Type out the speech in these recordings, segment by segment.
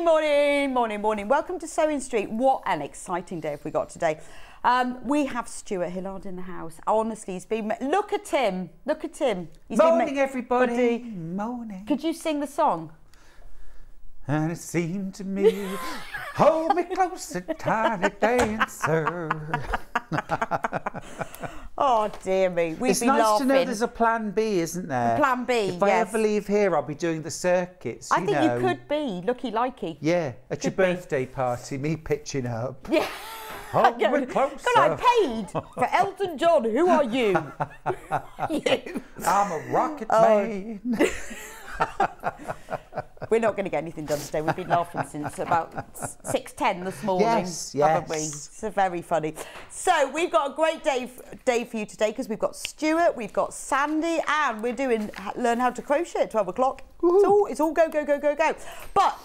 Morning. Welcome to Sewing Street. What an exciting day have we got today. We have Stuart Hillard in the house. Honestly, he's been... Look at him. He's morning, everybody. Morning. Could you sing the song? And it seemed to me, hold me closer, tiny dancer. Oh, dear me. It's nice to know there's a plan B, isn't there? Plan B, If I ever leave here, I'll be doing the circuits, I think you could be. Looky-likey. Yeah, at your birthday party, me pitching up. Yeah. Hold me closer. God, I paid for Elton John. Who are you? You. I'm a rocket man. We're not going to get anything done today. We've been laughing since about 6:10 this morning, haven't we? It's very funny. So we've got a great day for you today because we've got Stuart, we've got Sandi, and we're doing Learn How to Crochet at 12 o'clock. It's all go. But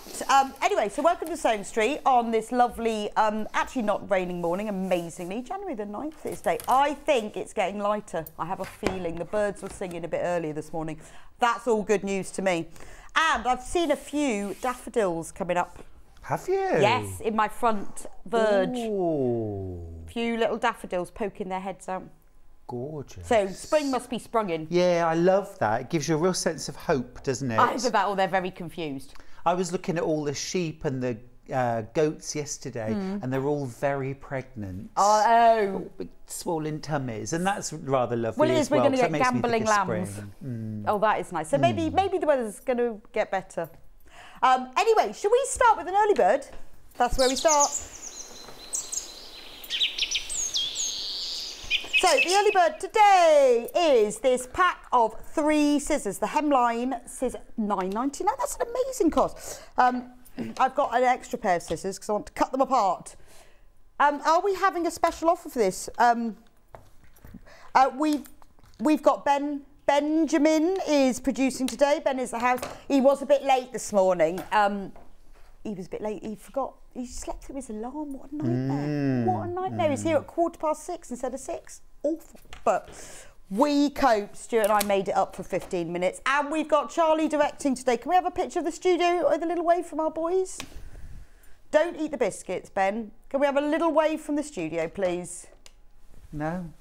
anyway, so welcome to Sewing Street on this lovely, actually not raining morning, amazingly. January the 9th this day. I think it's getting lighter. I have a feeling the birds were singing a bit earlier this morning. That's all good news to me. And I've seen a few daffodils coming up. Have you? Yes, in my front verge. Ooh. Few little daffodils poking their heads out. Gorgeous. So spring must be sprung in. Yeah, I love that. It gives you a real sense of hope, doesn't it? Either that or they're very confused. I was looking at all the sheep and the goats yesterday, and they're all very pregnant. Oh. Big swollen tummies, and that's rather lovely. Well, it is. We're going to get gambling lambs. Oh, that is nice. So maybe the weather's going to get better. Anyway, should we start with an early bird? That's where we start. So the early bird today is this pack of 3 scissors. The hemline scissor, £9.99. That's an amazing cost. I've got an extra pair of scissors because I want to cut them apart. Are we having a special offer for this? We've got Benjamin is producing today. Ben is the house. He was a bit late this morning. He was a bit late. He forgot. He slept through his alarm. What a nightmare. What a nightmare. He's here at 6:15 instead of 6. Awful. But we coped. Stuart and I made it up for 15 minutes. And we've got Charlie directing today. Can we have a picture of the studio with a little wave from our boys? Don't eat the biscuits, Ben. Can we have a little wave from the studio, please? No.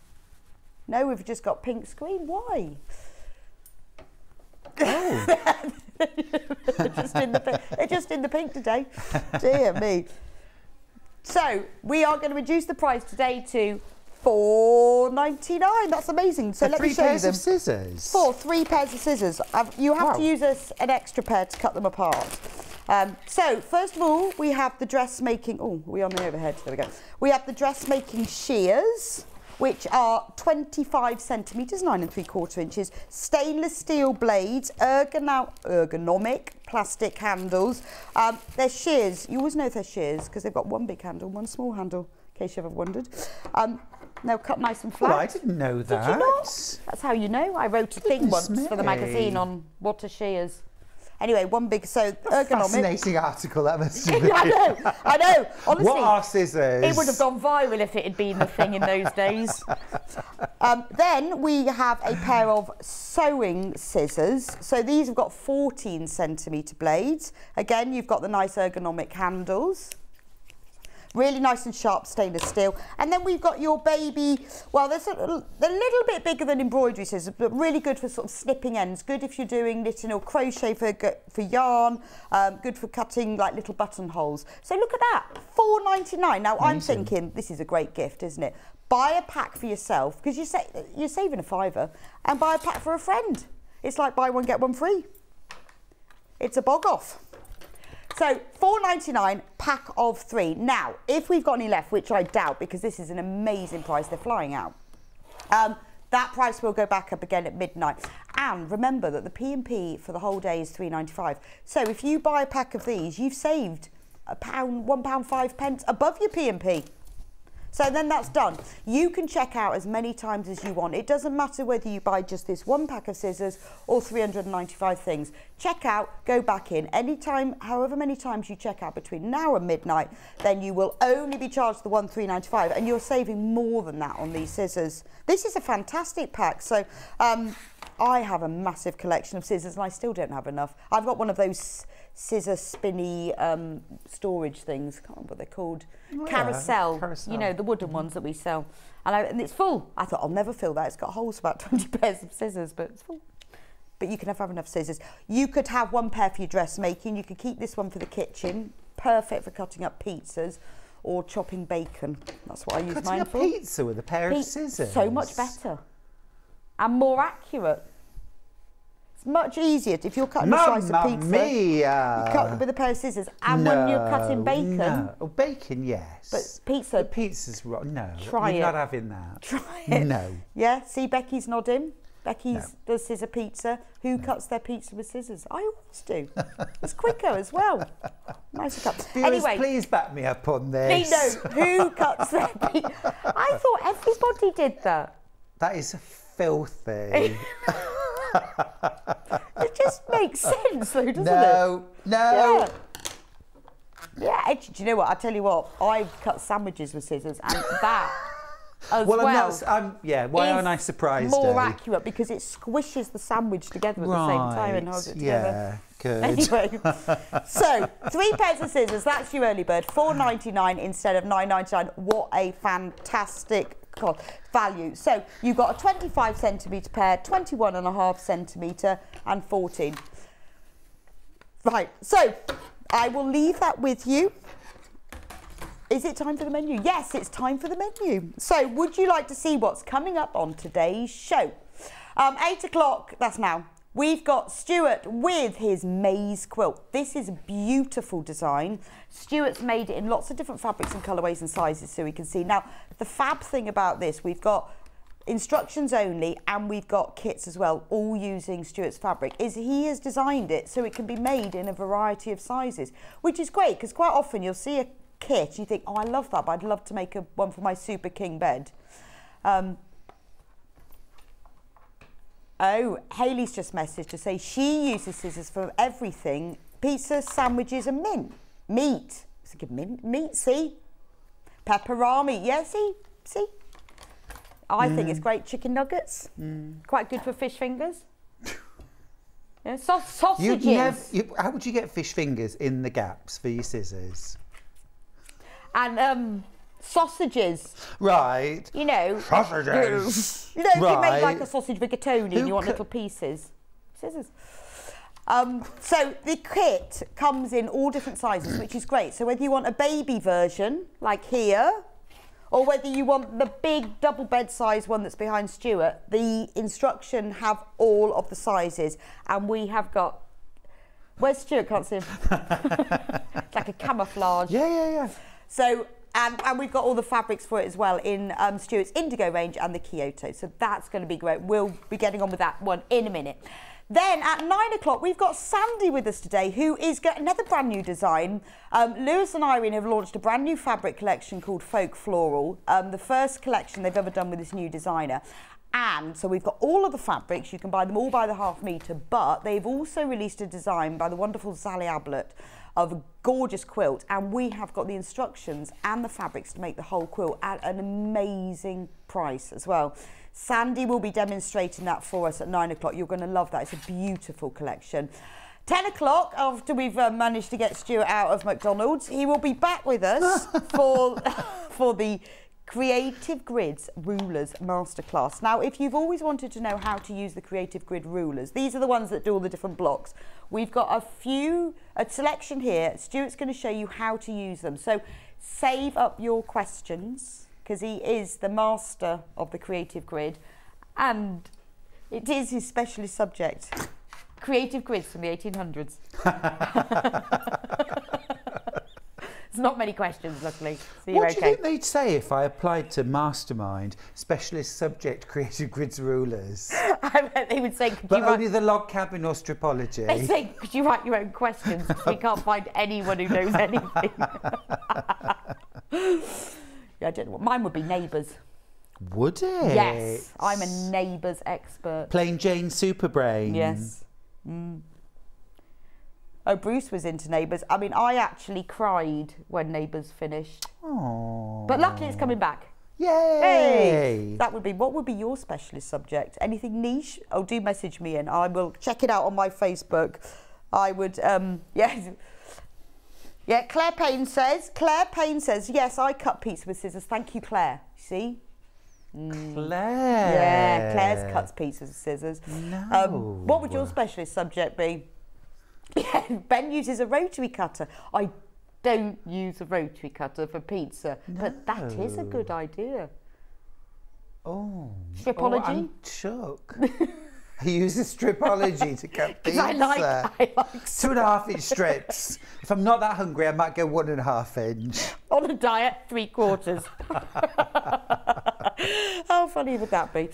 No, we've just got pink screen. Why? Oh. They're just in the pink today. Dear me. So we are going to reduce the price today to £4.99. That's amazing. So let me show you them. 3 pairs of scissors. 3 pairs of scissors. You have to use an extra pair to cut them apart. So first of all, we have the dressmaking. Oh, are we on the overhead? There we go. We have the dressmaking shears, which are 25 centimetres, 9 3/4 inches, stainless steel blades, ergonomic plastic handles. They're shears. You always know they're shears because they've got one big handle, one small handle, in case you ever wondered. They'll cut nice and flat. Well, I didn't know that. Did you not? That's how you know. I wrote a thing once for the magazine on what are shears. Anyway, one big, so ergonomic. Fascinating article that must have been. I know. Honestly, what are scissors? It would have gone viral if it had been the thing in those days. Then we have a pair of sewing scissors. So these have got 14 centimetre blades. Again, you've got the nice ergonomic handles. Really nice and sharp stainless steel. And then we've got your baby, well, they're a little bit bigger than embroidery scissors, but really good for sort of snipping ends. Good if you're doing knitting or crochet for yarn. Good for cutting like little buttonholes. So look at that, £4.99. Now I'm thinking this is a great gift, isn't it? Buy a pack for yourself, because you're saving a £5, and buy a pack for a friend. It's like buy one, get one free. It's a bog off. So £4.99, pack of 3. Now, if we've got any left, which I doubt because this is an amazing price, they're flying out, that price will go back up again at midnight. And remember that the P&P for the whole day is £3.95. So if you buy a pack of these, you've saved £1.05 above your P&P. So then that's done. You can check out as many times as you want. It doesn't matter whether you buy just this one pack of scissors or 395 things. Check out, go back in. Anytime, however many times you check out between now and midnight, then you will only be charged the £395, and you're saving more than that on these scissors. This is a fantastic pack. So I have a massive collection of scissors and I still don't have enough. I've got one of those scissor spinny storage things. I can't remember what they're called. Oh, Carousel. Yeah. Carousel. You know, the wooden ones that we sell. And it's full. I thought, I'll never fill that. It's got holes for about 20 pairs of scissors, but it's full. But you can never have enough scissors. You could have one pair for your dressmaking. You could keep this one for the kitchen. Perfect for cutting up pizzas or chopping bacon. That's what I use mine for. Cutting a pizza with a pair of scissors. So much better. And more accurate. It's much easier if you're cutting a slice of pizza. Mia. You cut it with a pair of scissors. And when you're cutting bacon. No. Oh, bacon, yes. But pizza. The pizza's wrong. No. Try you're it. not having that. Try it. No. Yeah, see, Becky's nodding. Becky's does scissor pizza. Who cuts their pizza with scissors? I always do. It's quicker as well. Nicer cut. Viewers, Anyway, please back me up on this. no, who cuts their pizza? I thought everybody did that. That is filthy. It just makes sense, though, doesn't it? No. Yeah. Yeah, actually, do you know what? I'll tell you what. I've cut sandwiches with scissors, and that as well. Why aren't I surprised? More accurate because it squishes the sandwich together at the same time and holds it together. Yeah, good. Anyway, so 3 pairs of scissors. That's your early bird. $4.99 instead of $9.99. What a fantastic value. So you've got a 25 centimetre pair, 21.5 centimetre, and 14. Right. So I will leave that with you. Is it time for the menu? Yes, it's time for the menu. So would you like to see what's coming up on today's show? 8 o'clock, that's now. We've got Stuart with his maze quilt. This is a beautiful design. Stuart's made it in lots of different fabrics and colourways and sizes so we can see. Now, the fab thing about this, we've got instructions only and we've got kits as well, all using Stuart's fabric, is he has designed it so it can be made in a variety of sizes, which is great because quite often you'll see a kit and you think, oh, I love that, but I'd love to make one for my super king bed. Oh, Hayley's just messaged to say she uses scissors for everything. Pizza, sandwiches and meat. It's like meat, see? Pepperami, yeah, see? I think it's great. Chicken nuggets, quite good for fish fingers. Yeah, sausages. How would you get fish fingers in the gaps for your scissors? And sausages. Right. You know. Sausages. You know, if you make like a sausage rigatoni and you want little pieces. Scissors. So the kit comes in all different sizes, which is great. So whether you want a baby version, like here, or whether you want the big double bed size one that's behind Stuart, the instruction have all of the sizes. And we have got, where's Stuart? Can't see him. It's like a camouflage. Yeah. So, and we've got all the fabrics for it as well in Stuart's Indigo range and the Kyoto. So that's going to be great. We'll be getting on with that one in a minute. Then at 9 o'clock, we've got Sandi with us today, who is got another brand new design. Lewis and Irene have launched a brand new fabric collection called Folk Floral, the first collection they've ever done with this new designer. And so we've got all of the fabrics. You can buy them all by the half metre, but they've also released a design by the wonderful Sally Ablett of a gorgeous quilt, and we have got the instructions and the fabrics to make the whole quilt at an amazing price as well. Sandi will be demonstrating that for us at 9 o'clock. You're going to love that. It's a beautiful collection. 10 o'clock, after we've managed to get Stuart out of McDonald's, he will be back with us for the Creative Grids Rulers Masterclass. Now, if you've always wanted to know how to use the Creative Grid rulers, these are the ones that do all the different blocks. We've got a selection here. Stuart's going to show you how to use them. So save up your questions, because he is the master of the Creative Grid, and it is his specialist subject. Creative Grids from the 1800s. There's not many questions, luckily. So What do you think they'd say if I applied to Mastermind Specialist Subject Creative Grids Rulers? I bet they would say, but only the log cabin or stripology. They say, could you write your own questions? Because we can't find anyone who knows anything. Yeah, I don't know. Mine would be neighbours. Would it? Yes, I'm a neighbours expert. Plain Jane Superbrain. Yes. Oh, Bruce was into Neighbours. I mean, I actually cried when Neighbours finished. Aww. But luckily it's coming back. Yay! Hey! That would be, what would be your specialist subject? Anything niche? Oh, do message me and I will check it out on my Facebook. I would, yeah. Yeah, Claire Payne says, yes, I cut pizza with scissors. Thank you, Claire. See? Claire. Yeah, Claire cuts pizzas with scissors. No. What would your specialist subject be? Yeah, Ben uses a rotary cutter. I don't use a rotary cutter for pizza, but that is a good idea. Oh. Stripology? I'm shook. He uses stripology to cut pizza. I like 2.5 inch strips. If I'm not that hungry, I might go 1.5 inch. On a diet, 3/4. How funny would that be?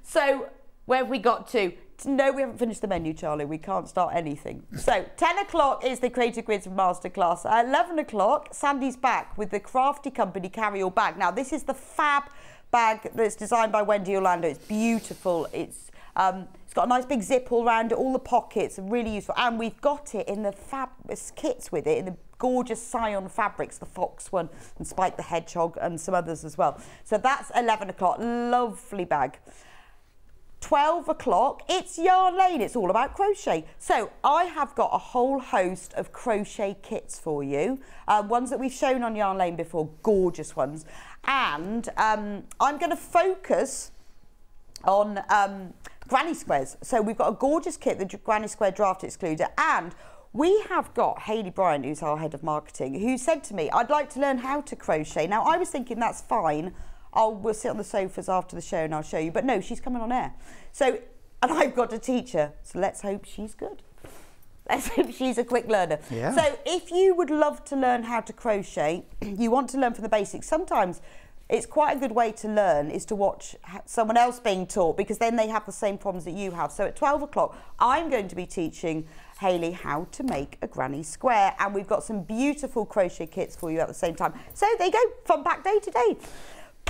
So, where have we got to? No, we haven't finished the menu, Charlie. We can't start anything. So, 10 o'clock is the Creative Grids Masterclass. At 11 o'clock, Sandi's back with the Crafty Company carry-all bag. Now, this is the fab bag that's designed by Wendy Orlando. It's beautiful. It's got a nice big zip all around it, all the pockets are really useful. And we've got it in the fab kits with it, in the gorgeous Scion fabrics, the fox one, and Spike the Hedgehog, and some others as well. So that's 11 o'clock, lovely bag. 12 o'clock, it's Yarn Lane, it's all about crochet. So I have got a whole host of crochet kits for you, ones that we've shown on Yarn Lane before, gorgeous ones. And I'm going to focus on granny squares. So we've got a gorgeous kit, the granny square draft excluder, and we have got Hayley Bryant, who's our head of marketing, who said to me, I'd like to learn how to crochet. Now, I was thinking that's fine. We'll sit on the sofas after the show and I'll show you. But no, she's coming on air. So, and I've got to teach her. So let's hope she's good. Let's hope she's a quick learner. Yeah. So if you would love to learn how to crochet, you want to learn from the basics. Sometimes it's quite a good way to learn is to watch someone else being taught, because then they have the same problems that you have. So at 12 o'clock, I'm going to be teaching Hayley how to make a granny square. And we've got some beautiful crochet kits for you at the same time. So there you go, fun pack day today.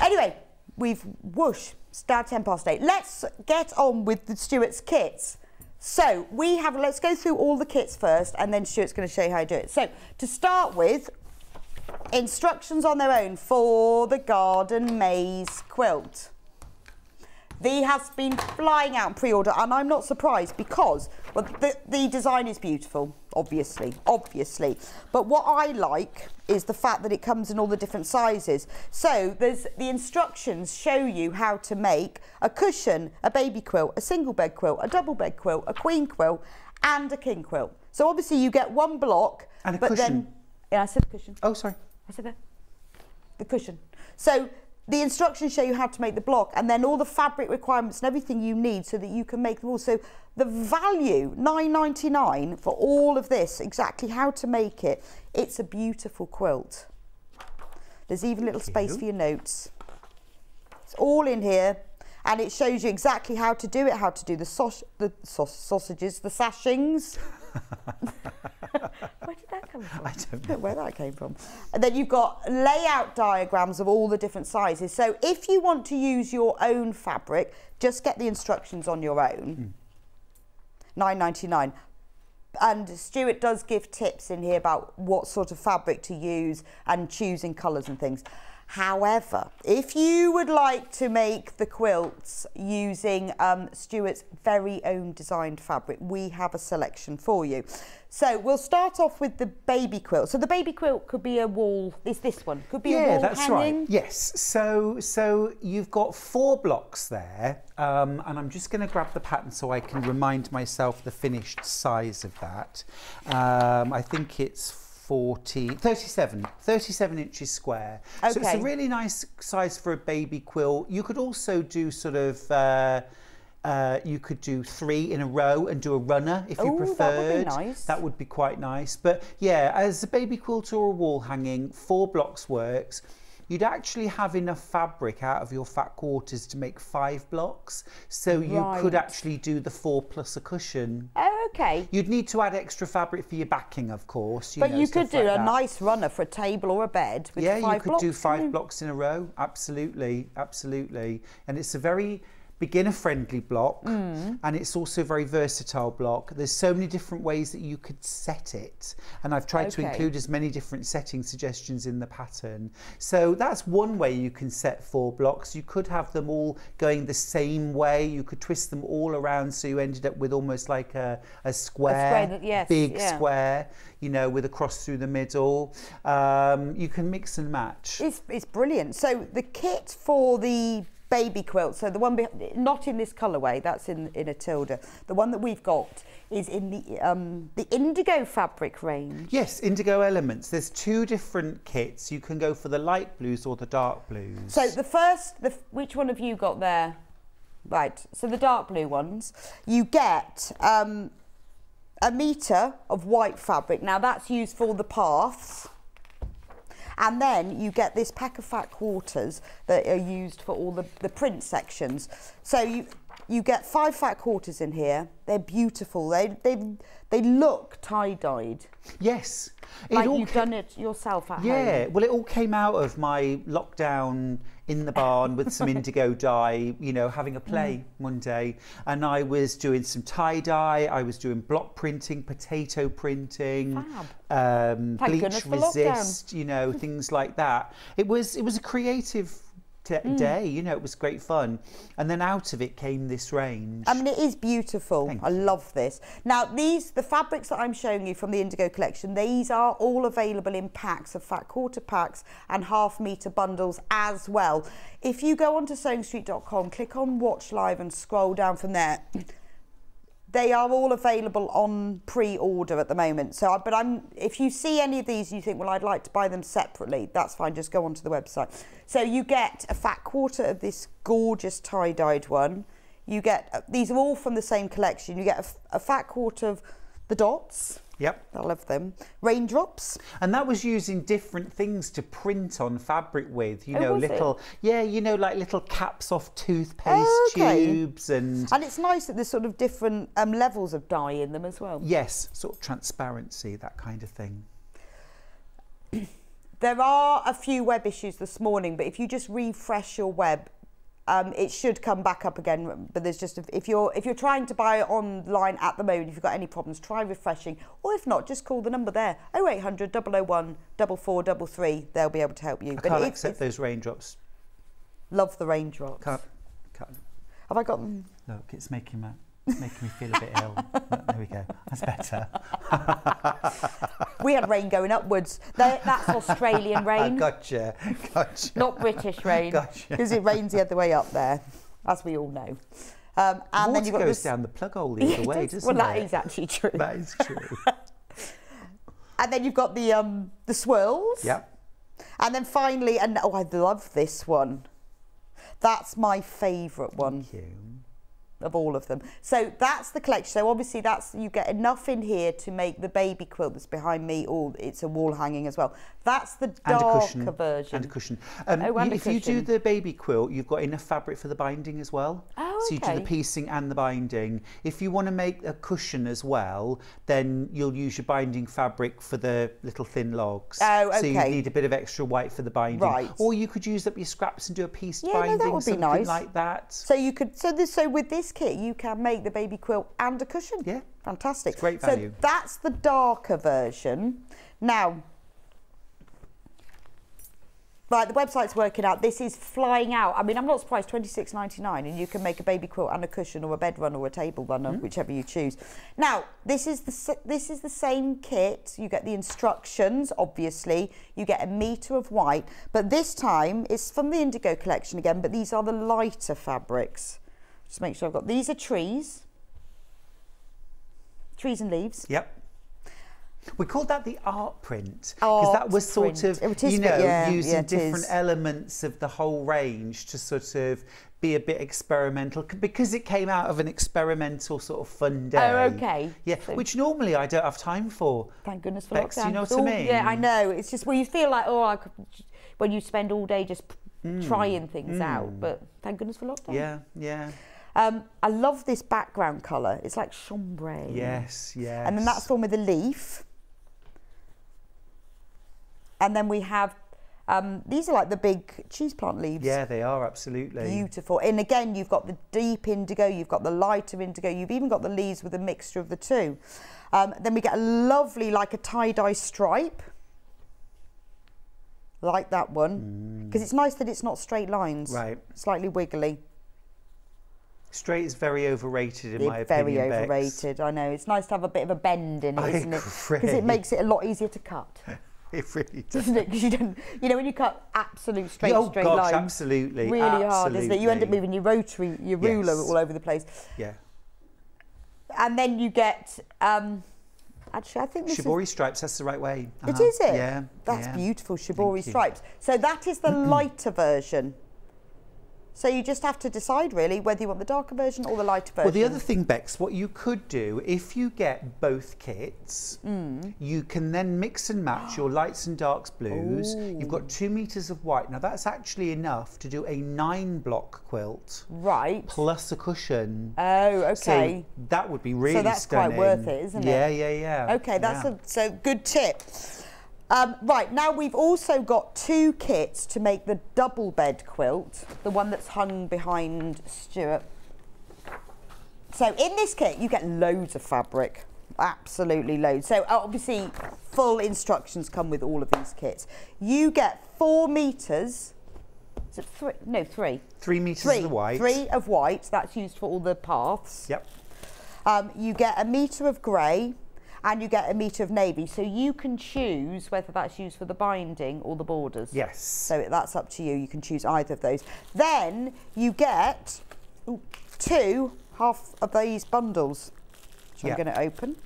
Anyway, we've whoosh, start 8:10. Let's get on with the Stuart's kits. So let's go through all the kits first, and then Stuart's going to show you how to do it. So to start with, instructions on their own for the garden maze quilt. The has been flying out in pre-order, and I'm not surprised because, well, the design is beautiful, obviously. But what I like is the fact that it comes in all the different sizes. So the instructions show you how to make a cushion, a baby quilt, a single bed quilt, a double bed quilt, a queen quilt, and a king quilt. So obviously you get one block. And a but cushion. Then, yeah, I said cushion. Oh, sorry. I said that. The cushion. So the instructions show you how to make the block, and then all the fabric requirements and everything you need so that you can make them all. So the value, £9.99 for all of this, exactly how to make it. It's a beautiful quilt. There's even a little space for your notes. It's all in here, and it shows you exactly how to do it, how to do the sausages, the sashings. Where did that come from? I don't know where that came from. And then you've got layout diagrams of all the different sizes. So if you want to use your own fabric, just get the instructions on your own. £9.99. And Stuart does give tips in here about what sort of fabric to use and choosing colours and things. However, if you would like to make the quilts using Stuart's very own designed fabric, we have a selection for you. So we'll start off with the baby quilt. So the baby quilt could be a wall, this one, could be a wall hanging. Yeah, that's right. Yes, so you've got 4 blocks there, and I'm just going to grab the pattern so I can remind myself the finished size of that. I think it's 37 inches square. Okay. So it's a really nice size for a baby quilt. You could also do sort of, you could do 3 in a row and do a runner if you preferred. That would be nice. That would be quite nice. But yeah, as a baby quilt or a wall hanging, 4 blocks works. You'd actually have enough fabric out of your fat quarters to make 5 blocks. So you could actually do the 4 plus a cushion. Oh, okay. You'd need to add extra fabric for your backing, of course. But you could do a nice runner for a table or a bed with 5 blocks. Yeah, you could do 5 blocks in a row. Absolutely. And it's a very beginner-friendly block, and it's also a very versatile block. There's so many different ways that you could set it, and I've tried to include as many different setting suggestions in the pattern. So that's one way you can set 4 blocks. You could have them all going the same way. You could twist them all around so you ended up with almost like a square, big square, you know, with a cross through the middle. You can mix and match. It's brilliant. So the kit for the baby quilt, so the one not in this colourway, that's in a Tilda. The one that we've got is in the indigo fabric range. Yes, indigo elements. There's 2 different kits. You can go for the light blues or the dark blues. So which one have you got there? Right, so the dark blue ones, you get a metre of white fabric. Now that's used for the paths. And then you get this pack of fat quarters that are used for all the print sections. So you get 5 fat quarters in here. They're beautiful. They look tie-dyed. Yes. Like you've done it yourself at home. Yeah, well, it all came out of my lockdown in the barn with some indigo dye, you know, having a play one day. And I was doing some tie-dye, I was doing block printing, potato printing, bleach resist, you know, things like that. It was a creative day, you know, it was great fun. And then out of it came this range. I mean, it is beautiful. I love this. Now, the fabrics that I'm showing you from the Indigo collection, these are all available in packs of fat quarter packs and half-metre bundles as well. If you go onto sewingstreet.com, click on Watch Live and scroll down from there, they are all available on pre-order at the moment. So, if you see any of these and you think, well, I'd like to buy them separately, that's fine, just go onto the website. So you get a fat quarter of this gorgeous tie-dyed one. You get, these are all from the same collection. You get a fat quarter of the dots. Yep. I love them. Raindrops. And that was using different things to print on fabric with, you know, you know, like little caps off toothpaste tubes. And it's nice that there's sort of different levels of dye in them as well. Yes, sort of transparency, that kind of thing. There are a few web issues this morning, but if you just refresh your web, it should come back up again. But there's just if you're trying to buy it online at the moment, if you've got any problems, try refreshing, or if not, just call the number there, 0800 001 4433. They'll be able to help you. I can't accept those raindrops. Love the raindrops. Can't. Have I got them? Look, it's making me feel a bit ill. There we go. That's better. We had rain going upwards. That's Australian rain. Gotcha. Not British rain. Gotcha. Because it rains the other way up there, as we all know. And water then you've got goes down the plug hole the other way, doesn't it? Well, that is actually true. That is true. And then you've got the swirls. Yep. And then finally, I love this one. That's my favourite one. Thank you. Of all of them. So that's the collection. So obviously you get enough in here to make the baby quilt that's behind me, or it's a wall hanging as well. That's the darker version. And a cushion. If you do the baby quilt, you've got enough fabric for the binding as well. Oh, so you do the piecing and the binding. If you want to make a cushion as well, then you'll use your binding fabric for the little thin logs. Oh, okay. So you need a bit of extra white for the binding. Right. Or you could use up your scraps and do a pieced binding, that would be something nice. like that. So you could. So with this kit, you can make the baby quilt and a cushion. Yeah. Fantastic. It's great value. So that's the darker version. Now, right, the website's working out. This is flying out. I mean, I'm not surprised. $26.99, and you can make a baby quilt and a cushion, or a bed run, or a table runner, whichever you choose. Now, this is the same kit. You get the instructions, obviously. You get a metre of white, but this time it's from the Indigo collection again. But these are the lighter fabrics. Just make sure I've got. These are trees and leaves. Yep. We called that the art print because that was sort of, you know, using different elements of the whole range to sort of be a bit experimental, because it came out of an experimental sort of fun day. Oh, okay. Yeah, so, which normally I don't have time for. Thank goodness for Bex, lockdown. you know what I mean? Yeah, I know. It's just where you feel like, when you spend all day just trying things out. But thank goodness for lockdown. Yeah, yeah. I love this background colour. It's like chambray. Yes, yes. And then that's one with a leaf. And then we have These are like the big cheese plant leaves. Yeah, they are, absolutely. Beautiful. And again, you've got the deep indigo, you've got the lighter indigo, you've even got the leaves with a mixture of the two. Then we get a lovely, like a tie-dye stripe. Like that one. Because it's nice that it's not straight lines. Right. Slightly wiggly. Straight is very overrated in my opinion, Very overrated, I know. It's nice to have a bit of a bend in it, isn't it? Because it makes it a lot easier to cut. It really does. Doesn't it? Because you don't, you know, when you cut absolute straight gosh, lines. absolutely. Really hard, isn't it? You end up moving your rotary, your ruler all over the place. Yeah. And then you get, actually, I think this shibori stripes, that's the right way. It is it? Yeah. That's beautiful, shibori stripes. So that is the lighter version. So you just have to decide really whether you want the darker version or the lighter version. Well, the other thing, Bex, what you could do, if you get both kits, you can then mix and match your lights and darks blues. You've got 2 meters of white. Now that's actually enough to do a 9-block quilt. Right. Plus a cushion. Oh, okay. So that would be really stunning. So that's quite worth it, isn't it? Yeah, yeah, yeah. Okay, that's a good tip. Right, now we've also got 2 kits to make the double bed quilt, the one that's hung behind Stuart. So in this kit, you get loads of fabric, absolutely loads. So obviously, full instructions come with all of these kits. You get 4 meters, is it 3? No, 3. 3 meters of the white. 3 of white, that's used for all the paths. Yep. You get 1 meter of grey, and you get 1 meter of navy, so you can choose whether that's used for the binding or the borders. Yes. So that's up to you. You can choose either of those. Then you get 2 half of these bundles, which I'm going to open.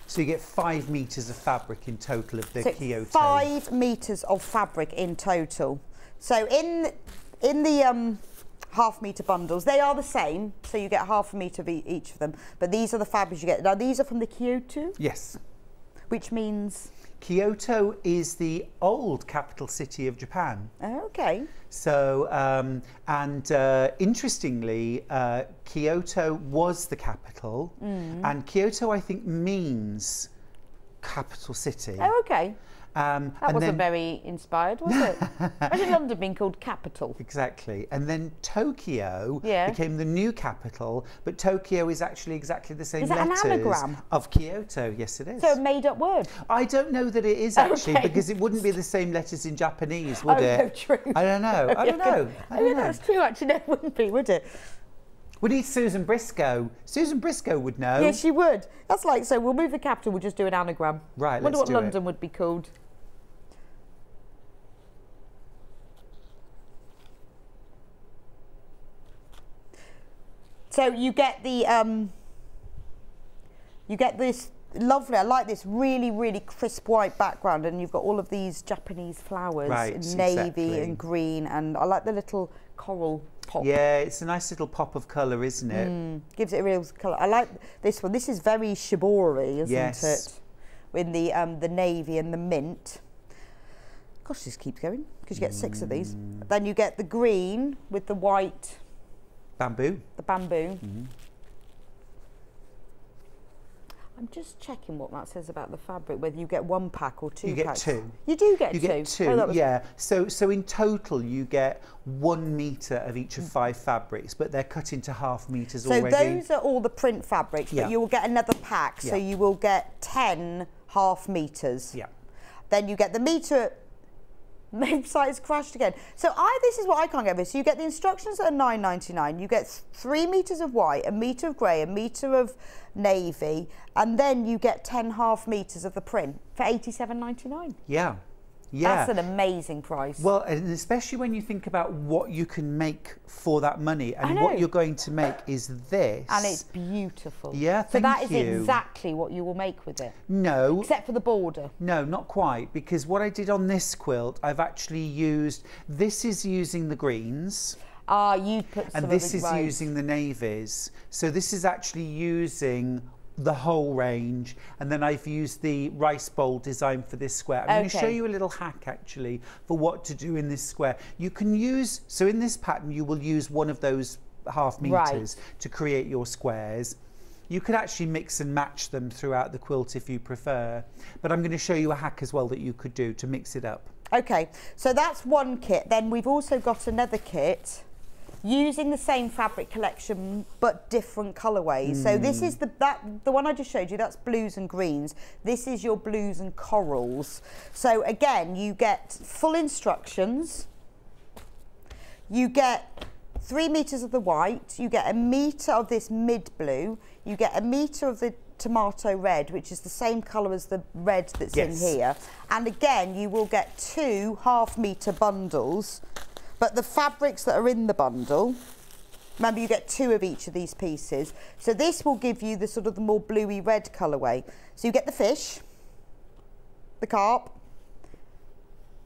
So you get 5 meters of fabric in total of the Kyoto. 5 meters of fabric in total. So in the half-meter bundles, they are the same, so you get half a meter of each of them, but these are the fabrics you get. Now these are from the Kyoto? Yes. Which means? Kyoto is the old capital city of Japan. Okay. So, interestingly, Kyoto was the capital, and Kyoto, I think, means capital city. Oh, okay. That wasn't then, very inspired, was it? Imagine London being called capital. Exactly. And then Tokyo became the new capital, but Tokyo is actually exactly the same letters an anagram of Kyoto. Yes, it is. So a made-up word? I don't know that it is actually, because it wouldn't be the same letters in Japanese, would it? Oh, no, true. I don't know. I don't know. I don't know. That's true, actually. No, it wouldn't be, would it? We need Susan Briscoe. Susan Briscoe would know. Yes, she would. That's like, so we'll move the capital, we'll just do an anagram. Right, wonder let's what London would be called. So you get the, you get this lovely, I like this really, really crisp white background, and you've got all of these Japanese flowers in navy and green, and I like the little coral pop. Yeah, it's a nice little pop of colour, isn't it? Gives it a real colour. I like this one. This is very shibori, isn't it? With the navy and the mint. Gosh, this keeps going, because you get 6 of these. Then you get the green with the white. Bamboo. The bamboo. I'm just checking what that says about the fabric, whether you get 1 pack or 2 packs. You get 2. You do get 2? You get 2, oh, yeah. So in total you get 1 metre of each of 5 fabrics, but they're cut into half metres already. So those are all the print fabrics, but you will get another pack, so you will get 10 half metres. Yeah. Then you get the metre. My site's crashed again. So this is what I can't get with. So you get the instructions that are $9.99. You get 3 meters of white, 1 meter of grey, 1 meter of navy, and then you get 10 half meters of the print for $87.99. Yeah. Yeah. That's an amazing price. Well, and especially when you think about what you can make for that money, and what you're going to make is this. And it's beautiful. Yeah, so that is exactly what you will make with it. No. Except for the border. No, not quite, because what I did on this quilt, I've actually used, this is using the greens. You put some and this is using the navies. So this is actually using the whole range, and then I've used the rice bowl design for this square. I'm going to show you a little hack actually for what to do in this square. You can use, so in this pattern you will use one of those half meters to create your squares. You could actually mix and match them throughout the quilt if you prefer, but I'm going to show you a hack as well that you could do to mix it up. Okay, so that's one kit. Then we've also got another kit using the same fabric collection but different colourways. So this is the one I just showed you, that's blues and greens. This is your blues and corals. So again, you get full instructions. You get 3 meters of the white, you get a meter of this mid blue, you get a meter of the tomato red, which is the same colour as the red that's in here. And again, you will get 2 half-metre bundles, but the fabrics that are in the bundle, remember you get 2 of each of these pieces. So this will give you the sort of the more bluey red colourway. So you get the fish, the carp,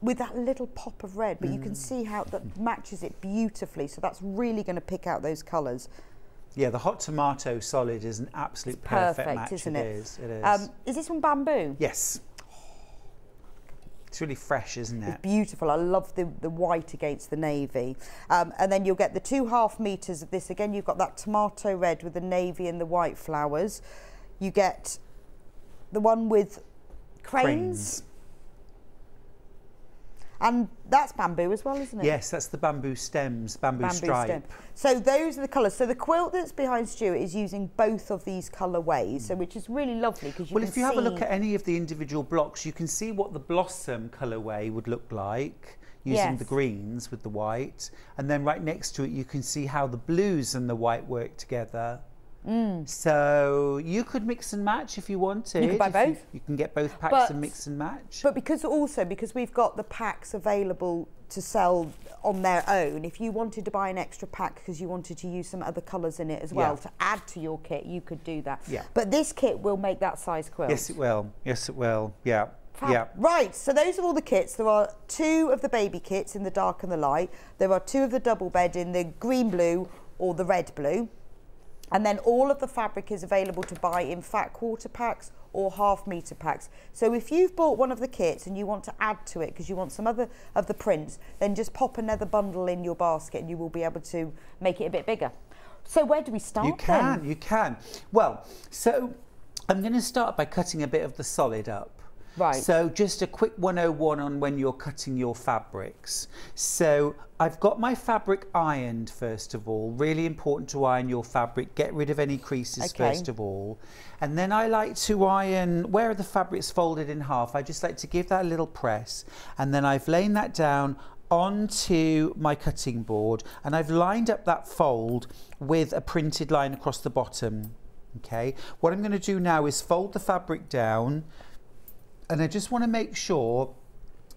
with that little pop of red, but you can see how that matches it beautifully. So that's really going to pick out those colours. Yeah, the hot tomato solid is an absolute perfect match, isn't it? It is. Is this one bamboo? Yes. It's really fresh, isn't it? It's beautiful. I love the white against the navy. And then you'll get the 2 half meters of this. Again, you've got that tomato red with the navy and the white flowers. You get the one with cranes. And that's bamboo as well, isn't it? Yes, that's the bamboo stems, bamboo stripe. Stem. So those are the colours. So the quilt that's behind Stuart is using both of these colourways, so which is really lovely because you can see... Well, if you have a look at any of the individual blocks, you can see what the blossom colourway would look like using the greens with the white. And then right next to it, you can see how the blues and the white work together. So you could mix and match if you wanted. You could buy both. You can get both packs and mix and match. But because we've got the packs available to sell on their own, if you wanted to buy an extra pack because you wanted to use some other colours in it as well to add to your kit, you could do that. Yeah. But this kit will make that size quilt. Yes, it will. Yes, it will. Yeah. Fab. Yeah. Right, so those are all the kits. There are 2 of the baby kits in the dark and the light. There are 2 of the double bed in the green blue or the red blue. And then all of the fabric is available to buy in fat quarter packs or half-metre packs. So if you've bought one of the kits and you want to add to it because you want some other of the prints, then just pop another bundle in your basket and you will be able to make it a bit bigger. So where do we start then? You can. Well, so I'm going to start by cutting a bit of the solid up. Right. So just a quick 101 on when you're cutting your fabrics. So I've got my fabric ironed first of all. Really important to iron your fabric. Get rid of any creases first of all. And then I like to iron where the fabric's folded in half. I just like to give that a little press. And then I've laid that down onto my cutting board and I've lined up that fold with a printed line across the bottom. Okay. What I'm going to do now is fold the fabric down. And I just want to make sure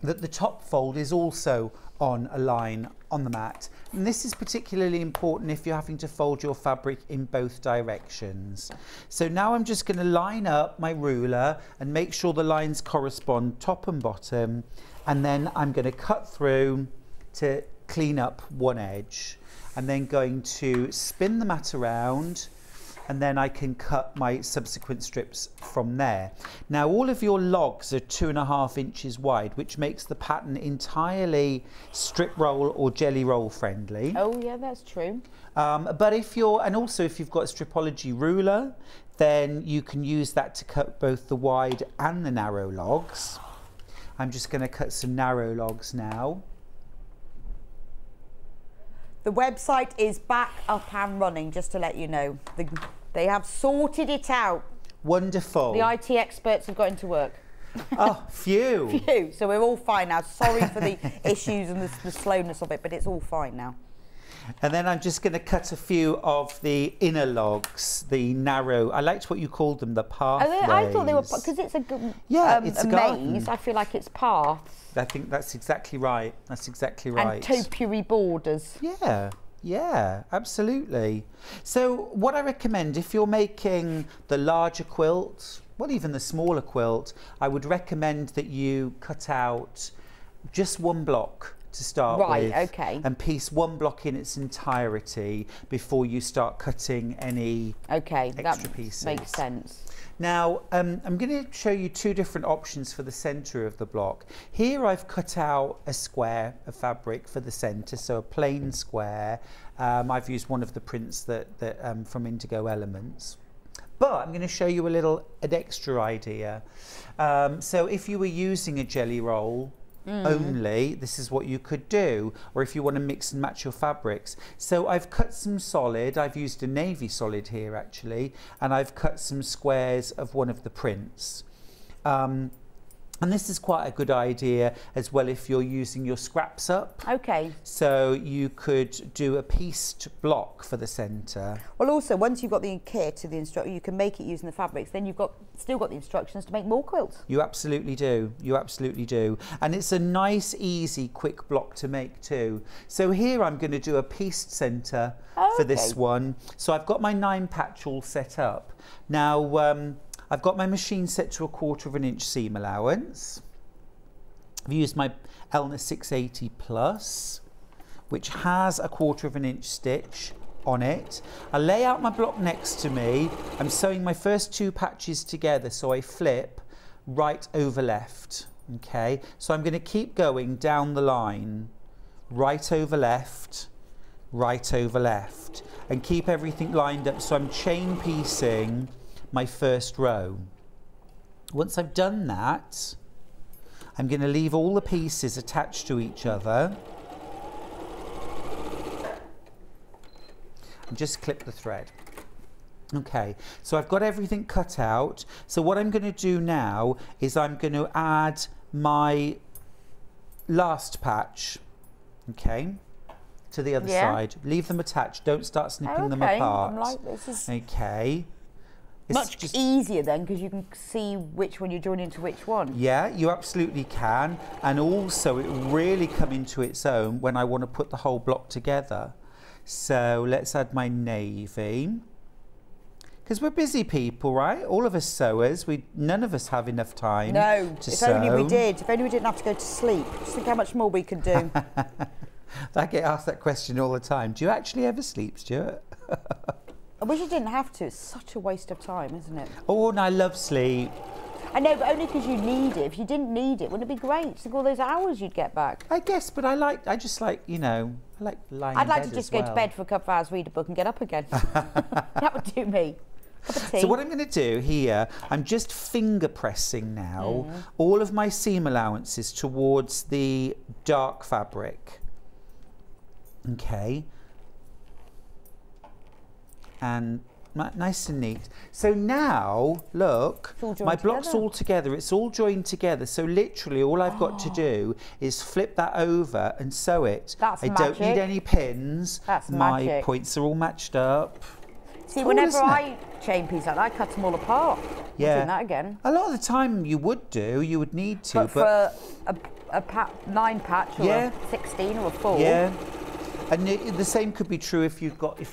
that the top fold is also on a line on the mat. And this is particularly important if you're having to fold your fabric in both directions. So now I'm just going to line up my ruler and make sure the lines correspond top and bottom. And then I'm going to cut through to clean up one edge. And then going to spin the mat around. And then I can cut my subsequent strips from there. Now all of your logs are 2.5 inches wide, which makes the pattern entirely strip roll or jelly roll friendly. Oh yeah, that's true. But if you're, and also if you've got a stripology ruler, then you can use that to cut both the wide and the narrow logs. I'm just going to cut some narrow logs now. The website is back up and running, just to let you know. They have sorted it out. Wonderful. The IT experts have got into work. Oh, phew. Phew. So we're all fine now. Sorry for the issues and the slowness of it, but it's all fine now. And then I'm just going to cut a few of the inner logs, the narrow, I liked what you called them, the pathways. I thought they were, because it's a, it's a garden. maze, I feel like it's paths. I think that's exactly right. That's exactly right. And topiary borders. Yeah, yeah, absolutely. So what I recommend, if you're making the larger quilt, well, even the smaller quilt, I would recommend that you cut out just one block to start with, and piece one block in its entirety before you start cutting any extra pieces. Makes sense. Now I'm going to show you 2 different options for the centre of the block. Here I've cut out a square of fabric for the centre, so a plain square. I've used one of the prints that from Indigo Elements. But I'm going to show you an extra idea. So if you were using a jelly roll, only, this is what you could do, or if you want to mix and match your fabrics. So I've cut some solid, I've used a navy solid here actually, and I've cut some squares of one of the prints. And this is quite a good idea as well if you're using your scraps up. Okay. So you could do a pieced block for the centre. Well, also, once you've got the kit of the instruction, you can make it using the fabrics. Then you've still got the instructions to make more quilts. You absolutely do. You absolutely do. And it's a nice, easy, quick block to make too. So here I'm going to do a pieced centre for this one. So I've got my 9 patch all set up. Now, I've got my machine set to 1/4 inch seam allowance. I've used my Elna 680 Plus, which has 1/4 inch stitch on it. I lay out my block next to me. I'm sewing my first 2 patches together, so I flip right over left. Okay, so I'm going to keep going down the line, right over left, right over left, and keep everything lined up. So I'm chain piecing my first row. Once I've done that, I'm going to leave all the pieces attached to each other and just clip the thread. Okay, so I've got everything cut out. So what I'm going to do now is I'm going to add my last patch, okay, to the other side. Leave them attached, don't start snipping them apart. Like, this is okay. much easier then, because you can see which one you're joining to which one. Yeah, you absolutely can. And also it will really come into its own when I want to put the whole block together. So let's add my navy. Because we're busy people, right? All of us sewers, none of us have enough time to sew. If only we did. If only we didn't have to go to sleep. Just think how much more we could do. I get asked that question all the time. Do you actually ever sleep, Stuart? I wish you didn't have to. It's such a waste of time, isn't it? Oh, and I love sleep. I know, but only because you need it. If you didn't need it, wouldn't it be great? Think all those hours you'd get back. I guess, but I just like, you know, I like lying I'd in like bed to just as well. go to bed for a couple of hours, read a book and get up again. That would do me. Cup of tea. So what I'm going to do here, I'm just finger pressing now all of my seam allowances towards the dark fabric. Okay. And nice and neat. So now, look, my block's all together. It's all joined together. So literally all I've got to do is flip that over and sew it. That's magic. Don't need any pins. That's my magic. points are all matched up. See, whenever I chain pieces like that, I cut them all apart. Yeah. I'm doing that again. A lot of the time you would need to. But for a 9 patch or a 16 or a 4. Yeah. And the same could be true if you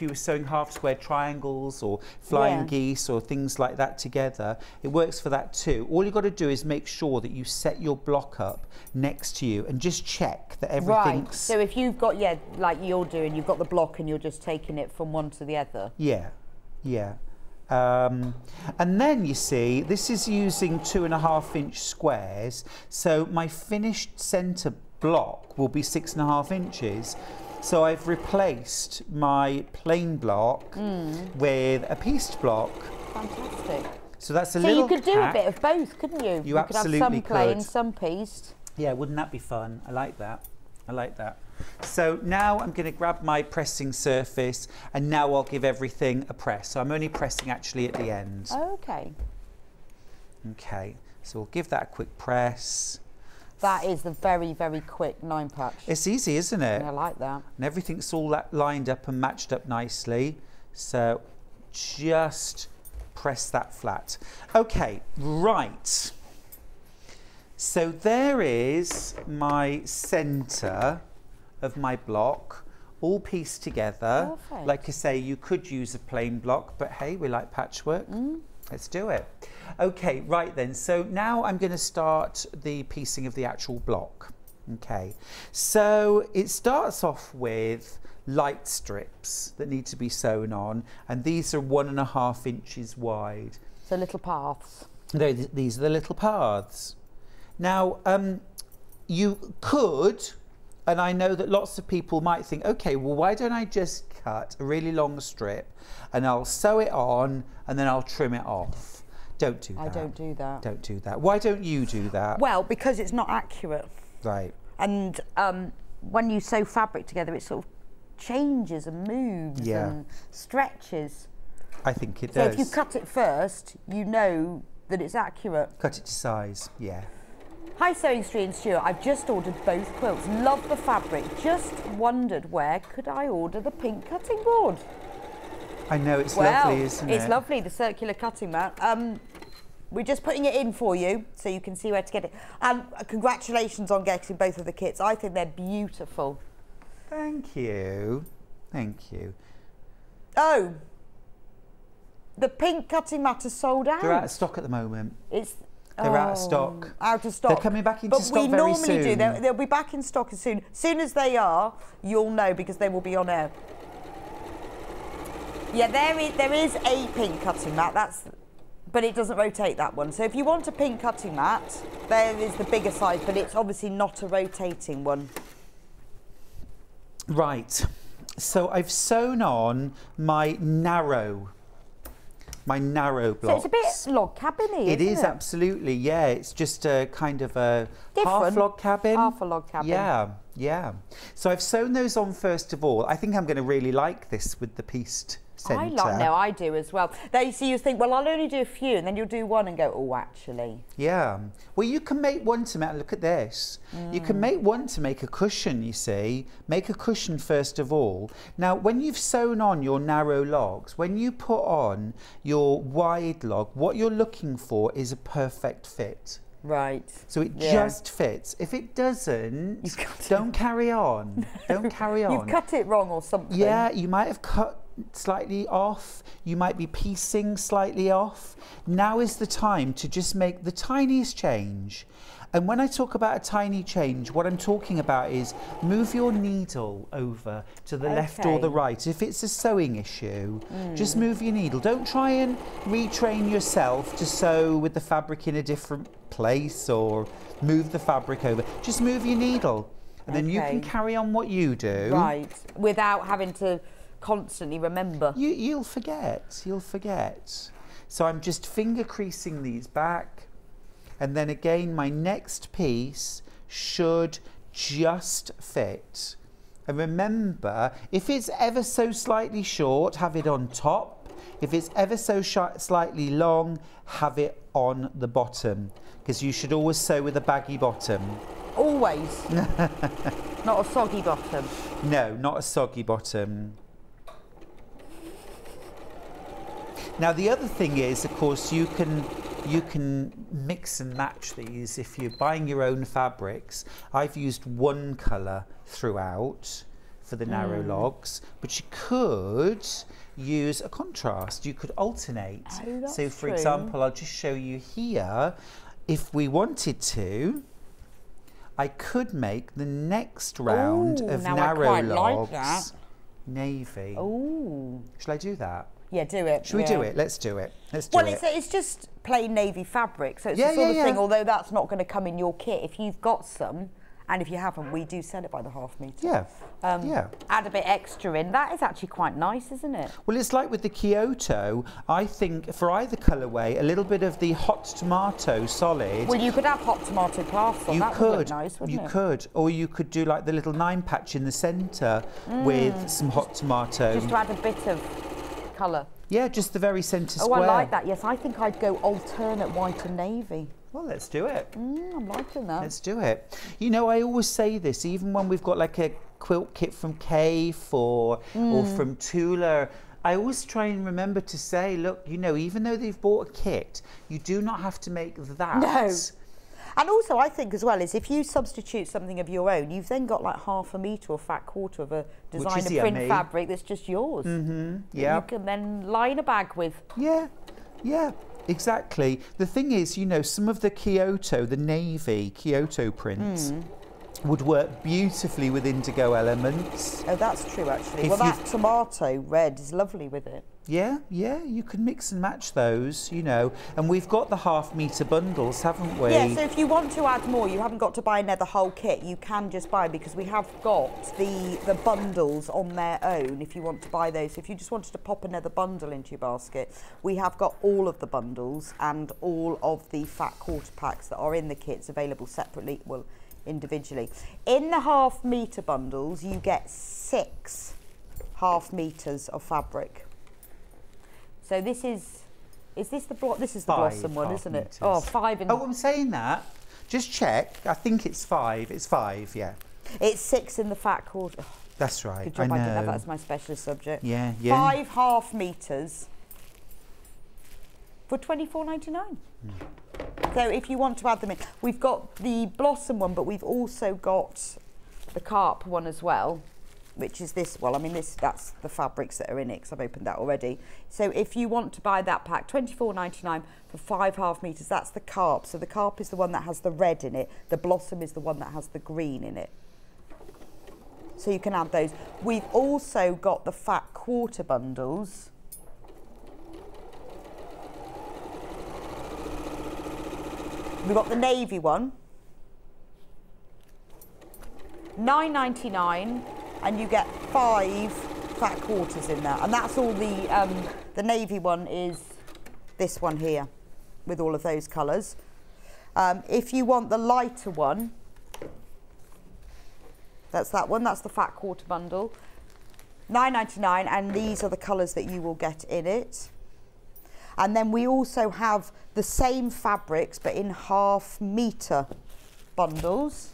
were sewing half square triangles or flying geese or things like that together. It works for that too. All you've got to do is make sure that you set your block up next to you and just check that everything's... Right, so if you've got, like you're doing, you've got the block and you're just taking it from one to the other. Yeah, yeah. And then you see, this is using 2.5 inch squares. So my finished centre block will be 6.5 inches. So I've replaced my plain block with a pieced block. Fantastic. So that's a little So you could do a bit of both, couldn't you? You absolutely could have some plain, could. some pieced. Yeah, wouldn't that be fun? I like that. I like that. So now I'm going to grab my pressing surface and now I'll give everything a press. So I'm only pressing actually at the ends. Okay. Okay, so we'll give that a quick press. That is the very, very quick 9 patch. It's easy, isn't it? I like that. And everything's all lined up and matched up nicely. So just press that flat. Okay, right. So there is my centre of my block, all pieced together. Perfect. Like I say, you could use a plain block, but hey, we like patchwork. Let's do it. Okay, right then. So now I'm going to start the piecing of the actual block. Okay, so it starts off with light strips that need to be sewn on, and these are 1.5 inches wide. So little paths. These are the little paths. Now, you could, and I know that lots of people might think, okay, well, why don't I just cut a really long strip and I'll sew it on and then I'll trim it off. Don't do that. I don't do that. Don't do that. Why don't you do that? Well, because it's not accurate. Right. And when you sew fabric together, it sort of changes and moves and stretches. I think it so does. So if you cut it first, you know that it's accurate. Cut it to size, yeah. Hi Sewing Street and Stuart, I've just ordered both quilts. Love the fabric. Just wondered where could I order the pink cutting board? I know, it's lovely, isn't it? It's lovely, the circular cutting mat. We're just putting it in for you so you can see where to get it. And congratulations on getting both of the kits. I think they're beautiful. Thank you. Thank you. Oh, the pink cutting mat is sold out. They're out of stock at the moment. They're out of stock. Out of stock. They're coming back into stock very soon. But we normally do. They'll be back in stock as soon as they are, you'll know because they will be on air. Yeah, there is a pink cutting mat. But it doesn't rotate, that one. So if you want a pink cutting mat, there is the bigger size, but it's obviously not a rotating one. Right. So I've sewn on my narrow blocks. So it's a bit log cabin-y, isn't it? It is, absolutely, yeah. It's just a kind of a different half log cabin. Half a log cabin. Yeah, yeah. So I've sewn those on first of all. I think I'm going to really like this with the pieced centre. I do as well. So you think, well, I'll only do a few, and then you'll do one and go, oh, actually. Yeah. Well, you can make one to make, look at this. You can make one to make a cushion, you see. Make a cushion first of all. Now, when you've sewn on your narrow logs, when you put on your wide log, what you're looking for is a perfect fit. Right. So it just fits. If it doesn't, don't carry on. Don't carry on. You've cut it wrong or something. Yeah, you might have cut slightly off. You might be piecing slightly off. Now is the time to just make the tiniest change. And when I talk about a tiny change, what I'm talking about is move your needle over to the left or the right. If it's a sewing issue, just move your needle. Don't try and retrain yourself to sew with the fabric in a different place or move the fabric over. Just move your needle and then you can carry on what you do. Right, without having to constantly remember. You'll forget, you'll forget. So I'm just finger creasing these back. And then again, my next piece should just fit. And remember, if it's ever so slightly short, have it on top. If it's ever so slightly long, have it on the bottom. Because you should always sew with a baggy bottom. Always? Not a soggy bottom? No, not a soggy bottom. Now the other thing is, of course, you can mix and match these if you're buying your own fabrics. I've used one colour throughout for the narrow logs, but you could use a contrast. You could alternate. Oh, that's so for true. example, I'll just show you here. If we wanted to, I could make the next round of narrow logs like that. Navy. Oh. Shall I do that? Yeah, do it. Should we do it? Let's do it. Let's do it. Well, it's just plain navy fabric, so it's the sort of thing, although that's not going to come in your kit. If you've got some, and if you haven't, we do sell it by the half metre. Yeah. Add a bit extra in. That is actually quite nice, isn't it? Well, it's like with the Kyoto, I think for either colourway, a little bit of the hot tomato solid. Well, you could have hot tomato clasp on. That would look nice, wouldn't it? You could. Or you could do like the little 9 patch in the centre with some hot tomato. Just to add a bit of colour. Yeah, just the very centre square. Oh, I like that. Yes, I think I'd go alternate white and navy. Well, let's do it. I'm liking that. Let's do it. You know, I always say this, even when we've got like a quilt kit from Kave or from Tula, I always try and remember to say, look, you know, even though they've bought a kit, you do not have to make that. No. And also, I think as well, is if you substitute something of your own, you've then got like half a metre or fat quarter of a designer print fabric that's just yours. Yeah. You can then line a bag with. Yeah, exactly. The thing is, you know, some of the Kyoto, the navy Kyoto prints would work beautifully with indigo elements. Oh, that's true, actually. Well, that tomato red is lovely with it. Yeah, yeah, you can mix and match those, you know. And we've got the half-metre bundles, haven't we? Yeah, so if you want to add more, you haven't got to buy another whole kit. You can just buy, because we have got the bundles on their own if you want to buy those. So if you just wanted to pop another bundle into your basket, we have got all of the bundles and all of the fat quarter packs that are in the kits available separately, well, individually. In the half-metre bundles, you get 6 half-metres of fabric. So this is this the blossom one, isn't it? Meters. Oh, 5 and... Oh, I'm saying that. Just check. I think it's 5. It's 5, yeah. It's 6 in the fat quarter. Oh, that's right. good job, I I didn't have know. that as my specialist subject. Yeah, yeah. 5 half-metres for £24.99. So if you want to add them in, we've got the blossom one, but we've also got the carp one as well, which is this. Well, I mean, that's the fabrics that are in it, because I've opened that already. So if you want to buy that pack, £24.99 for 5 half-metres. That's the carp. So the carp is the one that has the red in it. The blossom is the one that has the green in it. So you can add those. We've also got the fat quarter bundles. We've got the navy one, £9.99, and you get 5 fat quarters in there. And that's all the navy one is this one here with all of those colours. If you want the lighter one, that's that one, that's the fat quarter bundle, £9.99, and these are the colours that you will get in it. And then we also have the same fabrics but in half-metre bundles.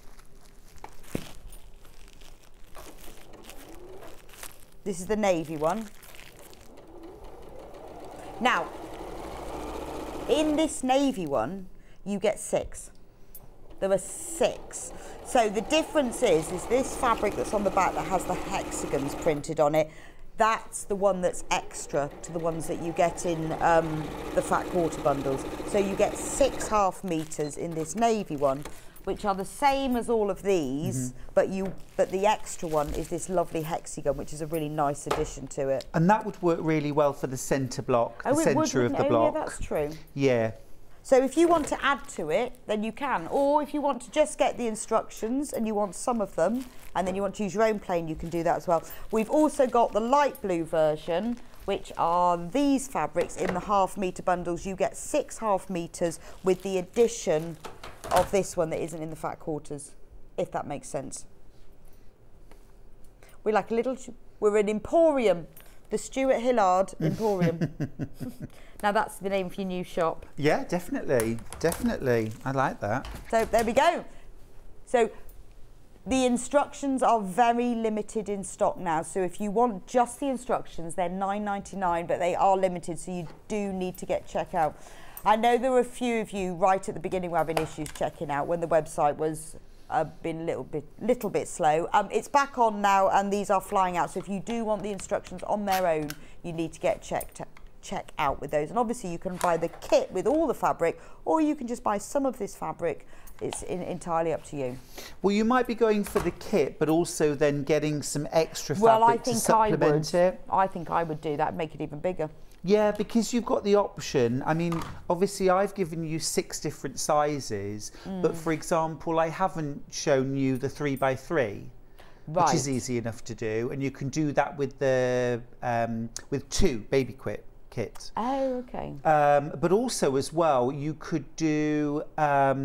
This is the navy one. Now, in this navy one, you get 6. There are 6. So the difference is this fabric that's on the back that has the hexagons printed on it, that's the one that's extra to the ones that you get in the fat quarter bundles. So you get 6 half-metres in this navy one, which are the same as all of these, but the extra one is this lovely hexagon, which is a really nice addition to it. And that would work really well for the centre block, the centre of the block. Yeah, that's true. Yeah. So if you want to add to it, then you can. Or if you want to just get the instructions and you want some of them, and then you want to use your own plain, you can do that as well. We've also got the light blue version, which are these fabrics in the half-metre bundles. You get 6 half-metres with the addition of this one that isn't in the fat quarters, if that makes sense. We're an emporium, the Stuart Hillard Emporium. Now that's the name for your new shop. Yeah, definitely, definitely. I like that. So there we go. So the instructions are very limited in stock now. So if you want just the instructions, they're £9.99, but they are limited, so you do need to get checkout. I know there were a few of you right at the beginning were having issues checking out when the website was been a little bit slow. It's back on now, and these are flying out. So if you do want the instructions on their own, you need to get check out with those. And obviously you can buy the kit with all the fabric, or you can just buy some of this fabric. It's entirely up to you. Well, you might be going for the kit, but also then getting some extra fabric to supplement it. I think I would do that and make it even bigger. Yeah, because you've got the option. I mean, obviously I've given you 6 different sizes, but for example, I haven't shown you the 3x3, which is easy enough to do, and you can do that with the with 2 baby kits. Oh, okay. But also as well, you could do a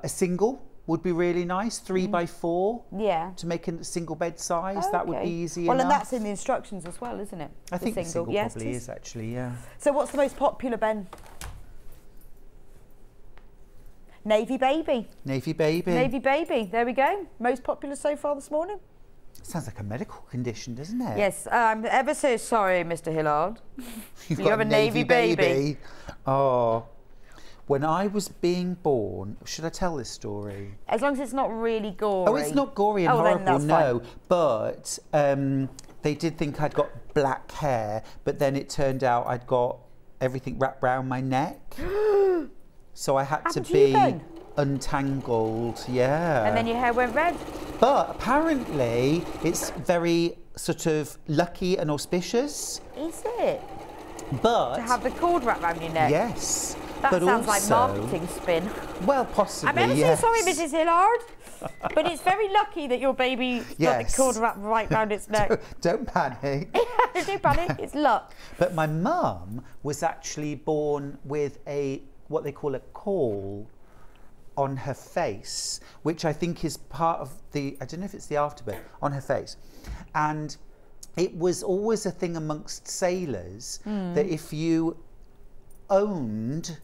single. Would be really nice, 3x4. Yeah. To make a single bed size, that would be easy enough. Well, and that's in the instructions as well, isn't it? I think the single probably is actually, yeah. So what's the most popular, Ben? Navy Baby. Navy Baby. Navy Baby, there we go. Most popular so far this morning. Sounds like a medical condition, doesn't it? Yes, I'm ever so sorry, Mr. Hillard. You have a Navy baby. Oh. When I was being born, should I tell this story? As long as it's not really gory. Oh, it's not gory and horrible, then that's fine. But they did think I'd got black hair, but then it turned out I'd got everything wrapped round my neck. So I had to be untangled, yeah. And then your hair went red. But apparently it's very sort of lucky and auspicious. Is it? But To have the cord wrapped around your neck? yes. That but sounds like also, marketing spin. Well, possibly, I'm ever yes. so sorry, Mrs. Hillard. But it's very lucky that your baby got the cord wrapped right round its neck. Don't panic. Don't panic, it's luck. But my mum was actually born with what they call a caul on her face, which I think is part of I don't know if it's the afterbirth, on her face. And it was always a thing amongst sailors that if you owned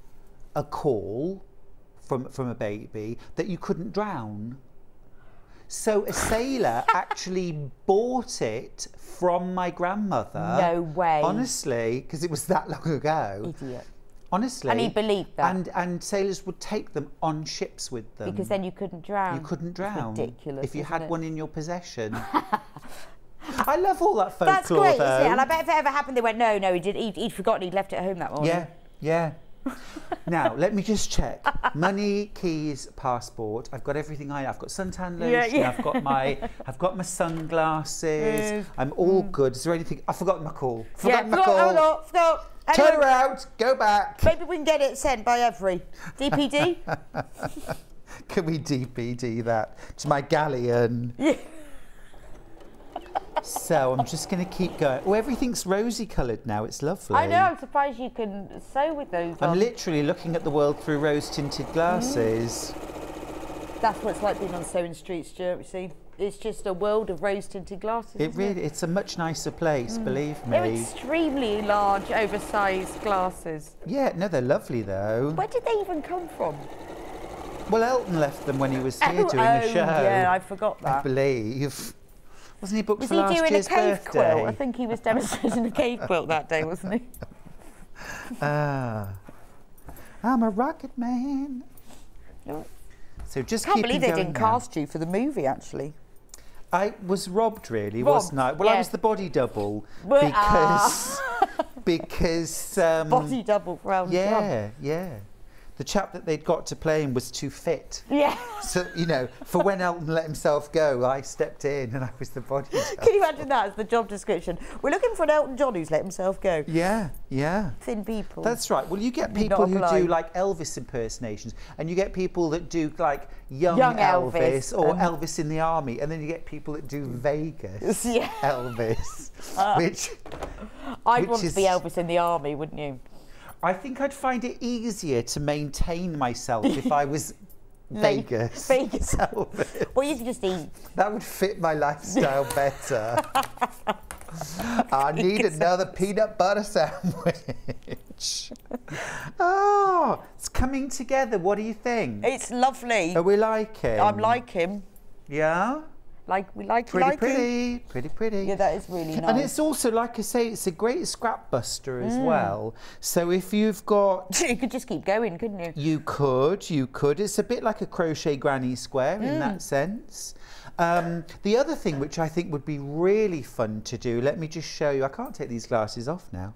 a caul from a baby, that you couldn't drown. So a sailor actually bought it from my grandmother. No way. Honestly, because it was that long ago. Idiot. Honestly. And he believed that. And sailors would take them on ships with them. Because then you couldn't drown. You couldn't drown. It's ridiculous. If you had it? one in your possession. I love all that folklore. That's great, though. isn't it? And I bet if it ever happened, they went, no, he'd forgotten he'd left it at home that morning. Yeah, yeah. Now, let me just check. Money, keys, passport. I've got everything I've got suntan lotion. Yeah. I've got my sunglasses. I'm all good. Is there anything? I've forgotten my call. Forgotten my forgot. call. Anyway, Turn her out. Go back. maybe we can get it sent by every DPD. Can we DPD that to my galleon? Yeah. So I'm just going to keep going. Oh, everything's rosy coloured now. It's lovely. I know, I'm surprised you can sew with those I'm on. literally looking at the world through rose-tinted glasses. That's what it's like being on Sewing Street, Stuart, you see. It's just a world of rose-tinted glasses, It's a much nicer place, believe me. They're extremely large, oversized glasses. Yeah, no, they're lovely though. Where did they even come from? Well, Elton left them when he was here doing a show. Yeah, I forgot that. I believe. Wasn't he booked Was for he last doing a year's cave birthday? quilt? I think he was demonstrating a cave quilt that day, wasn't he? I'm a rocket man. No. So just I can't keep believe they going didn't now. cast you for the movie, actually. I was robbed, really, Robbed, wasn't I? Well, I yeah. was the body double Well, because Body double for Elton John. yeah. The chap that they'd got to play him was too fit. Yeah. So, you know, for when Elton let himself go, I stepped in and I was the body double. Can you imagine that as the job description? We're looking for an Elton John who's let himself go. Yeah. Thin people. That's right. Well, you get people who do like Elvis impersonations, and you get people that do like young Elvis or Elvis in the army, and then you get people that do Vegas Elvis, which I'd want to be Elvis in the army, wouldn't you? I think I'd find it easier to maintain myself if I was Vegas Elvis. Well, you could just eat. That would fit my lifestyle better. I need another peanut butter sandwich. Oh, it's coming together. What do you think? It's lovely. Are we liking? I'm like him. Yeah? We like Pretty. Yeah, that is really nice. And it's also, like I say, it's a great scrap buster as well. So if you've got... You could just keep going, couldn't you? You could. It's a bit like a crochet granny square in that sense. The other thing which I think would be really fun to do, let me just show you, I can't take these glasses off now,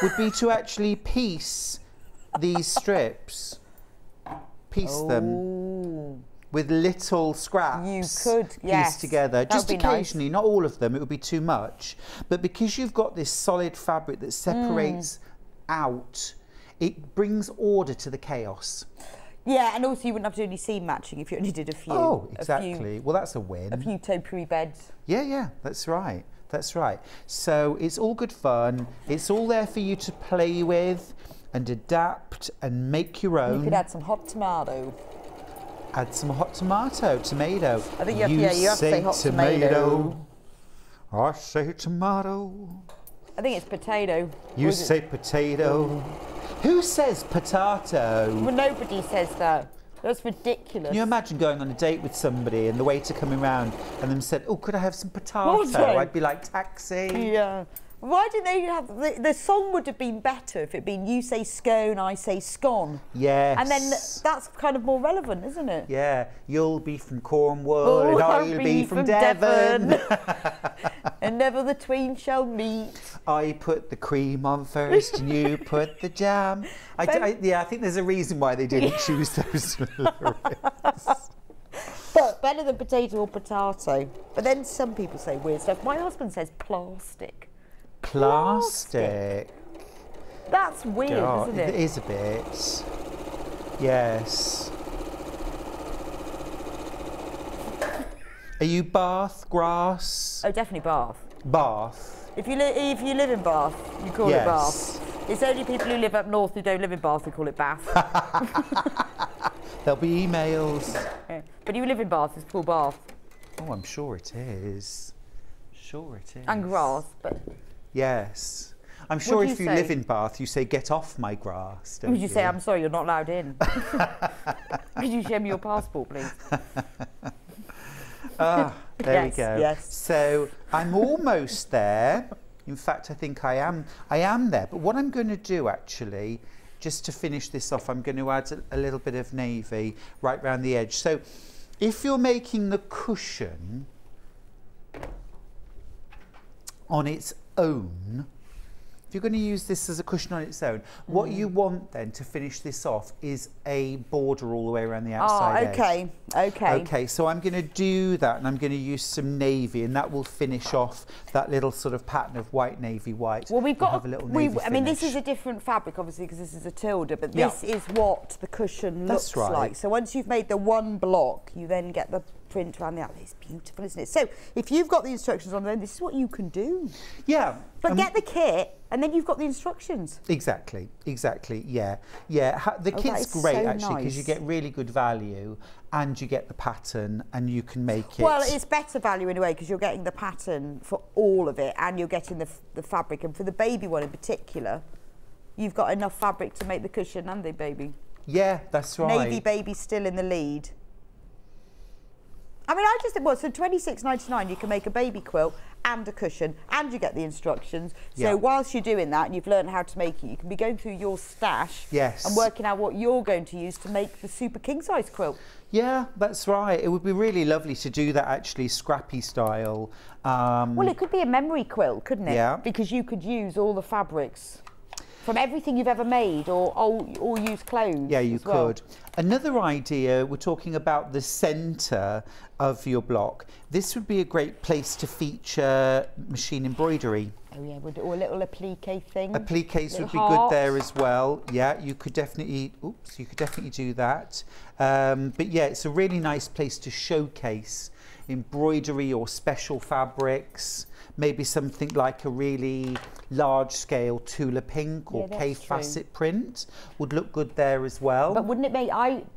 would be to actually piece these strips. Piece them with little scraps. You could, yes. Pieced together. That Just would be occasionally, not all of them, it would be too much. But because you've got this solid fabric that separates out, it brings order to the chaos. Yeah, and also you wouldn't have to do any seam matching if you only did a few. Oh, exactly. Well, that's a win. A few topiary beds. Yeah, that's right. That's right. So it's all good fun. It's all there for you to play with and adapt and make your own. You could add some hot tomato. Add some hot tomato. I think you have to say hot tomato. I say tomato. I think it's potato. You say potato. Who says potato? Well, nobody says that. That's ridiculous. Can you imagine going on a date with somebody and the waiter coming round and them said, oh, could I have some potato? I'd be like, taxi. Yeah. Why didn't they have... The song would have been better if it'd been you say scone, I say scone. Yes. And then that's kind of more relevant, isn't it? Yeah. You'll be from Cornwall and I'll be from Devon. And never the twain shall meet. I put the cream on first and you put the jam. I think there's a reason why they didn't choose those lyrics. But better than potato or potato. But then some people say weird stuff. My husband says plastic. Plastic. That's weird, God, isn't it? It is a bit. Yes. Are you Bath, grass? Oh, definitely Bath. Bath. If you live in Bath, you call it Bath. It's only people who live up north who don't live in Bath who call it Bath. There'll be emails. Yeah. But you live in Bath, it's called Bath. Oh, I'm sure it is. Sure it is. And grass, but... Yes. I'm sure if you say? live in Bath, you say, get off my grass, don't Would you? you say, I'm sorry, you're not allowed in? Could you show me your passport, please? Ah, there we go. Yes. So I'm almost there. In fact, I think I am there. But what I'm going to do, actually, just to finish this off, I'm going to add a little bit of navy right round the edge. So if you're making the cushion on its own, if you're going to use this as a cushion on its own, what you want then to finish this off is a border all the way around the outside edge. Okay, so I'm going to do that, and I'm going to use some navy, and that will finish off that little sort of pattern of white, navy, white. Well, we've got have a little navy I mean, this finish. is a different fabric, obviously, because this is a tilde, but this is what the cushion looks like. So once you've made the one block, you then get the print around the outside. It's beautiful, isn't it? So if you've got the instructions on there, this is what you can do. Yeah. But get the kit, and then you've got the instructions. Exactly, yeah. The kit's great, so actually, because you get really good value, and you get the pattern, and you can make it. Well, it's better value in a way, because you're getting the pattern for all of it, and you're getting the fabric. And for the baby one in particular, you've got enough fabric to make the cushion and the baby. Yeah, that's right. Navy baby still in the lead. I mean, I just think, well, so £26.99 you can make a baby quilt and a cushion, and you get the instructions. So whilst you're doing that and you've learned how to make it, you can be going through your stash and working out what you're going to use to make the super king size quilt. Yeah, that's right. It would be really lovely to do that, actually, scrappy style. Well, it could be a memory quilt, couldn't it? Yeah. Because you could use all the fabrics from everything you've ever made, or use clothes. Yeah, you could. Another idea, we're talking about the centre of your block. This would be a great place to feature machine embroidery. Oh yeah, or a little applique thing. Appliques would be good there as well. Yeah, you could definitely, you could definitely do that. But yeah, it's a really nice place to showcase embroidery or special fabrics. Maybe something like a really large-scale Tula pink or K facet print would look good there as well. But wouldn't it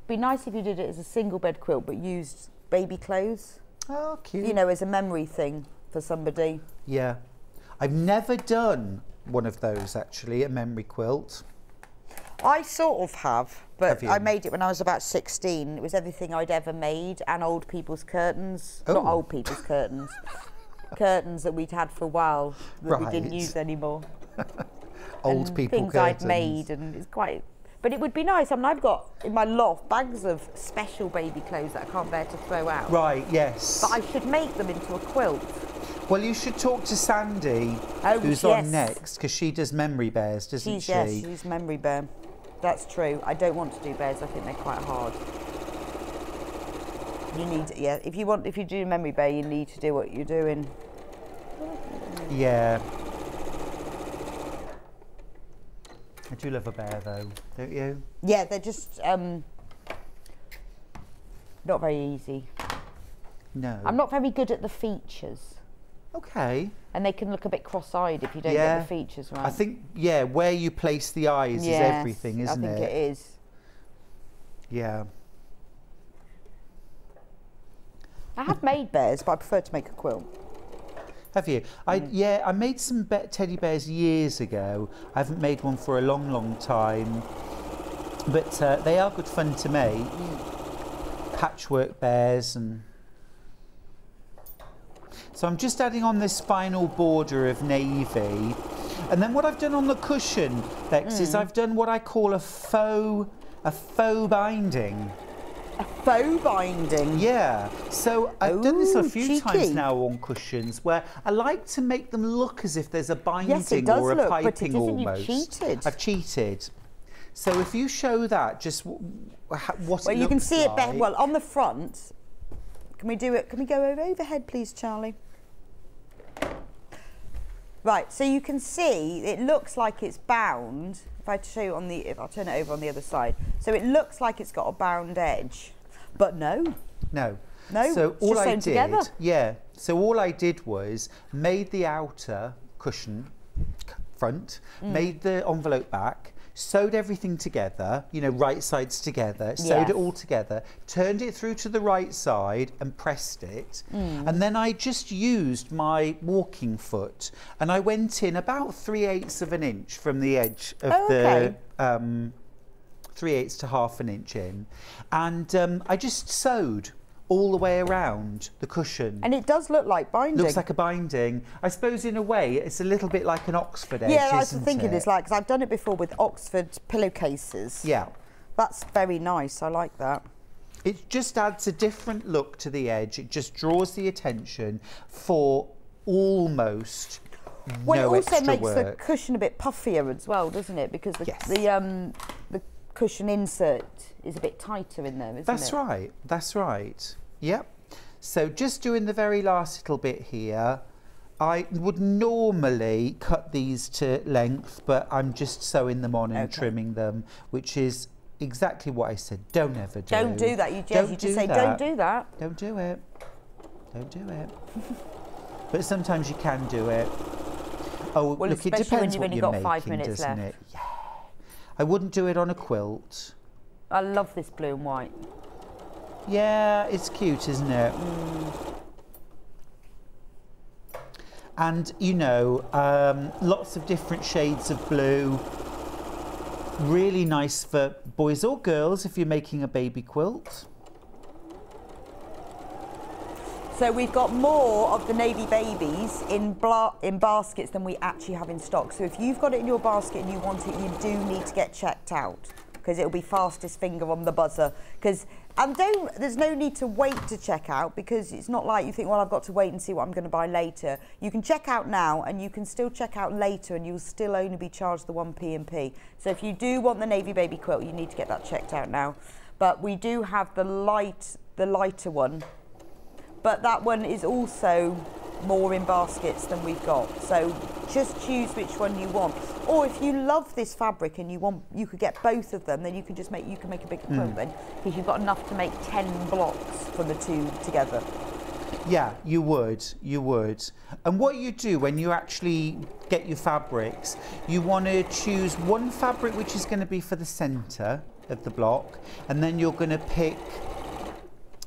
be nice if you did it as a single bed quilt but used baby clothes? Oh, cute. You know, as a memory thing for somebody. Yeah. I've never done one of those, actually, a memory quilt. I sort of have, but I made it when I was about 16. It was everything I'd ever made, and old people's curtains. Not old people's curtains. Curtains that we'd had for a while that we didn't use anymore. Old people things curtains. I'd made, and it's quite. But it would be nice. I mean, I've got in my loft bags of special baby clothes that I can't bear to throw out. Right. Yes. But I should make them into a quilt. Well, you should talk to Sandi, who's on next, because she does memory bears, doesn't she? Yes, she's memory bear. That's true. I don't want to do bears. I think they're quite hard. You need, if you do memory bear, you need to do what you're doing. Yeah. I do love a bear, though, don't you? Yeah, they're just not very easy. No. I'm not very good at the features. Okay. And they can look a bit cross-eyed if you don't get the features right. I think, where you place the eyes is everything, isn't it? I think it is. Yeah. I have made bears, but I prefer to make a quilt. Have you? I made some teddy bears years ago. I haven't made one for a long, long time. But they are good fun to make. Patchwork bears and... So I'm just adding on this final border of navy. And then what I've done on the cushion, Bex, is I've done what I call a faux binding. A faux binding? Yeah. So I've done this a few times now on cushions, where I like to make them look as if there's a binding or a piping almost. You've cheated. I've cheated. So if you show that, just what it looks like. Well, you can see it better. Well, on the front, Can we do it? Can we go overhead, please, Charlie? Right, so you can see it looks like it's bound. If I show you if I turn it over on the other side, so it looks like it's got a bound edge, but no. No. No. So all I did, together. yeah. So all I did was made the outer cushion front, made the envelope back, sewed everything together, you know, right sides together, sewed it all together, turned it through to the right side and pressed it. And then I just used my walking foot and I went in about 3/8 of an inch from the edge of the 3/8 to half an inch in. And I just sewed all the way around the cushion. And it does look like binding. Looks like a binding. I suppose in a way it's a little bit like an Oxford edge, yeah, I was isn't thinking it? it's like, because I've done it before with Oxford pillowcases. Yeah. That's very nice, I like that. It just adds a different look to the edge. It just draws the attention for almost Well, no it also extra makes work. the cushion a bit puffier as well, doesn't it? Because the cushion insert is a bit tighter in there, isn't it? That's right, that's right. Yep. So just doing the very last little bit here. I would normally cut these to length, but I'm just sewing them on and trimming them, which is exactly what I said. Don't ever do. Don't do that. You just say, don't do that. Don't do it. Don't do it. But sometimes you can do it. Oh, Well, look, it especially when depends you've what only you're got 5 making, minutes doesn't left. it? Yeah. I wouldn't do it on a quilt. I love this blue and white. Yeah, it's cute, isn't it? And, you know, lots of different shades of blue. Really nice for boys or girls if you're making a baby quilt. So we've got more of the navy babies in baskets than we actually have in stock. So if you've got it in your basket and you want it, you do need to get checked out, because it'll be fastest finger on the buzzer. There's no need to wait to check out, because it's not like you think, well, I've got to wait and see what I'm going to buy later. You can check out now and you can still check out later, and you'll still only be charged the 1 P&P. So if you do want the navy baby quilt, you need to get that checked out now. But we do have the lighter one. But that one is also more in baskets than we've got. So just choose which one you want. Or if you love this fabric and you could get both of them, then you can make a bigger quilt then, because you've got enough to make 10 blocks for the two together. Yeah, you would. And what you do when you actually get your fabrics, you want to choose one fabric which is going to be for the centre of the block, and then you're going to pick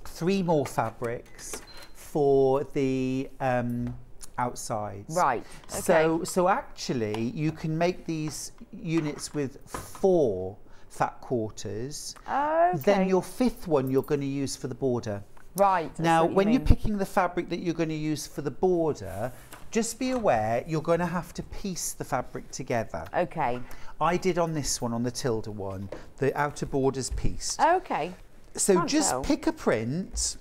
3 more fabrics for the outsides. Right. Okay. So actually, you can make these units with 4 fat quarters. Okay. Then your 5th one you're going to use for the border. Right. Now, when you're picking the fabric that you're going to use for the border, just be aware you're going to have to piece the fabric together. Okay. I did on this one, on the Tilda one, the outer border's pieced. Okay. So Can't just tell. pick a print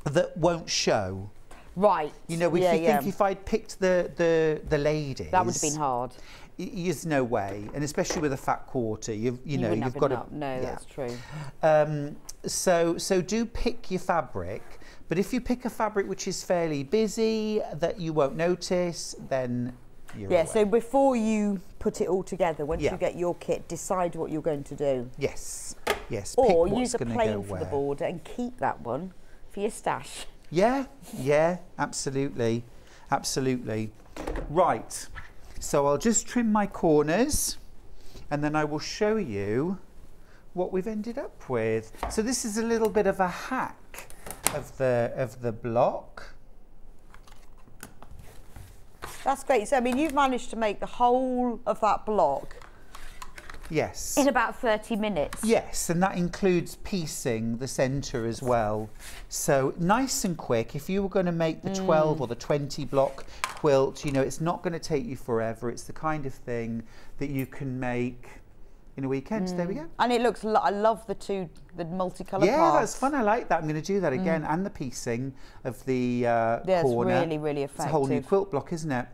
that won't show. Right. You know, if you think if I'd picked the ladies, that would have been hard. There's no way, and especially with a fat quarter, you've got to. No, that's true. So do pick your fabric, but if you pick a fabric which is fairly busy that you won't notice, then you're away. So before you put it all together, once you get your kit, decide what you're going to do. Yes. Or pick use a what's gonna plain go for where. the border and keep that one for your stash. Yeah, absolutely. Right, so I'll just trim my corners and then I will show you what we've ended up with. So this is a little bit of a hack of the block. That's great. So, I mean, you've managed to make the whole of that block. Yes. In about 30 minutes. Yes, and that includes piecing the centre as well. So nice and quick. If you were going to make the 12 or the 20 block quilt, you know, it's not going to take you forever. It's the kind of thing that you can make in a weekend. There we go. And it looks, I love the multicolour parts. Yeah, that's fun. I like that. I'm going to do that again. And the piecing of the corner. It's really, really effective. It's a whole new quilt block, isn't it?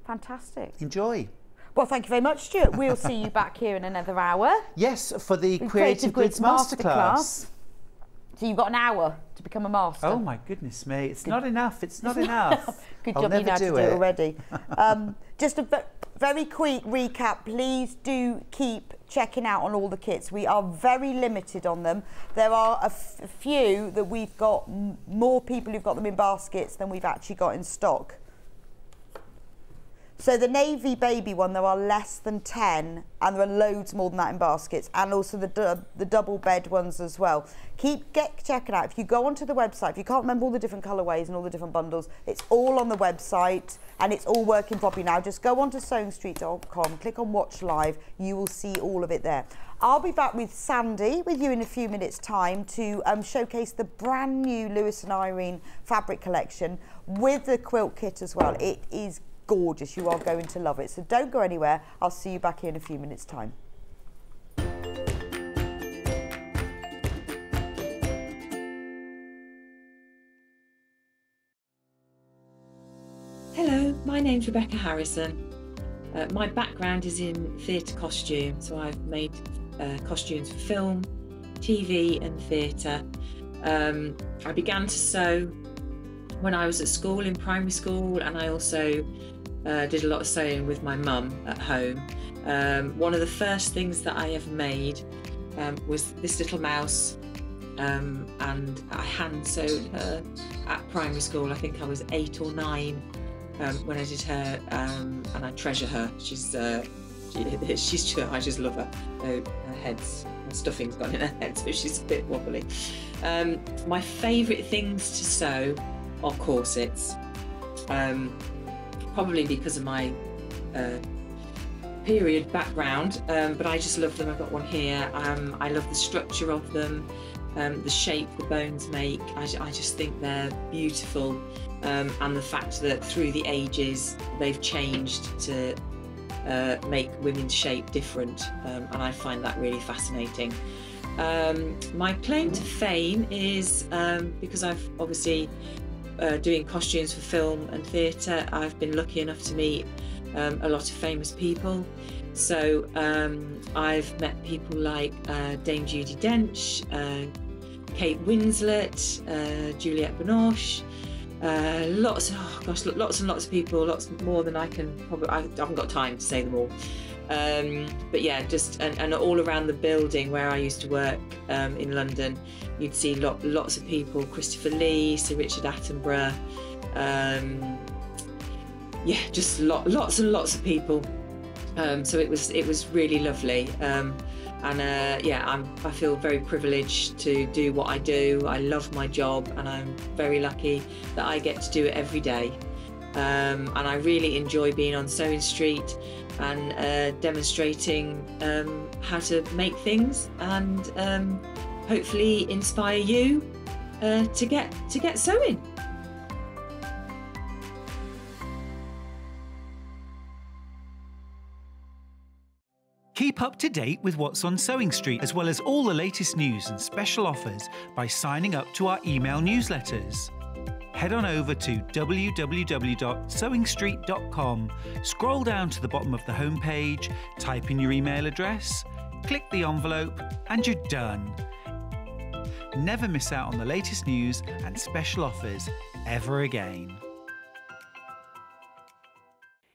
Fantastic. Enjoy. Well, thank you very much, Stuart. We'll see you back here in another hour. Yes, for the Creative Grids Masterclass. So you've got an hour to become a master. Oh my goodness me, it's not enough, it's not enough. Good I'll job you know how to do it already. Just a very quick recap, please do keep checking out on all the kits. We are very limited on them. There are a few that we've got more people who've got them in baskets than we've actually got in stock. So the navy baby one, there are less than 10, and there are loads more than that in baskets, and also the double bed ones as well. Keep checking out. If you go onto the website, if you can't remember all the different colourways and all the different bundles, it's all on the website and it's all working properly now. Just go onto sewingstreet.com, click on watch live, you will see all of it there. I'll be back with Sandi with you in a few minutes time to showcase the brand new Lewis and Irene fabric collection with the quilt kit as well. It is gorgeous, you are going to love it. So don't go anywhere, I'll see you back here in a few minutes time. Hello, my name's Rebecca Harrison. My background is in theatre costume, so I've made costumes for film, TV and theatre. I began to sew when I was at school, in primary school, and I also did a lot of sewing with my mum at home. One of the first things that I ever made was this little mouse, and I hand sewed her at primary school. I think I was 8 or 9 when I did her, and I treasure her. She's I just love her. Her stuffing's gone in her head, so she's a bit wobbly. My favourite things to sew are corsets. Probably because of my period background, but I just love them. I've got one here. I love the structure of them, the shape the bones make. I just think they're beautiful, and the fact that through the ages they've changed to make women's shape different, and I find that really fascinating. My claim to fame is because I've obviously doing costumes for film and theatre, I've been lucky enough to meet a lot of famous people. So I've met people like Dame Judi Dench, Kate Winslet, Juliette Binoche, lots and lots of people, lots more than I can probably, I haven't got time to say them all. But yeah, just and all around the building where I used to work in London, you'd see lots of people, Christopher Lee, Sir Richard Attenborough, yeah, just lots and lots of people. So it was really lovely, yeah, I feel very privileged to do what I do. I love my job, and I'm very lucky that I get to do it every day. And I really enjoy being on Sewing Street and demonstrating how to make things, and hopefully inspire you to get sewing. Keep up to date with what's on Sewing Street, as well as all the latest news and special offers by signing up to our email newsletters. Head on over to www.sewingstreet.com, scroll down to the bottom of the homepage, type in your email address, click the envelope, and you're done. Never miss out on the latest news and special offers ever again.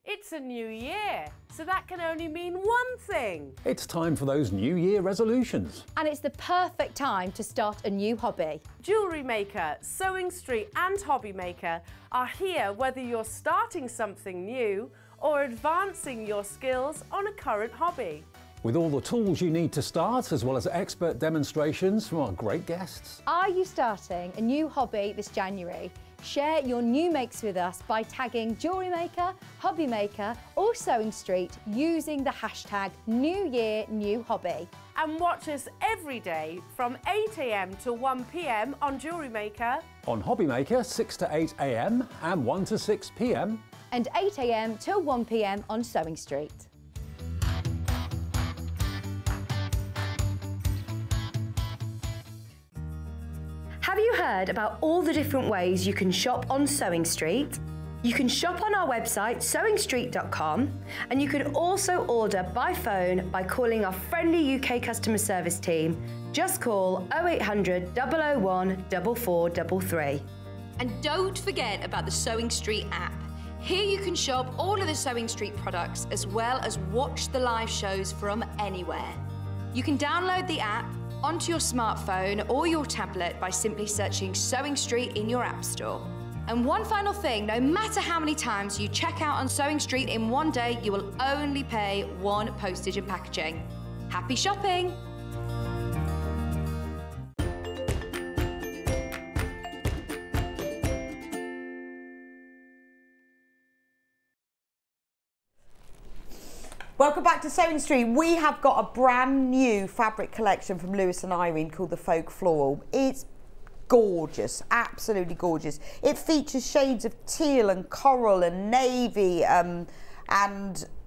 It's a new year, so that can only mean one thing. It's time for those New Year resolutions. And it's the perfect time to start a new hobby. Jewellery Maker, Sewing Street and Hobby Maker are here whether you're starting something new or advancing your skills on a current hobby. With all the tools you need to start, as well as expert demonstrations from our great guests. Are you starting a new hobby this January? Share your new makes with us by tagging Jewellery Maker, Hobby Maker or Sewing Street using the hashtag #NewYearNewHobby. And watch us every day from 8 AM to 1 PM on Jewellery Maker. On Hobby Maker, 6 to 8 AM and 1 to 6 PM. And 8 AM till 1 PM on Sewing Street. Have you heard about all the different ways you can shop on Sewing Street? You can shop on our website sewingstreet.com, and you can also order by phone by calling our friendly UK customer service team Just call 0800 001 4433. And don't forget about the Sewing Street app. Here you can shop all of the Sewing Street products as well as watch the live shows from anywhere. You can download the app onto your smartphone or your tablet by simply searching Sewing Street in your app store. And one final thing, no matter how many times you check out on Sewing Street in one day, you will only pay 1 postage and packaging. Happy shopping! Welcome back to Sewing Street. We have got a brand new fabric collection from Lewis and Irene called the Folk Floral. It's gorgeous, absolutely gorgeous. It features shades of teal and coral and navy and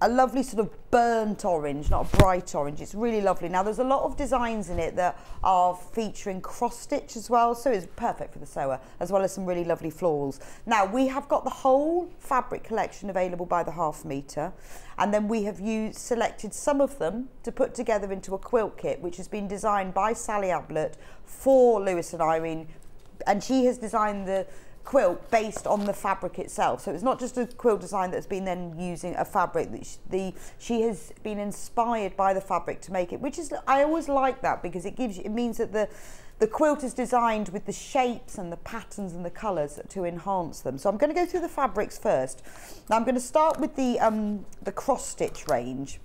a lovely sort of burnt orange, not a bright orange. It's really lovely. Now there's a lot of designs in it that are featuring cross stitch as well, so it's perfect for the sewer, as well as some really lovely florals. Now we have got the whole fabric collection available by the half metre, and then we have selected some of them to put together into a quilt kit, which has been designed by Sally Ablett for Lewis and Irene, and she has designed the quilt based on the fabric itself. So it's not just a quilt design that's been then using a fabric that she has been inspired by the fabric to make it, which is, I always like that, because it means that the quilt is designed with the shapes and the patterns and the colours to enhance them. So I'm going to go through the fabrics first. Now I'm going to start with the cross stitch range.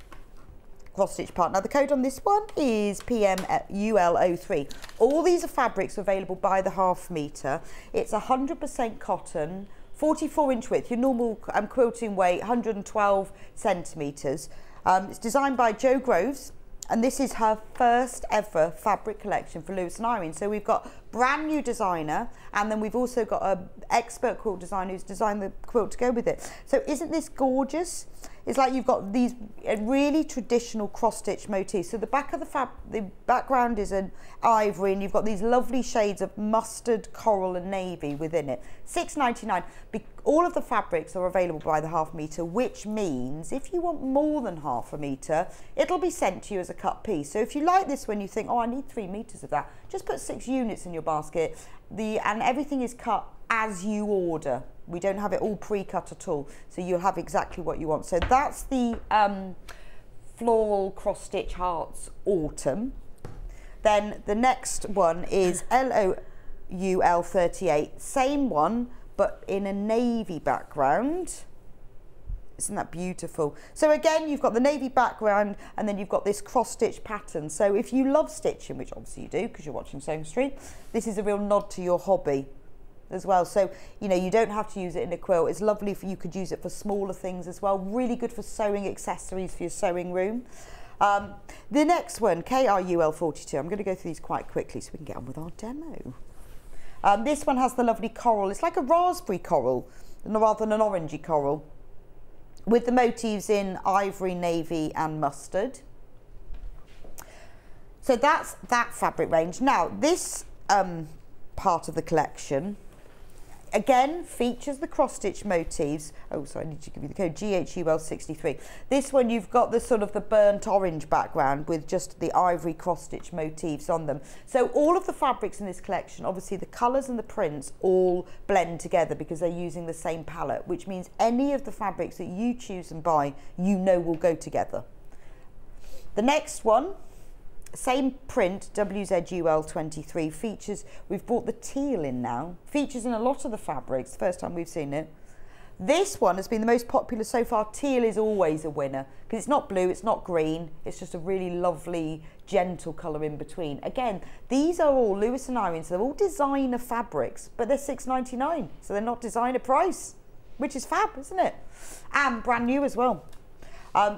Cross stitch part. Now the code on this one is PMUL03. All these are fabrics available by the half metre. It's 100% cotton, 44-inch width, your normal quilting weight, 112 centimetres. It's designed by Jo Groves, and this is her first ever fabric collection for Lewis and Irene. So we've got brand new designer, and then we've also got an expert quilt designer who's designed the quilt to go with it. So isn't this gorgeous? It's like you've got these really traditional cross-stitch motifs. So the back of the background is an ivory, and you've got these lovely shades of mustard, coral and navy within it. £6.99. All of the fabrics are available by the half metre, which means if you want more than half a metre, it'll be sent to you as a cut piece. So if you like this one, you think, oh, I need 3 metres of that, just put 6 units in your basket. And everything is cut as you order. We don't have it all pre-cut at all, so you'll have exactly what you want. So that's the Floral Cross Stitch Hearts Autumn. Then the next one is LOUL38, same one, but in a navy background. Isn't that beautiful? So again, you've got the navy background, and then you've got this cross stitch pattern. So if you love stitching, which obviously you do because you're watching Sewing Street, this is a real nod to your hobby as well. So, you know, you don't have to use it in a quilt. It's lovely you could use it for smaller things as well. Really good for sewing accessories for your sewing room. The next one, KRUL42. I'm going to go through these quite quickly so we can get on with our demo. This one has the lovely coral. It's like a raspberry coral rather than an orangey coral, with the motifs in ivory, navy and mustard. So that's that fabric range. Now this part of the collection again features the cross stitch motifs. Oh, sorry, I need to give you the code, GHUL63. This one you've got the sort of the burnt orange background with just the ivory cross stitch motifs on them. So all of the fabrics in this collection, obviously the colours and the prints all blend together because they're using the same palette, which means any of the fabrics that you choose and buy, you know will go together. The next one, same print, WZUL23, features, we've brought the teal in now, features in a lot of the fabrics, first time we've seen it. This one has been the most popular so far. Teal is always a winner because it's not blue, it's not green, it's just a really lovely, gentle colour in between. Again, these are all Lewis and Irene, so they're all designer fabrics, but they're £6.99, so they're not designer price, which is fab, isn't it? And brand new as well.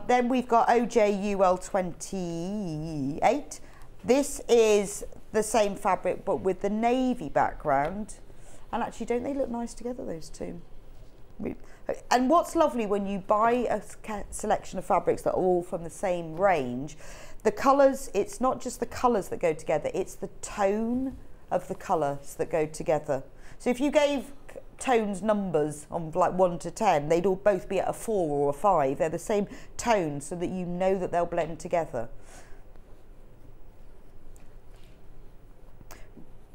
Then we've got OJUL28. This is the same fabric but with the navy background. And actually, don't they look nice together, those two? And what's lovely when you buy a selection of fabrics that are all from the same range, the colours, it's not just the colours that go together, it's the tone of the colours that go together. So if you gave tones numbers on like 1 to 10, they'd all both be at a 4 or a 5. They're the same tone so that you know that they'll blend together.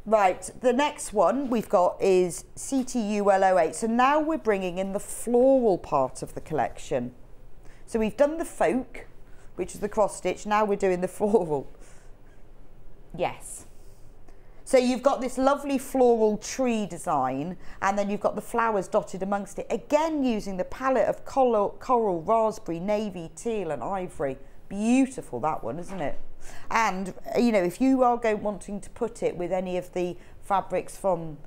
Right, the next one we've got is CTUL08. So now we're bringing in the floral part of the collection. So we've done the folk, which is the cross stitch. Now we're doing the floral. Yes. So you've got this lovely floral tree design, and then you've got the flowers dotted amongst it. Again, using the palette of coral, raspberry, navy, teal and ivory. Beautiful, that one, isn't it? And, you know, if you are wanting to put it with any of the fabrics from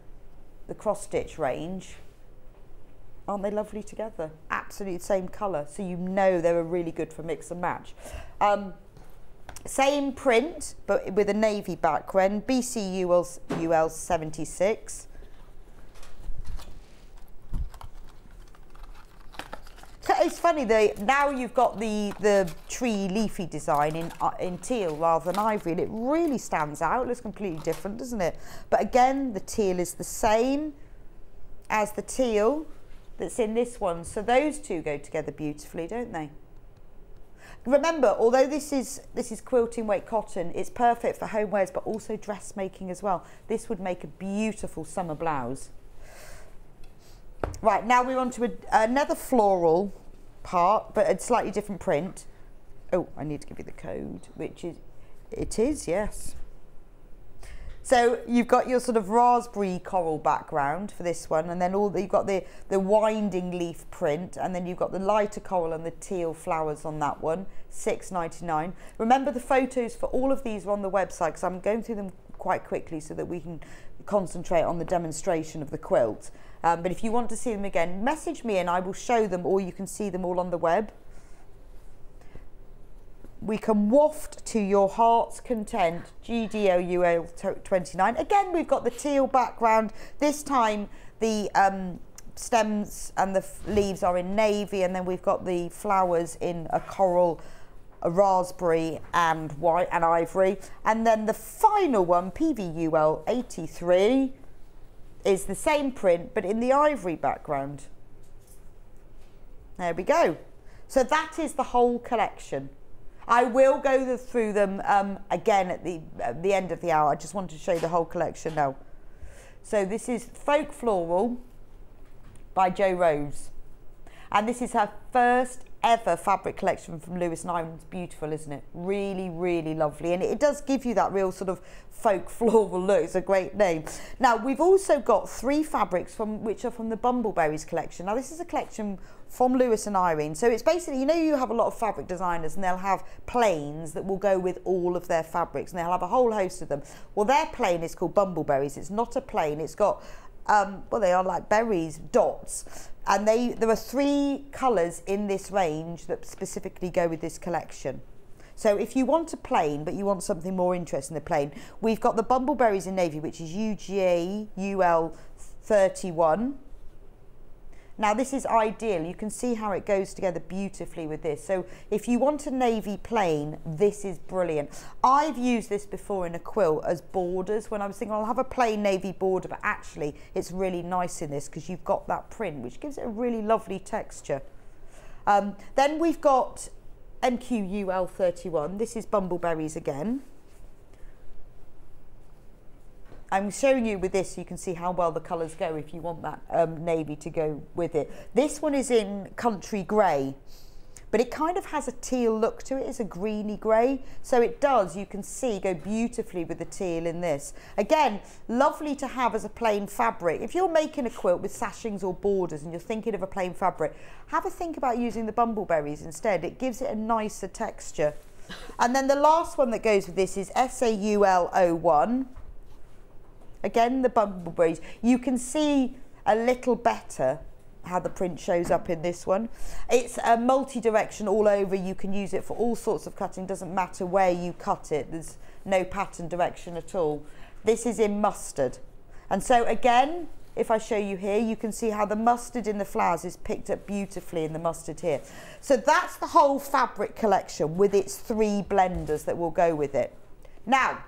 the cross stitch range, aren't they lovely together? Absolutely the same colour, so you know they were really good for mix and match. Same print, but with a navy background, BCUL 76. It's funny, now you've got the tree leafy design in teal rather than ivory, and it really stands out. It looks completely different, doesn't it? But again, the teal is the same as the teal that's in this one. So those two go together beautifully, don't they? Remember, although this is quilting weight cotton, it's perfect for homewares, but also dressmaking as well. This would make a beautiful summer blouse. Right, now we're on to another floral part, but a slightly different print. Oh, I need to give you the code, which is, it is, yes. So you've got your sort of raspberry coral background for this one, and then you've got the winding leaf print, and then you've got the lighter coral and the teal flowers on that one, $6.99. Remember, the photos for all of these are on the website, because I'm going through them quite quickly so that we can concentrate on the demonstration of the quilt. But if you want to see them again, message me and I will show them, or you can see them all on the web. We can waft to your heart's content, GDOUL 29. Again, we've got the teal background. This time the stems and the leaves are in navy, and then we've got the flowers in a coral, a raspberry and white and ivory. And then the final one, PVUL 83, is the same print but in the ivory background. There we go. So that is the whole collection. I will go through them again at the end of the hour. I just wanted to show you the whole collection now. So this is Folk Floral by Jo Rose. And this is her first ever fabric collection from Lewis & Irene. It's beautiful, isn't it? Really, really lovely. And it does give you that real sort of folk floral look. It's a great name. Now, we've also got 3 fabrics which are from the Bumbleberries collection. Now, this is a collection from Lewis & Irene. So it's basically, you know, you have a lot of fabric designers and they'll have planes that will go with all of their fabrics, and they'll have a whole host of them. Well, their plane is called Bumbleberries. It's not a plane. It's got, well, they are like berries, dots. And there are 3 colours in this range that specifically go with this collection. So if you want a plain, but you want something more interesting than the plain, we've got the Bumbleberries in navy, which is UGAUL 31. Now this is ideal. You can see how it goes together beautifully with this. So if you want a navy plain, this is brilliant. I've used this before in a quilt as borders when I was thinking, I'll have a plain navy border, but actually it's really nice in this because you've got that print, which gives it a really lovely texture. Then we've got MQUL 31. This is Bumbleberries again. I'm showing you with this so you can see how well the colours go if you want that navy to go with it. This one is in country grey, but it kind of has a teal look to it. It's a greeny grey, so it does, you can see, go beautifully with the teal in this. Again, lovely to have as a plain fabric. If you're making a quilt with sashings or borders and you're thinking of a plain fabric, have a think about using the Bumbleberries instead. It gives it a nicer texture. And then the last one that goes with this is SAUL 01. Again, the Bumbleberries. You can see a little better how the print shows up in this one. It's a multi-direction all over. You can use it for all sorts of cutting. Doesn't matter where you cut it. There's no pattern direction at all. This is in mustard. And so again, if I show you here, you can see how the mustard in the flowers is picked up beautifully in the mustard here. So that's the whole fabric collection with its 3 blenders that will go with it. Now,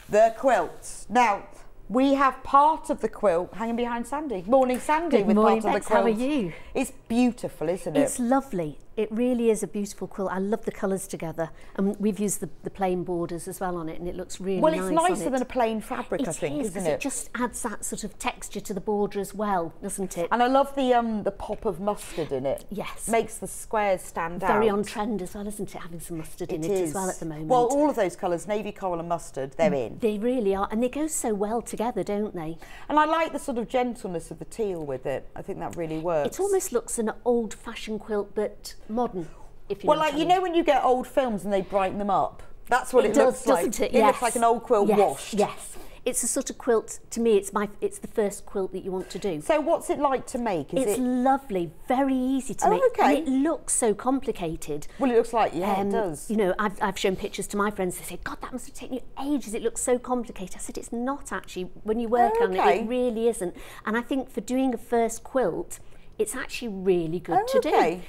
the quilts. Now, we have part of the quilt hanging behind Sandi. Morning, Sandi, with part of the quilt. How are you? It's beautiful, isn't it? It's lovely. It really is a beautiful quilt. I love the colours together, and we've used the plain borders as well on it, and it looks really nice. Well, it's nicer than a plain fabric, I think, isn't it? It just adds that sort of texture to the border as well, doesn't it? And I love the pop of mustard in it. Yes. Makes the squares stand out. Very on trend as well, isn't it? Having some mustard in it as well at the moment. Well, all of those colours, navy, coral and mustard, they're in. They really are, and they go so well together, don't they? And I like the sort of gentleness of the teal with it. I think that really works. It almost looks an old-fashioned quilt, but modern. If you well, like, you know when you get old films and they brighten them up? That's what it looks like. Doesn't it? It looks like an old quilt washed. Yes. It's a sort of quilt, to me, it's the first quilt that you want to do. So what's it like to make? It's lovely, very easy to make. Okay. And it looks so complicated. Well, it looks like, it does. You know, I've shown pictures to my friends. They say, God, that must have taken you ages. It looks so complicated. I said, it's not actually. When you work on it, it really isn't. And I think for doing a first quilt, it's actually really good to do.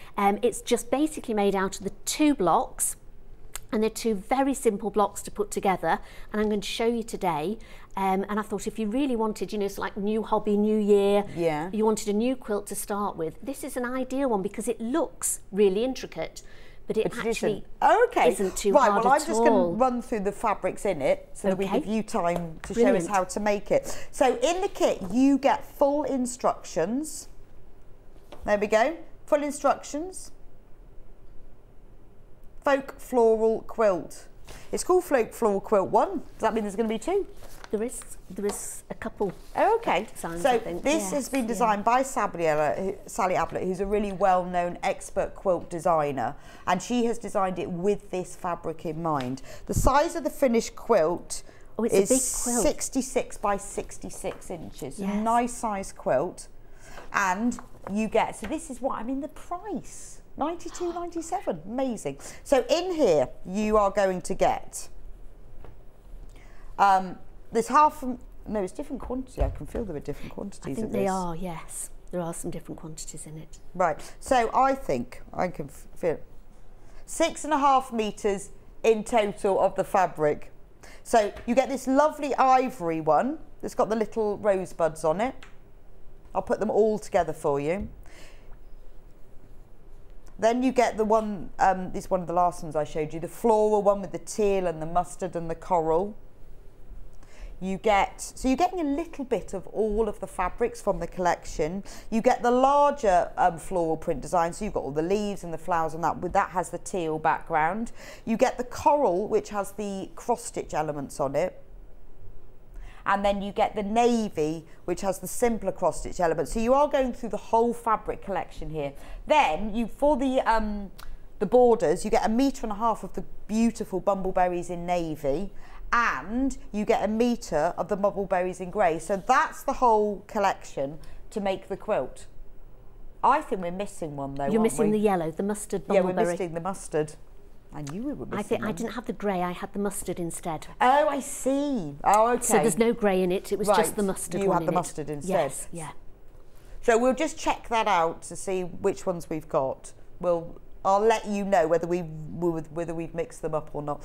It's just basically made out of the 2 blocks, and they're 2 very simple blocks to put together, and I'm going to show you today. And I thought if you really wanted, you know, so like new hobby, new year, you wanted a new quilt to start with, this is an ideal one because it looks really intricate, but it actually isn't too hard at all. Well, I'm just going to run through the fabrics in it so that we give you time to show us how to make it. So in the kit, you get full instructions. There we go, full instructions. Folk Floral Quilt. It's called Folk Floral Quilt 1. Does that mean there's going to be 2? There is a couple. Designs, so this has been designed by Sally Ablett, who's a really well-known expert quilt designer, and she has designed it with this fabric in mind. The size of the finished quilt is a big quilt. 66 by 66 inches. Yes. Nice size quilt, and you get, so this is what, I mean, the price, $92.97, amazing. So in here, you are going to get, there's no, it's different quantity, I can feel there are different quantities of this. I think they are, yes. There are some different quantities in it. Right, so I think, I can feel, 6.5 metres in total of the fabric. So you get this lovely ivory one that's got the little rosebuds on it. I'll put them all together for you. Then you get the one, this is one of the last ones I showed you, the floral one with the teal and the mustard and the coral. You get, so you're getting a little bit of all of the fabrics from the collection. You get the larger floral print design, so you've got all the leaves and the flowers and that has the teal background. You get the coral, which has the cross-stitch elements on it. And then you get the navy, which has the simpler cross-stitch elements. So you are going through the whole fabric collection here. Then, for the borders, you get 1.5 metres of the beautiful bumbleberries in navy, and you get 1 metre of the bumbleberries in grey. So that's the whole collection to make the quilt. I think we're missing one, though, You're missing the yellow, the mustard bumbleberry. Yeah, we're missing the mustard. I knew we were missing I didn't have the grey, I had the mustard instead. Oh, I see. Oh, okay. So there's no grey in it, it was just the mustard You one had the mustard instead. Yes, yeah. So we'll just check that out to see which ones we've got. I'll let you know whether we've mixed them up or not.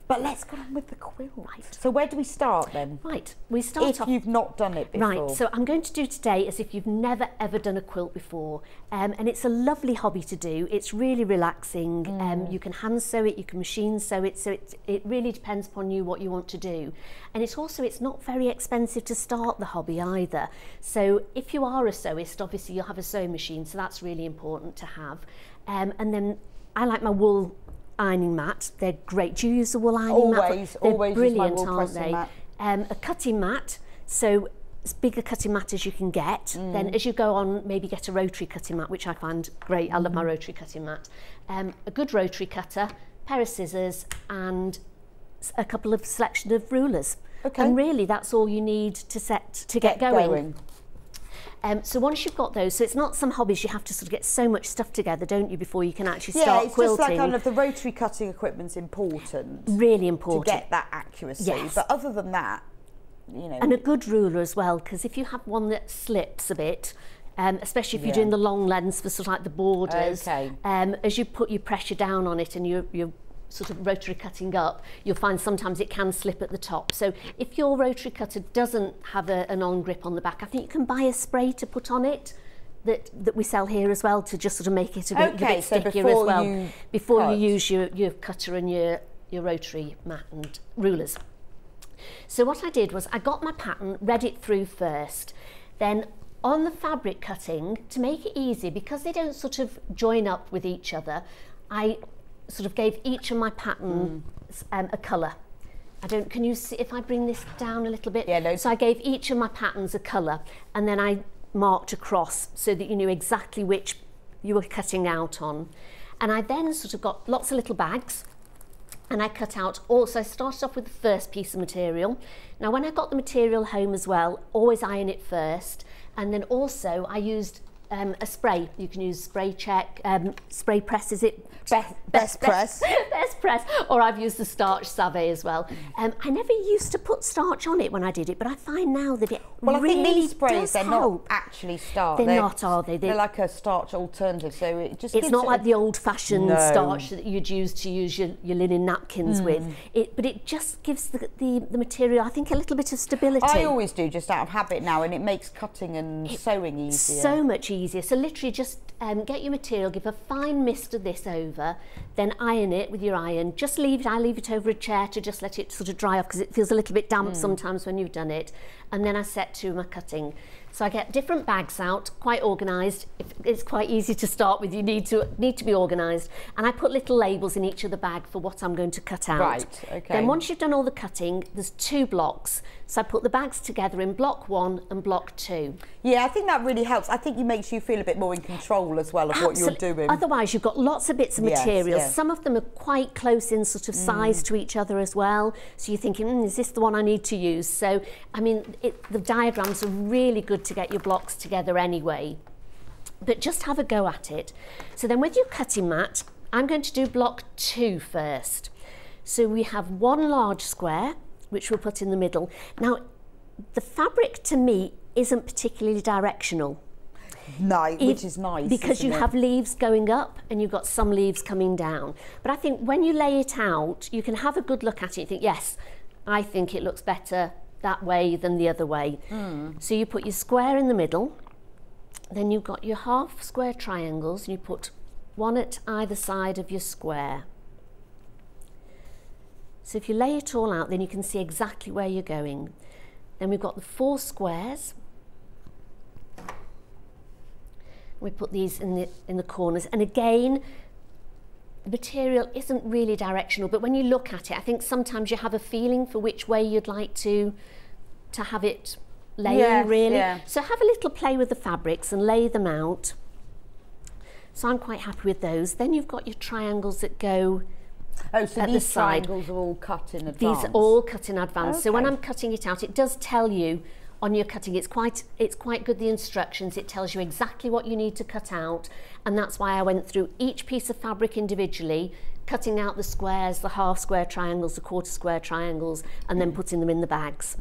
But let's go on with the quilt. Right. So where do we start then? Right, we start off... If you've not done it before. Right, so I'm going to do today as if you've never ever done a quilt before. And it's a lovely hobby to do. It's really relaxing. You can hand sew it, you can machine sew it. So it really depends upon you what you want to do. And it's not very expensive to start the hobby either. So if you are a sewist, obviously you'll have a sewing machine. So that's really important to have. And then I like my wool ironing mat. They're great. Do you use the wool ironing mat? Always brilliant, use my wool aren't they? mat. A cutting mat, so as big a cutting mat as you can get. Then as you go on, maybe get a rotary cutting mat, which I find great. I love my rotary cutting mat. A good rotary cutter, pair of scissors, and a couple of selection of rulers. Okay. And really, that's all you need to get going. So once you've got those, so it's not some hobbies you have to sort of get so much stuff together, don't you, before you can actually start quilting. Yeah, it's just like kind of the rotary cutting equipment's important. Really important. To get that accuracy. Yes. But other than that, you know. And a good ruler as well, because if you have one that slips a bit, especially if you're doing the long lens for sort of like the borders, as you put your pressure down on it and you're sort of rotary cutting up, you'll find sometimes it can slip at the top. So if your rotary cutter doesn't have an on grip on the back, I think you can buy a spray to put on it that we sell here as well to just sort of make it a bit so stickier as well. Before you use your cutter and your rotary mat and rulers. So what I did was I got my pattern, read it through first, then on the fabric cutting, to make it easy, because they don't sort of join up with each other, I sort of gave each of my patterns a colour. Can you see if I bring this down a little bit? Yeah, no. So I gave each of my patterns a colour, and then I marked across so that you knew exactly which you were cutting out on. And I then sort of got lots of little bags, and I cut out also. I started off with the first piece of material. Now when I got the material home as well, always iron it first, and then also I used a spray. You can use spray check, spray press, is it? Best press. Best press. Or I've used the starch savvy as well. I never used to put starch on it when I did it, but I find now that it well, really I think these sprays, they're help. not actually starch. They're not, are they? They're like a starch alternative, so it just it's not like the old-fashioned starch that you'd use to use your linen napkins with. But it just gives the material, I think, a little bit of stability. I always do, just out of habit now, and it makes cutting and sewing easier. So much easier. So literally just get your material, give a fine mist of this over, then iron it with your iron. Just leave it, I leave it over a chair to just let it sort of dry off, because it feels a little bit damp sometimes when you've done it. And then I set to my cutting. So I get different bags out, quite organised. It's quite easy to start with. You need to be organised. And I put little labels in each of the bag for what I'm going to cut out. Right, okay. Then once you've done all the cutting, there's 2 blocks. So I put the bags together in block 1 and block 2. Yeah, I think that really helps. I think it makes you feel a bit more in control as well of what you're doing. Otherwise, you've got lots of bits of material. Yes. Some of them are quite close in sort of size to each other as well. So you're thinking, is this the one I need to use? So, I mean, the diagrams are really good to get your blocks together anyway. But just have a go at it. So then with your cutting mat, I'm going to do block 2 first. So we have 1 large square, which we'll put in the middle. Now, the fabric to me isn't particularly directional. Nice, which is nice, because you have leaves going up and you've got some leaves coming down. But I think when you lay it out, you can have a good look at it and think, yes, I think it looks better that way than the other way. So you put your square in the middle, then you've got your half square triangles, and you put 1 at either side of your square. So if you lay it all out, then you can see exactly where you're going. Then we've got the 4 squares. We put these in the corners, and again, the material isn't really directional, but when you look at it, I think sometimes you have a feeling for which way you'd like to have it laying, really. Yeah. So have a little play with the fabrics and lay them out. So I'm quite happy with those. Then you've got your triangles that go so these triangles are all cut in advance? These are all cut in advance. Okay. So when I'm cutting it out, it does tell you on your cutting, it's quite good, the instructions. It tells you exactly what you need to cut out, and that's why I went through each piece of fabric individually, cutting out the squares, the half square triangles, the quarter square triangles, and then putting them in the bags.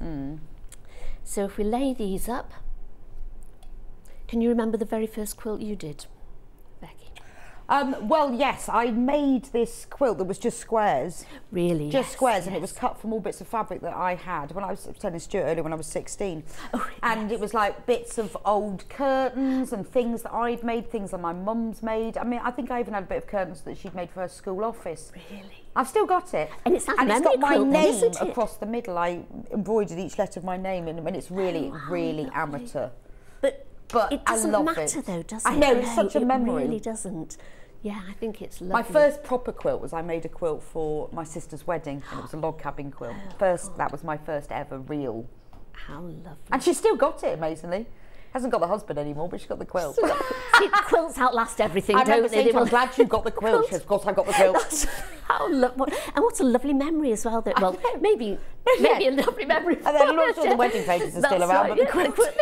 So if we lay these up, can you remember the very first quilt you did, Becky? Well, yes, I made this quilt that was just squares. Really? Just squares, and it was cut from all bits of fabric that I had when I was telling Stuart earlier when I was 16. And it was like bits of old curtains and things that I'd made, things that my mum's made. I mean, I think I even had a bit of curtains that she'd made for her school office. Really? I've still got it. And it's got my name across the middle. I embroidered each letter of my name in, and it's really, really amateur. But it doesn't I love matter it. though, does it? I know, it's such a memory. It really doesn't. Yeah, I think it's lovely. My first proper quilt was I made a quilt for my sister's wedding, and it was a log cabin quilt. That was my first ever real. How lovely. And she's still got it, amazingly. Hasn't got the husband anymore, but she's got the quilt. See, quilts outlast everything, don't they? I'm glad you got the quilt. Of course, I got the quilt. How lovely. And what a lovely memory as well. That, well, maybe a lovely memory. And then lots of the wedding pages are still around, but the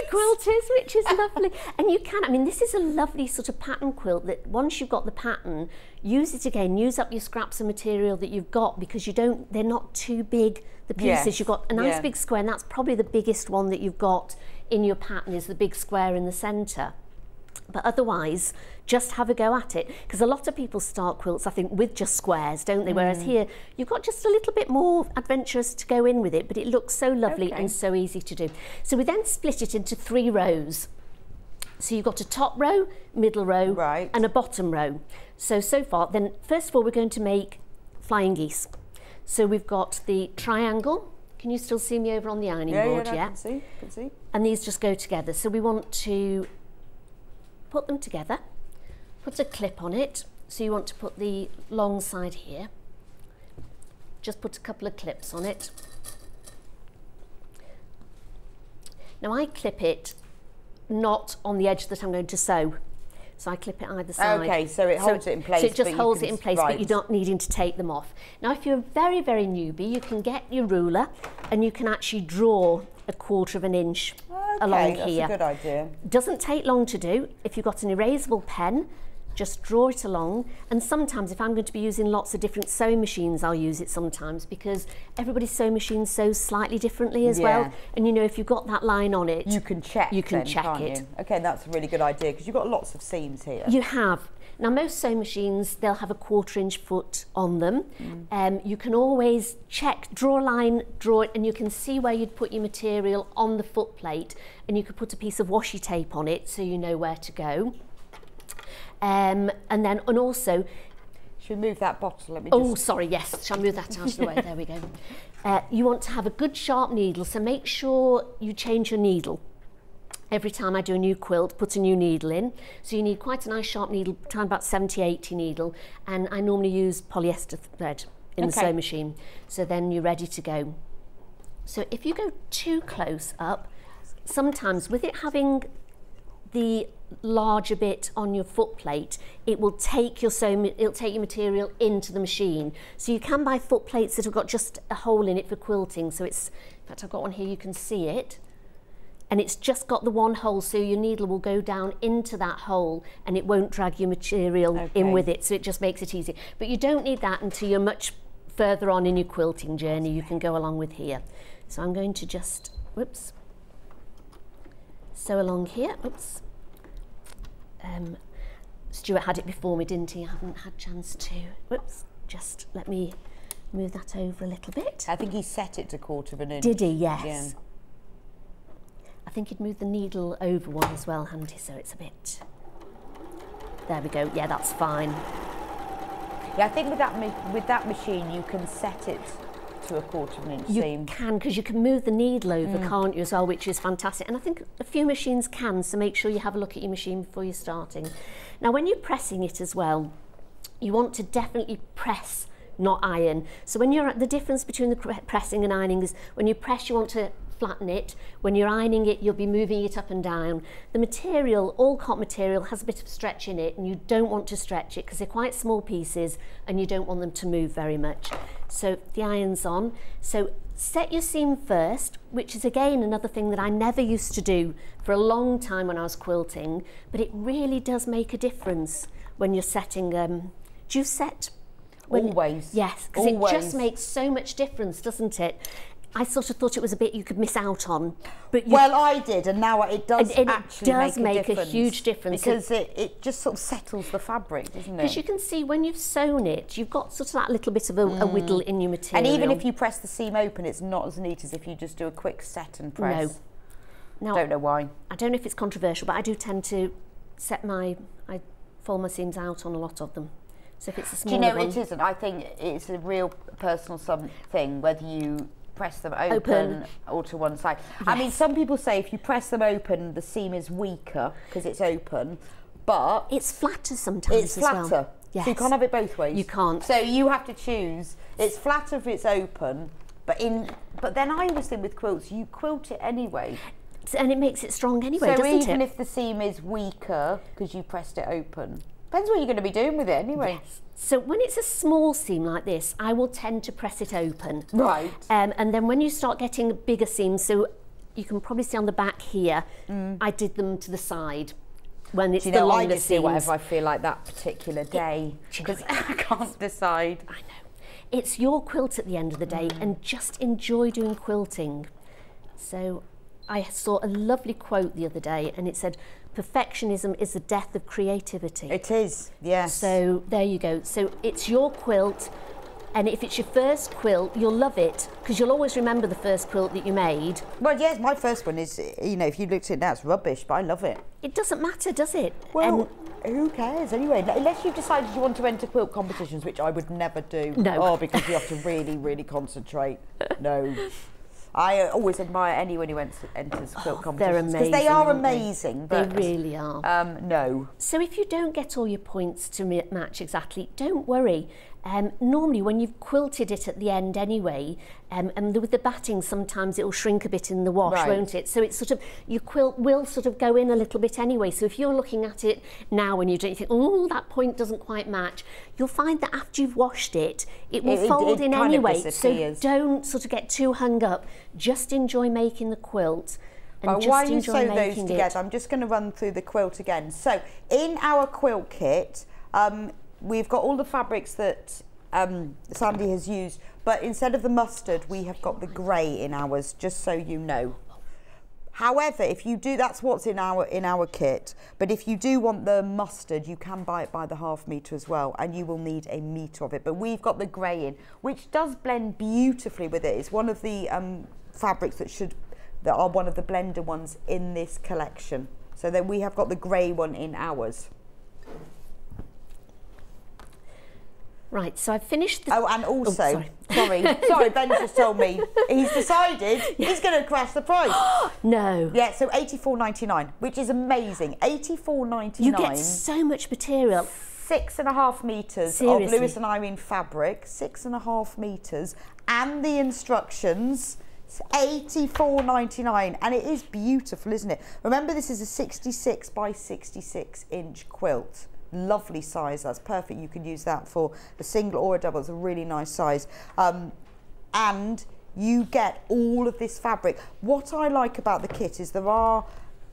quilt is, which is lovely. And you can, I mean, this is a lovely sort of pattern quilt that once you've got the pattern, use it again, use up your scraps of material that you've got, because they're not too big, the pieces. Yes. You've got a nice big square, and that's probably the biggest one that you've got in your pattern, is the big square in the centre. But otherwise, just have a go at it, because a lot of people start quilts, I think, with just squares, don't they? Whereas here, you've got just a little bit more adventurous to go in with it, but it looks so lovely and so easy to do. So we then split it into 3 rows. So you've got a top row, middle row, and a bottom row. So far, then first of all, we're going to make flying geese. So we've got the triangle. Can you still see me over on the ironing board? Yeah, I can see. And these just go together. So we want to put them together, put a clip on it. So you want to put the long side here. Just put a couple of clips on it. Now I clip it not on the edge that I'm going to sew. So I clip it either side. Okay, so it holds it in place. So it just holds it in place, but you're not needing to take them off. Now, if you're a very, very newbie, you can get your ruler and you can actually draw a 1/4 inch along here. That's a good idea. Doesn't take long to do. If you've got an erasable pen, just draw it along. And sometimes if I'm going to be using lots of different sewing machines, I'll use it sometimes because everybody's sewing machine sews slightly differently as well. And you know, if you've got that line on it, you can check it. Okay, that's a really good idea because you've got lots of seams here. You have. Now most sewing machines, they'll have a 1/4 inch foot on them. You can always check, draw a line, draw it, and you can see where you'd put your material on the foot plate, and you could put a piece of washi tape on it so you know where to go. And also, should we move that bottle? Let me Oh, sorry, yes. Shall I move that out of the way? There we go. You want to have a good sharp needle, so make sure you change your needle. Every time I do a new quilt, put a new needle in. So you need quite a nice sharp needle, around about 70-80 needle, and I normally use polyester thread in the sewing machine. So then you're ready to go. So if you go too close up, sometimes with it having the larger bit on your foot plate, it will take your material into the machine. So you can buy foot plates that have got just a hole in it for quilting. So it's, in fact, I've got one here, you can see it. And it's just got the one hole, so your needle will go down into that hole and it won't drag your material in with it. So it just makes it easy. But you don't need that until you're much further on in your quilting journey. You can go along with here. So I'm going to just, whoops, sew along here, oops. Stuart had it before me, didn't he? I haven't had a chance to. Whoops, just let me move that over a little bit. I think he set it to 1/4 inch. Did he? Yes. Yeah. I think he'd moved the needle over one as well, hadn't he? So it's a bit... There we go. Yeah, that's fine. Yeah, I think with that machine you can set it to a 1/4 inch seam. You can, because you can move the needle over, can't you, as well, which is fantastic. And I think a few machines can, so make sure you have a look at your machine before you're starting. Now, when you're pressing it as well, you want to definitely press, not iron. So when you're at the difference between the pressing and ironing is when you press, you want to flatten it. When you're ironing it, you'll be moving it up and down. The material, all cotton material, has a bit of stretch in it, and you don't want to stretch it because they're quite small pieces and you don't want them to move very much. So the iron's on. So set your seam first, which is again another thing that I never used to do for a long time when I was quilting, but it really does make a difference when you're setting. Do you set? Always. Yes, because it just makes so much difference, doesn't it? I sort of thought it was a bit you could miss out on, but well, I did, and now it does actually make a huge difference because it just sort of settles the fabric, doesn't it? Because you can see when you've sewn it, you've got sort of that little bit of a whittle in your material. And even if you press the seam open, it's not as neat as if you just do a quick set and press. No, don't know why. I don't know if it's controversial, but I do tend to I fold my seams out on a lot of them. So if it's a smaller one, it isn't. I think it's a real personal thing whether you press them open or to one side. Yes. I mean, some people say if you press them open, the seam is weaker because it's open, but it's flatter sometimes. It's flatter. As well. Yes. So you can't have it both ways. You can't. So you have to choose. It's flatter if it's open, but then I always think with quilts, you quilt it anyway. And it makes it strong anyway, doesn't it? So even if the seam is weaker because you pressed it open, depends what you're going to be doing with it anyway. Yes. So when it's a small seam like this, I will tend to press it open. Right. And then when you start getting bigger seams, so you can probably see on the back here, I did them to the side. When it's the longer I just seams. do whatever I feel like that particular day because I can't decide. I know. It's your quilt at the end of the day, and just enjoy doing quilting. So I saw a lovely quote the other day, and it said, "Perfectionism is the death of creativity." It is, yes. So there you go. So it's your quilt. And if it's your first quilt, you'll love it because you'll always remember the first quilt that you made. Well, yes, my first one is, you know, if you looked at it now, it's rubbish, but I love it. It doesn't matter, does it? Well, who cares anyway? Unless you've decided you want to enter quilt competitions, which I would never do. No. Oh, because you have to really, really concentrate. No. I always admire anyone who enters quilt competitions. They're amazing. Because they are amazing. They But, really are. no. So if you don't get all your points to match exactly, don't worry. Normally when you've quilted it at the end anyway, and with the batting sometimes it will shrink a bit in the wash, won't it? So it's sort of, your quilt will sort of go in a little bit anyway. So if you're looking at it now and you don't think, oh, that point doesn't quite match, you'll find that after you've washed it, it will fold in anyway. So don't sort of get too hung up. Just enjoy making the quilt. And just while you enjoy sew those making together, I'm just going to run through the quilt again. So in our quilt kit, we've got all the fabrics that Sandi has used, but instead of the mustard, we have got the grey in ours, just so you know. However, if you do, that's what's in our kit, but if you do want the mustard, you can buy it by the ½ metre as well, and you will need a metre of it. But we've got the grey in, which does blend beautifully with it. It's one of the fabrics that are one of the blender ones in this collection. So then we have got the grey one in ours. Right, so I've finished the... Oh, and also, sorry, Ben just told me he's decided he's going to crash the price. No. Yeah, so £84.99, which is amazing. £84.99. You get so much material. 6.5 metres of Lewis and Irene fabric, 6.5 metres, and the instructions. It's £84.99, and it is beautiful, isn't it? Remember, this is a 66 by 66 inch quilt. Lovely size, that's perfect. You can use that for a single or a double. It's a really nice size. And you get all of this fabric. What I like about the kit is there are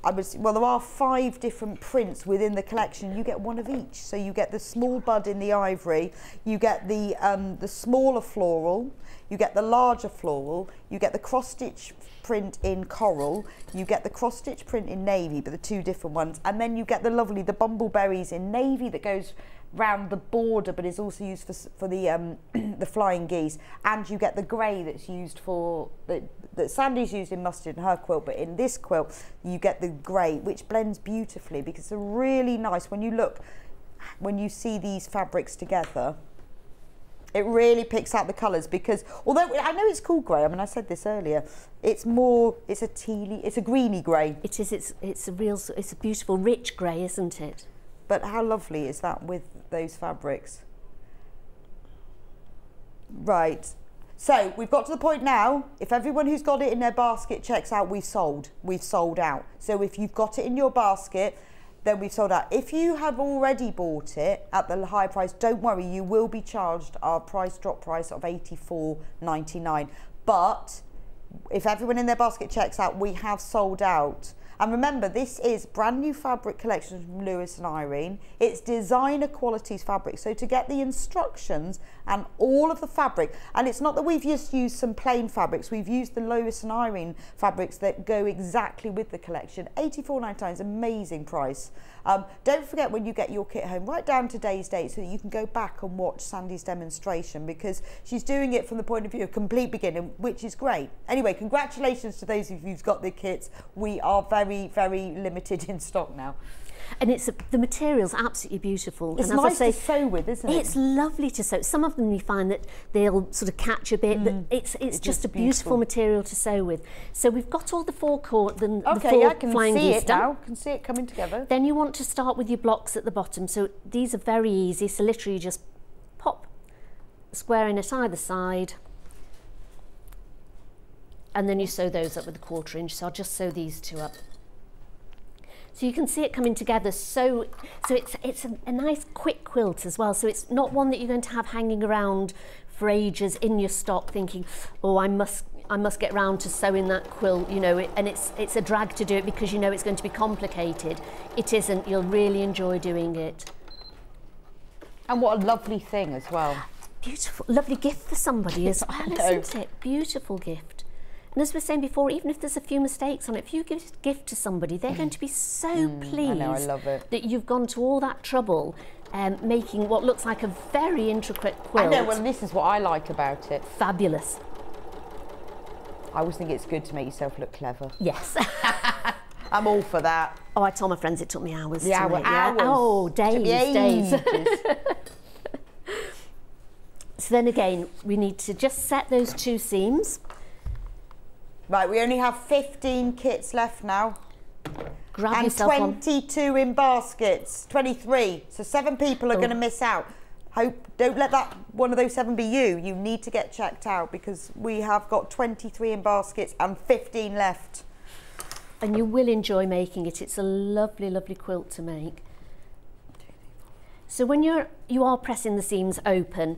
5 different prints within the collection. You get one of each. So you get the small bud in the ivory, you get the smaller floral, you get the larger floral, you get the cross-stitch print in coral, you get the cross-stitch print in navy, but the 2 different ones, and then you get the lovely, the bumbleberries in navy that goes round the border, but is also used for the the flying geese, and you get the grey that's used for that Sandi's used in mustard in her quilt, but in this quilt you get the grey, which blends beautifully because it's really nice when you see these fabrics together. It really picks out the colours, because although I know it's called grey, I mean I said this earlier, it's a greeny grey. It is. It's a beautiful rich grey, isn't it? But how lovely is that with those fabrics? Right. So we've got to the point now, if everyone who's got it in their basket checks out, we've sold out. So if you've got it in your basket, then we've sold out. If you have already bought it at the high price, don't worry, you will be charged our drop price of £84.99. But if everyone in their basket checks out, we have sold out. And remember, this is brand new fabric collection from Lewis and Irene. It's designer qualities fabric. So to get the instructions and all of the fabric, and it's not that we've just used some plain fabrics, we've used the Lewis and Irene fabrics that go exactly with the collection. £84.99 is an amazing price. Don't forget, when you get your kit home, write down today's date so that you can go back and watch Sandi's demonstration, because she's doing it from the point of view of complete beginning, which is great. Anyway, congratulations to those of you who've got the kits. We are very, very limited in stock now. And the material's absolutely beautiful. It's and nice to sew with, isn't it? It's lovely to sew. Some of them you find that they'll sort of catch a bit. It's just a beautiful material to sew with. So we've got all the four flying geese done. Now. I can see it coming together. Then you want to start with your blocks at the bottom. So these are very easy. So literally just pop a square in at either side, and then you sew those up with a 1/4 inch. So I'll just sew these 2 up. So you can see it coming together. So it's a nice quick quilt as well. So it's not one that you're going to have hanging around for ages in your stock, thinking, oh, I must get round to sewing that quilt, you know. And it's a drag to do it because you know it's going to be complicated. It isn't. You'll really enjoy doing it. And what a lovely thing as well. Beautiful, lovely gift for somebody as well, isn't it? Beautiful gift. And as we were saying before, even if there's a few mistakes on it, if you give a gift to somebody, they're going to be so pleased I know, I love it. that you've gone to all that trouble making what looks like a very intricate quilt. I know, well, this is what I like about it. Fabulous. I always think it's good to make yourself look clever. Yes. I'm all for that. Oh, I told my friends it took me hours to Hours. make. Yeah. Oh, days. So then again, we need to just set those 2 seams. Right, we only have 15 kits left now. Grab and yourself 22 in baskets, 23. So 7 people are going to miss out. Don't let that one of those 7 be you. You need to get checked out because we have got 23 in baskets and 15 left. And you will enjoy making it. It's a lovely, lovely quilt to make. So when you are pressing the seams open,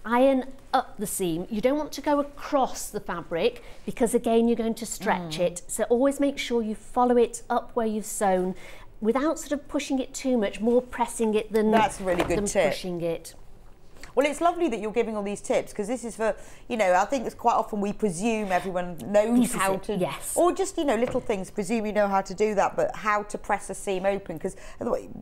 iron up the seam. You don't want to go across the fabric because again you're going to stretch it. So always make sure you follow it up where you've sewn without sort of pushing it too much, more pressing it than, that's a really good tip. Pushing it. Well, it's lovely that you're giving all these tips because this is for, you know, I think it's quite often we presume everyone knows how to, yes, or just, you know, little things, presume you know how to do that, but how to press a seam open, because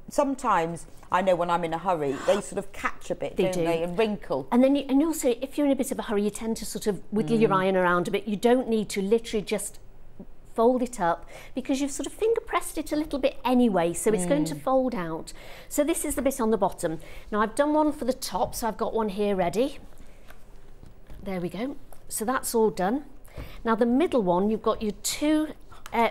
sometimes I know when I'm in a hurry, they sort of catch a bit, don't they, and wrinkle. And then, and also, if you're in a bit of a hurry, you tend to sort of wiggle your iron around a bit. You don't need to literally just fold it up because you've sort of finger pressed it a little bit anyway, so it's going to fold out. So this is the bit on the bottom. Now I've done one for the top, so I've got one here ready. There we go. So that's all done. Now the middle one, you've got your 2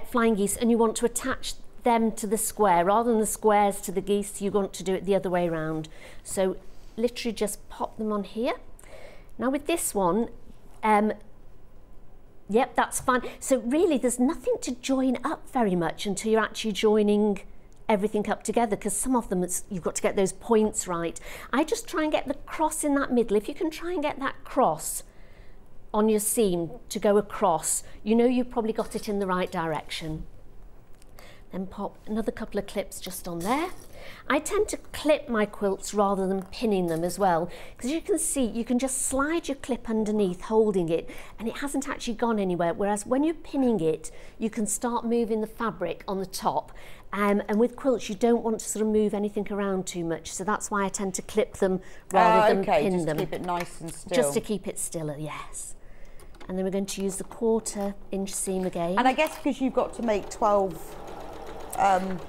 flying geese and you want to attach them to the square rather than the squares to the geese. You want to do it the other way around. So literally just pop them on here. Now with this one, yep, that's fine. So really there's nothing to join up very much until you're actually joining everything up together, because some of them you've got to get those points right. I just try and get the cross in that middle. If you can try and get that cross on your seam to go across, you know you've probably got it in the right direction. Then pop another couple of clips just on there. I tend to clip my quilts rather than pinning them as well, because you can see you can just slide your clip underneath holding it and it hasn't actually gone anywhere, whereas when you're pinning it you can start moving the fabric on the top, and with quilts you don't want to sort of move anything around too much, so that's why I tend to clip them rather than pin just them. Keep it nice and still. Just to keep it stiller, yes. And then we're going to use the 1/4 inch seam again. And I guess because you've got to make 12,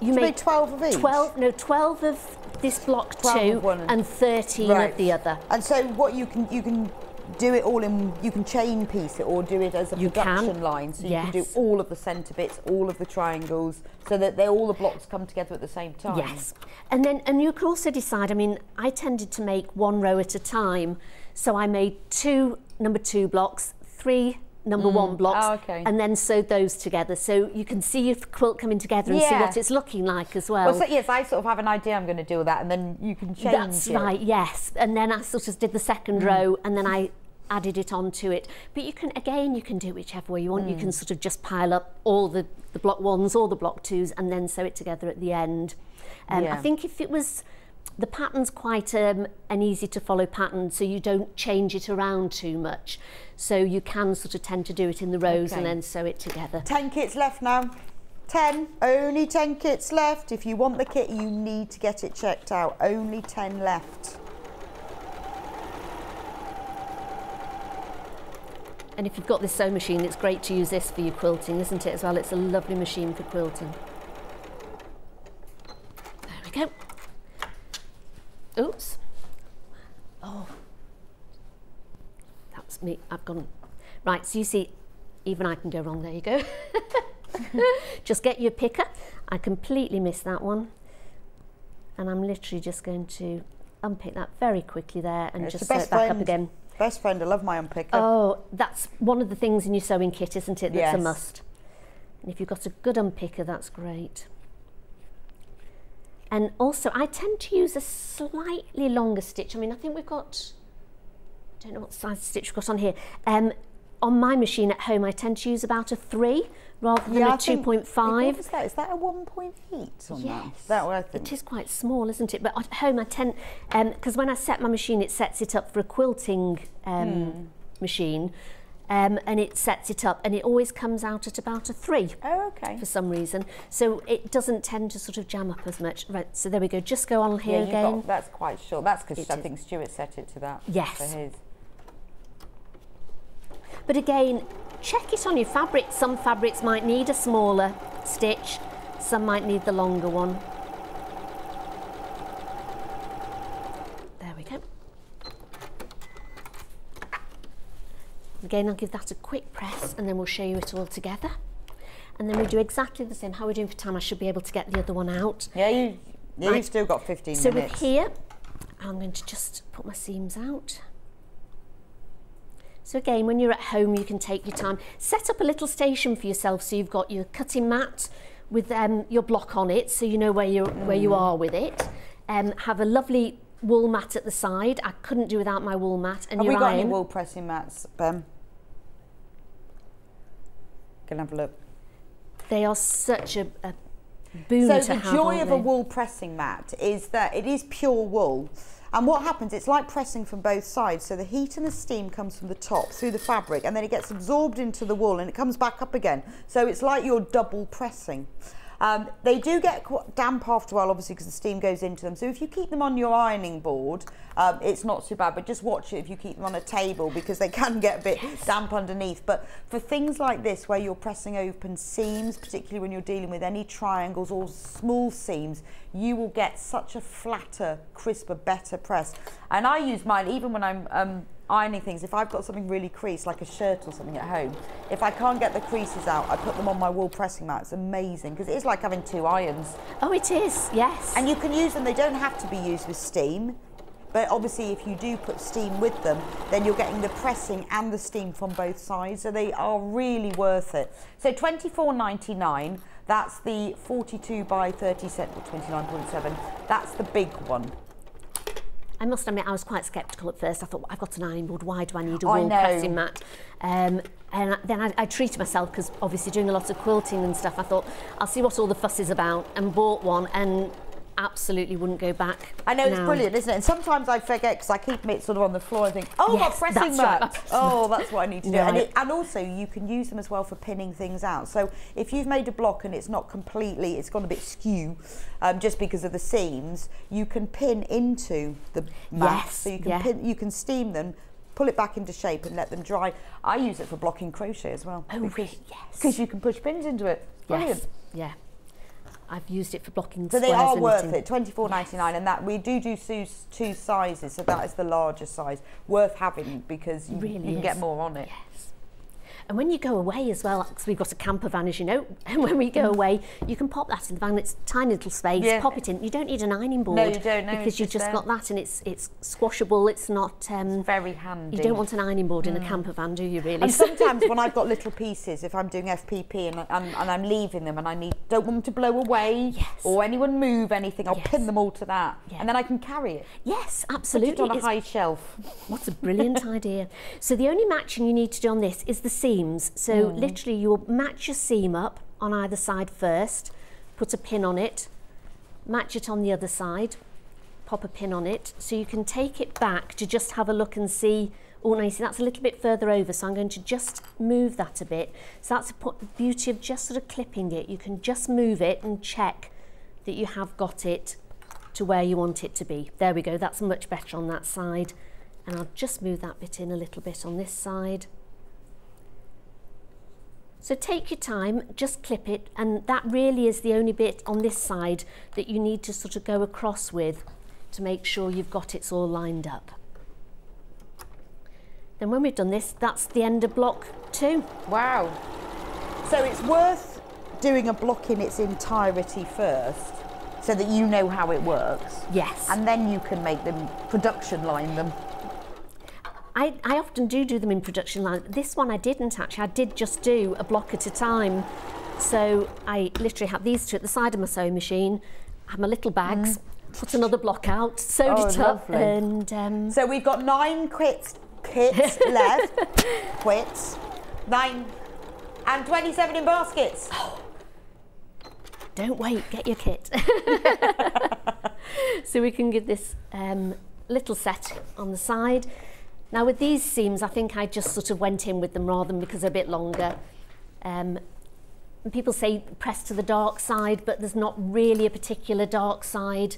you make 12 of each? 12 of this block 2 and 13 of the other. And so what you can do it all in, you can chain piece it or do it as a production line, so you can do all of the centre bits, all of the triangles, so that all the blocks come together at the same time. Yes, and you can also decide, I mean, I tended to make 1 row at a time, so I made 2 number 2 blocks, 3 number 1 blocks, and then sewed those together, so you can see your quilt coming together and see what it's looking like as well. So yes, I sort of have an idea I'm going to do that, and then you can change That's right, yes. And then I sort of did the second row, and then I added it onto it. But you can, again, you can do it whichever way you want. You can sort of just pile up all the block 1s or the block 2s and then sew it together at the end. I think if it was, the pattern's quite an easy to follow pattern, so you don't change it around too much. So you can sort of tend to do it in the rows and then sew it together. 10 kits left now. 10, only 10 kits left. If you want the kit, you need to get it checked out. Only 10 left. And if you've got this sewing machine, it's great to use this for your quilting, isn't it, as well? It's a lovely machine for quilting. There we go. Oops. Oh. That's me. I've gone. Right, so you see, even I can go wrong. There you go. Just get your picker. I completely missed that one. And I'm literally just going to unpick that very quickly there and just sew it back up again. Best friend, I love my unpicker. Oh, that's one of the things in your sewing kit, isn't it? That's a must. And if you've got a good unpicker, that's great. And also, I tend to use a slightly longer stitch. I mean, I think we've got, I don't know what size stitch we've got on here. On my machine at home, I tend to use about a 3 rather than a 2.5. What is that? Is that a 1.8 on that? Is that what I think? It is quite small, isn't it? But at home, I tend, because when I set my machine, it sets it up for a quilting machine. and it sets it up, and it always comes out at about a 3. Oh, okay. For some reason, so it doesn't tend to sort of jam up as much. Right, so there we go. Just go on here again. That's quite short. That's because I think Stuart set it to that. Yes. For his. But again, check it on your fabric. Some fabrics might need a smaller stitch, some might need the longer one. There we go. Again, I'll give that a quick press and then we'll show you it all together. And then we do exactly the same. How we're doing for time, I should be able to get the other one out. Yeah, you've still got 15 minutes. So with here, I'm going to just put my seams out. So again, when you're at home, you can take your time. Set up a little station for yourself, so you've got your cutting mat with your block on it, so you know where you are with it. Have a lovely wool mat at the side. I couldn't do without my wool mat. And have your we got iron. any wool pressing mats, Ben? Can I have a look? They are such a boon to have. So the joy of a wool pressing mat is that it is pure wool. And what happens, it's like pressing from both sides. So the heat and the steam comes from the top through the fabric, and then it gets absorbed into the wool and it comes back up again. So it's like you're double pressing. They do get damp after a while, obviously, because the steam goes into them. So if you keep them on your ironing board, it's not too bad, but just watch it if you keep them on a table, because they can get a bit damp underneath. But for things like this, where you're pressing open seams, particularly when you're dealing with any triangles or small seams, you will get such a flatter, crisper, better press. And I use mine even when I'm ironing things. If I've got something really creased, like a shirt or something at home, if I can't get the creases out, I put them on my wool pressing mat. It's amazing, because it is like having 2 irons. Oh, it is, yes. And you can use them, they don't have to be used with steam, but obviously if you do put steam with them, then you're getting the pressing and the steam from both sides, so they are really worth it. So $24.99, that's the 42 by 30 set, or 29.7, that's the big one. I must admit, I was quite sceptical at first. I thought, I've got an ironing board, why do I need a wool pressing mat? And then I treated myself, because obviously doing a lot of quilting and stuff, I thought, I'll see what all the fuss is about, and bought one, and absolutely wouldn't go back. I know, it's brilliant, isn't it? And sometimes I forget, because I keep it sort of on the floor and think, oh, yes, my pressing mat. Right, oh, that's what I need to do. Right. And also, you can use them as well for pinning things out. So if you've made a block and it's not completely, it's gone a bit skew, just because of the seams, you can pin into the mat. Yes, so you can pin, you can steam them, pull it back into shape and let them dry. I use it for blocking crochet as well. Oh, really? Yes. Because you can push pins into it. Brilliant. Yes, yeah. I've used it for blocking so squares. They are and worth knitting. it, $24.99, and that we do 2 sizes, so that is the larger size. Worth having, because you can get more on it. Yes. And when you go away as well, because we've got a camper van, as you know, and when we go away, you can pop that in the van. It's a tiny little space, pop it in. You don't need an ironing board. No, you don't. No, because you've just got that, and it's squashable. It's not... it's very handy. You don't want an ironing board in a camper van, do you, really? And sometimes when I've got little pieces, if I'm doing FPP and I'm leaving them and don't want them to blow away or anyone move anything, I'll pin them all to that. And then I can carry it. Yes, absolutely. Put it on a high shelf. What's a brilliant idea. So the only matching you need to do on this is the seams. So literally you'll match your seam up on either side first, put a pin on it, match it on the other side, pop a pin on it, so you can take it back to just have a look and see. Oh, no, you see that's a little bit further over, so I'm going to just move that a bit. So that's the beauty of just sort of clipping it. You can just move it and check that you have got it to where you want it to be. There we go, that's much better on that side. And I'll just move that bit in a little bit on this side. So take your time, just clip it, and that really is the only bit on this side that you need to sort of go across with to make sure you've got it all lined up. Then when we've done this, that's the end of block 2. Wow. So it's worth doing a block in its entirety first, so that you know how it works. Yes. And then you can make them, production line them. I often do them in production line. This one I didn't actually. I did just do a block at a time. So I literally had these two at the side of my sewing machine, had my little bags, put another block out, sewed it up, and... So we've got 9 kits left, quits, 9, and 27 in baskets. Oh. Don't wait, get your kit. So we can give this little set on the side. Now with these seams, I think I just sort of went in with them rather than because they're a bit longer. People say press to the dark side, but there's not really a particular dark side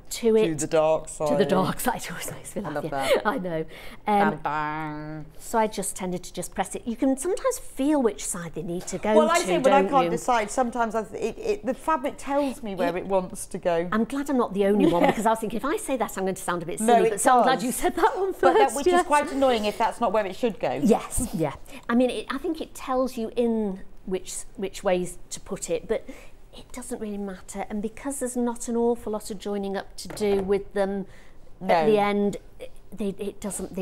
to it. To the dark side. To the dark side. Always makes me laugh. I love that. I know. Bang, bang. So I just tended to just press it. You can sometimes feel which side they need to go well, to, I think when I can't you? decide, sometimes the fabric tells me where it wants to go. I'm glad I'm not the only one, because I was thinking if I say that I'm going to sound a bit silly, but so I'm glad you said that one first. Which is quite annoying if that's not where it should go. Yes, yeah. I mean, I think it tells you in which ways to put it, but it doesn't really matter. And because there's not an awful lot of joining up to do with them at the end, it doesn't.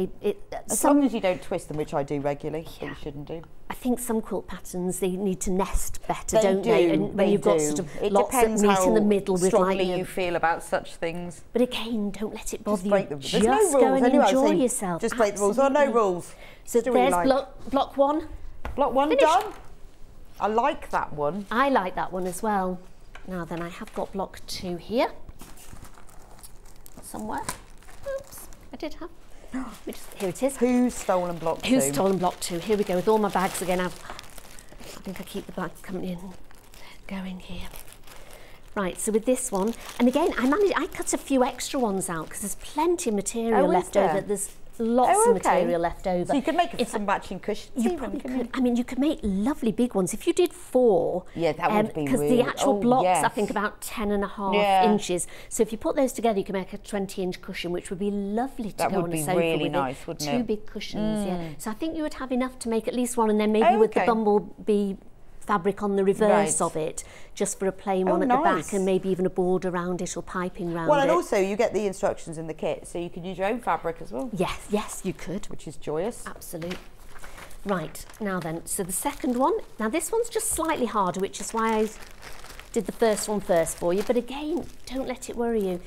As long as you don't twist them, which I do regularly, but you shouldn't do. I think some quilt patterns, they need to nest better, don't they? And when you've got sort of it lots that depends meet how in the middle with strongly you feel about such things. But again, don't let it bother break you. them. Just There's no go rules. and Anyway, enjoy yourself. Just break the rules. Or no rules. So do what you there's like. block one. Block one Finished. done. I like that one. I like that one as well. Now then, I have got block 2 here. Somewhere. Oops, I did have. Here it is. Who's stolen block 2? Who's stolen block 2? Here we go with all my bags again. I think I keep the bags coming in, going here. Right, so with this one, and again, I cut a few extra ones out because there's plenty of material left over. There's lots of material left over. So you could make some matching cushions. You probably could. I mean, you could make lovely big ones. If you did 4, yeah, that would be because the actual blocks, I think, about 10.5 inches. So if you put those together, you can make a 20-inch cushion, which would be lovely to go on a sofa really with nice, wouldn't it? 2 big cushions, yeah. So I think you would have enough to make at least one, and then maybe with the bumblebee fabric on the reverse of it, just for a plain one at the back, and maybe even a border around it or piping round it. Well, and also you get the instructions in the kit, so you can use your own fabric as well. Yes, yes, you could. Which is joyous. Absolutely. Right, now then, so the second one, now this one's just slightly harder, which is why I did the first one first for you, but again, don't let it worry you.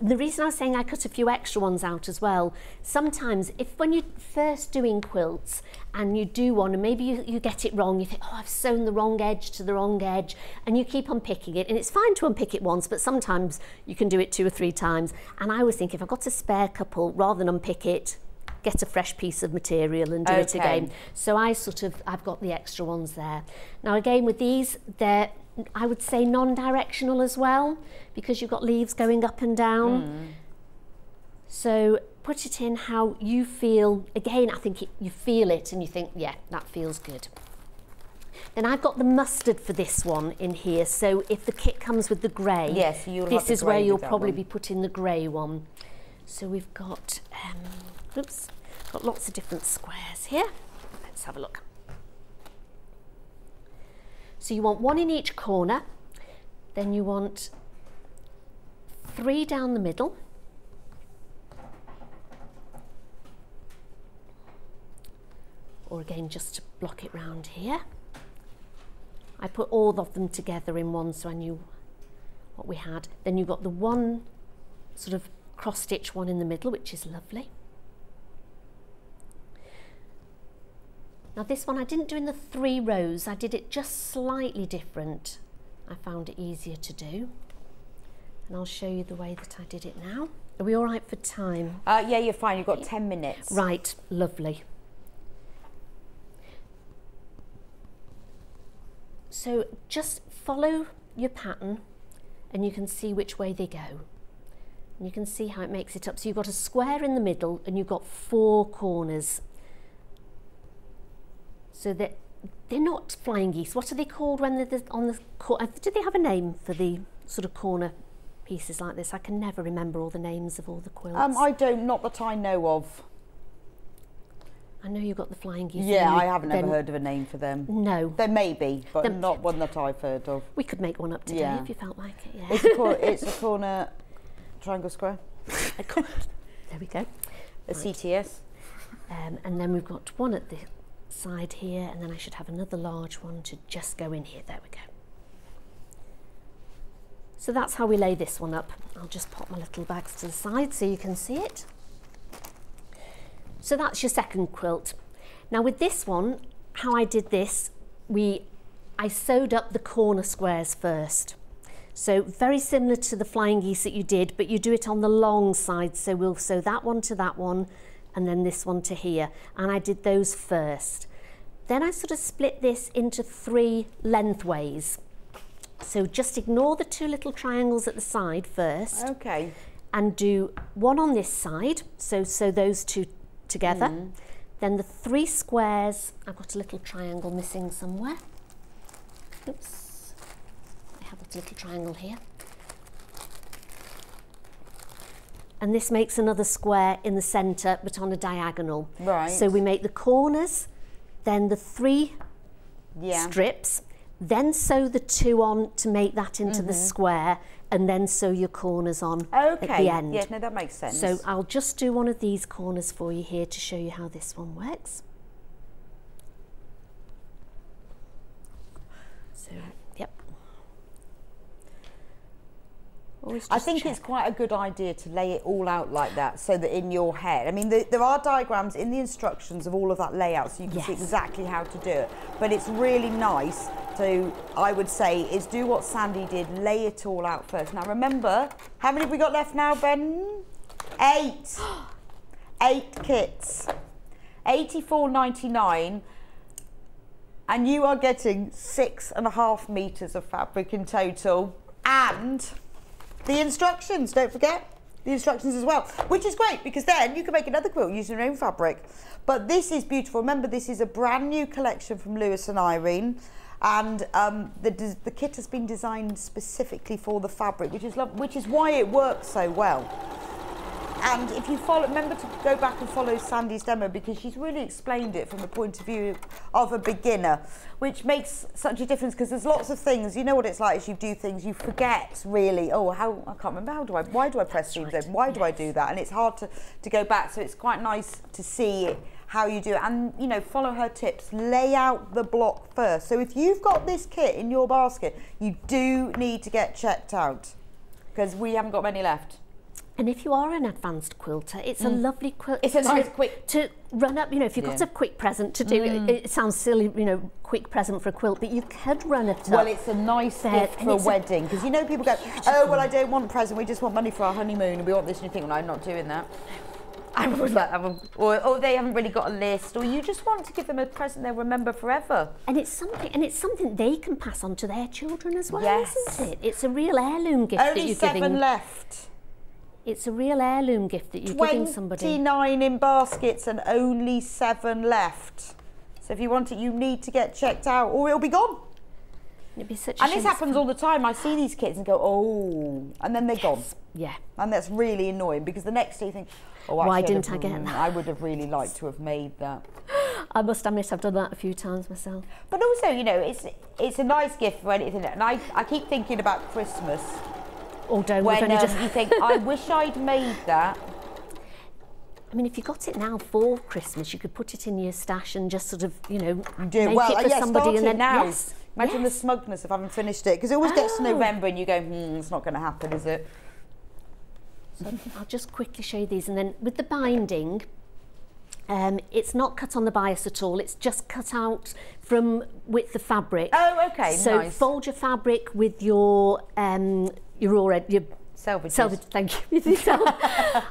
The reason I was saying I cut a few extra ones out as well, sometimes when you're first doing quilts and you do one and maybe you get it wrong, you think, oh, I've sewn the wrong edge to the wrong edge, and you keep unpicking it, and it's fine to unpick it once, but sometimes you can do it 2 or 3 times. And I always think if I've got a spare couple, rather than unpick it, get a fresh piece of material and do it again. So I've got the extra ones there. Now again with these, they're, I would say, non-directional as well, because you've got leaves going up and down. So put it in how you feel. Again, I think you feel it and you think, yeah, that feels good. Then I've got the mustard for this one in here. So if the kit comes with the grey, this is where you'll probably be putting the grey one. So we've got, got lots of different squares here. Let's have a look. So you want 1 in each corner, then you want 3 down the middle, or again just to block it round here. I put all of them together in one so I knew what we had. Then you've got the one sort of cross stitch one in the middle, which is lovely. Now this one I didn't do in the 3 rows, I did it just slightly different. I found it easier to do. And I'll show you the way that I did it now. Are we all right for time? Yeah, you're fine, you've got 10 minutes. Right, lovely. So just follow your pattern and you can see which way they go. And you can see how it makes it up. So you've got a square in the middle and you've got 4 corners. So they're not flying geese. What are they called when they're on the corner? Do they have a name for the sort of corner pieces like this? I can never remember all the names of all the quilts. I don't, not that I know of. I know you've got the flying geese. Yeah, I haven't ever heard of a name for them. No. There may be, but not one that I've heard of. We could make one up today if you felt like it, yeah. It's a corner triangle square. There we go. A CTS. And then we've got one at the side here, and then I should have another large one to just go in here. There we go. So that's how we lay this one up. I'll just pop my little bags to the side so you can see it. So that's your second quilt. Now with this one, how I did this, I sewed up the corner squares first. So very similar to the flying geese that you did, but you do it on the long side. So we'll sew that one to that one, and then this one to here, and I did those first. Then I sort of split this into 3 lengthways. So just ignore the 2 little triangles at the side first. Okay. And do 1 on this side, so those 2 together. Then the 3 squares, I've got a little triangle missing somewhere. Oops, I have that little triangle here. And this makes another square in the centre, but on a diagonal. Right. So we make the corners, then the 3 strips, then sew the 2 on to make that into the square, and then sew your corners on at the end. Yeah, no, that makes sense. So I'll just do one of these corners for you here to show you how this one works. So, yep. I think it's quite a good idea to lay it all out like that, so that in your head, I mean, there are diagrams in the instructions of all of that layout, so you can see exactly how to do it. But it's really nice to, I would say, is do what Sandi did, lay it all out first. Now remember, how many have we got left now, Ben? 8. 8 kits. £84.99. And you are getting 6.5 metres of fabric in total. And the instructions, don't forget the instructions as well, which is great because then you can make another quilt using your own fabric. But this is beautiful. Remember, this is a brand new collection from Lewis and Irene, and the kit has been designed specifically for the fabric, which is why it works so well. And if you remember to go back and follow Sandi's demo, because she's really explained it from the point of view of a beginner, which makes such a difference, because there's lots of things, you know what it's like as you do things, you forget really, oh, I can't remember, why do I press seams open, why do I do that? And it's hard to go back, so it's quite nice to see how you do it, and you know, follow her tips, lay out the block first. So if you've got this kit in your basket, you do need to get checked out, because we haven't got many left. And if you are an advanced quilter, it's a lovely quilt. It's a nice quick to run up. You know, if you've got a quick present to do, it sounds silly, you know, quick present for a quilt, but you could run it up. Well, it's a nice gift for a wedding, because you know people go, oh well, I don't want a present, we just want money for our honeymoon, and we want this, and you think, well, I'm not doing that. I'm always like, or they haven't really got a list, or you just want to give them a present they'll remember forever. And it's something they can pass on to their children as well, isn't it? It's a real heirloom gift that you're giving. Only 7 left. It's a real heirloom gift that you're giving somebody. 29 in baskets and only 7 left. So if you want it, you need to get checked out, or it'll be gone. It'd be such a and this happens all the time. I see these kits and go, oh, and then they're gone. Yeah. And that's really annoying, because the next day you think, oh, why didn't I get that? I would have really liked to have made that. I must admit, I've done that a few times myself. But also, you know, it's a nice gift for anything. And I keep thinking about Christmas. Or don't. When you think, I wish I'd made that. I mean, if you got it now for Christmas, you could put it in your stash and just sort of, you know, make it for somebody. And then now. Imagine the smugness of having finished it, because it always gets to November and you go, it's not going to happen, is it? So I'll just quickly show you these, and then with the binding, it's not cut on the bias at all. It's just cut out from width of fabric. Oh, okay, so nice. Fold your fabric with your selvage. Thank you.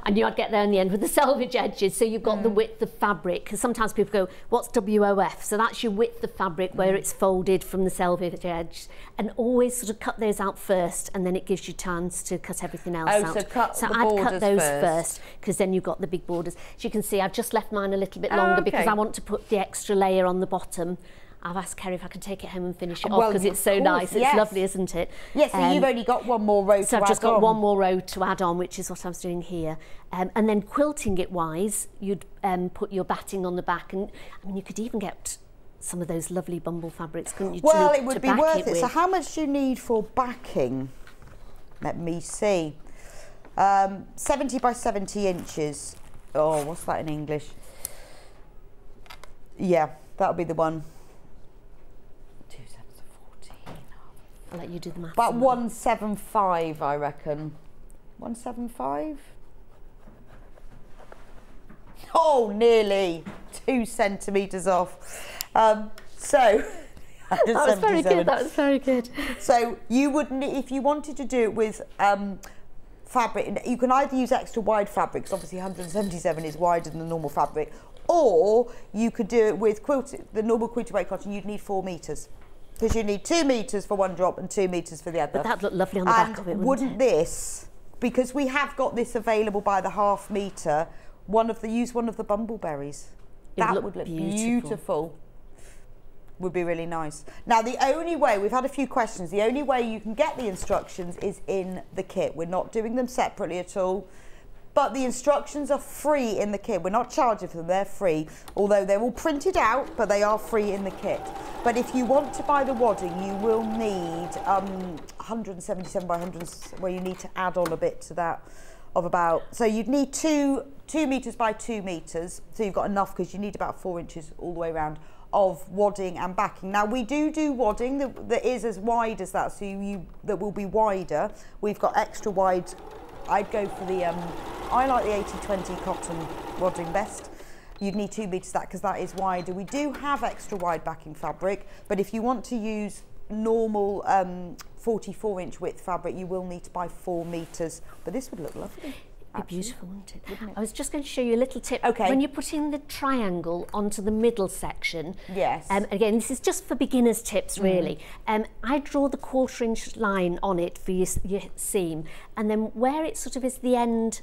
I knew I'd get there in the end with the selvage edges. So you've got the width of fabric, because sometimes people go, what's WOF? So that's your width of fabric where it's folded from the selvage edge. And always sort of cut those out first, and then it gives you chance to cut everything else out. So I'd cut those first, because then you've got the big borders. As you can see, I've just left mine a little bit longer because I want to put the extra layer on the bottom. I've asked Kerry if I can take it home and finish it off, because it's so nice. It's lovely, isn't it? Yes, so you've only got one more row to add on. So I've just got one more row to add on, which is what I was doing here. And then quilting it wise, you'd put your batting on the back. And I mean, you could even get some of those lovely bumble fabrics, couldn't you? Well, it would be worth it. So how much do you need for backing? Let me see. 70 by 70 inches. Oh, what's that in English? Yeah, that'll be the one. I'll let you do the maths. About 175, I reckon. 175? Oh, nearly 2 centimetres off. So that was very good. That was very good. So you would, if you wanted to do it with fabric, you can either use extra wide fabric, because obviously 177 is wider than the normal fabric, or you could do it with the normal quilted weight cotton. You'd need 4 metres, because you need 2 metres for one drop and 2 metres for the other. But that'd look lovely on the back of it, wouldn't this, because we have got this available by the ½ metre, use one of the bumbleberries. That would look beautiful. Would be really nice. Now, the only way, we've had a few questions, the only way you can get the instructions is in the kit. We're not doing them separately at all, but the instructions are free in the kit. We're not charging for them, they're free, although they're all printed out, but they are free in the kit. But if you want to buy the wadding, you will need 177 by 100, where you need to add on a bit to that of about, so you'd need 2 metres by 2 metres, so you've got enough, because you need about 4 inches all the way around of wadding and backing. Now, we do wadding that is as wide as that, so that will be wider. We've got extra wide. I'd go for the I like the 80-20 cotton wadding best. You'd need 2 metres that, because that is wider. We do have extra wide backing fabric, but if you want to use normal 44-inch width fabric, you will need to buy 4 metres. But this would look lovely. Be beautiful, wouldn't it? I was just going to show you a little tip. Okay. When you're putting the triangle onto the middle section, yes. Again, this is just for beginners tips, really. I draw the 1/4 inch line on it for your seam, and then where it sort of is the end,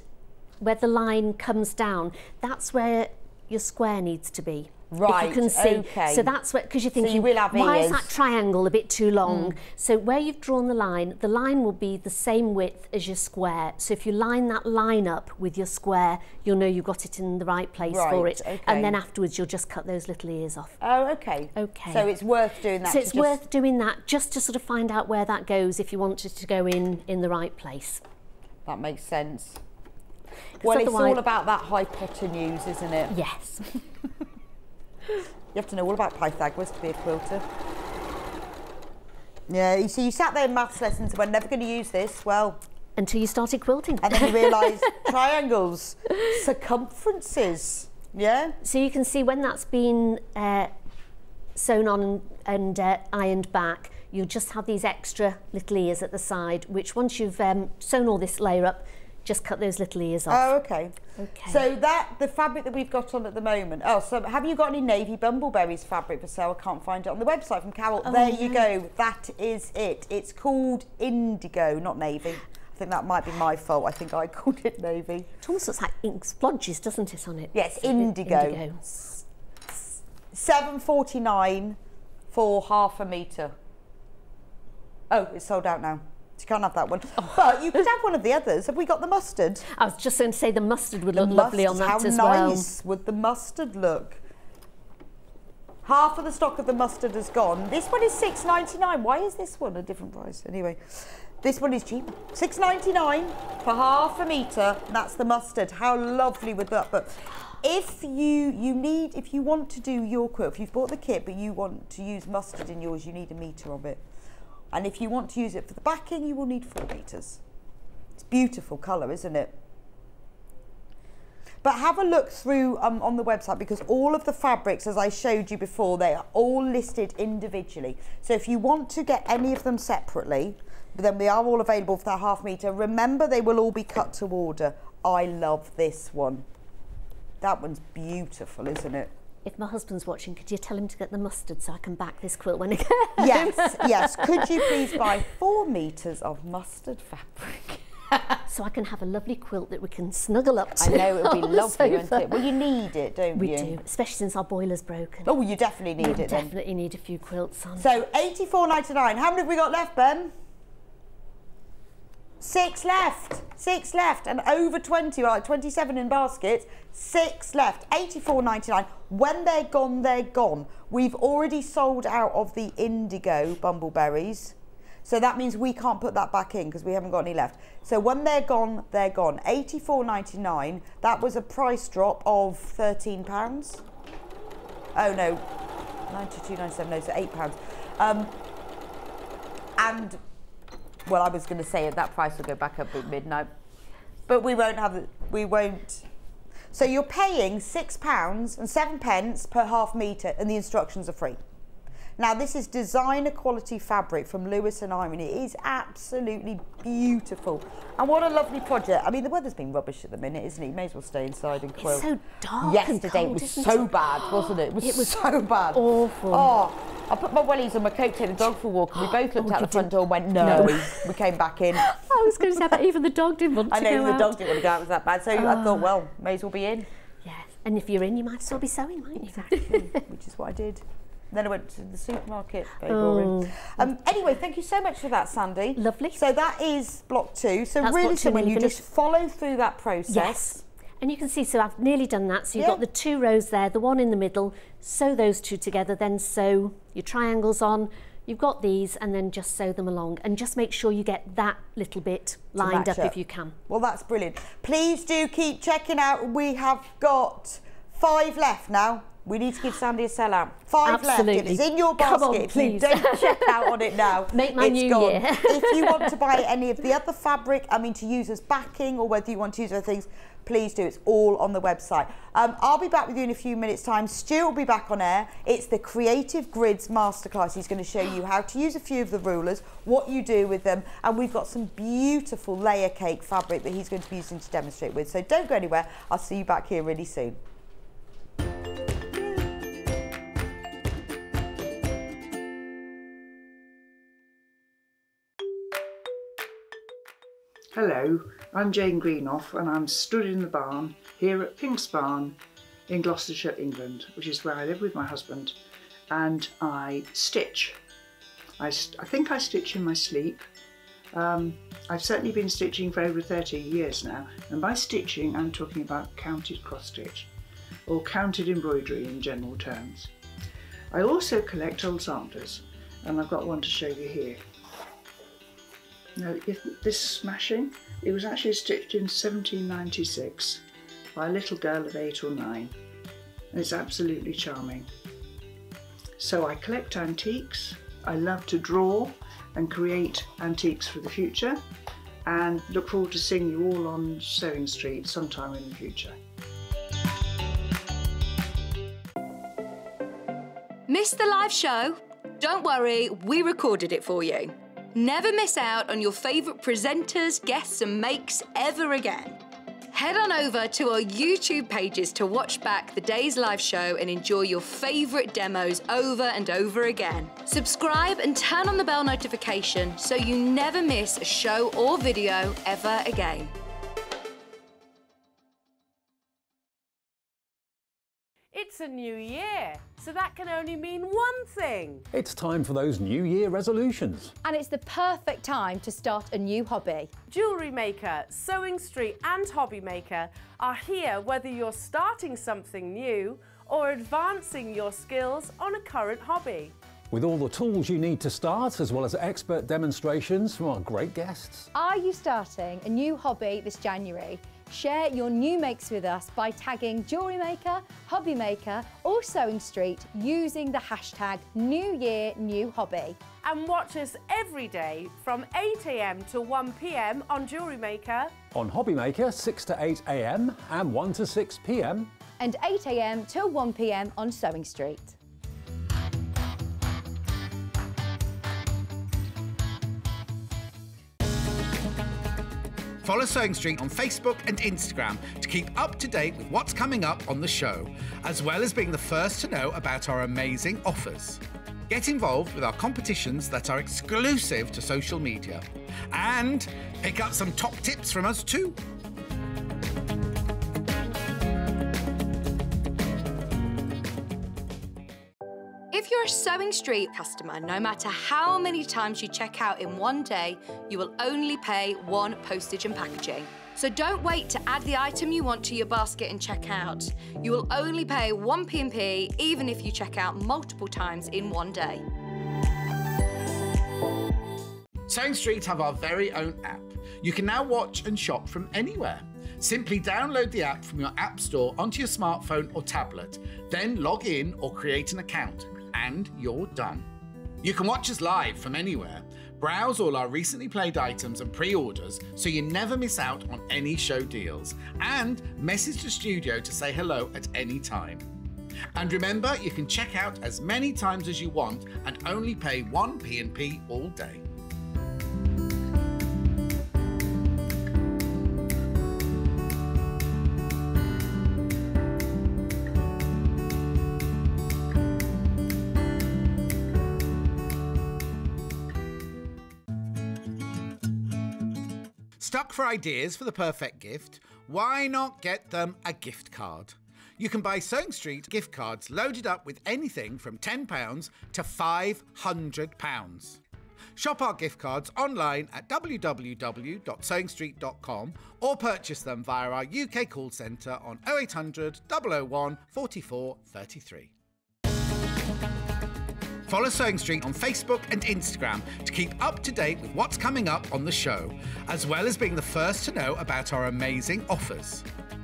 where the line comes down, that's where your square needs to be. Right, if you can see. okay. So that's what, because you're thinking, so you will have why ears. is that triangle a bit too long? So where you've drawn the line will be the same width as your square. So if you line that line up with your square, you'll know you've got it in the right place for it. Okay. And then afterwards, you'll just cut those little ears off. Oh, okay. Okay. So it's worth doing that. So it's worth doing that just to sort of find out where that goes if you want it to go in the right place. That makes sense. Well, it's all about that hypotenuse, isn't it? Yes. You have to know all about Pythagoras to be a quilter. Yeah, you see, you sat there in maths lessons and we're never going to use this. Well, until you started quilting. And then you realise triangles, circumferences. Yeah. So you can see when that's been sewn on and ironed back, you'll just have these extra little ears at the side, which once you've sewn all this layer up, just cut those little ears off. Oh, okay. Okay. So the fabric that we've got on at the moment. Oh, so have you got any navy bumbleberries fabric for sale? I can't find it on the website from Carol. Oh, there you go. That is it. It's called indigo, not navy. I think that might be my fault. I think I called it navy. It almost looks like ink splodges, doesn't it, on it? Yes, indigo. $7.49 for ½ metre. Oh, it's sold out now. So you can't have that one. Oh. But you could have one of the others. Have we got the mustard? I was just going to say the mustard would look lovely on that as well. How nice would the mustard look? Half of the stock of the mustard has gone. This one is $6.99. Why is this one a different price? Anyway, this one is cheaper. $6.99 for ½ metre. That's the mustard. How lovely would that be? If you want to do your quilt, if you've bought the kit but you want to use mustard in yours, you need 1 metre of it. And if you want to use it for the backing, you will need 4 metres. It's beautiful colour, isn't it? But have a look through on the website, because all of the fabrics, as I showed you before, they are all listed individually. So if you want to get any of them separately, then they are all available for that ½ metre. Remember, they will all be cut to order. I love this one. That one's beautiful, isn't it? If my husband's watching, could you tell him to get the mustard so I can back this quilt when it goes? Yes, yes. Could you please buy 4 metres of mustard fabric? So I can have a lovely quilt that we can snuggle up to. I know, it'll be lovely, won't it? Well, you need it, don't you? We do, especially since our boiler's broken. Oh, you definitely need it then. Definitely need a few quilts on. So, $84.99. How many have we got left, Ben? 6 left. 6 left. And over 20, like 27 in basket. 6 left. $84.99. When they're gone, they're gone. We've already sold out of the indigo bumbleberries. So that means we can't put that back in because we haven't got any left. So when they're gone, they're gone. $84.99. That was a price drop of £13. Oh no, $92.97. No, so £8. And well, I was going to say that price will go back up at midnight, but we won't have it. We won't. So you're paying £6 and 7 pence per ½ metre, and the instructions are free. Now this is designer quality fabric from Lewis and Irene. It is absolutely beautiful. And what a lovely project. I mean, the weather's been rubbish at the minute, isn't it? You may as well stay inside and quilt. It's so dark. Yesterday and cold, it was so bad, wasn't it? It was so bad. Awful. Oh, I put my wellies on my coat, take the dog for a walk, and we both looked out the front door and went, no. We came back in. I was going to say that even the dog didn't want to go out. I know, the dog didn't want to go out, it was that bad. So I thought, well, may as well be in. Yes, and if you're in, you might still be sewing, mightn't you? Exactly, which is what I did. Then I went to the supermarket. Very boring. Anyway, thank you so much for that, Sandi. Lovely. So that is block 2. So That's really, block 2, when you just follow through that process. Yes. And you can see, so I've nearly done that. So you've got the 2 rows there, the one in the middle, sew those 2 together, then sew your triangles on. You've got these, and then just sew them along, and just make sure you get that little bit lined up if you can. Well, that's brilliant. Please do keep checking out. We have got 5 left now. We need to give Sandi a sellout. 5 left. If it's in your basket, Come on, please. Don't check out on it now. Make my new year. If you want to buy any of the other fabric, I mean, to use as backing, or whether you want to use other things, please do. It's all on the website. I'll be back with you in a few minutes' time. Stuart will be back on air. It's the Creative Grids Masterclass. He's going to show you how to use a few of the rulers, what you do with them, and we've got some beautiful layer cake fabric that he's going to be using to demonstrate with. So don't go anywhere. I'll see you back here really soon. Hello, I'm Jane Greenoff and I'm stood in the barn here at Pink's Barn in Gloucestershire, England, which is where I live with my husband, and I stitch. I think I stitch in my sleep. I've certainly been stitching for over 30 years now, and by stitching I'm talking about counted cross stitch or counted embroidery in general terms. I also collect old samplers, and I've got one to show you here. Now, this smashing, it was actually stitched in 1796 by a little girl of 8 or 9, and it's absolutely charming. So I collect antiques, I love to draw and create antiques for the future, and look forward to seeing you all on Sewing Street sometime in the future. Missed the live show? Don't worry, we recorded it for you. Never miss out on your favourite presenters, guests and makes ever again. Head on over to our YouTube pages to watch back the day's live show and enjoy your favourite demos over and over again. Subscribe and turn on the bell notification so you never miss a show or video ever again. It's a new year, so that can only mean one thing. It's time for those New Year resolutions. And it's the perfect time to start a new hobby. Jewellery Maker, Sewing Street and Hobby Maker are here whether you're starting something new or advancing your skills on a current hobby. With all the tools you need to start, as well as expert demonstrations from our great guests. Are you starting a new hobby this January? Share your new makes with us by tagging Jewellery Maker, Hobby Maker or Sewing Street using the hashtag New Year New Hobby. And watch us every day from 8 AM to 1 PM on Jewellery Maker. On Hobby Maker, 6 to 8 AM and 1 to 6 PM. And 8 AM till 1 PM on Sewing Street. Follow Sewing Street on Facebook and Instagram to keep up to date with what's coming up on the show, as well as being the first to know about our amazing offers. Get involved with our competitions that are exclusive to social media. And pick up some top tips from us too. If you're a Sewing Street customer, no matter how many times you check out in one day, you will only pay 1 postage and packaging. So don't wait to add the item you want to your basket and check out. You will only pay 1 P&P even if you check out multiple times in one day. Sewing Street have our very own app. You can now watch and shop from anywhere. Simply download the app from your app store onto your smartphone or tablet, then log in or create an account, and you're done. You can watch us live from anywhere, browse all our recently played items and pre-orders so you never miss out on any show deals, and message the studio to say hello at any time. And remember, you can check out as many times as you want and only pay 1 P&P all day. Stuck for ideas for the perfect gift? Why not get them a gift card? You can buy Sewing Street gift cards loaded up with anything from £10 to £500. Shop our gift cards online at www.sewingstreet.com or purchase them via our UK call centre on 0800 001 44 33. Follow Sewing Street on Facebook and Instagram to keep up to date with what's coming up on the show, as well as being the first to know about our amazing offers.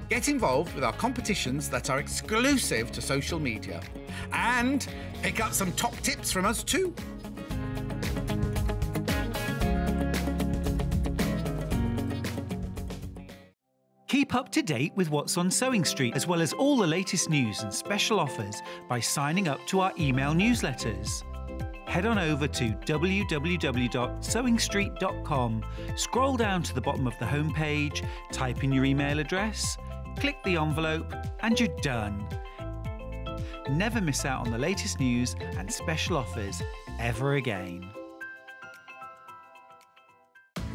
Get involved with our competitions that are exclusive to social media. And pick up some top tips from us too. Keep up to date with what's on Sewing Street, as well as all the latest news and special offers by signing up to our email newsletters. Head on over to www.sewingstreet.com, scroll down to the bottom of the homepage, type in your email address, click the envelope, and you're done. Never miss out on the latest news and special offers ever again.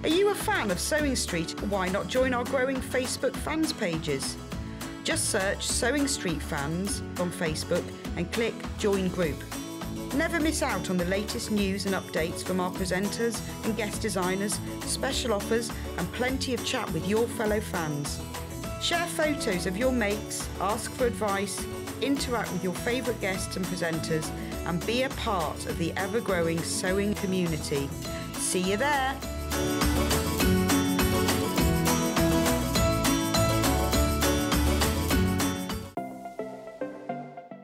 Are you a fan of Sewing Street? Why not join our growing Facebook fans pages? Just search Sewing Street Fans on Facebook and click Join Group. Never miss out on the latest news and updates from our presenters and guest designers, special offers and plenty of chat with your fellow fans. Share photos of your makes, ask for advice, interact with your favourite guests and presenters and be a part of the ever-growing sewing community. See you there!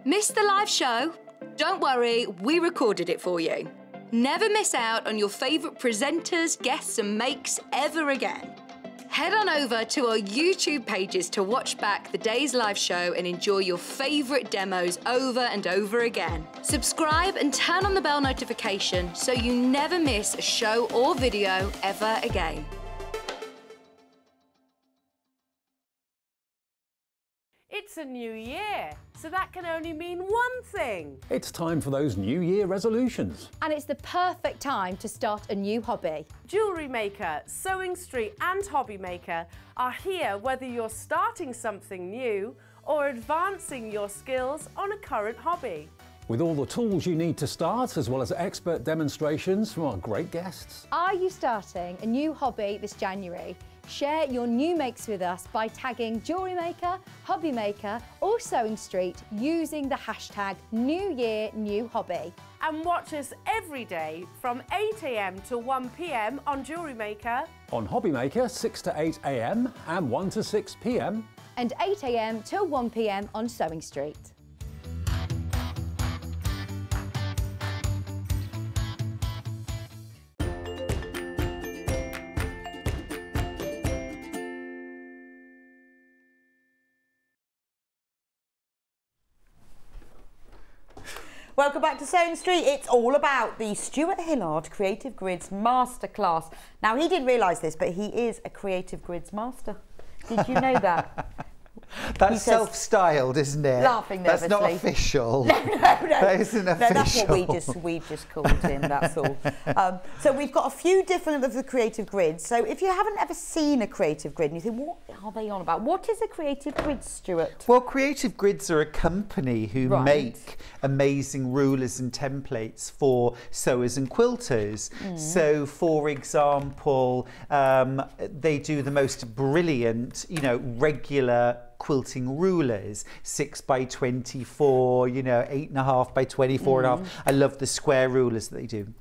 Missed the live show? Don't worry, we recorded it for you. Never miss out on your favourite presenters, guests and makes ever again. Head on over to our YouTube pages to watch back the day's live show and enjoy your favourite demos over and over again. Subscribe and turn on the bell notification so you never miss a show or video ever again. It's a new year, so that can only mean one thing. It's time for those New Year resolutions. And it's the perfect time to start a new hobby. Jewellery Maker, Sewing Street and Hobby Maker are here whether you're starting something new or advancing your skills on a current hobby. With all the tools you need to start, as well as expert demonstrations from our great guests. Are you starting a new hobby this January? Share your new makes with us by tagging Jewellery Maker, Hobby Maker or Sewing Street using the hashtag #NewYearNewHobby. And watch us every day from 8 AM to 1 PM on Jewellery Maker. On Hobby Maker, 6 to 8 AM and 1 to 6 PM. And 8 AM till 1 PM on Sewing Street. Welcome back to Sewing Street. It's all about the Stuart Hillard Creative Grids Masterclass. Now, he didn't realise this, but he is a Creative Grids Master. Did you know that? That's self-styled, isn't it? Laughing nervously. That's not official. No. That isn't official. No, that's what we just called him, that's all. So we've got a few different of the creative grids. So if you haven't ever seen a creative grid and you think, what are they on about? What is a creative grid, Stuart? Well, Creative Grids are a company who make amazing rulers and templates for sewers and quilters. So, for example, they do the most brilliant, regular quilting rulers, 6 by 24, 8.5 by 24.5. I love the square rulers that they do.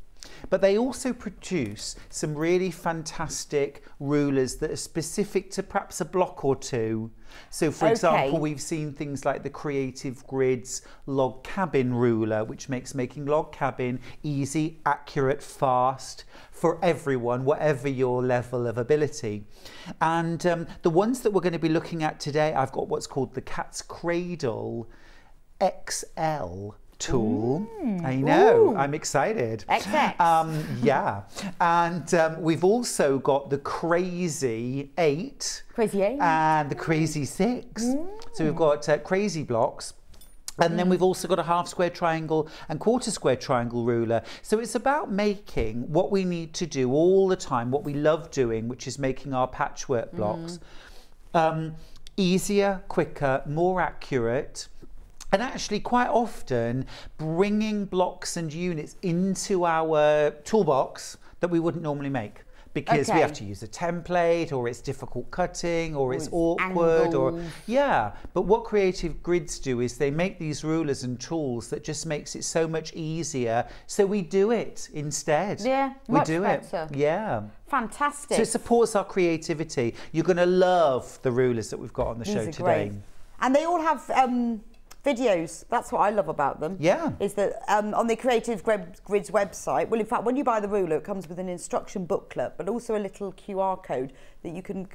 But they also produce some really fantastic rulers that are specific to perhaps a block or two. So, for example, we've seen things like the Creative Grids log cabin ruler, which makes making log cabin easy, accurate, fast for everyone, whatever your level of ability. And the ones that we're going to be looking at today, I've got what's called the Cat's Cradle. XL tool. I know, I'm excited. XX. Yeah, and we've also got the Crazy 8. Crazy 8. And the Crazy 6. So we've got crazy blocks. And then we've also got a half square triangle and quarter square triangle ruler. So it's about making what we need to do all the time, what we love doing, which is making our patchwork blocks easier, quicker, more accurate. And actually quite often bringing blocks and units into our toolbox that we wouldn't normally make. Because we have to use a template, or it's difficult cutting, or it's awkward, or but what creative grids do is they make these rulers and tools that just makes it so much easier, so we do it instead. We do it. Fantastic. So it supports our creativity. You're going to love the rulers that we've got on the show today. Great. And they all have videos. That's what I love about them. Is that on the Creative Grids website, well, in fact, when you buy the ruler, it comes with an instruction booklet, but also a little QR code that you can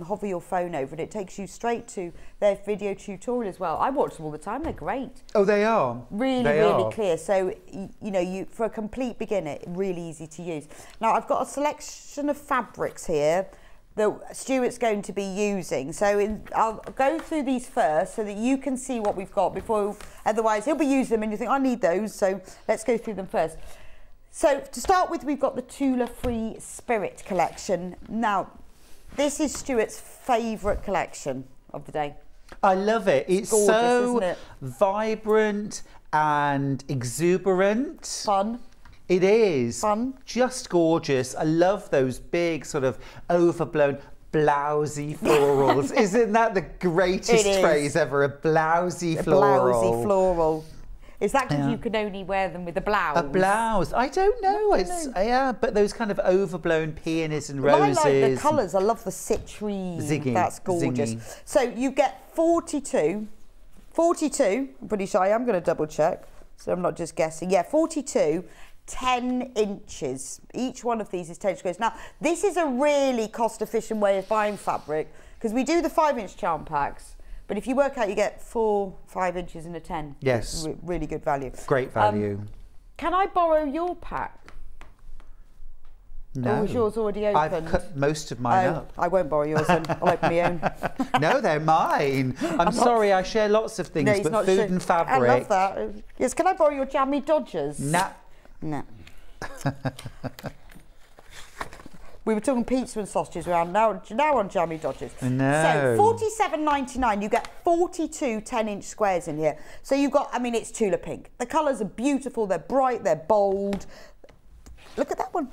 hover your phone over, and it takes you straight to their video tutorial as well. I watch them all the time. They're great. Oh, they are. Really clear. So, you know, for a complete beginner, really easy to use. Now, I've got a selection of fabrics here that Stuart's going to be using. So I'll go through these first so that you can see what we've got before, otherwise he'll be using them and you think, I need those, so let's go through them first. So to start with, we've got the Tula Free Spirit collection. Now, this is Stuart's favourite collection of the day. I love it. It's gorgeous, so isn't it? vibrant and exuberant. Fun. It is. Fun. Just gorgeous. I love those big sort of overblown blousy florals. Isn't that the greatest phrase ever? A blousy floral. A blousy floral. Is that because you can only wear them with a blouse? A blouse. I don't know. But those kind of overblown peonies and roses. I like the colours. I love the citrine. Ziggy. That's gorgeous. Zingy. So you get 42. 42. I'm pretty sure I am going to double check, so I'm not just guessing. Yeah, 42. 10 inches. Each one of these is 10 squares. Now, this is a really cost-efficient way of buying fabric, because we do the 5-inch charm packs, but if you work out, you get 4 5-inches in a 10. Yes. Really good value. Great value. Can I borrow your pack? No. Or was yours already opened? I've cut most of mine up. I won't borrow yours then. I'll open my own. No, they're mine. I'm sorry, I share lots of things, but food and fabric. I love that. Yes, can I borrow your jammy Dodgers? Nah. No. We were talking pizza and sausages around now on jammy Dodgers. No. So $47.99, you get 42 10-inch squares in here. So you've got, I mean, it's Tula pink. The colours are beautiful, they're bright, they're bold. Look at that one.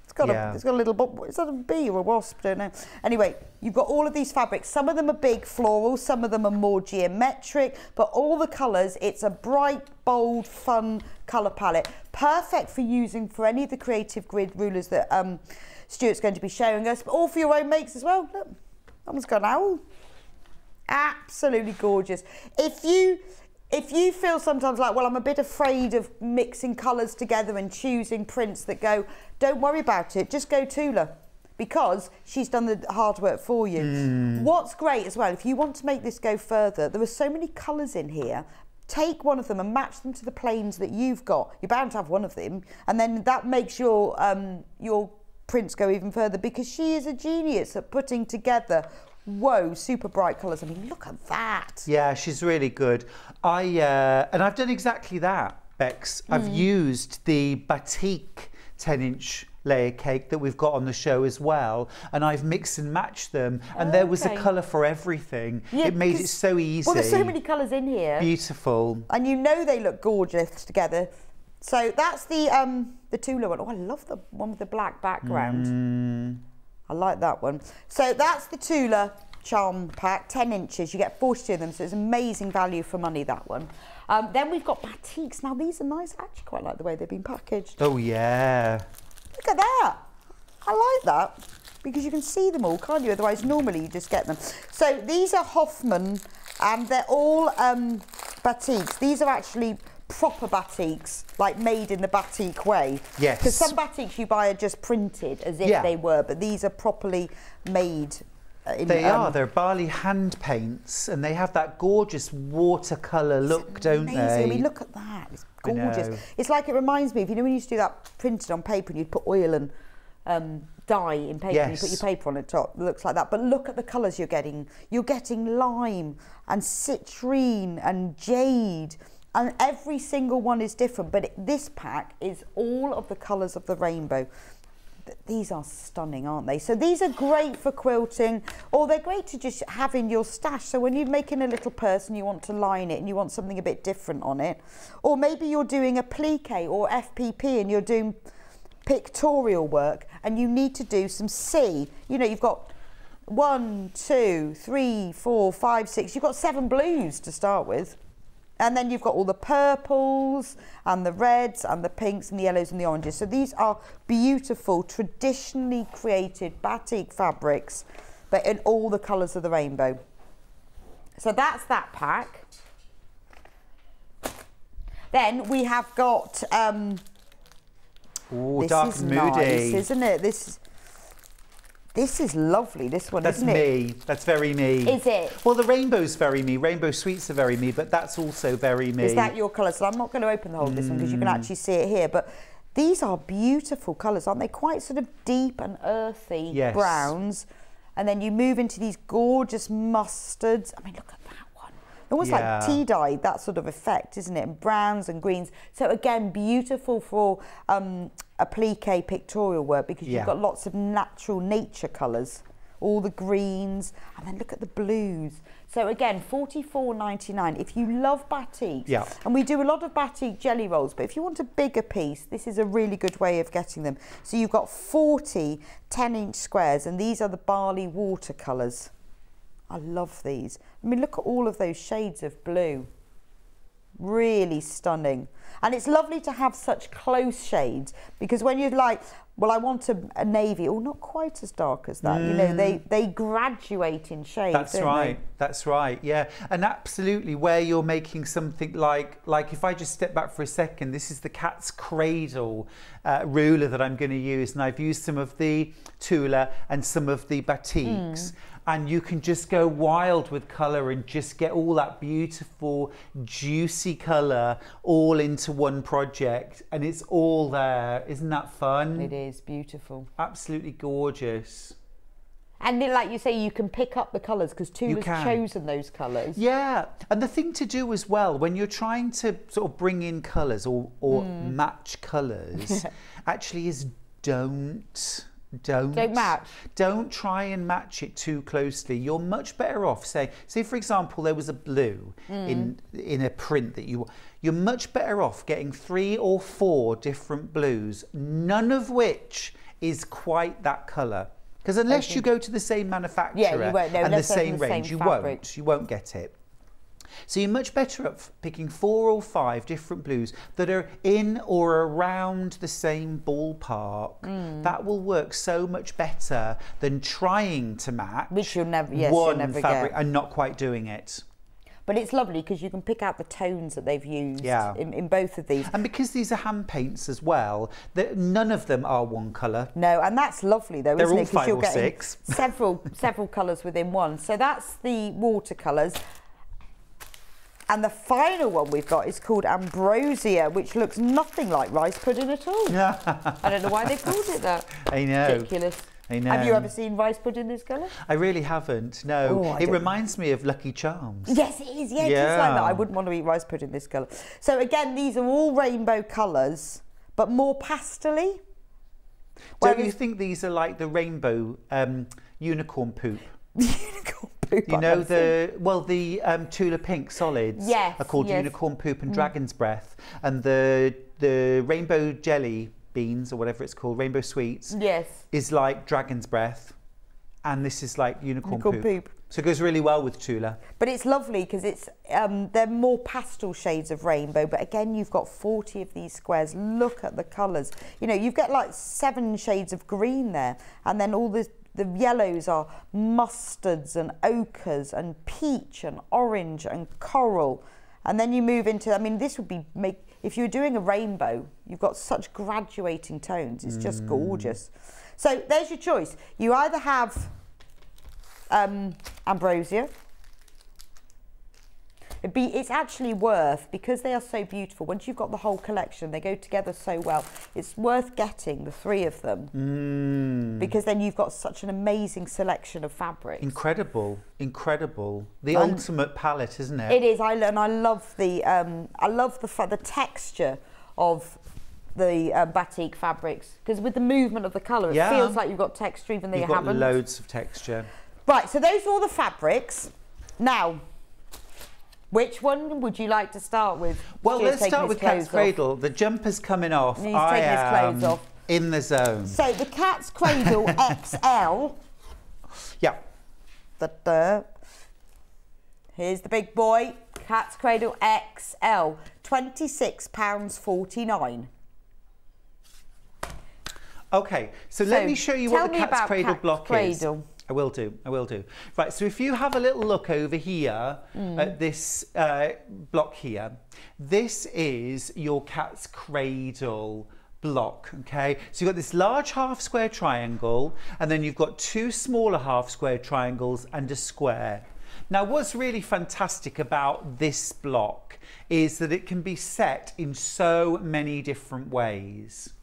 It's got a little, is that a bee or a wasp? I don't know. Anyway, you've got all of these fabrics. Some of them are big florals, some of them are more geometric, but all the colours, it's a bright, bold, fun colour palette. Perfect for using for any of the creative grid rulers that Stuart's going to be showing us, but all for your own makes as well. Look, that one's got an owl. Absolutely gorgeous. If you feel sometimes like, well, I'm a bit afraid of mixing colours together and choosing prints that go, don't worry about it, just go Tula, because she's done the hard work for you. What's great as well, if you want to make this go further, there are so many colours in here. Take one of them and match them to the planes that you've got. You're bound to have one of them, and then that makes your prints go even further, because she is a genius at putting together super bright colours. I mean, look at that. Yeah, she's really good. And I've done exactly that, Bex. I've used the batik 10-inch layer cake that we've got on the show as well, and I've mixed and matched them, and there was a colour for everything. It made it so easy. Well, there's so many colours in here. Beautiful. And you know they look gorgeous together. So that's the Tula one. Oh, I love the one with the black background. I like that one. So that's the Tula charm pack, 10 inches. You get 42 of them, so it's amazing value for money, that one. Then we've got batiks. Now, these are nice. I actually quite like the way they've been packaged. Oh, yeah. Look at that. I like that, because you can see them all, can't you? Otherwise, normally you just get them. So these are Hoffman, and they're all batiks. These are actually proper batiks, like made in the batik way. Yes. Because some batiks you buy are just printed as if they were, but these are properly made They're barley hand paints, and they have that gorgeous watercolour look, don't they? I mean, look at that. It's gorgeous. It's like, it reminds me of, you know, when you used to do that printed on paper and you'd put oil and dye in paper, and you put your paper on the top. It looks like that. But look at the colours you're getting. You're getting lime and citrine and jade, and every single one is different. But this pack is all of the colours of the rainbow. These are stunning, aren't they? So these are great for quilting, or they're great to just have in your stash. So when you're making a little purse and you want to line it and you want something a bit different on it, or maybe you're doing a plique or FPP and you're doing pictorial work and you need to do some C. You know, you've got 1, 2, 3, 4, 5, 6. You've got 7 blues to start with. And then you've got all the purples and the reds and the pinks and the yellows and the oranges. So these are beautiful, traditionally created batik fabrics, but in all the colours of the rainbow. So that's that pack. Then we have got, this dark is and moody. Nice, isn't it? This is lovely, this one, isn't it? That's me. That's very me. Is it? Well, the rainbow's very me. Rainbow sweets are very me, but that's also very me. Is that your colour? So I'm not going to open the whole of this one because you can actually see it here. But these are beautiful colours, aren't they? Quite sort of deep and earthy browns. And then you move into these gorgeous mustards. I mean, look at that one. Almost like tea dye, that sort of effect, isn't it? And browns and greens. So again, beautiful for a plique pictorial work because you've got lots of natural nature colours, all the greens, and then look at the blues. So again, $44.99. If you love batik, and we do a lot of batik jelly rolls, but if you want a bigger piece, this is a really good way of getting them. So you've got 40 10-inch squares, and these are the barley watercolours. I love these. I mean, look at all of those shades of blue. Really stunning. And it's lovely to have such close shades because when you're like, well, I want a navy, or not quite as dark as that, you know, they graduate in shade. That's right. That's right. Yeah. And absolutely, where you're making something like if I just step back for a second, this is the cat's cradle ruler that I'm going to use, and I've used some of the Tula and some of the batiks. And you can just go wild with colour and just get all that beautiful, juicy colour all into one project. And it's all there. Isn't that fun? It is beautiful. Absolutely gorgeous. And then, like you say, you can pick up the colours because Tula's chosen those colours. Yeah. And the thing to do as well, when you're trying to sort of bring in colours or match colours, actually is don't match. Don't try and match it too closely. You're much better off say for example there was a blue in a print that you're much better off getting 3 or 4 different blues, none of which is quite that colour. Because unless you go to the same manufacturer and the same range, you won't get it. So you're much better at picking 4 or 5 different blues that are in or around the same ballpark. That will work so much better than trying to match one fabric and not quite doing it. But it's lovely because you can pick out the tones that they've used in both of these. And because these are hand paints as well, none of them are one colour. No, and that's lovely though, They're isn't all it? Because you're getting 6. several colours within one. So that's the watercolours. And the final one we've got is called Ambrosia, which looks nothing like rice pudding at all. I don't know why they called it that. I know. Ridiculous. I know. Have you ever seen rice pudding this colour? I really haven't, no. It reminds me of Lucky Charms. Yes, it is. Yeah, just like that. I wouldn't want to eat rice pudding this colour. So again, these are all rainbow colours, but more pastel-y. Don't you think these are like the rainbow unicorn poop? Unicorn poop. You know the Tula Pink solids are called unicorn poop and dragon's breath, and the rainbow jelly beans or whatever it's called, rainbow sweets, is like dragon's breath, and this is like unicorn poop. So it goes really well with Tula. But it's lovely because it's they're more pastel shades of rainbow, but again you've got 40 of these squares. Look at the colours. You know, you've got like 7 shades of green there, and then all the yellows are mustards and ochres and peach and orange and coral. And then you move into, I mean, this would be, if you're doing a rainbow, you've got such graduating tones. It's just gorgeous. So there's your choice. You either have ambrosia. It's actually worth, because they are so beautiful, once you've got the whole collection, they go together so well, it's worth getting the 3 of them, because then you've got such an amazing selection of fabrics. Incredible, incredible. The ultimate palette, isn't it? It is, and I love the texture of the batik fabrics, because with the movement of the colour, it feels like you've got texture even though you haven't. You've got loads of texture. Right, so those are all the fabrics. Now, which one would you like to start with? Well, let's start with Cat's Cradle. The jumper's coming off. He's taking his clothes off. In the zone. So the Cat's Cradle XL. Yeah. Here's the big boy. Cat's Cradle XL. £26.49. Okay, so let me show you what the Cat's Cradle block is. I will do. Right, so if you have a little look over here at this block here, this is your Cat's Cradle block, okay? So you've got this large half square triangle, and then you've got 2 smaller half square triangles and a square. Now, what's really fantastic about this block is that it can be set in so many different ways.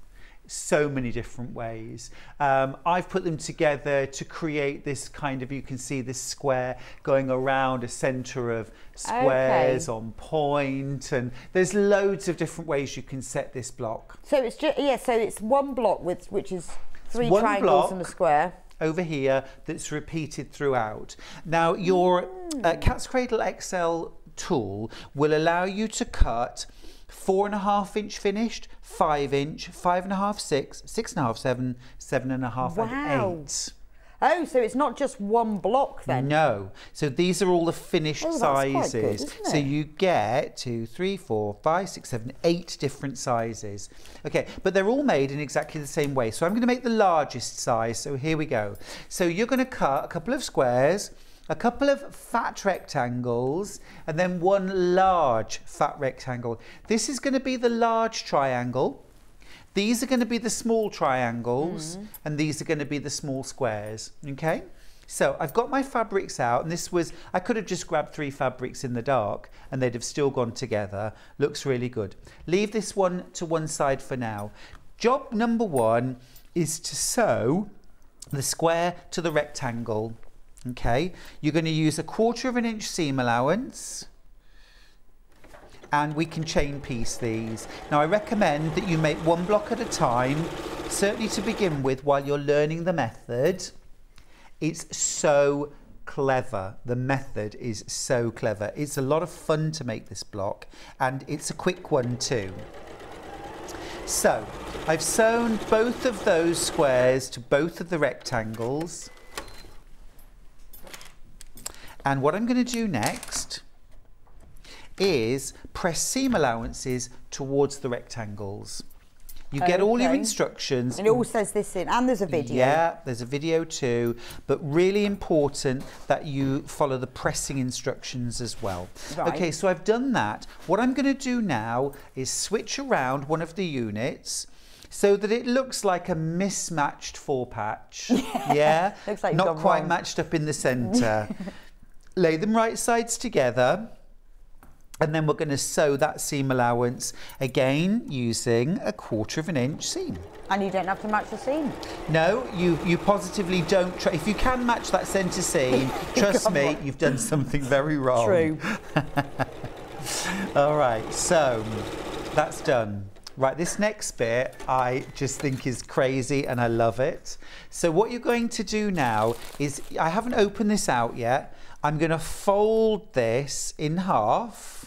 I've put them together to create this kind of, you can see this square going around a centre of squares on point, and there's loads of different ways you can set this block. So it's just, so it's one block which is 3 triangles and a square over here that's repeated throughout. Now your Cat's Cradle XL tool will allow you to cut 4.5 inch finished, 5 inch, 5.5, 6, 6.5, 7, 7.5 and 8. Oh, so it's not just one block then? No. So these are all the finished sizes. Quite good, isn't it? So you get 2, 3, 4, 5, 6, 7, 8 different sizes. Okay, but they're all made in exactly the same way. So I'm going to make the largest size. So here we go. So you're going to cut a couple of squares, a couple of fat rectangles, and then one large fat rectangle. This is going to be the large triangle. These are going to be the small triangles, and these are going to be the small squares, okay? So I've got my fabrics out, and this was, I could have just grabbed 3 fabrics in the dark and they'd have still gone together. Looks really good. Leave this one to one side for now. Job number 1 is to sew the square to the rectangle, okay? You're going to use a 1/4 inch seam allowance, and we can chain piece these. Now I recommend that you make one block at a time, certainly to begin with while you're learning the method. It's so clever. The method is so clever. It's a lot of fun to make this block, and it's a quick one too. So I've sewn both of those squares to both of the rectangles. And what I'm going to do next is press seam allowances towards the rectangles. You get all your instructions. And it all says this in, and there's a video. Yeah, there's a video too, but really important that you follow the pressing instructions as well. Right. Okay, so I've done that. What I'm going to do now is switch around one of the units so that it looks like a mismatched 4-patch. Yeah? Looks like not quite matched up in the centre. Lay them right sides together. And then we're going to sew that seam allowance again using a 1/4 inch seam. And you don't have to match the seam? No, you positively don't. If you can match that centre seam, trust me, you've done something very wrong. True. All right, so that's done. Right, this next bit I just think is crazy and I love it. So what you're going to do now is, I haven't opened this out yet, I'm going to fold this in half.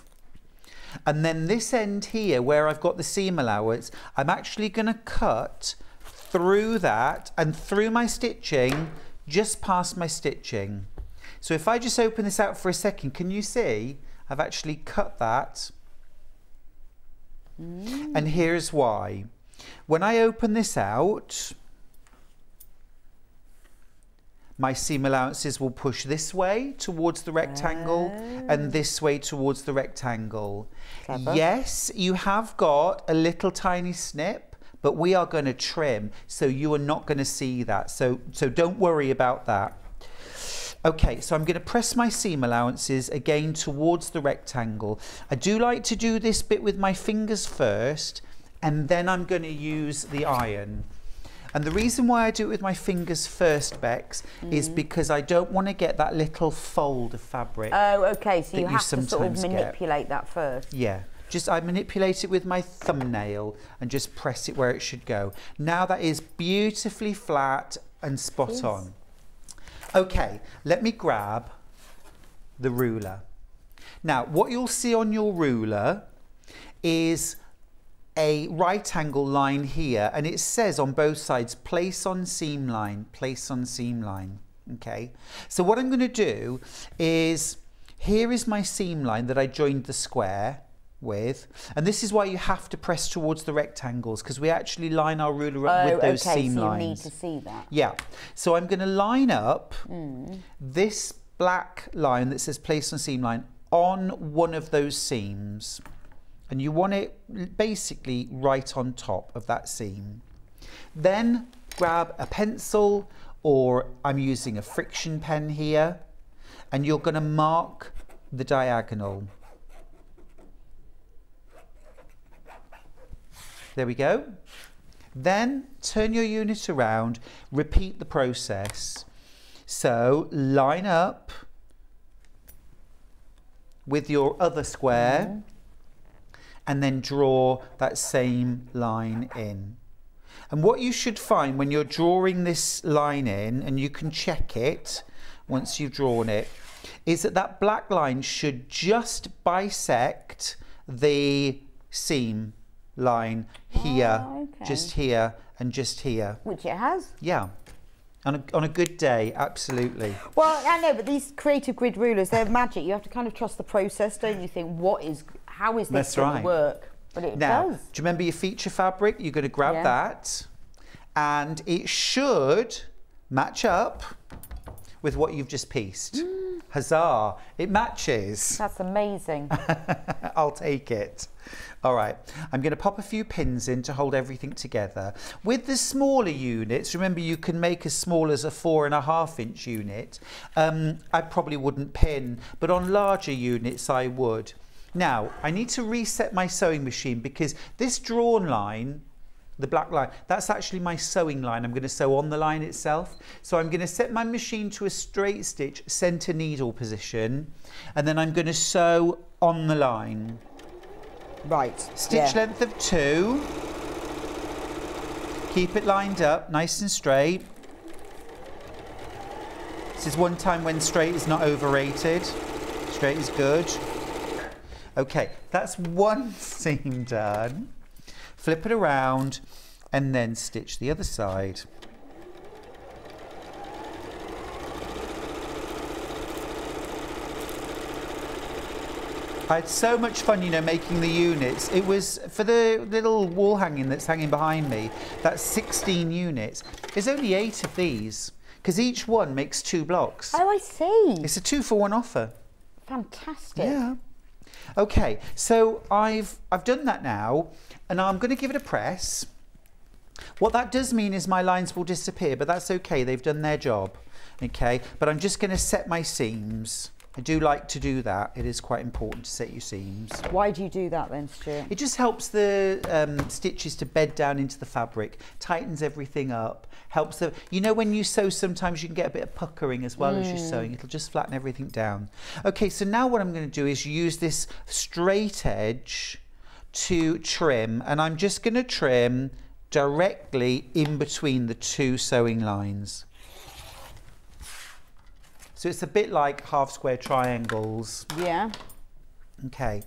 And then this end here, where I've got the seam allowance, I'm actually going to cut through that and through my stitching, just past my stitching. So if I just open this out for a second, can you see? I've actually cut that. And here's why. When I open this out, my seam allowances will push this way towards the rectangle and this way towards the rectangle. Clever. Yes, you have got a little tiny snip, but we are going to trim, so you are not going to see that. So don't worry about that. Okay, so I'm going to press my seam allowances again towards the rectangle. I do like to do this bit with my fingers first, and then I'm going to use the iron. And the reason why I do it with my fingers first, Bex, is because I don't want to get that little fold of fabric. Oh, okay, so you have to sort of manipulate that first. Yeah, just I manipulate it with my thumbnail and just press it where it should go. Now that is beautifully flat and spot on. Okay, let me grab the ruler. Now, what you'll see on your ruler is a right angle line here, and it says on both sides, place on seam line, place on seam line. Okay, so what I'm going to do is, here is my seam line that I joined the square with, and this is why you have to press towards the rectangles, because we actually line our ruler up with those seam lines. You need to see that. Yeah, so I'm going to line up this black line that says place on seam line on one of those seams. And you want it basically right on top of that seam. Then grab a pencil, or I'm using a friction pen here, and you're going to mark the diagonal. There we go. Then turn your unit around, repeat the process. So line up with your other square, and then draw that same line in. And what you should find when you're drawing this line in, and you can check it once you've drawn it, is that that black line should just bisect the seam line here, just here, and just here. Which it has. Yeah. On a good day, absolutely. Well, I know, but these creative grid rulers, they're magic. You have to kind of trust the process, don't you? Think, how is this going to work? But it does. Do you remember your feature fabric? You're going to grab that, and it should match up with what you've just pieced. Huzzah! It matches. That's amazing. I'll take it. All right, I'm going to pop a few pins in to hold everything together. With the smaller units, remember you can make as small as a 4.5 inch unit. I probably wouldn't pin, but on larger units I would. Now, I need to reset my sewing machine, because this drawn line, the black line, that's actually my sewing line. I'm going to sew on the line itself. So I'm going to set my machine to a straight stitch center needle position, and then I'm going to sew on the line. Right. Stitch length of 2. Keep it lined up, nice and straight. This is one time when straight is not overrated. Straight is good. Okay, that's one seam done. Flip it around and then stitch the other side. I had so much fun, you know, making the units. It was, for the little wall hanging that's hanging behind me, that's 16 units. There's only 8 of these, because each one makes 2 blocks. Oh, I see. It's a 2-for-1 offer. Fantastic. Yeah. Okay, so I've done that now, and I'm going to give it a press. What that does mean is my lines will disappear, but that's okay, they've done their job. Okay, but I'm just going to set my seams. I do like to do that. It is quite important to set your seams. Why do you do that then, Stuart? It just helps the stitches to bed down into the fabric, tightens everything up, helps the, you know, when you sew sometimes you can get a bit of puckering as well as you're sewing. It'll just flatten everything down. Okay, so now what I'm going to do is use this straight edge to trim, and I'm just going to trim directly in between the 2 sewing lines. So it's a bit like half square triangles. Yeah. Okay,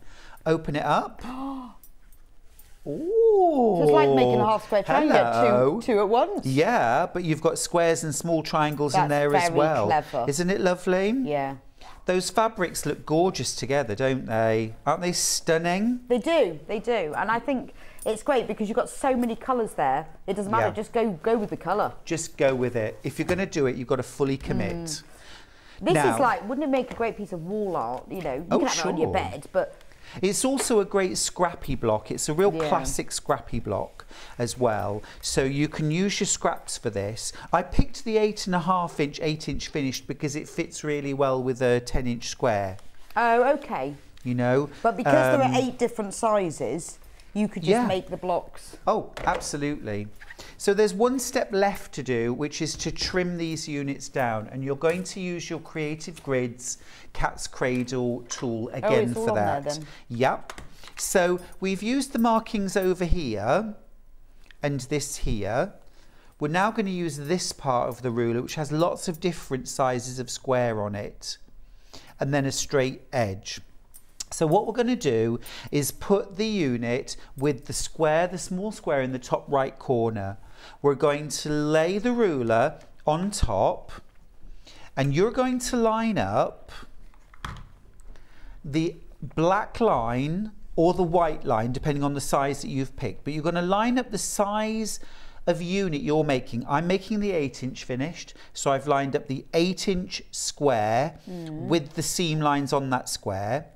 open it up. Oh. Ooh. So it's like making a half square triangle, get two at once. Yeah, but you've got squares and small triangles in there as well. That's very clever. Isn't it lovely? Yeah. Those fabrics look gorgeous together, don't they? Aren't they stunning? They do, they do. And I think it's great because you've got so many colours there. It doesn't matter, just go with the colour. Just go with it. If you're going to do it, you've got to fully commit. This is like, wouldn't it make a great piece of wall art? You know, you can have it on your bed, but It's also a great scrappy block. It's a real classic scrappy block as well. So you can use your scraps for this. I picked the 8.5 inch, 8-inch finished because it fits really well with a 10-inch square. Oh, okay. You know. But because there are 8 different sizes, you could just make the blocks. Oh, absolutely. So there's one step left to do, which is to trim these units down, and you're going to use your Creative Grids Cat's Cradle tool again for that. There, then. Yep. So we've used the markings over here and this here. We're now going to use this part of the ruler, which has lots of different sizes of square on it, and then a straight edge. So what we're going to do is put the unit with the square, the small square in the top right corner. We're going to lay the ruler on top, and you're going to line up the black line or the white line, depending on the size that you've picked. But you're going to line up the size of unit you're making. I'm making the 8-inch finished, so I've lined up the 8-inch square with the seam lines on that square.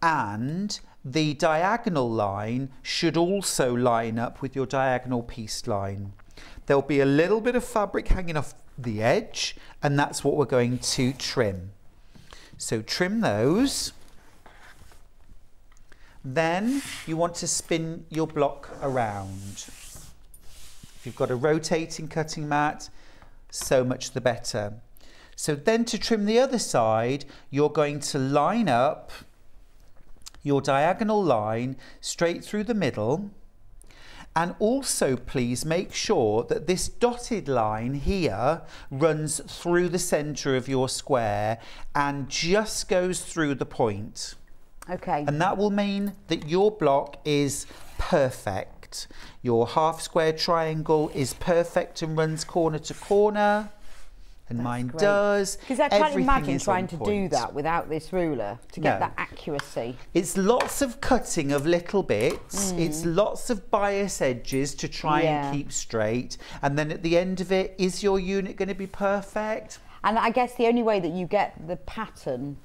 And the diagonal line should also line up with your diagonal piece line. There'll be a little bit of fabric hanging off the edge, and that's what we're going to trim. So trim those. Then you want to spin your block around. If you've got a rotating cutting mat, so much the better. So then to trim the other side, you're going to line up your diagonal line straight through the middle, and also please make sure that this dotted line here runs through the center of your square and just goes through the point. Okay. And that will mean that your block is perfect. Your half square triangle is perfect and runs corner to corner. And mine does. Because I can't imagine trying to do that without this ruler to get that accuracy. It's lots of cutting of little bits. It's lots of bias edges to try and keep straight. And then at the end of it, is your unit going to be perfect? And I guess the only way that you get the pattern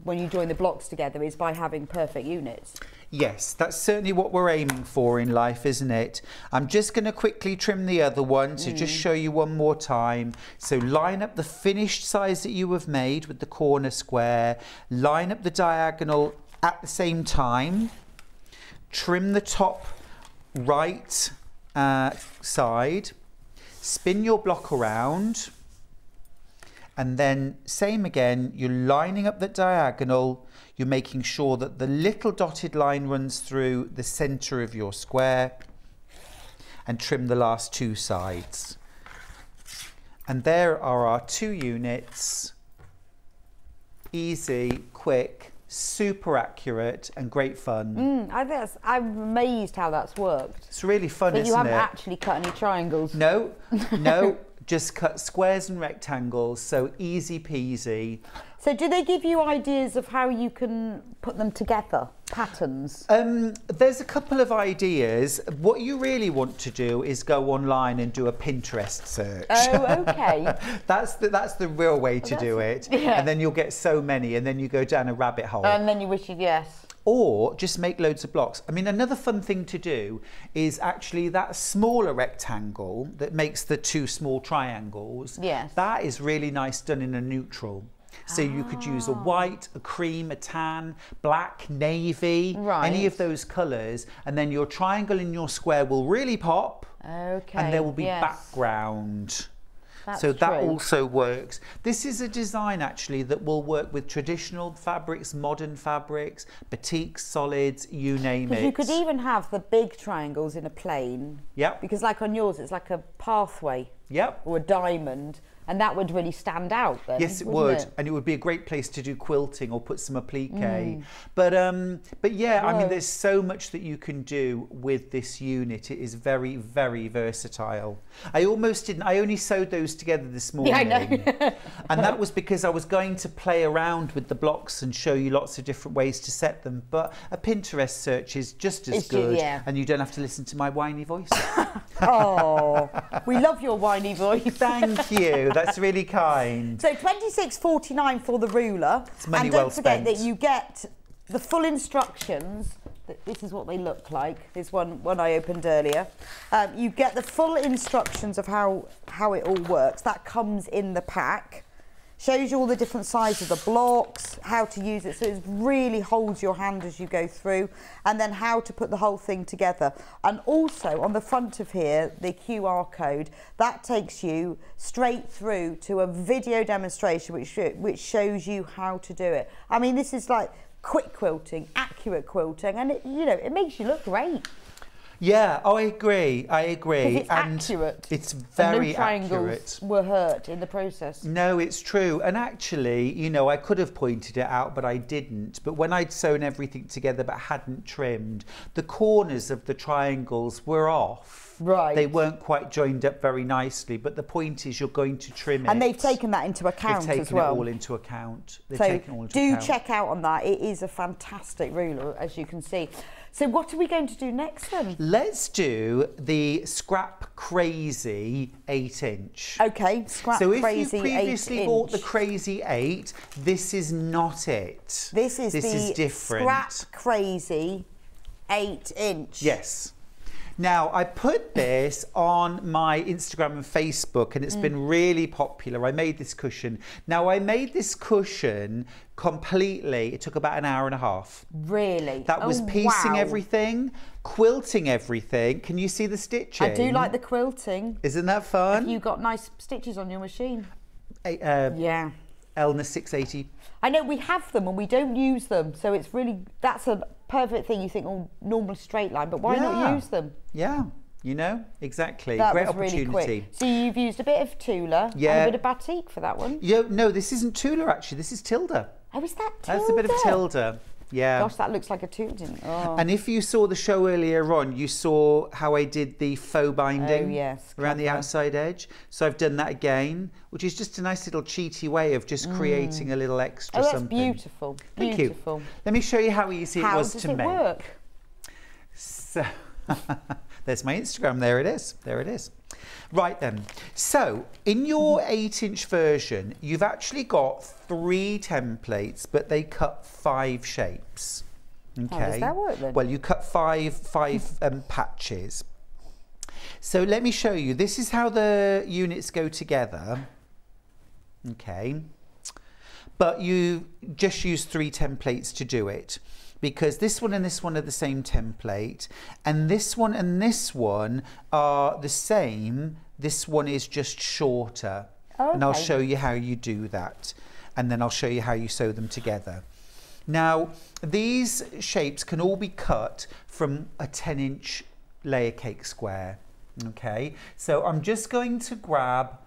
when you join the blocks together is by having perfect units. Yes, that's certainly what we're aiming for in life, isn't it? I'm just going to quickly trim the other one to just show you one more time. So line up the finished size that you have made with the corner square, line up the diagonal at the same time, trim the top right side, spin your block around, and then same again, you're lining up the diagonal. You're making sure that the little dotted line runs through the center of your square, and trim the last 2 sides. And there are our 2 units. Easy, quick, super accurate and great fun. I'm amazed how that's worked. It's really fun, isn't it? You haven't actually cut any triangles. No, no, just cut squares and rectangles, so easy peasy. So do they give you ideas of how you can put them together, patterns? There's a couple of ideas. What you really want to do is go online and do a Pinterest search. Oh, okay. That's the real way to do it. Yeah. And then you'll get so many, and then you go down a rabbit hole. And then you wish you'd, Or just make loads of blocks. I mean, another fun thing to do is actually that smaller rectangle that makes the 2 small triangles. Yes. That is really nice done in a neutral. So you could use a white, a cream, a tan, black, navy, any of those colours, and then your triangle in your square will really pop. Okay. And there will be background. So that also works. This is a design actually that will work with traditional fabrics, modern fabrics, batiks, solids, you name it. You could even have the big triangles in a plane. Yep. Because like on yours, it's like a pathway. Yep. Or a diamond. And that would really stand out then. Yes, it would. And it would be a great place to do quilting or put some applique. But yeah, I mean, there's so much that you can do with this unit. It is very, very versatile. I only sewed those together this morning. Yeah, I know. And that was because I was going to play around with the blocks and show you lots of different ways to set them. But a Pinterest search is just as good. And you don't have to listen to my whiny voice. Oh, we love your whiny voice. Thank you. That's really kind. So £26.49 for the ruler. It's money and well don't forget spent. that you get the full instructions, this is what they look like. This one I opened earlier. You get the full instructions of how it all works. That comes in the pack. Shows you all the different sizes of the blocks, how to use it, so it really holds your hand as you go through, and then how to put the whole thing together. And also on the front of here, the QR code, that takes you straight through to a video demonstration which shows you how to do it. I mean, this is like quick quilting, accurate quilting, and it makes you look great. Yeah, I agree. It's accurate. It's very no triangles accurate. Were hurt in the process. No, it's true. And actually, I could have pointed it out, but I didn't. But when I'd sewn everything together but hadn't trimmed, the corners of the triangles were off. Right. They weren't quite joined up very nicely, but the point is you're going to trim it. And they've taken that into account as well. They've taken it all into account. Do check out on that. It is a fantastic ruler, as you can see. So what are we going to do next then? Let's do the Scrap Crazy 8-inch. Okay, Scrap Crazy 8-inch. So if you previously bought the Crazy 8, this is not it. This is different. Scrap Crazy 8-inch. Yes. Now, I put this on my Instagram and Facebook, and it's been really popular. I made this cushion. Now, I made this cushion completely. It took about an hour and a half. Really? That was piecing everything, quilting everything. Can you see the stitching? I do like the quilting. Isn't that fun? Have you got nice stitches on your machine? Yeah. Elna 680. I know we have them and we don't use them, so it's really, that's a perfect thing. You think, oh, normal straight line, but why not use them? Yeah, exactly. That Great was opportunity. Really quick. So you've used a bit of Tula and a bit of batik for that one? Yeah, no, this isn't Tula actually, this is Tilda. Oh, is that Tilda? That's a bit of Tilda. Yeah. Gosh, that looks like a Tula. Oh. And if you saw the show earlier on, you saw how I did the faux binding around the outside edge. So I've done that again, which is just a nice little cheaty way of just creating a little extra something. Beautiful. Thank you. Let me show you how easy it was to make. How does it work? So, there's my Instagram. There it is. There it is. Right then. So, in your 8-inch version, you've actually got 3 templates, but they cut 5 shapes. Okay. How does that work then? Well, you cut five patches. So let me show you. This is how the units go together. Okay. But you just use 3 templates to do it, because this one and this one are the same template, and this one are the same. This one is just shorter. Okay. And I'll show you how you do that, and then I'll show you how you sew them together. Now, these shapes can all be cut from a 10-inch layer cake square. Okay, so I'm just going to grab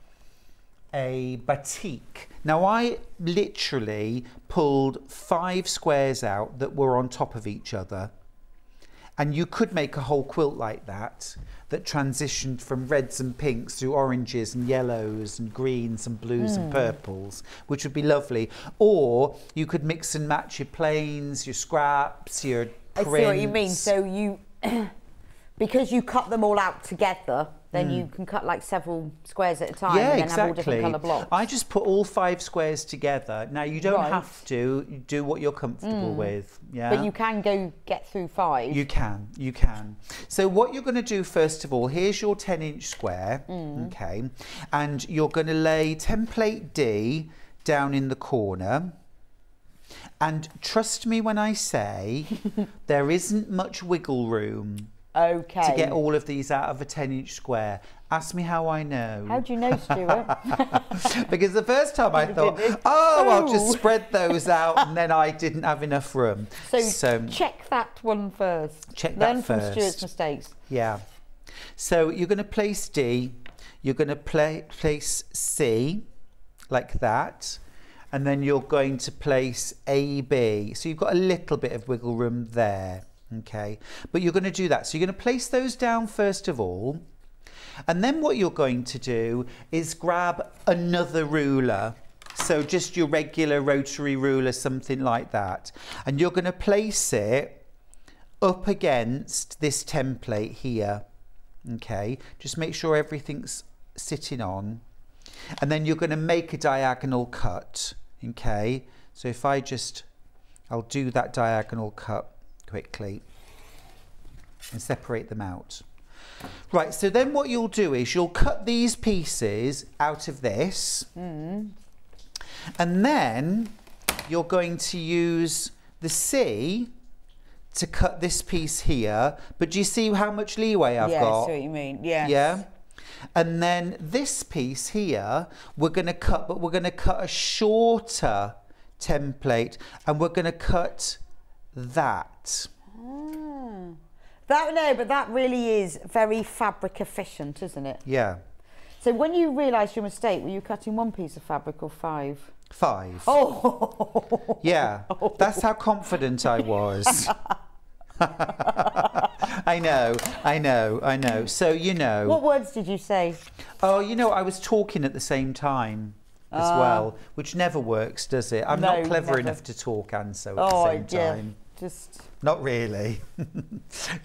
a batik. Now, I literally pulled 5 squares out that were on top of each other, and you could make a whole quilt like that transitioned from reds and pinks through oranges and yellows and greens and blues and purples, which would be lovely. Or you could mix and match your plains, your scraps, your prints. I see what you mean. So you, because you cut them all out together, then you can cut like several squares at a time, and then have all different colour blocks. I just put all 5 squares together. Now, you don't have to do what you're comfortable with. Yeah. But you can get through 5. You can. So what you're going to do, first of all, here's your 10-inch square, okay, and you're going to lay template D down in the corner. And trust me when I say there isn't much wiggle room. Okay. To get all of these out of a 10-inch square. Ask me how I know. How do you know, Stuart? Because the first time I thought, I'll just spread those out, and then I didn't have enough room. So check that one first. Check that first. Learn from Stuart's mistakes. Yeah. So you're going to place D, you're going to place C, like that, and then you're going to place AB. So you've got a little bit of wiggle room there. Okay, but you're going to do that. So you're going to place those down first of all, and then what you're going to do is grab another ruler, so just your regular rotary ruler, something like that, and you're going to place it up against this template here. Okay, just make sure everything's sitting on, and then you're going to make a diagonal cut. Okay, so if I just I'll do that diagonal cut quickly and separate them out. Right, so then what you'll do is you'll cut these pieces out of this, and then you're going to use the C to cut this piece here. But do you see how much leeway I've got? Yeah, I see what you mean. Yeah. Yeah. And then this piece here, we're going to cut, but we're going to cut a shorter template, and we're going to cut that. But that really is very fabric efficient, isn't it? Yeah. So when you realised your mistake, were you cutting one piece of fabric or 5? 5. Oh! Yeah, that's how confident I was. I know. So, you know. What words did you say? Oh, you know, I was talking at the same time as well, which never works, does it? I'm not clever enough to talk and sew at the same time. Just... Not really.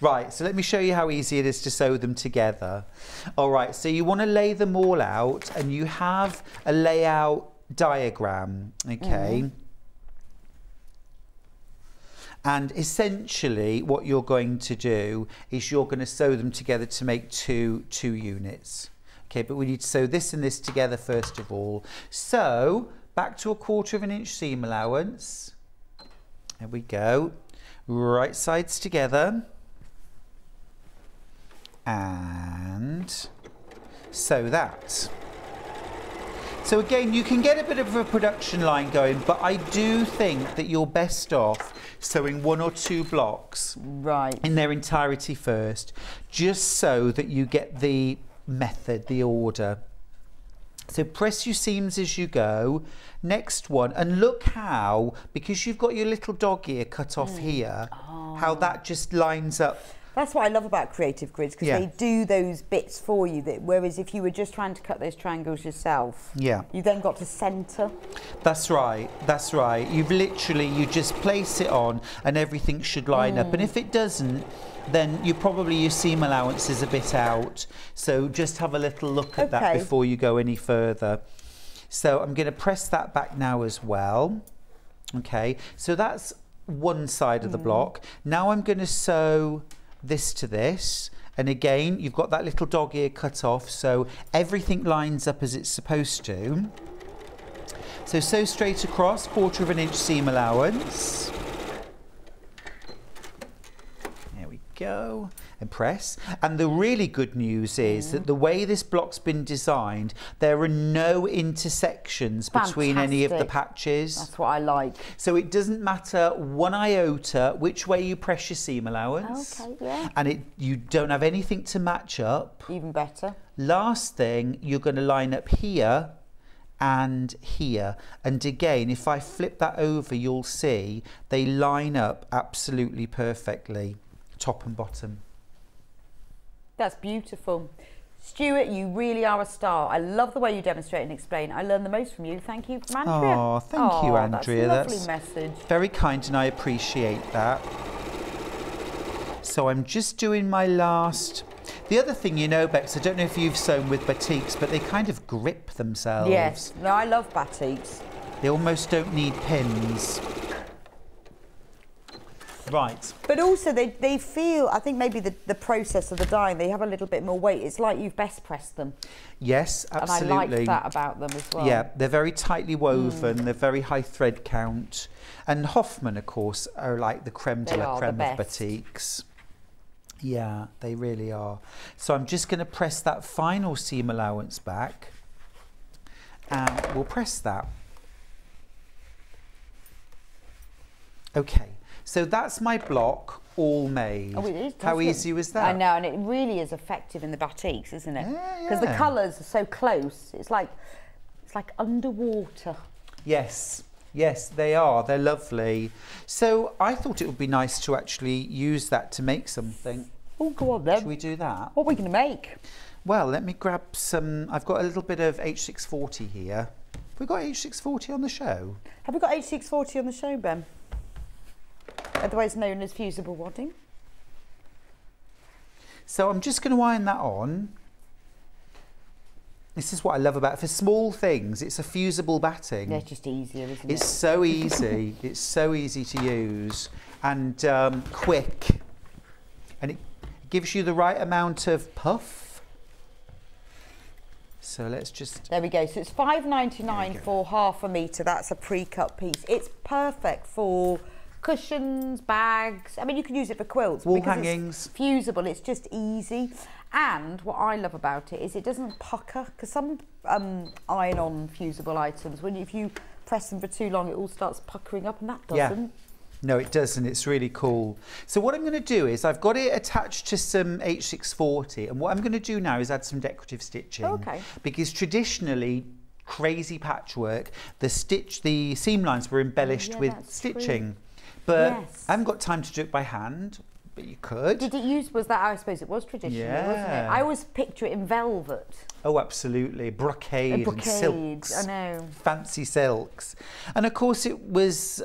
Right, so let me show you how easy it is to sew them together. All right, so you want to lay them all out, and you have a layout diagram, okay? And essentially what you're going to do is you're going to sew them together to make two units. Okay, but we need to sew this and this together first of all. So back to a 1/4 inch seam allowance. There we go. Right sides together. And sew that. So again, you can get a bit of a production line going, but I do think that you're best off sewing 1 or 2 blocks in their entirety first, just so that you get the method, the order. So press your seams as you go. Next one, and look how, because you've got your little dog ear cut off here, how that just lines up. That's what I love about creative grids, because they do those bits for you, whereas if you were just trying to cut those triangles yourself, you then got to centre. That's right, that's right. You've literally, you just place it on and everything should line up. And if it doesn't, then your seam allowance is a bit out. So just have a little look at that before you go any further. So I'm going to press that back now as well. Okay, so that's one side of the block. Now I'm going to sew this to this, and again you've got that little dog ear cut off, so everything lines up as it's supposed to. So sew straight across, 1/4 inch seam allowance. There we go, and press. And the really good news is that the way this block's been designed, there are no intersections between any of the patches. That's what I like. So it doesn't matter 1 iota which way you press your seam allowance. Okay, yeah. And you don't have anything to match up. Even better. Last thing, you're going to line up here and here. And again, if I flip that over, you'll see they line up absolutely perfectly, top and bottom. That's beautiful. Stuart, you really are a star. I love the way you demonstrate and explain. I learned the most from you. Thank you from Andrea. Oh, thank you, Andrea. That's a lovely message. Very kind, and I appreciate that. So I'm just doing my last... The other thing, you know, Bex, I don't know if you've sewn with batiks, but they kind of grip themselves. Yes, no, I love batiks. They almost don't need pins. Right. But also they feel, I think maybe the process of the dyeing, they have a little bit more weight. It's like you've best pressed them. Yes, absolutely. And I like that about them as well. Yeah, they're very tightly woven, they're very high thread count. And Hoffman, of course, are like the creme de la creme of batiks. Yeah, they really are. So I'm just going to press that final seam allowance back, and we'll press that. Okay. So that's my block all made. Oh, it is, how easy was that? I know, and it really is effective in the batiks, isn't it? Because the colours are so close. It's like underwater. Yes, yes, they are. They're lovely. So I thought it would be nice to actually use that to make something. Oh, go on then. Should we do that? What are we going to make? Well, let me grab some. I've got a little bit of H640 here. Have we got H640 on the show? Have we got H640 on the show, Ben? Otherwise known as fusible wadding. So I'm just going to iron that on. This is what I love about it. For small things, it's a fusible batting. Yeah, it's just easier, isn't it? It's so easy. It's so easy to use and quick. And it gives you the right amount of puff. So let's just... There we go. So it's £5.99 for half a metre. That's a pre-cut piece. It's perfect for cushions, bags. I mean, you can use it for quilts. Wall hangings. It's fusible. It's just easy. And what I love about it is it doesn't pucker, because some iron-on fusible items, if you press them for too long, it all starts puckering up, and that doesn't. Yeah. No, it doesn't. It's really cool. So what I'm going to do is I've got it attached to some H640, and what I'm going to do now is add some decorative stitching. Okay. Because traditionally, crazy patchwork, the seam lines were embellished with stitching. True. But yes. I haven't got time to do it by hand. But you could. Did it use, I suppose it was traditional, wasn't it? I always picture it in velvet. Oh, absolutely. Brocade and silks. I know. Fancy silks. And of course it was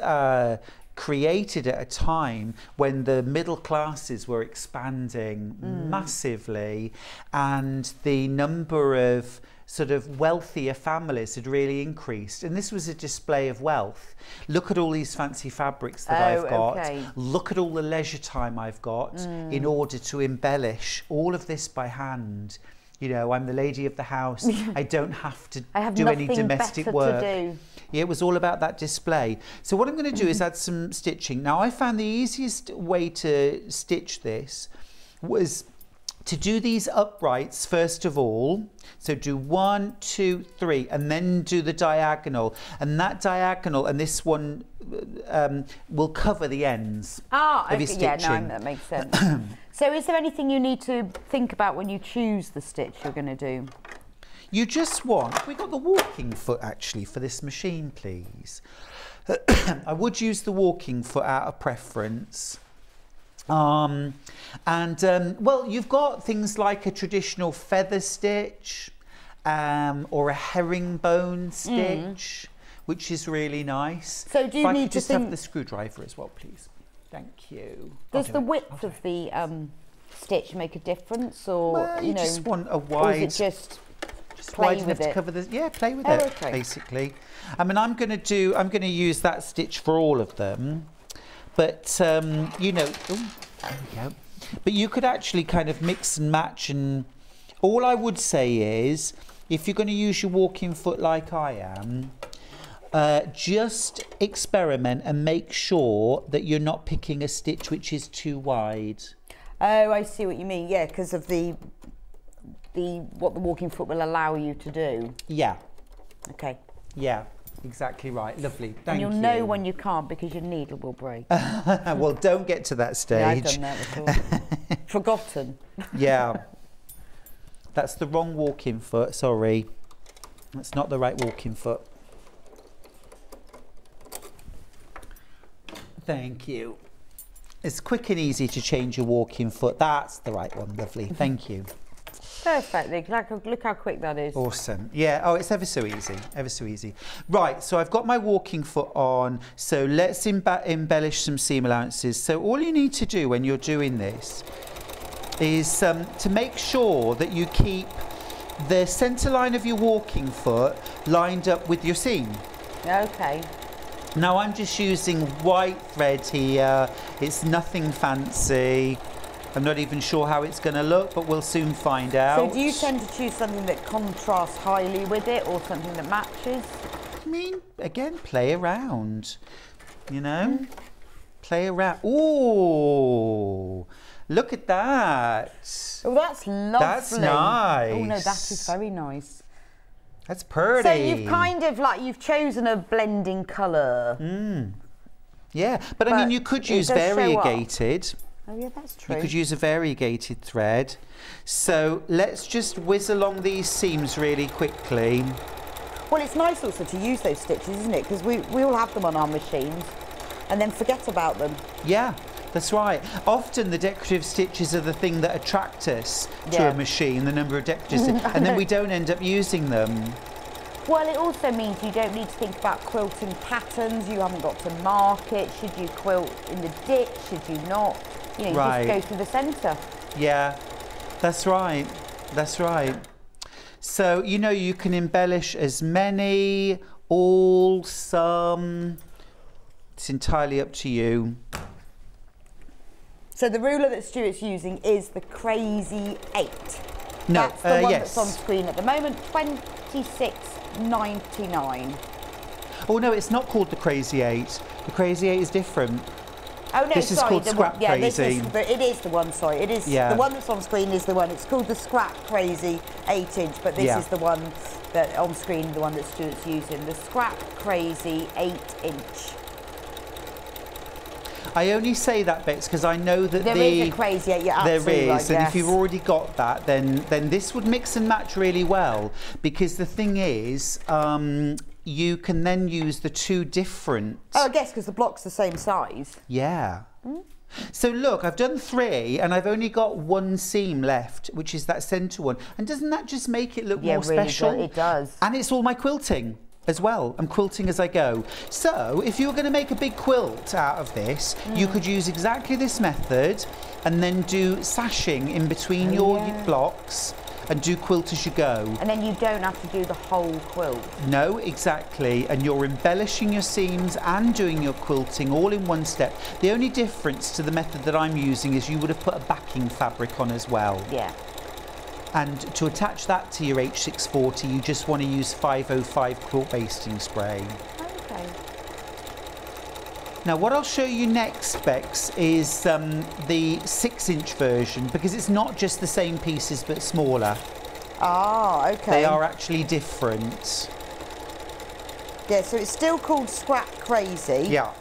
created at a time when the middle classes were expanding massively, and the number of sort of wealthier families had really increased, and this was a display of wealth. Look at all these fancy fabrics that I've got. Okay. Look at all the leisure time I've got in order to embellish all of this by hand. You know, I'm the lady of the house. I don't have to do any domestic work. Yeah, it was all about that display. So what I'm going to do is add some stitching. Now, I found the easiest way to stitch this was to do these uprights first of all. So do 1, 2, 3, and then do the diagonal. And that diagonal and this one will cover the ends of your stitching. Yeah, no, that makes sense. So is there anything you need to think about when you choose the stitch you're going to do? You just want, we got the walking foot actually for this machine, please. I would use the walking foot out of preference. Well, you've got things like a traditional feather stitch or a herringbone stitch, which is really nice. So do you need to have the screwdriver as well, please? Thank you. Does the width of the stitch make a difference, or well, you just want a wide? Or is it just play with it to cover the? Yeah, play with it. Okay. Basically, I mean, I'm going to use that stitch for all of them. But, you know, there we go. But you could actually kind of mix and match, and all I would say is, if you're going to use your walking foot like I am, just experiment and make sure that you're not picking a stitch which is too wide. Oh, I see what you mean. Yeah, because of what the walking foot will allow you to do. Yeah. Okay. Yeah. Exactly right. Lovely. Thank you. And you'll know when you can't because your needle will break. Well, don't get to that stage. Yeah, I've done that before. Forgotten. Yeah. That's the wrong walking foot. Sorry. That's not the right walking foot. Thank you. It's quick and easy to change your walking foot. That's the right one. Lovely. Thank you. Perfect. Look how quick that is. Awesome. Yeah. Oh, it's ever so easy. Ever so easy. Right. So I've got my walking foot on. So let's embellish some seam allowances. So all you need to do when you're doing this is to make sure that you keep the centre line of your walking foot lined up with your seam. Okay. Now I'm just using white thread here. It's nothing fancy. I'm not even sure how it's going to look, but we'll soon find out. So do you tend to choose something that contrasts highly with it, or something that matches? I mean, again, play around, you know? Play around. Ooh, look at that. Oh, that's lovely. That's nice. Oh, no, that is very nice. That's pretty. So you've kind of you've chosen a blending colour. Yeah, but I mean, you could use variegated. Oh yeah, that's true. You could use a variegated thread. So let's just whiz along these seams really quickly. Well, it's nice also to use those stitches, isn't it? Because we all have them on our machines and then forget about them. Yeah, that's right. Often the decorative stitches are the thing that attract us to a machine, the number of decorative stitches, and then we don't end up using them. Well, it also means you don't need to think about quilting patterns. You haven't got to mark it. Should you quilt in the ditch? Should you not? You know, you just go through the centre. Yeah, that's right. That's right. So, you know, you can embellish as many, all, some. It's entirely up to you. So the ruler that Stuart's using is the Crazy 8. No, that's the one yes. that's on screen at the moment, $26.99. Oh no, it's not called the Crazy 8. The Crazy 8 is different. Oh no, this is called Scrap Crazy. It is the one, sorry. It is the one that's on screen is the one. It's called the Scrap Crazy 8-inch, but this is the one that on screen, the one that Stuart's using, the Scrap Crazy 8-inch. I only say that bits because I know that there is a Crazy 8, yeah, absolutely. There is, right, and if you've already got that, then this would mix and match really well, because the thing is, you can then use the two different. Oh, I guess because the block's the same size. Yeah. So look, I've done 3 and I've only got 1 seam left, which is that centre one. And doesn't that just make it look more really special? It does. And it's all my quilting as well. I'm quilting as I go. So if you were going to make a big quilt out of this, you could use exactly this method and then do sashing in between your blocks and do quilt as you go. And then you don't have to do the whole quilt. No, exactly. And you're embellishing your seams and doing your quilting all in one step. The only difference to the method that I'm using is you would have put a backing fabric on as well. Yeah. And to attach that to your H640, you just want to use 505 quilt basting spray. Okay. Now what I'll show you next, Bex, is the 6-inch version, because it's not just the same pieces but smaller. Ah, okay. They are actually different. Yeah, so it's still called Scrap Crazy. Yeah.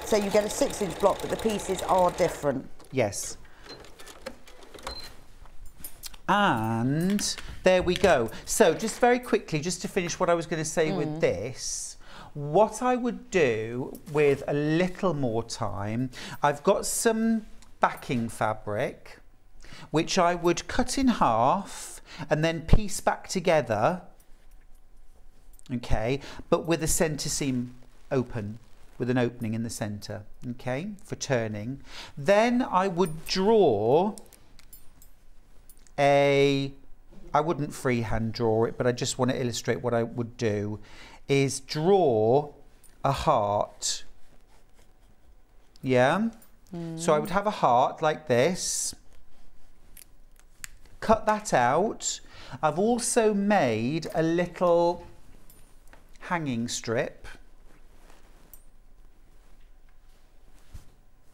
So you get a 6-inch block, but the pieces are different. Yes. And there we go. So just very quickly, just to finish what I was going to say with this, what I would do with a little more time, I've got some backing fabric, which I would cut in half and then piece back together, okay, but with a centre seam open, with an opening in the centre, okay, for turning. Then I would draw I wouldn't freehand draw it, but I just want to illustrate what I would do, is draw a heart. Yeah? So I would have a heart like this, cut that out. I've also made a little hanging strip.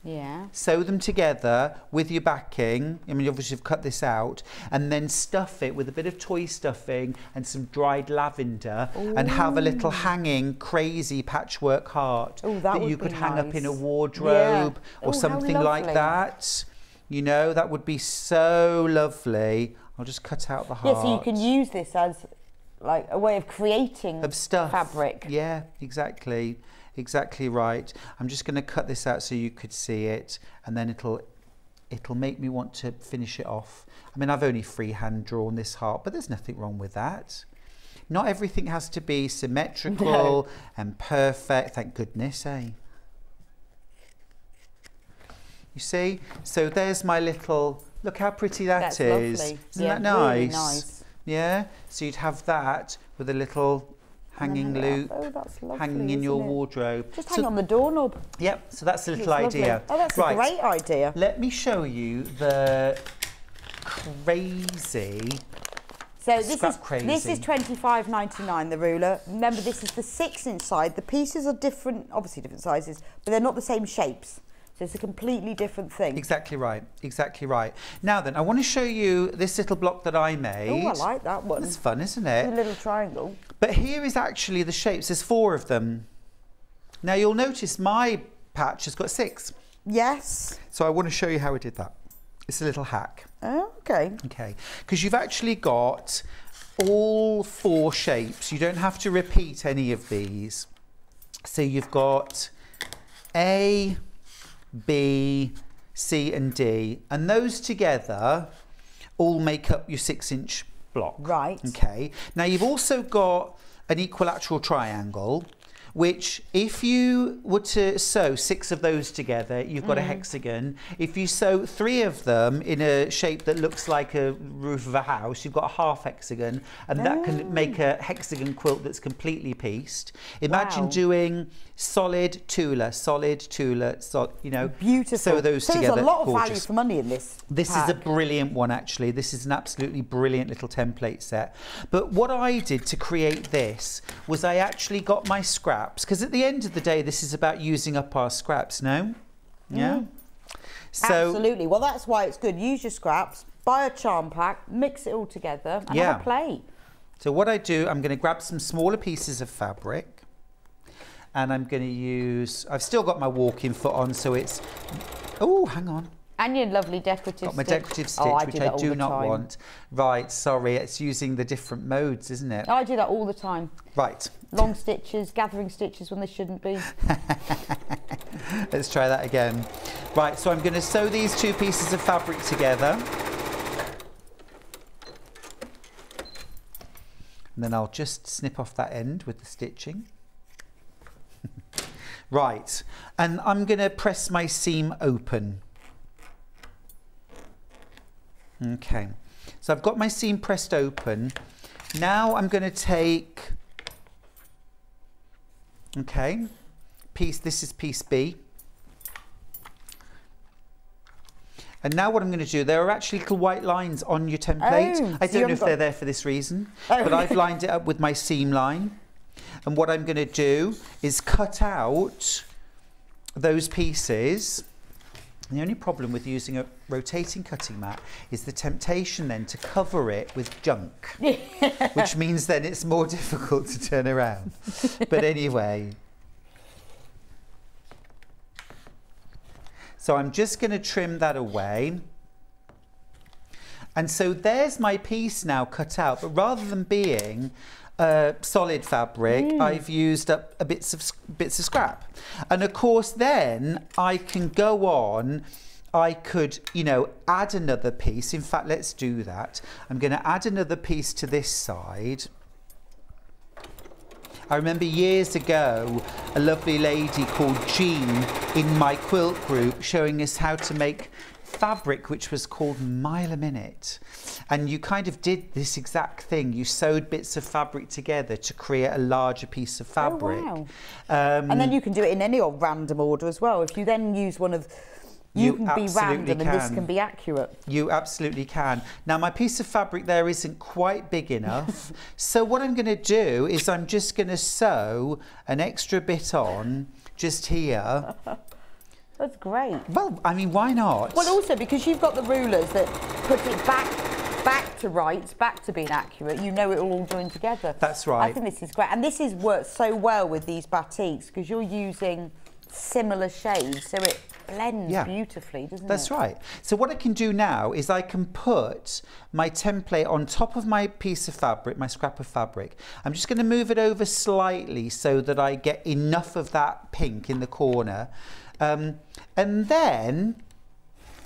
Yeah. Sew them together with your backing. I mean, obviously you've cut this out, and then stuff it with a bit of toy stuffing and some dried lavender. Ooh. And have a little hanging crazy patchwork heart that you could hang up in a wardrobe or something like that. You know, that would be so lovely. I'll just cut out the heart. Yeah, so you can use this as like a way of creating fabric. Yeah, exactly. Exactly right. I'm just going to cut this out so you could see it, and then it'll make me want to finish it off. I mean, I've only freehand drawn this heart, but there's nothing wrong with that. Not everything has to be symmetrical and perfect, thank goodness, eh? You see? So there's my little, look how pretty that is. Lovely. Isn't that nice? Really nice. Yeah? So you'd have that with a little hanging loop, hanging in your wardrobe. Just hang on the doorknob. Yep, so that's a little idea. Oh, that's a great idea. Let me show you the crazy. So this is $25.99, the ruler. Remember, this is the 6-inch side. The pieces are different, obviously different sizes, but they're not the same shapes. So it's a completely different thing. Exactly right, exactly right. Now then, I want to show you this little block that I made. Oh, I like that one. It's fun, isn't it? A little triangle. But here is actually the shapes. There's 4 of them. Now you'll notice my patch has got 6. Yes. So I want to show you how I did that. It's a little hack. Oh, okay. Okay, because you've actually got all 4 shapes. You don't have to repeat any of these. So you've got A, B, C and D, and those together all make up your 6-inch block. Right. Okay. Now you've also got an equilateral triangle, which if you were to sew 6 of those together, you've got a hexagon. If you sew 3 of them in a shape that looks like a roof of a house, you've got a half hexagon, and that can make a hexagon quilt that's completely pieced. Imagine doing solid Tula, you know, beautiful. Sew those together. There's a lot of value for money in this. This is a brilliant one, actually. This is an absolutely brilliant little template set. But what I did to create this was I actually got my scraps, because at the end of the day, this is about using up our scraps, no? Yeah? So, absolutely. Well, that's why it's good. Use your scraps, buy a charm pack, mix it all together, and have a play. So what I do, I'm going to grab some smaller pieces of fabric, and I'm going to use, I've still got my walking foot on, so it's, oh, hang on. And your lovely decorative got my stitch. decorative stitch, which I do not want. Right, sorry, it's using the different modes, isn't it? I do that all the time. Right. Long stitches, gathering stitches when they shouldn't be. Let's try that again. Right, so I'm going to sew these 2 pieces of fabric together. And then I'll just snip off that end with the stitching. Right, and I'm going to press my seam open. Okay, so I've got my seam pressed open. Now I'm going to take, this is piece B. And now what I'm going to do, there are actually little white lines on your template. I don't know if they're there for this reason, but I've lined it up with my seam line. And what I'm going to do is cut out those pieces. And the only problem with using a rotating cutting mat is the temptation then to cover it with junk, which means then it's more difficult to turn around. But anyway. So I'm just going to trim that away. And so there's my piece now cut out, but rather than being solid fabric, I've used up bits of scrap. And of course then I can go on, I could, you know, add another piece. In fact, let's do that. I'm going to add another piece to this side. I remember years ago a lovely lady called Jean in my quilt group showing us how to make fabric which was called mile a minute, and you kind of did this exact thing. You sewed bits of fabric together to create a larger piece of fabric. Oh, wow. And then you can do it in any old random order as well. If you then use one of, you can be random and this can be accurate. You absolutely can. Now my piece of fabric there isn't quite big enough, so what I'm going to do is I'm just going to sew an extra bit on just here. That's great. Well, I mean, why not? Well, also because you've got the rulers that put it back to right, back to being accurate, you know it all joined together. That's right. I think this is great. And this is worked so well with these batiks because you're using similar shades, so it blends beautifully, doesn't it? That's right. So what I can do now is I can put my template on top of my piece of fabric, my scrap of fabric. I'm just going to move it over slightly so that I get enough of that pink in the corner. And then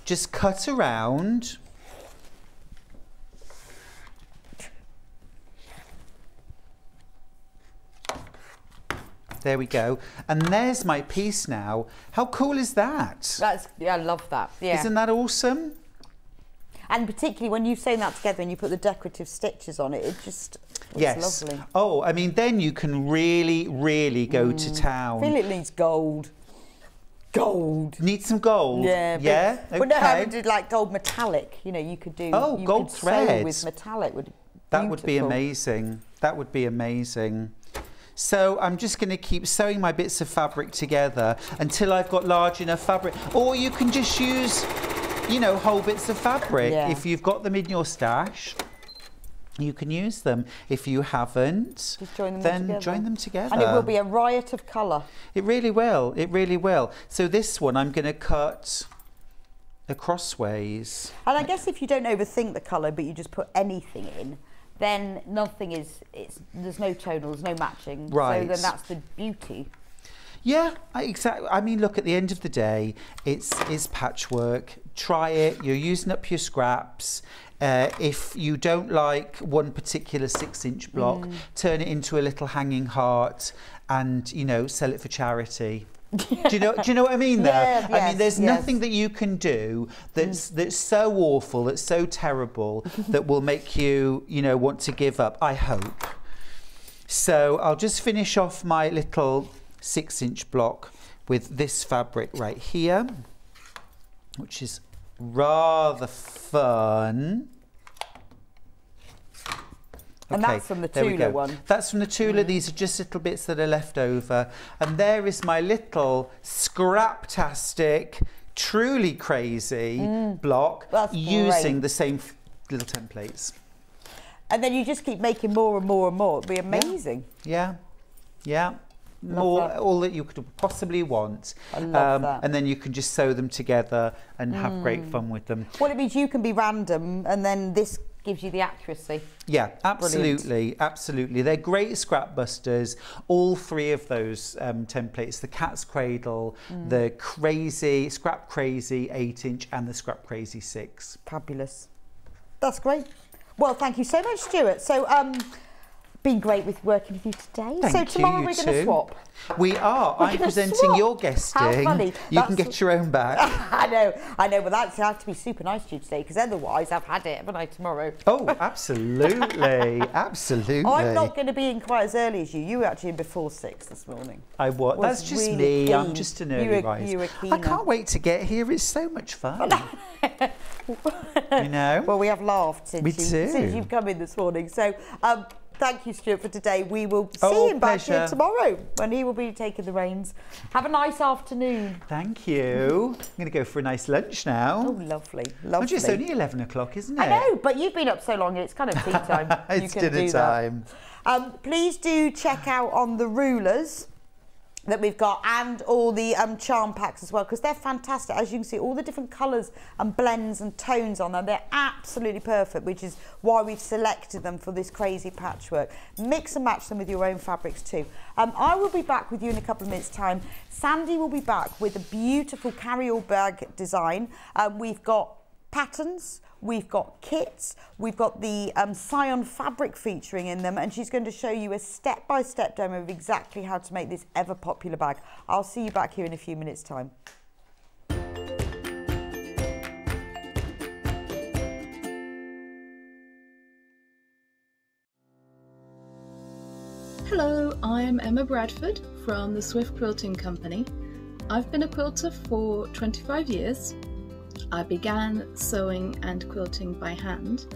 just cut around. There we go. And there's my piece now. How cool is that? That's, yeah, I love that. Yeah. Isn't that awesome? And particularly when you've sewn that together and you put the decorative stitches on it, it just looks lovely. Oh, I mean, then you can really, really go to town. I feel it needs gold. Gold. Need some gold? Yeah. Yeah? Okay. But no, I would do like gold metallic. You know, you could do. Oh, gold thread. With metallic would. That would be amazing. That would be amazing. So I'm just going to keep sewing my bits of fabric together until I've got large enough fabric. Or you can just use, you know, whole bits of fabric. Yeah. If you've got them in your stash, you can use them. If you haven't, just join them then join them together. And it will be a riot of colour. It really will. It really will. So this one I'm going to cut acrossways. And I guess if you don't overthink the colour, but you just put anything in, then nothing is, there's no tonal, there's no matching. Right. So then that's the beauty. Yeah, exactly. I mean, look, at the end of the day, it's patchwork. Try it. You're using up your scraps. If you don't like one particular 6-inch block, turn it into a little hanging heart and, you know, sell it for charity. Do you know what I mean there? Yeah, I mean, there's nothing that you can do that's so awful, that's so terrible, that will make you, you know, want to give up, I hope. So I'll just finish off my little 6-inch block with this fabric right here, which is rather fun. And that's from the Tula one. That's from the Tula. These are just little bits that are left over. And there is my little scraptastic, truly crazy block using the same little templates. And then you just keep making more and more and more. It'd be amazing. Yeah. More, all that you could possibly want. I love that. And then you can just sew them together and have great fun with them. Well, it means you can be random, and then this gives you the accuracy. Yeah, absolutely, Brilliant. absolutely. They're great scrap busters. All three of those templates: the Cat's Cradle, the Crazy Scrap Crazy 8-inch, and the Scrap Crazy 6. Fabulous. That's great. Well, thank you so much, Stuart. So, been great with working with you today. Thank so tomorrow you, we're going to swap. We are. I'm presenting swap. your guesting. How funny. You can get your own back. I know. But that's have to be super nice to you today, because otherwise I've had it, haven't I, tomorrow? Oh, absolutely, absolutely. I'm not going to be in quite as early as you. You were actually in before 6 this morning. I was. That's just really me. keen. I'm just an early riser. You were keen. I can't wait to get here. It's so much fun. You know. Well, we have laughed since since you've come in this morning. So. Thank you, Stuart, for today. We will see him back here tomorrow when he will be taking the reins. Have a nice afternoon. Thank you. I'm going to go for a nice lunch now. Oh, lovely, lovely. It's only 11 o'clock, isn't it? I know, but you've been up so long, it's kind of tea time. It's dinner time. Please do check out on the rulers that we've got, and all the charm packs as well, because they're fantastic. As you can see, all the different colours and blends and tones on them, they're absolutely perfect, which is why we've selected them for this crazy patchwork. Mix and match them with your own fabrics too. I will be back with you in a couple of minutes time. Sandi will be back with a beautiful carry-all bag design. We've got patterns, we've got kits, we've got the Scion fabric featuring in them, and she's going to show you a step-by-step demo of exactly how to make this ever-popular bag. I'll see you back here in a few minutes' time. Hello, I'm Emma Bradford from the Swift Quilting Company. I've been a quilter for 25 years. I began sewing and quilting by hand,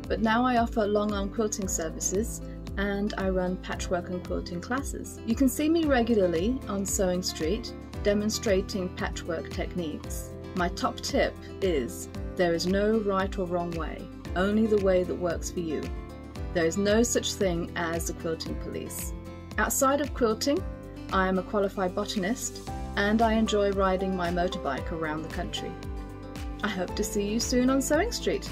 but now I offer long-arm quilting services and I run patchwork and quilting classes. You can see me regularly on Sewing Street demonstrating patchwork techniques. My top tip is there is no right or wrong way, only the way that works for you. There is no such thing as a quilting police. Outside of quilting, I am a qualified botanist and I enjoy riding my motorbike around the country. I hope to see you soon on Sewing Street.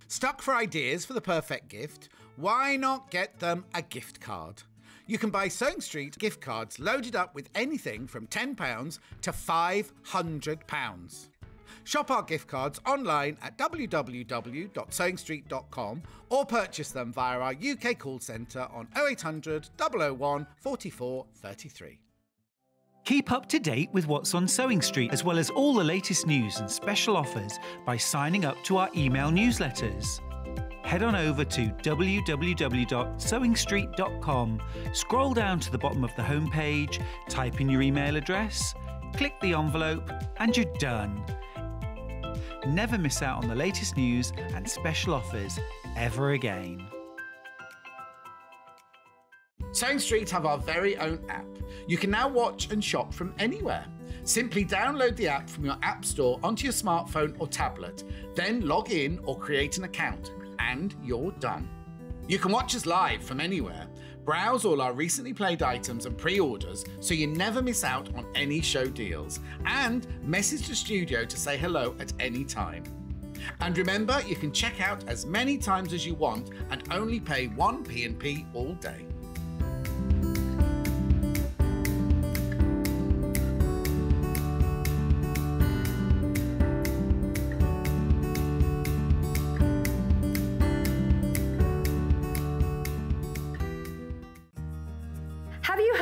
Stuck for ideas for the perfect gift? Why not get them a gift card? You can buy Sewing Street gift cards loaded up with anything from £10 to £500. Shop our gift cards online at www.sewingstreet.com or purchase them via our UK call centre on 0800 001 44 33. Keep up to date with what's on Sewing Street, as well as all the latest news and special offers by signing up to our email newsletters. Head on over to www.sewingstreet.com, scroll down to the bottom of the homepage, type in your email address, click the envelope, and you're done. Never miss out on the latest news and special offers ever again. Sewing Street have our very own app. You can now watch and shop from anywhere. Simply download the app from your app store onto your smartphone or tablet, then log in or create an account, and you're done. You can watch us live from anywhere, browse all our recently played items and pre-orders so you never miss out on any show deals, and message the studio to say hello at any time. And remember, you can check out as many times as you want and only pay 1 P&P all day.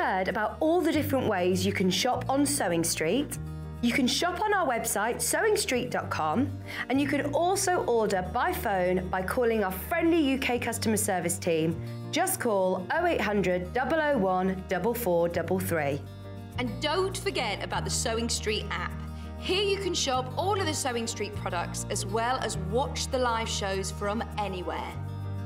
heard about all the different ways you can shop on Sewing Street? You can shop on our website sewingstreet.com, and you can also order by phone by calling our friendly UK customer service team. Just call 0800 001 4433. And don't forget about the Sewing Street app. Here you can shop all of the Sewing Street products as well as watch the live shows from anywhere.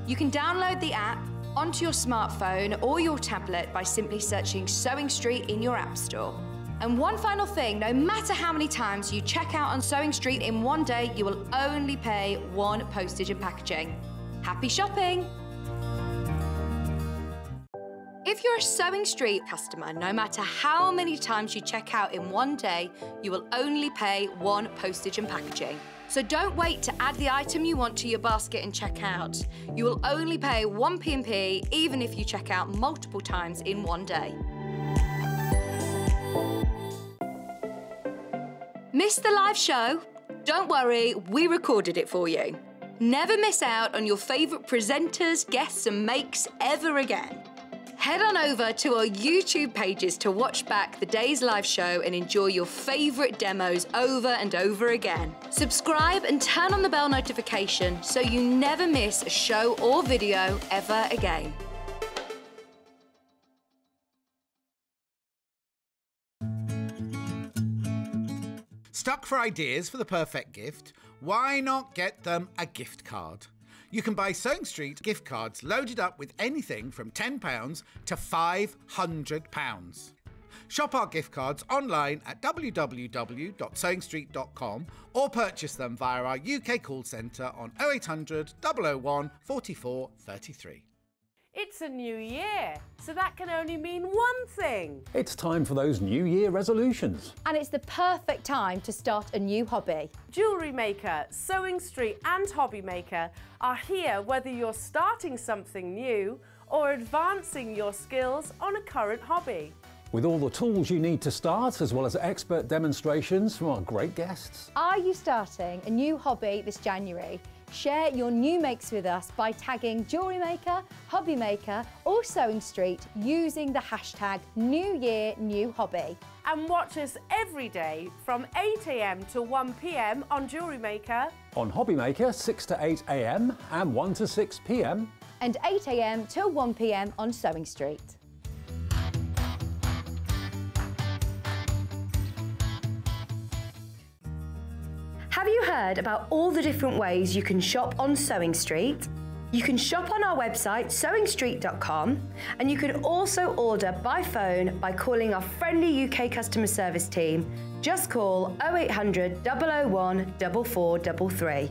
You can download the app onto your smartphone or your tablet by simply searching Sewing Street in your app store. And one final thing, no matter how many times you check out on Sewing Street in one day, you will only pay one postage and packaging. Happy shopping! If you're a Sewing Street customer, no matter how many times you check out in one day, you will only pay one postage and packaging. So don't wait to add the item you want to your basket and check out. You will only pay one P&P even if you check out multiple times in one day. Missed the live show? Don't worry, we recorded it for you. Never miss out on your favourite presenters, guests and makes ever again. Head on over to our YouTube pages to watch back the day's live show and enjoy your favourite demos over and over again. Subscribe and turn on the bell notification so you never miss a show or video ever again. Stuck for ideas for the perfect gift? Why not get them a gift card? You can buy Sewing Street gift cards loaded up with anything from £10 to £500. Shop our gift cards online at www.sewingstreet.com or purchase them via our UK call centre on 0800 001 44 33. It's a new year, so that can only mean one thing. It's time for those New Year resolutions. And it's the perfect time to start a new hobby. Jewellery Maker, Sewing Street and Hobby Maker are here whether you're starting something new or advancing your skills on a current hobby. With all the tools you need to start, as well as expert demonstrations from our great guests. Are you starting a new hobby this January? Share your new makes with us by tagging Jewellery Maker, Hobby Maker or Sewing Street using the hashtag New Year New Hobby. And watch us every day from 8 AM to 1 PM on Jewellery Maker. On Hobby Maker, 6 to 8 AM and 1 to 6 PM. And 8 AM till 1 PM on Sewing Street. Have you heard about all the different ways you can shop on Sewing Street? You can shop on our website sewingstreet.com, and you can also order by phone by calling our friendly UK customer service team. Just call 0800 001 4433.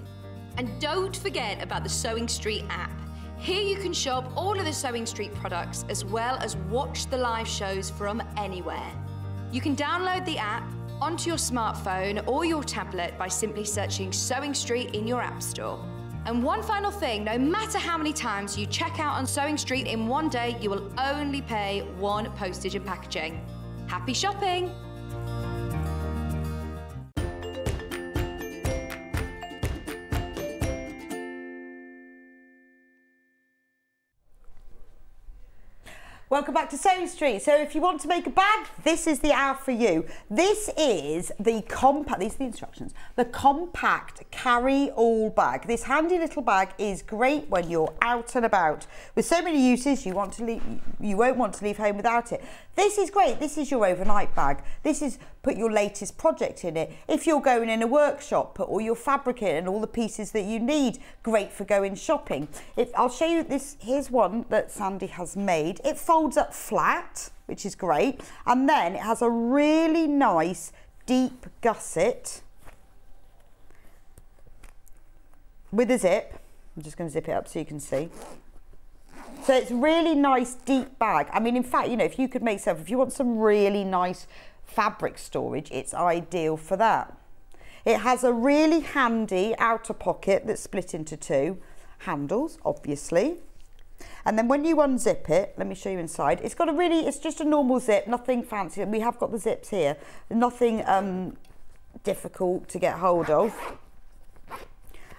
And don't forget about the Sewing Street app. Here you can shop all of the Sewing Street products as well as watch the live shows from anywhere. You can download the app onto your smartphone or your tablet by simply searching Sewing Street in your app store. And one final thing, no matter how many times you check out on Sewing Street in one day, you will only pay one postage and packaging. Happy shopping! Welcome back to Sewing Street. So if you want to make a bag, this is the hour for you. This is the compact, these are the instructions, the compact carry-all bag. This handy little bag is great when you're out and about. With so many uses, you won't want to leave home without it. This is great. This is your overnight bag. This is put your latest project in it. If you're going in a workshop, put all your fabric in and all the pieces that you need. Great for going shopping. I'll show you this. Here's one that Sandi has made. It folds up flat, which is great. And then it has a really nice deep gusset with a zip. I'm just going to zip it up so you can see. So it's really nice deep bag. I mean, in fact, you know, if you could make stuff, if you want some really nice fabric storage, it's ideal for that. It has a really handy outer pocket that's split into two handles, obviously. And then when you unzip it, let me show you inside. It's got a really, it's just a normal zip, nothing fancy. We have got the zips here, nothing difficult to get hold of.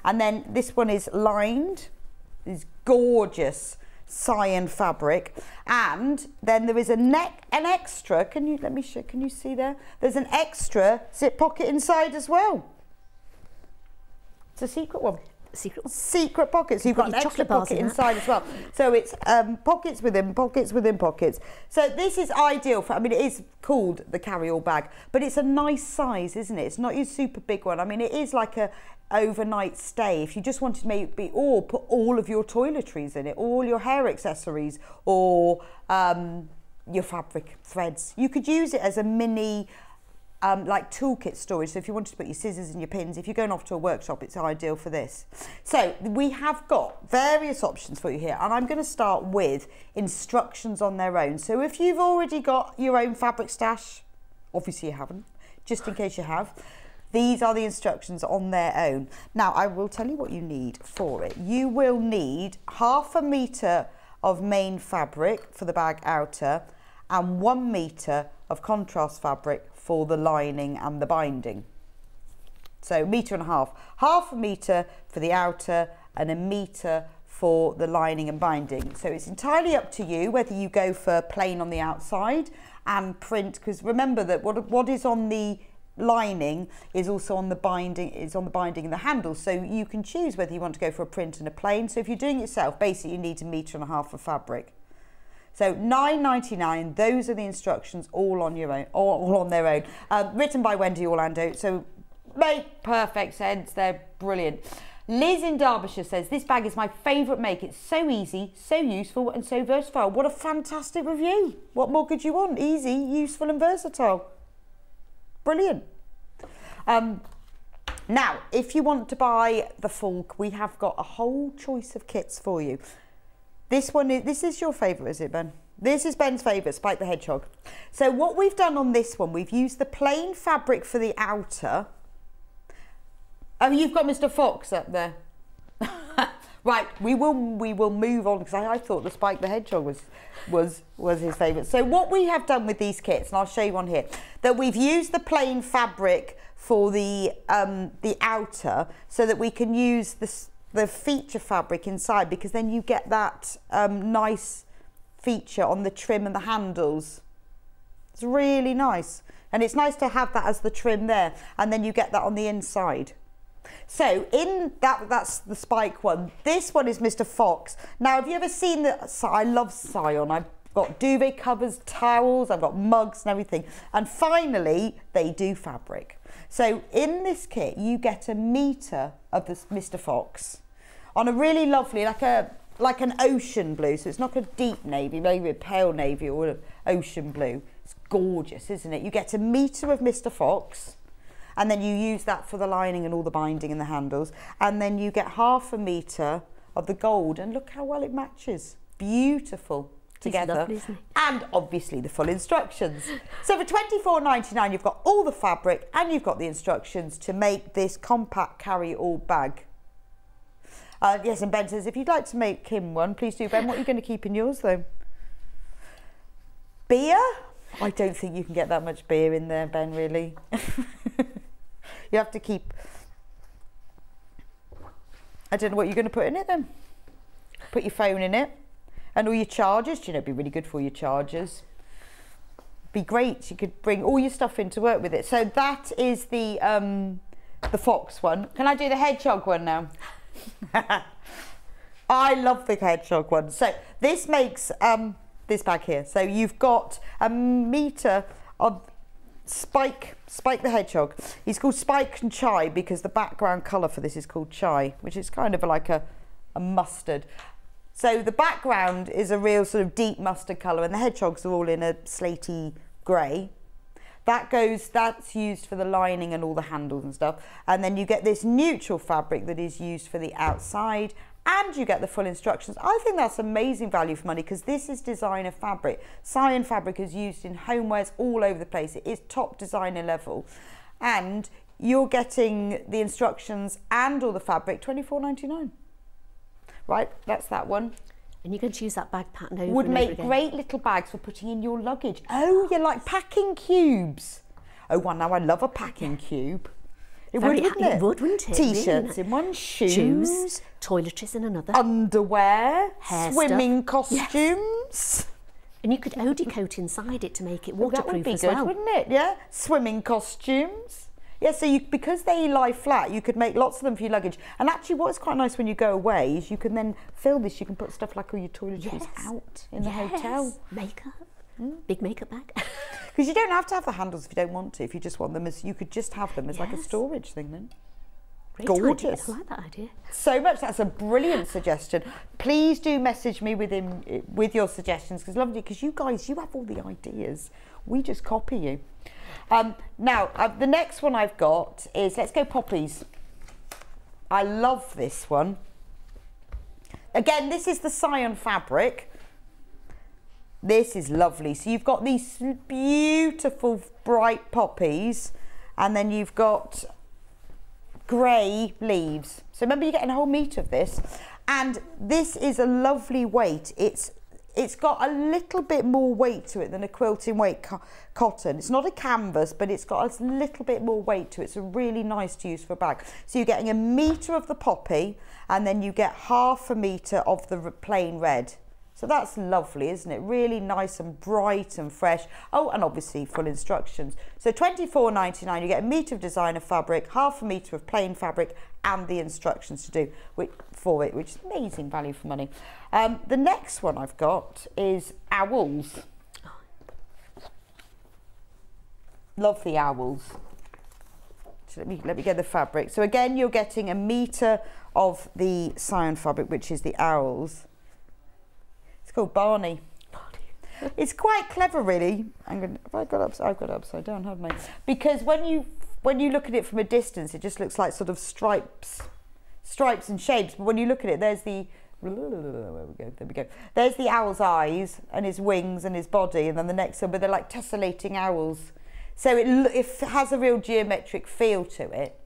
And then this one is lined, these gorgeous cyan fabric, and then there is an extra, can you let me show, can you see there? There's an extra zip pocket inside as well. It's a secret one. Secret pocket, so you've got an extra pocket inside as well. So it's pockets within pockets within pockets. So this is ideal for, I mean, it is called the carry-all bag, but it's a nice size, isn't it? It's not your super big one. I mean, it is like a overnight stay. If you just wanted to maybe put all of your toiletries in it, all your hair accessories, or your fabric threads. You could use it as a mini like toolkit storage. So if you wanted to put your scissors and your pins, if you're going off to a workshop, it's ideal for this. So we have got various options for you here, and I'm going to start with instructions on their own. So if you've already got your own fabric stash, obviously you haven't, just in case you have, these are the instructions on their own. Now I will tell you what you need for it. You will need 1/2 metre of main fabric for the bag outer and 1 metre of contrast fabric for the lining and the binding. So 1.5 metres, 1/2 metre for the outer and 1 metre for the lining and binding. So it's entirely up to you whether you go for plain on the outside and print, because remember that what is on the lining is also on the binding, and the handle, so you can choose whether you want to go for a print and a plain. So if you're doing it yourself, basically you need 1.5 metres of fabric. So £9.99, those are the instructions, all on your own, all on their own. Written by Wendy Orlando, so make perfect sense, they're brilliant. Liz in Derbyshire says, this bag is my favourite make. It's so easy, so useful and so versatile. What a fantastic review. What more could you want? Easy, useful and versatile. Brilliant. Now, if you want to buy the full, we have got a whole choice of kits for you. This is your favourite, is it, Ben? This is Ben's favourite, Spike the Hedgehog. So what we've done on this one, we've used the plain fabric for the outer. Oh, you've got Mr. Fox up there. Right, we will move on, because I thought the Spike the Hedgehog was his favourite. So what we have done with these kits, and I'll show you one here, that we've used the plain fabric for the outer, so that we can use the feature fabric inside, because then you get that nice feature on the trim and the handles. It's really nice, and it's nice to have that as the trim there, and then you get that on the inside. So in that's the Spike one. This one is Mr. Fox. Now, have you ever seen I love Scion. I've got duvet covers, towels, I've got mugs and everything. And finally, they do fabric. So in this kit, you get 1 metre of this Mr. Fox on a really lovely, like an ocean blue. So it's not a deep navy, maybe a pale navy or an ocean blue. It's gorgeous, isn't it? You get 1 metre of Mr. Fox, and then you use that for the lining and all the binding and the handles. And then you get 1/2 metre of the gold, and look how well it matches. Beautiful together. Lovely, isn't it? And obviously the full instructions. So for £24.99, you've got all the fabric and you've got the instructions to make this compact carry-all bag. Yes, and Ben says, if you'd like to make him one, please do. Ben, what are you going to keep in yours, though? Beer? I don't think you can get that much beer in there, Ben, really. You have to keep... I don't know what you're going to put in it, then. Put your phone in it. And all your chargers. Do you know, it'd be really good for your chargers. Be great. You could bring all your stuff in to work with it. So that is the Fox one. Can I do the Hedgehog one now? I love the Hedgehog one. So this makes this bag here. So you've got 1 metre of Spike the Hedgehog. He's called Spike and Chai because the background colour for this is called Chai, which is kind of like a mustard. So the background is a real sort of deep mustard colour, and the hedgehogs are all in a slaty grey. That's used for the lining and all the handles and stuff. And then you get this neutral fabric that is used for the outside, and you get the full instructions. I think that's amazing value for money, because this is designer fabric. Cyan fabric is used in homewares all over the place. It is top designer level. And you're getting the instructions and all the fabric, £24.99. Right, that's that one. And you can choose that bag pattern over Would and make over again. great little bags for putting in your luggage. Oh, you like packing cubes. Oh, well, now I love a packing cube. It would, wouldn't it? It would, wouldn't it? T-shirts really? in one, shoes, toiletries in another, underwear, hair swimming stuff. costumes. Yes. And you could Odie coat inside it to make it waterproof that would be as good, well. wouldn't it? Yeah, swimming costumes. Yeah, so because they lie flat, you could make lots of them for your luggage. And actually, what's quite nice when you go away is you can then fill this. You can put stuff like all your toiletries out in the hotel. Makeup, big makeup bag. Because you don't have to have the handles if you don't want to. If you just want them as, you could just have them as like a storage thing then. Great Gorgeous. idea. I like that idea. So much. That's a brilliant suggestion. Please do message me with your suggestions, because lovely. Because you guys, you have all the ideas. We just copy you. Now, the next one I've got is, let's go poppies. I love this one. Again, this is the Scion fabric. This is lovely. So you've got these beautiful bright poppies, and then you've got grey leaves. So remember, you're getting a whole metre of this, and this is a lovely weight. It's got a little bit more weight to it than a quilting weight cotton. It's not a canvas, but it's got a little bit more weight to it. It's really nice to use for a bag. So you're getting a metre of the poppy, and then you get half a metre of the plain red. So that's lovely, isn't it? Really nice and bright and fresh. Oh, and obviously full instructions. So £24.99, you get a metre of designer fabric, half a metre of plain fabric, and the instructions to do for it, which is amazing value for money. The next one I've got is owls. Love the owls. So let me get the fabric. So again, you're getting a metre of the Scion fabric, which is the owls. It's called Barney. It's quite clever, really. I've got it upside down, haven't I? Because when you look at it from a distance, it just looks like sort of stripes and shapes. But when you look at it, there's the there we go. There's the owl's eyes and his wings and his body, and then the next one, but they're like tessellating owls. So it has a real geometric feel to it.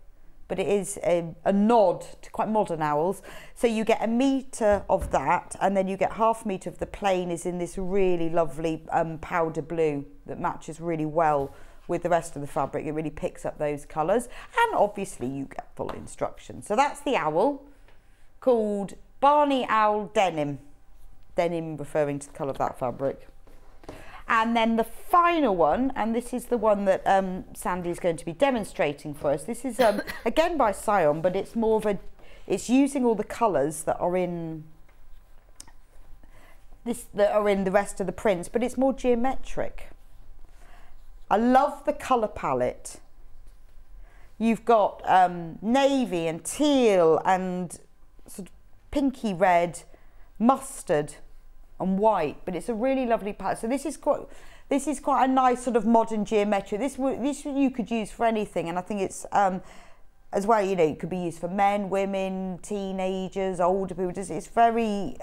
But it is a nod to quite modern owls. So you get a metre of that, and then you get half a metre of the plain is in this really lovely powder blue that matches really well with the rest of the fabric. It really picks up those colours, and obviously you get full instructions. So that's the owl, called Barney Owl Denim. Denim referring to the colour of that fabric. And then the final one, and this is the one that Sandi is going to be demonstrating for us. This is again by Scion, but it's more of it's using all the colours that are in the rest of the prints, but it's more geometric. I love the colour palette. You've got navy and teal and sort of pinky red, mustard and white, but it's a really lovely palette. So this is quite a nice sort of modern geometry. This you could use for anything, and I think it's as well, you know, it could be used for men, women, teenagers, older people. It's very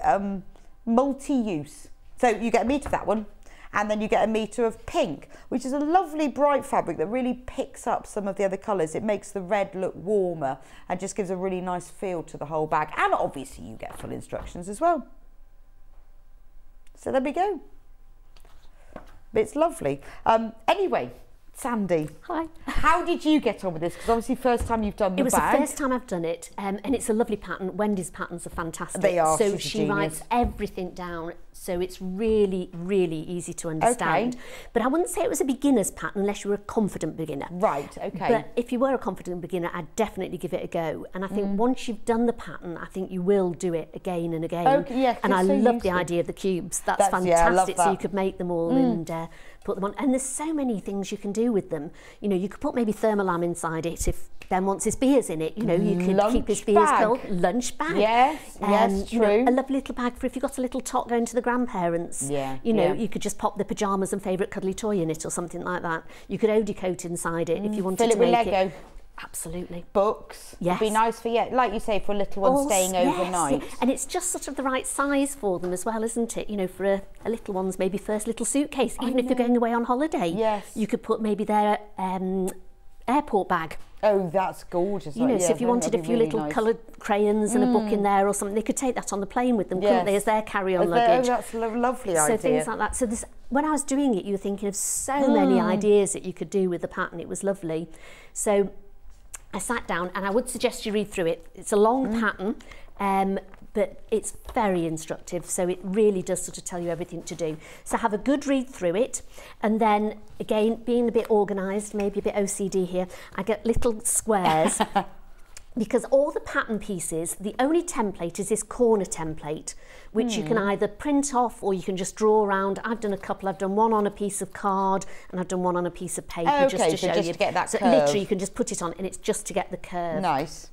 multi-use. So you get a metre of that one, and then you get a metre of pink, which is a lovely bright fabric that really picks up some of the other colours. It makes the red look warmer and just gives a really nice feel to the whole bag. And obviously you get full instructions as well. So there we go. But it's lovely. Anyway, Sandi. Hi. How did you get on with this? Because obviously first time you've done the bag. It was the first time I've done it, and it's a lovely pattern. Wendy's patterns are fantastic. They are. So she writes everything down, so it's really, really easy to understand. Okay. But I wouldn't say it was a beginner's pattern unless you were a confident beginner. Right, okay. But if you were a confident beginner, I'd definitely give it a go. And I think once you've done the pattern, I think you will do it again and again. Okay, yeah, and I love the idea of the cubes. That's fantastic. Yeah, I love that. So you could make them all and put them on. And there's so many things you can do with them. You know, you could put maybe thermolam inside it if Ben wants his beers in it. You know, you could keep his beers cold. Lunch bag. Yes, yes, true. You know, a lovely little bag for if you've got a little tot going to the grandparents. Yeah, you know, you could just pop the pyjamas and favourite cuddly toy in it or something like that. You could Odie coat inside it if you wanted to make Lego. it. Absolutely. Books. Yes. It'd be nice for, like you say, for a little one staying overnight. Yeah. And it's just sort of the right size for them as well, isn't it? You know, for a little one's maybe first little suitcase. Even if you're going away on holiday. Yes. You could put maybe their airport bag. Oh, that's gorgeous. You know, so if you wanted a few little coloured crayons and a book in there or something, they could take that on the plane with them, couldn't they, as their carry-on luggage. That's a lovely idea. So things like that. So when I was doing it, you were thinking of so many ideas that you could do with the pattern. It was lovely. So I sat down, and I would suggest you read through it. It's a long pattern, but it's very instructive, so it really does sort of tell you everything to do. So have a good read through it, and then again, being a bit organised, maybe a bit OCD here, I get little squares because all the pattern pieces, the only template is this corner template, which you can either print off or you can just draw around. I've done a couple. I've done one on a piece of card and I've done one on a piece of paper just to show you. To get that so curve. Literally, you can just put it on, and it's just to get the curve. Nice.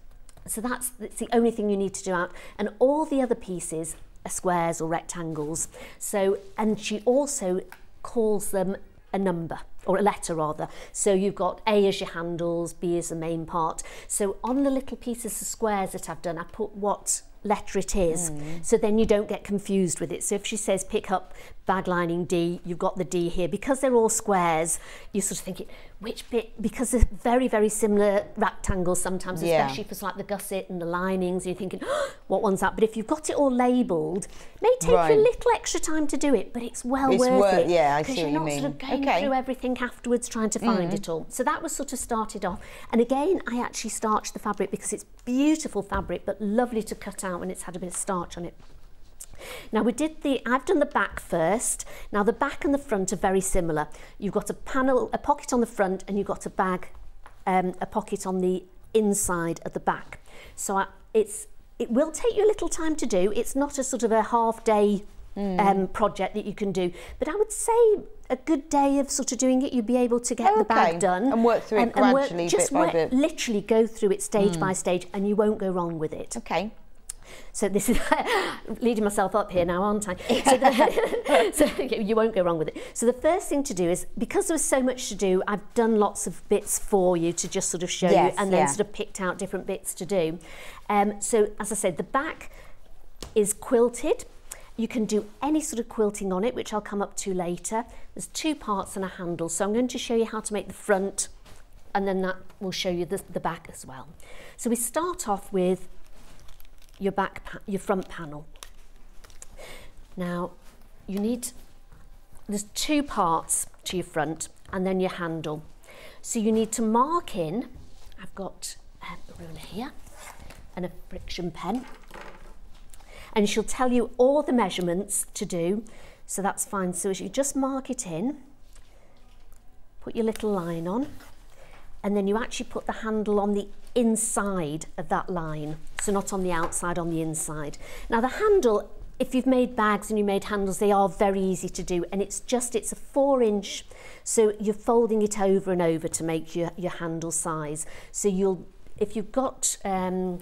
So that's the only thing you need to do out, and all the other pieces are squares or rectangles. So, and she also calls them a number, or a letter rather. So you've got A as your handles, B as the main part. So on the little pieces of squares that I've done, I put what letter it is, so then you don't get confused with it. So if she says pick up bag lining D, you've got the D here. Because they're all squares, you sort of think which bit, because they're very, very similar rectangles sometimes, especially for like the gusset and the linings, you're thinking, oh, what one's that? But if you've got it all labelled, it may take you a little extra time to do it, but it's well worth it. Yeah, I see what you mean. Because you're not sort of going through everything afterwards trying to find it all. So that was sort of started off. And again, I actually starched the fabric because it's beautiful fabric, but lovely to cut out when it's had a bit of starch on it. Now I've done the back first. Now the back and the front are very similar. You've got a pocket on the front, and you've got a pocket on the inside of the back. So it will take you a little time to do. It's not a sort of a half-day project that you can do, but I would say a good day of sort of doing it, you'd be able to get the bag done and work through it gradually, bit by bit. Literally go through it stage by stage, and you won't go wrong with it. Okay. So this is leading myself up here now, aren't I? So you won't go wrong with it. So the first thing to do is, because there was so much to do, I've done lots of bits for you to just sort of show you, and then sort of picked out different bits to do. So as I said, the back is quilted. You can do any sort of quilting on it, which I'll come up to later. There's 2 parts and a handle. So I'm going to show you how to make the front, and then that will show you the back as well. So we start off with your front panel. Now there's 2 parts to your front, and then your handle. So you need to mark in. I've got a ruler here and a friction pen, and she'll tell you all the measurements to do, so that's fine. So as you just mark it in, put your little line on, and then you actually put the handle on the inside of that line, so not on the outside, on the inside. Now the handle, if you've made bags and you made handles, they are very easy to do, and it's a 4-inch, so you're folding it over and over to make your handle size. So if you've got, I'll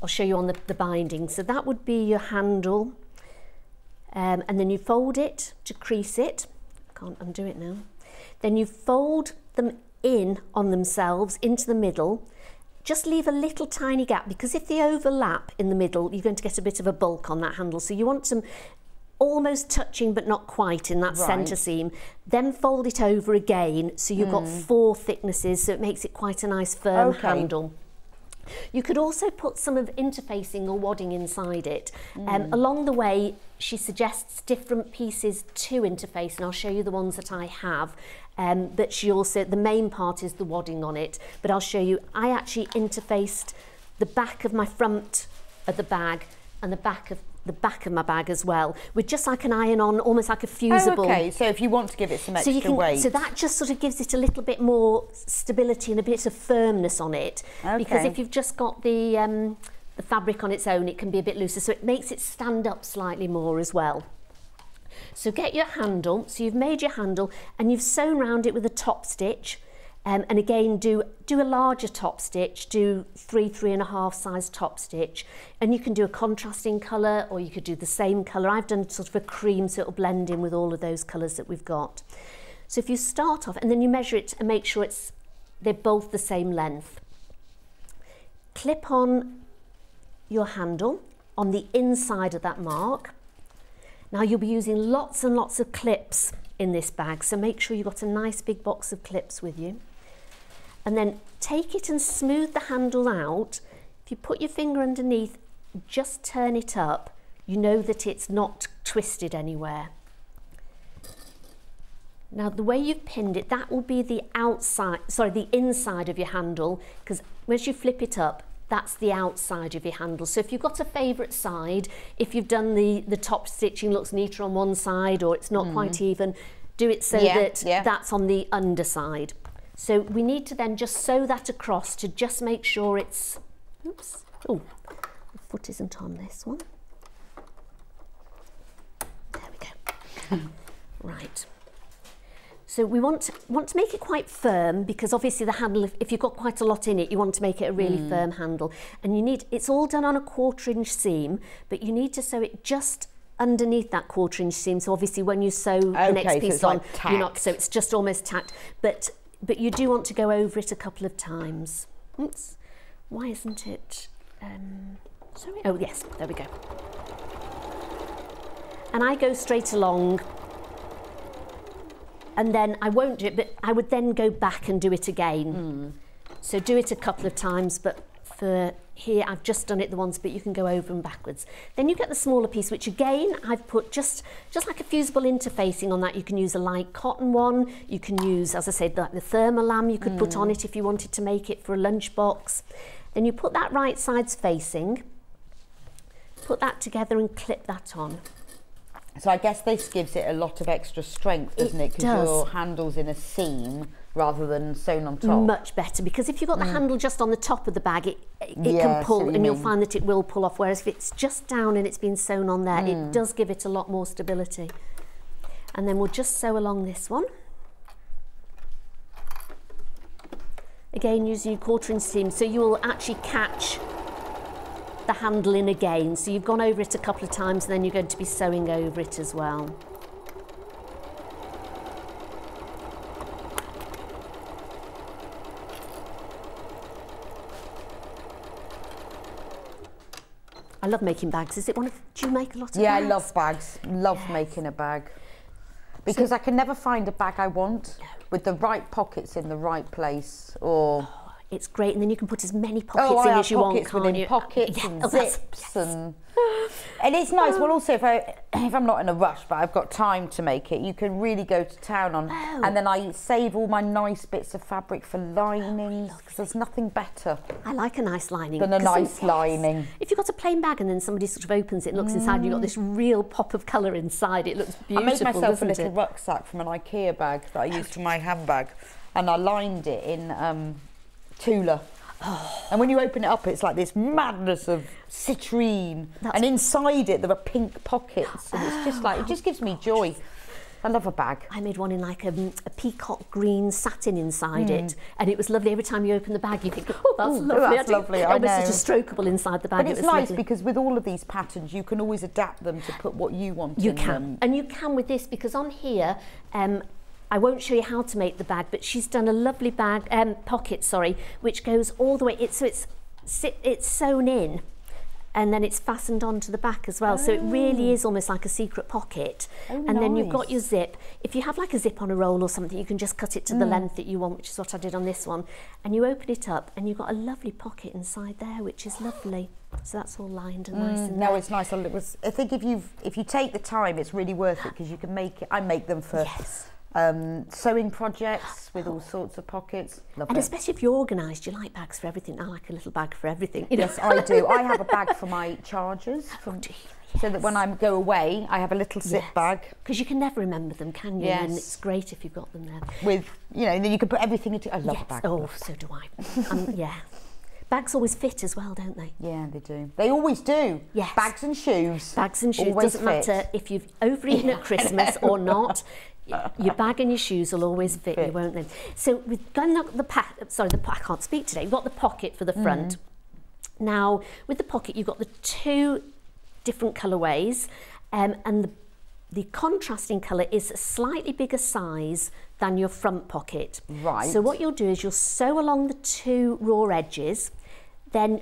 show you on the binding, so that would be your handle, and then you fold it to crease it. I can't undo it now. Then you fold them in on themselves into the middle. Just leave a little tiny gap, because if they overlap in the middle, you're going to get a bit of a bulk on that handle. So you want some almost touching but not quite in that centre seam. Then fold it over again, so you've got 4 thicknesses, so it makes it quite a nice firm handle. You could also put some of interfacing or wadding inside it. Along the way, she suggests different pieces to interface, and I'll show you the ones that I have. But she also, the main part is the wadding on it, but I'll show you, I actually interfaced the back of my front of the bag and the back of my bag as well, with just like an iron-on, almost like a fusible. Oh, okay, so if you want to give it some extra weight. So that just sort of gives it a little bit more stability and a bit of firmness on it. Okay. Because if you've just got the fabric on its own, it can be a bit looser, so it makes it stand up slightly more as well. So get your handle, so you've made your handle and you've sewn round it with a top stitch, and again do a larger top stitch, do 3.5 size top stitch, and you can do a contrasting colour or you could do the same colour. I've done sort of a cream, so it'll blend in with all of those colours that we've got. So if you start off and then you measure it and make sure they're both the same length. Clip on your handle on the inside of that mark. Now you'll be using lots and lots of clips in this bag, so make sure you've got a nice big box of clips with you. And then take it and smooth the handle out. If you put your finger underneath, just turn it up, you know that it's not twisted anywhere. Now the way you've pinned it, that will be the outside, sorry, the inside of your handle, because as you flip it up, that's the outside of your handle. So if you've got a favourite side, if you've done the top stitching looks neater on one side or it's not quite even, do it so that that's on the underside. So we need to then just sew that across to just make sure it's, oops, oh, the foot isn't on this one. There we go. Right. So we want to make it quite firm, because obviously the handle, if you've got quite a lot in it, you want to make it a really firm handle. And you need, it's all done on a 1/4 inch seam, but you need to sew it just underneath that 1/4 inch seam. So obviously when you sew the next piece on, you're not, so it's just almost tacked. But you do want to go over it a couple of times. Oops, why isn't it? Sorry. Oh yes, there we go. And I go straight along. And then I won't do it, but I would then go back and do it again. So do it a couple of times, but for here I've just done it the once, but you can go over and backwards. Then you get the smaller piece, which again I've put just like a fusible interfacing on that. You can use a light cotton one. You can use, as I said, like the thermolam you could put on it if you wanted to make it for a lunchbox. Then you put that right sides facing, put that together and clip that on. So I guess this gives it a lot of extra strength, doesn't it? Because your handle's in a seam rather than sewn on top. Much better, because if you've got the handle just on the top of the bag, it can pull, and you'll find that it will pull off, whereas if it's just down and it's been sewn on there, it does give it a lot more stability. And then we'll just sew along this one. Again, using your 1/4 inch seam, so you will actually catch the handle in again. So you've gone over it a couple of times and then you're going to be sewing over it as well. I love making bags. Is it one of, do you make a lot of bags? Yeah, I love bags. Love making a bag. Because I can never find a bag I want with the right pockets in the right place, or... It's great, and then you can put as many pockets in as you want, can't you? Pockets and zips and it's nice. Well, also if I'm not in a rush, but I've got time to make it, you can really go to town on. And then I save all my nice bits of fabric for linings, because there's nothing better. I like a nice lining than a nice lining. If you've got a plain bag and then somebody sort of opens it and looks inside, and you've got this real pop of colour inside. It looks beautiful. I made myself a little rucksack from an IKEA bag that I used for my handbag, and I lined it in Tula. And when you open it up, it's like this madness of citrine, and inside it there are pink pockets, and it's just like, it just gives me joy. I love a bag. I made one in like a peacock green satin inside it, and it was lovely. Every time you open the bag, you think, oh, that's lovely. That's lovely. I know. Almost sort of strokeable inside the bag. But it's nice because with all of these patterns, you can always adapt them to put what you want in them. And you can with this, because on here, I won't show you how to make the bag, but she's done a lovely bag pocket, sorry, which goes all the way. It's sewn in, and then it's fastened onto the back as well. So it really is almost like a secret pocket. And then you've got your zip. If you have like a zip on a roll or something, you can just cut it to the length that you want, which is what I did on this one. And you open it up, and you've got a lovely pocket inside there, which is lovely. So that's all lined and nice. And no, it's nice. I think if you take the time, it's really worth it, because you can make it. I make them for. Yes. Sewing projects with all sorts of pockets. Love and it. especially if you're organised, you like bags for everything. I like a little bag for everything. You know? Yes, I do. I have a bag for my chargers, so that when I go away, I have a little zip bag. Because you can never remember them, can you? Yes. And it's great if you've got them there. With, and then you can put everything into. I love a bag. Oh, so do I. Yeah. Bags always fit as well, don't they? Yeah, they do. They always do. Yes. Bags and shoes. Bags and shoes. Always Doesn't matter if you've overeaten at Christmas or not. Your bag and your shoes will always fit you, won't they? So we've done I can't speak today. We've got the pocket for the front. Now, with the pocket, you've got the two different colourways, and the contrasting colour is a slightly bigger size than your front pocket. Right. So what you'll do is you'll sew along the two raw edges, then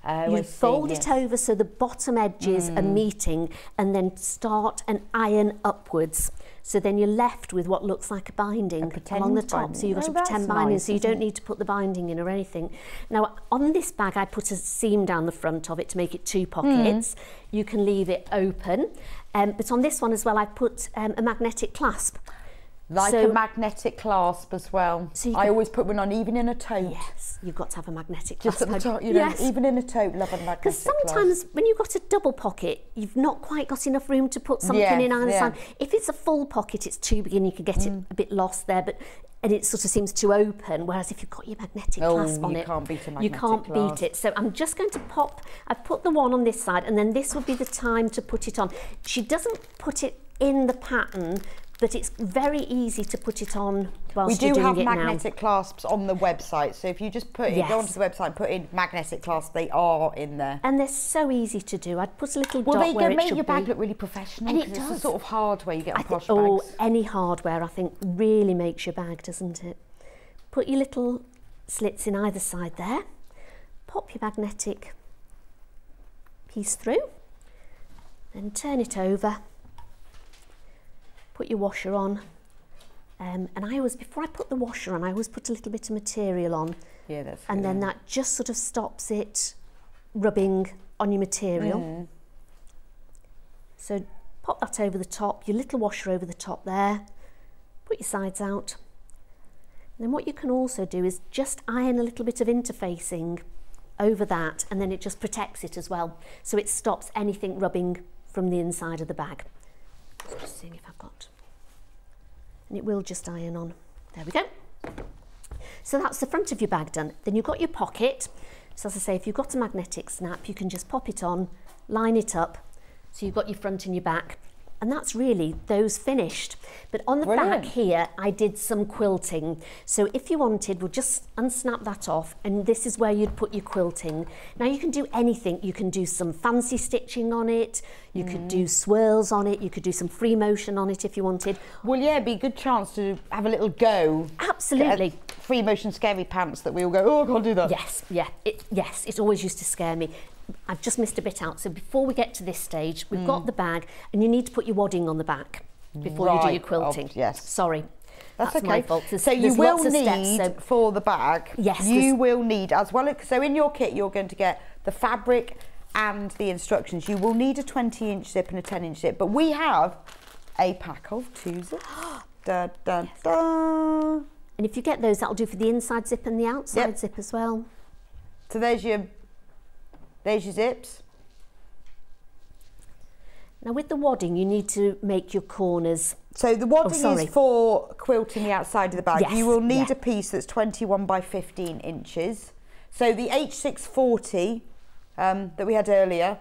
you fold it over so the bottom edges are meeting, and then start and iron upwards. So then you're left with what looks like a binding along the top. Binding. So you've got a pretend binding, so you don't need to put the binding in or anything. Now, on this bag, I put a seam down the front of it to make it two pockets. You can leave it open. But on this one as well, I put a magnetic clasp. Like a magnetic clasp as well. So I always put one on, even in a tote. Yes, you've got to have a magnetic clasp. Just at the top, you know, even in a tote, love a magnetic Because sometimes when you've got a double pocket, you've not quite got enough room to put something in either side. If it's a full pocket, it's too big and you can get it a bit lost there, and it sort of seems too open, whereas if you've got your magnetic clasp on it, can't beat a magnetic you can't clasp. beat it. So I'm just going to pop, I've put the one on this side, and then this would be the time to put it on. She doesn't put it in the pattern, but it's very easy to put it on whilst you're doing it now. We do have magnetic clasps on the website, so if you just put it, go onto the website and put in magnetic clasps, they are in there. And they're so easy to do. I'd put a little dot where it should be. Well, they make your bag look really professional, and it does. It's the sort of hardware you get on posh bags. Oh, any hardware, I think, really makes your bag, doesn't it? Put your little slits in either side there. Pop your magnetic piece through, then turn it over. Put your washer on, and I always, before I put the washer on, I always put a little bit of material on. Yeah, that's and good. then that just sort of stops it rubbing on your material. So pop that over the top, your little washer over the top there, put your sides out. And then what you can also do is just iron a little bit of interfacing over that, and then it just protects it as well. So it stops anything rubbing from the inside of the bag. Just seeing if I've got, and it will just iron on. There we go. So that's the front of your bag done. Then you've got your pocket. So as I say, if you've got a magnetic snap, you can just pop it on, line it up. So you've got your front and your back. And that's really those finished. But on the back here, I did some quilting. So if you wanted, we'll just unsnap that off, and this is where you'd put your quilting. Now you can do anything. You can do some fancy stitching on it. You could do swirls on it. You could do some free motion on it if you wanted. Well, yeah, it'd be a good chance to have a little go. Absolutely. Free motion scary pants that we all go, oh, I can't do that. Yes, yeah, it always used to scare me. I've just missed a bit out. So before we get to this stage, we've got the bag, and you need to put your wadding on the back before you do your quilting. Yes. Sorry. That's okay. My fault. So you will need, for the bag, yes, you will need, as well as, so in your kit, you're going to get the fabric and the instructions. You will need a 20-inch zip and a 10-inch zip, but we have a pack of 2 zips. Da, da, da. And if you get those, that'll do for the inside zip and the outside zip as well. So there's your zips. Now with the wadding, you need to make your corners. So the wadding is for quilting the outside of the bag. Yes, you will need a piece that's 21 by 15 inches. So the H640 that we had earlier,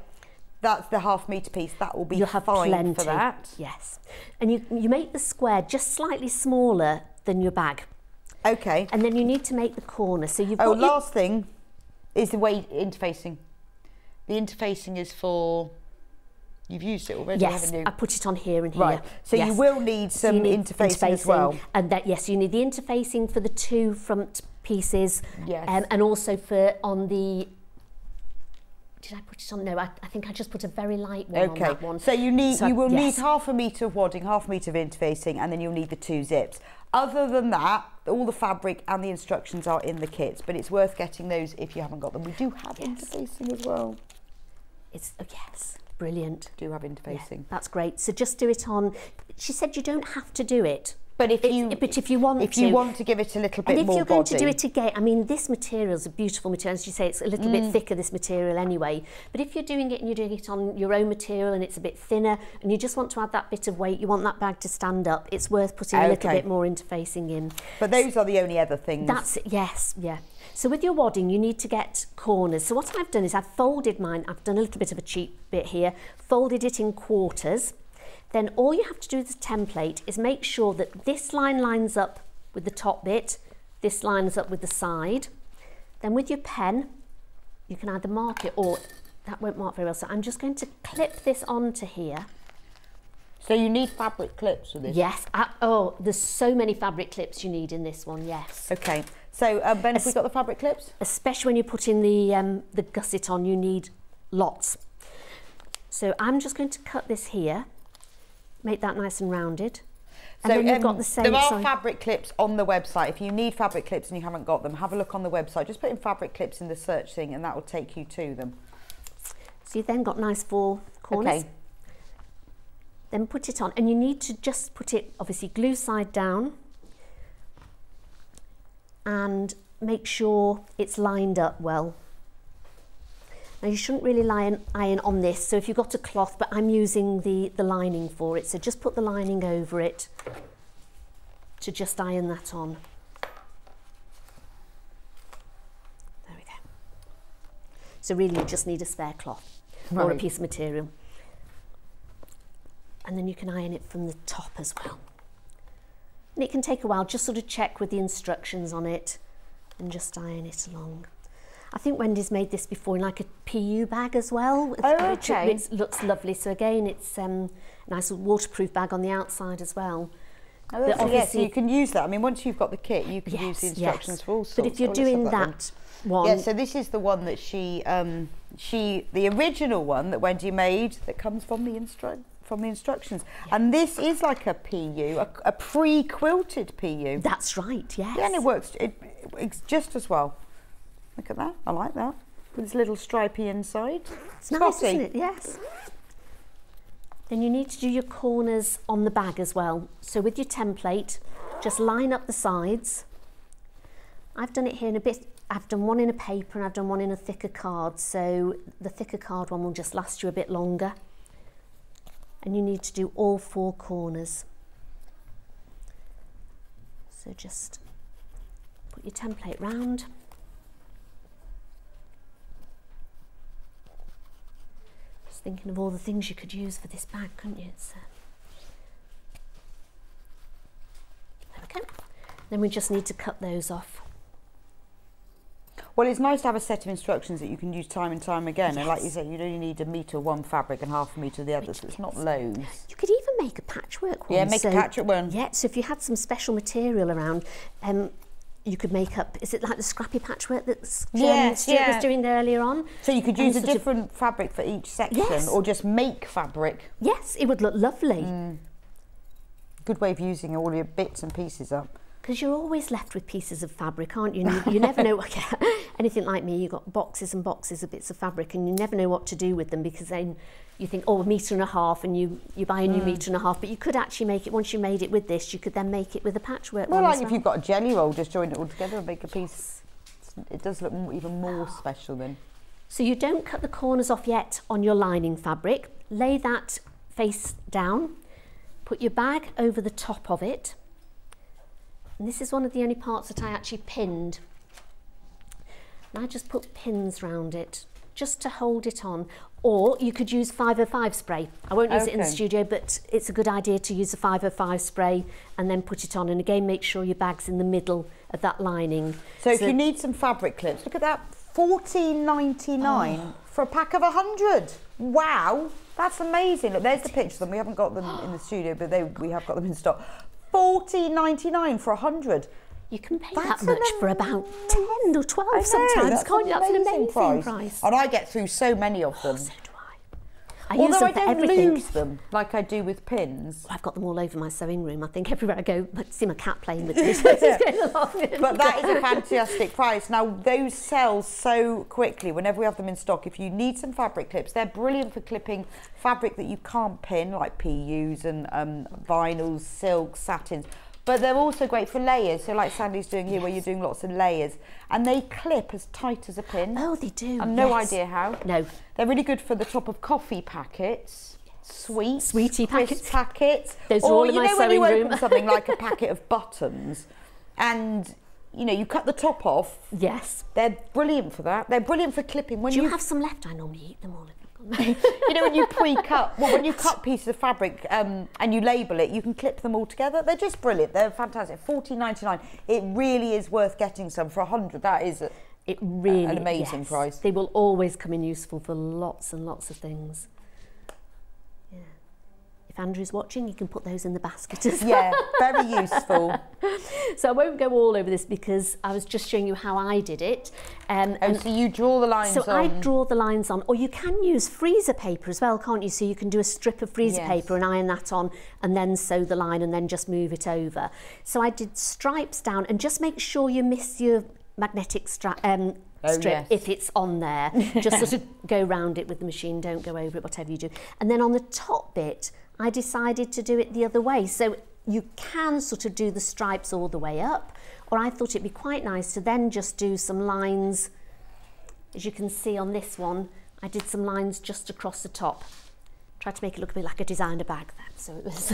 that's the ½ metre piece. That will be fine for that. Yes. And you make the square just slightly smaller than your bag. Okay. And then you need to make the corner. So you've got last thing is the weight interfacing. The interfacing is for, you've used it already, haven't you? I put it on here and here. Right, so you will need some interfacing as well. And that, yes, you need the interfacing for the 2 front pieces. Yes. And also for on the, did I put it on? No, I think I just put a very light one on that one. So you will need ½ metre of wadding, ½ metre of interfacing, and then you'll need the 2 zips. Other than that, all the fabric and the instructions are in the kits, but it's worth getting those if you haven't got them. We do have interfacing as well. It's, yes, brilliant. Do have interfacing. Yeah, that's great. So just do it on, she said you don't have to do it. But if you want to give it a little bit more body. And if you're going to do it again, I mean, this material is a beautiful material. As you say, it's a little bit thicker, this material anyway. But if you're doing it and you're doing it on your own material and it's a bit thinner and you just want to add that bit of weight, you want that bag to stand up, it's worth putting a little bit more interfacing in. But those are the only other things. That's it, yes, yeah. So with your wadding, you need to get corners. So what I've done is I've folded mine. I've done a little bit of a cheap bit here, folded it in quarters. Then all you have to do with the template is make sure that this line lines up with the top bit, this lines up with the side. Then with your pen, you can either mark it or that won't mark very well. So I'm just going to clip this onto here. So you need fabric clips for this? Yes. There's so many fabric clips you need in this one, yes. Okay. So Ben, have we got the fabric clips? Especially when you're putting the gusset on, you need lots. So I'm just going to cut this here. Make that nice and rounded. And then you've got the same there are fabric clips on the website. If you need fabric clips and you haven't got them, have a look on the website. Just put in fabric clips in the search thing and that will take you to them. So you've then got nice 4 corners. Okay. Then put it on, and you need to just put it, obviously glue side down, and make sure it's lined up well. Now you shouldn't really iron on this, so if you've got a cloth, but I'm using the lining for it, so just put the lining over it to just iron that on. There we go. So really you just need a spare cloth or a piece of material. And then you can iron it from the top as well. And it can take a while, just sort of check with the instructions on it and just iron it along. I think Wendy's made this before in like a PU bag as well. Oh, okay. It looks lovely. So again, it's a nice waterproof bag on the outside as well. Oh, yes, so you can use that. I mean, once you've got the kit, you can use the instructions for all sorts. But if you're doing that one... Yeah, so this is the one that the original one that Wendy made that comes from the instructions. Yeah. And this is like a PU, a pre-quilted PU. That's right, yes. Yeah, and it works it's just as well. Look at that, I like that. With this little stripy inside. It's nice, isn't it? Yes. Then you need to do your corners on the bag as well. So with your template, just line up the sides. I've done it here in a bit. I've done one in a paper and I've done one in a thicker card. So the thicker card one will just last you a bit longer. And you need to do all 4 corners. So just put your template round. Just thinking of all the things you could use for this bag, couldn't you? There we go. Then we just need to cut those off. Well, it's nice to have a set of instructions that you can use time and time again. Yes. And like you say, you only need a metre of one fabric and half a metre of the other, so it's not loads. You could even make a patchwork one. Yeah, make a patchwork one. Yeah, so if you had some special material around, you could make up, is it like the scrappy patchwork that Stuart was doing there earlier on? So you could use a different fabric for each section, or just make fabric. Yes, it would look lovely. Good way of using all your bits and pieces up. Because you're always left with pieces of fabric, aren't you? You never know. Anything like me, you've got boxes and boxes of bits of fabric, and you never know what to do with them, because then you think, oh, 1.5 metres, and you buy a new 1.5 metres, but you could actually make it, once you made it with this, you could then make it with a patchwork one. Well, like if you've got a jelly roll, just join it all together and make a piece. It does look even more special then. So you don't cut the corners off yet on your lining fabric. Lay that face down, put your bag over the top of it. And this is one of the only parts that I actually pinned. And I just put pins round it just to hold it on. Or you could use 505 spray. I won't use it in the studio, but it's a good idea to use the 505 spray and then put it on. And again, make sure your bag's in the middle of that lining. So if you need some fabric clips, look at that, $14.99 for a pack of 100. Wow, that's amazing. Look, there's the pictures of them. We haven't got them in the studio, but we have got them in stock. $14.99 for 100. You can pay that much for about 10 or 12 sometimes, can't you? That's an amazing price. And I get through so many of them. So do I. Although I don't lose them like I do with pins. Well, I've got them all over my sewing room. I think everywhere I go, I see my cat playing with these. But that is a fantastic price. Now, those sell so quickly whenever we have them in stock. If you need some fabric clips, they're brilliant for clipping fabric that you can't pin, like PUs and vinyls, silks, satins. But they're also great for layers, so like Sandy's doing here, where you're doing lots of layers. And they clip as tight as a pin. Oh, they do. I've no idea how. No. They're really good for the top of coffee packets, sweetie packets. Those are all in my sewing room. When you open something like a packet of buttons, and you cut the top off. Yes. They're brilliant for that. They're brilliant for clipping. Do you have some left? I normally eat them all. When you pre-cut, when you cut pieces of fabric and you label it, you can clip them all together. They're just brilliant. They're fantastic. $14.99. It really is worth getting some for 100. That is an amazing price. They will always come in useful for lots and lots of things. Yeah. If Andrew's watching, you can put those in the basket as well. Yeah, very useful. So I won't go all over this because I was just showing you how I did it. So you draw the lines on? So I draw the lines on, or you can use freezer paper as well, can't you? So you can do a strip of freezer paper and iron that on and then sew the line and then just move it over. So I did stripes down, and just make sure you miss your magnetic strip if it's on there. Just sort of go round it with the machine, don't go over it, whatever you do. And then on the top bit, I decided to do it the other way. So you can sort of do the stripes all the way up, or I thought it'd be quite nice to then just do some lines. As you can see on this one, I did some lines just across the top. Tried to make it look a bit like a designer bag then, so it was...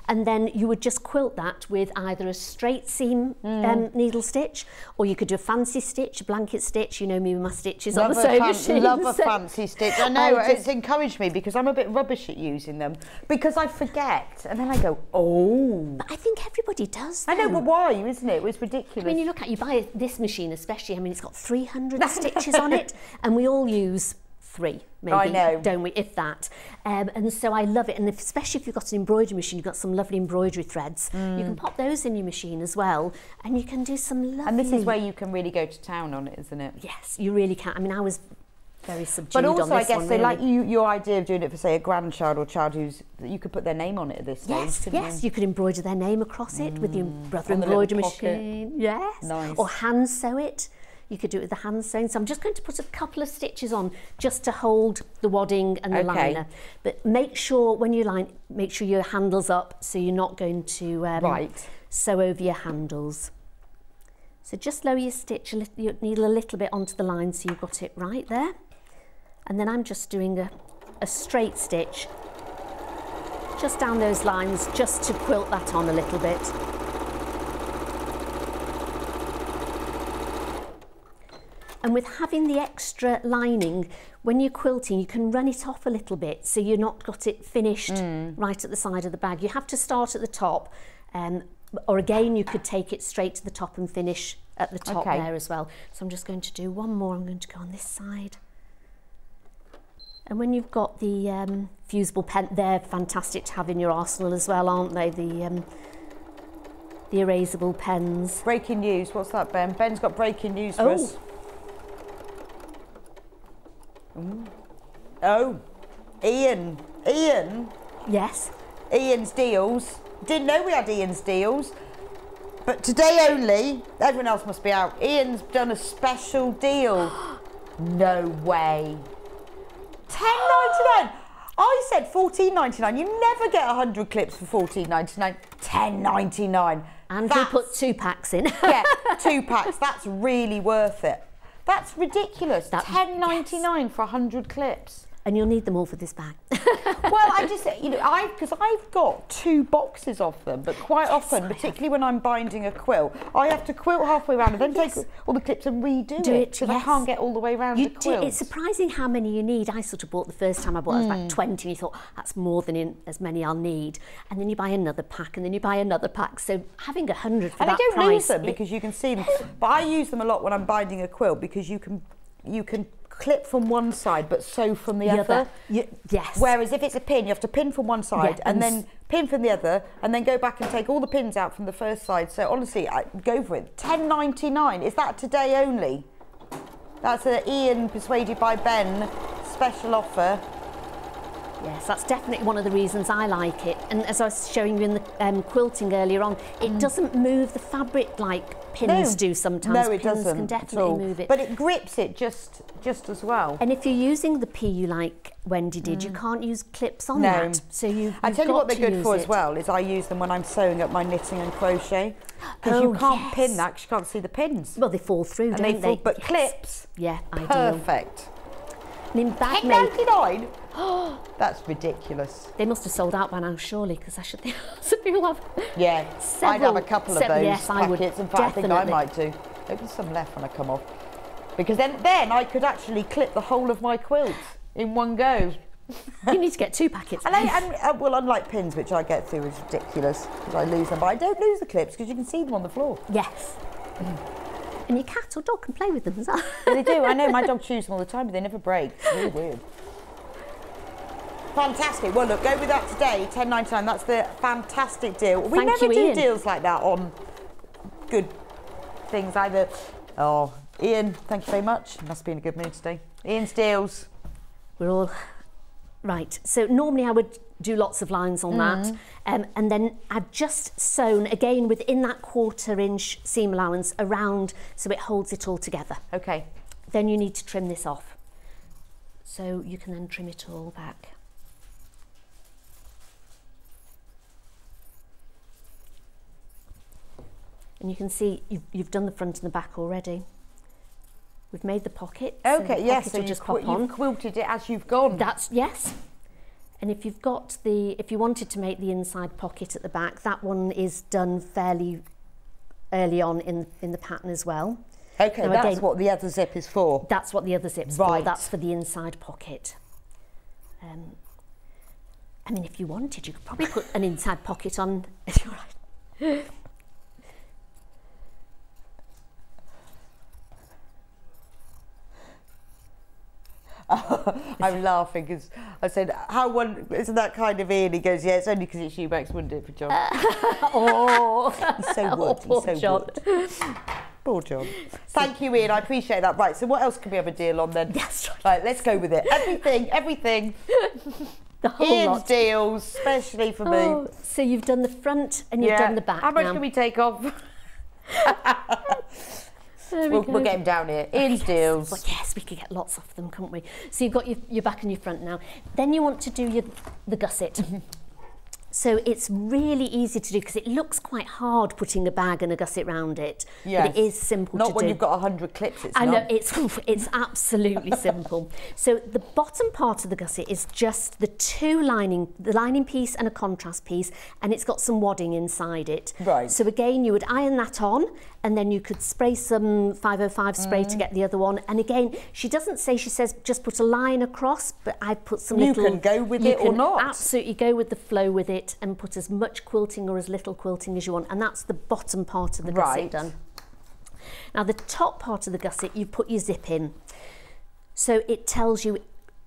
And then you would just quilt that with either a straight seam needle stitch, or you could do a fancy stitch, a blanket stitch. You know me with my stitches on the sewing machine. Love a fancy stitch. I know, it's encouraged me because I'm a bit rubbish at using them because I forget and then I go, oh. But I think everybody does though. I know, but why, isn't it? It was ridiculous. I mean, you buy this machine especially, I mean, it's got 300 stitches on it and we all use 3, maybe, I know. Don't we, if that. And so I love it, and especially if you've got an embroidery machine, you've got some lovely embroidery threads, you can pop those in your machine as well, and you can do some lovely... And this is where you can really go to town on it, isn't it? Yes, you really can. I mean, I was very subdued but also, on this I guess, one, so really. like your idea of doing it for, say, a grandchild or child who's... You could put their name on it at this stage, Yes, you could embroider their name across it with your brother On the embroidery little pocket. machine. Yes. Nice. Or hand sew it. You could do it with the hand sewing. So I'm just going to put a couple of stitches on just to hold the wadding and the liner. But make sure when you line, make sure your handle's up so you're not going to sew over your handles. So just lower your stitch, your needle a little bit onto the line so you've got it right there. And then I'm just doing a straight stitch just down those lines just to quilt that on a little bit. And with having the extra lining, when you're quilting, you can run it off a little bit so you're not got it finished right at the side of the bag. You have to start at the top, or again, you could take it straight to the top and finish at the top there as well. So I'm just going to do one more. I'm going to go on this side. And when you've got the fusible pen, they're fantastic to have in your arsenal as well, aren't they? The erasable pens. Breaking news. What's that, Ben? Ben's got breaking news for us. Oh, Ian. Yes. Ian's deals. Didn't know we had Ian's deals, but today only. Everyone else must be out. Ian's done a special deal. No way. £10.99. I said £14.99. You never get 100 clips for £14.99. £10.99. Andrew put 2 packs in. Yeah, 2 packs. That's really worth it. That's ridiculous. £10.99 for 100 clips. And you'll need them all for this bag. Well, I just, because I've got 2 boxes of them, but quite often, particularly when I'm binding a quilt, I have to quilt halfway around and then take all the clips and redo it because I can't get all the way around the quilt. It's surprising how many you need. I sort of bought the first time I bought, I was about 20, and you thought, that's more than as many I'll need. And then you buy another pack, and then you buy another pack. So having 100 for that price... And I don't lose them because you can see them. But I use them a lot when I'm binding a quilt because you can clip from one side but sew from the other. Yes. Whereas if it's a pin, you have to pin from one side and then pin from the other and then go back and take all the pins out from the first side. So honestly, I go for it. £10.99. Is that today only? That's an Ian Persuaded by Ben special offer. Yes, that's definitely one of the reasons I like it. And as I was showing you in the quilting earlier on, it doesn't move the fabric like pins do sometimes. No, it pins doesn't can definitely move it. But it grips it just as well. And if you're using the PU like Wendy did, you can't use clips on that. So I tell you what they're good for as well is I use them when I'm sewing up my knitting and crochet because you can't pin that because you can't see the pins. Well, they fall through, don't they? But clips, ideal. Perfect. And in bag £10.99. That's ridiculous. They must have sold out by now, surely, because I should think some people have. Yeah, I'd have a couple of those packets. I would. In fact, I think I might do. Maybe there's some left when I come off. Because then I could actually clip the whole of my quilt in one go. You need to get 2 packets. Well, unlike pins, which I get through, is ridiculous because I lose them. But I don't lose the clips because you can see them on the floor. Yes. And your cat or dog can play with them as well. Yeah, they do. I know my dogs use them all the time, but they never break. It's really weird. Fantastic. Well, look, go with that today. £10.99. That's the fantastic deal. We never do deals like that on good things either. Oh, Ian, thank you very much. You must be in a good mood today. Ian's deals. We're all right. So normally I would do lots of lines on that. And then I've just sewn again within that 1/4 inch seam allowance around so it holds it all together. Okay. Then you need to trim this off. So you can then trim it all back. And you can see you've done the front and the back already. We've made the pocket. Okay, so yes, so just pop on. you've quilted it as you've gone. That's, yes. And if you've got if you wanted to make the inside pocket at the back, that one is done fairly early on in the pattern as well. Okay, now, that's again, what the other zip is for. That's what the other zip's for. That's for the inside pocket. I mean, if you wanted, you could probably put an inside pocket on. Right. I'm laughing because I said, isn't that kind of Ian? He goes, yeah, it's only because it's you, Max, wouldn't do it for John. Oh, he's so wood, poor he's so John. wood. Poor John. Thank you, Ian, I appreciate that. Right, so what else can we have a deal on then? Yes. Right, let's go with it. Everything. The whole Ian's lot. deals, especially for me. So you've done the front and you've done the back. How much now. can we take off? We'll get him down here. Ian's deals. Well, yes, we could get lots of them, couldn't we? So you've got your back and your front now. Then you want to do the gusset. So it's really easy to do because it looks quite hard putting a bag and a gusset round it. Yes. But it is simple to do. Not when you've got 100 clips, it's I not. know, it's absolutely simple. So the bottom part of the gusset is just the lining piece and a contrast piece, and it's got some wadding inside it. Right. So again, you would iron that on, and then you could spray some 505 spray to get the other one. And again, she says just put a line across, but I put some You can go with it or not. Absolutely go with the flow with it and put as much quilting or as little quilting as you want. And that's the bottom part of the gusset done. Now the top part of the gusset, you put your zip in. So it tells you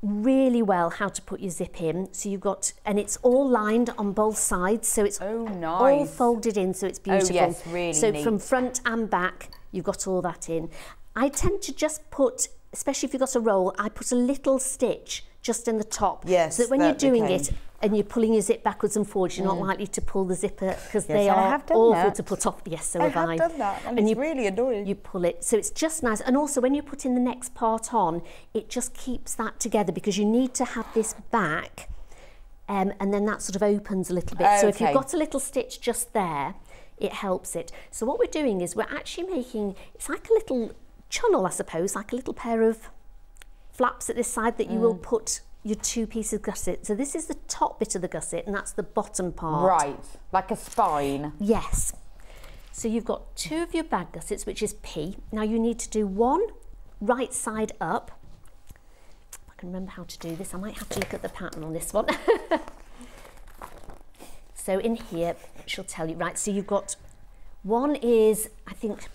really well how to put your zip in. So you've got, and it's all lined on both sides, so it's all folded in, so it's beautiful. Oh yes, really so neat. From front and back, you've got all that in. I tend to just put, especially if you've got a roll, I put a little stitch just in the top. Yes, so that when you're doing it and you're pulling your zip backwards and forwards, you're not likely to pull the zipper because they are awful to put off. Yes, so have I. I have done that, and it's really annoying. You pull it, so it's just nice. And also when you're putting the next part on, it just keeps that together because you need to have this back and then that sort of opens a little bit. So if you've got a little stitch just there, it helps it. So what we're doing is we're actually making, it's like a little chunnel, I suppose, like a little pair of flaps at this side that you will put your 2 pieces of gusset. So this is the top bit of the gusset and that's the bottom part. Right, like a spine. Yes. So you've got 2 of your bag gussets, which is P. Now you need to do 1 right side up. If I can remember how to do this, I might have to look at the pattern on this one. So in here, she'll tell you, right, so you've got 1 is, I think,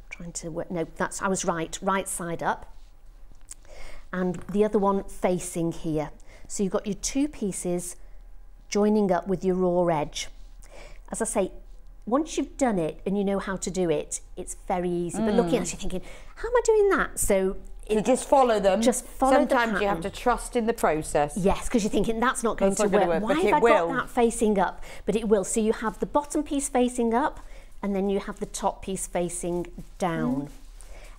trying to work, no, I was right side up. And the other one facing here. So you've got your 2 pieces joining up with your raw edge. As I say, once you've done it and you know how to do it, it's very easy. But looking at it, you're thinking, how am I doing that? So just follow them. Just follow the pattern. Sometimes you have to trust in the process. Yes, because you're thinking that's not going to work. Why have I got that facing up? But it will. So you have the bottom piece facing up, and then you have the top piece facing down.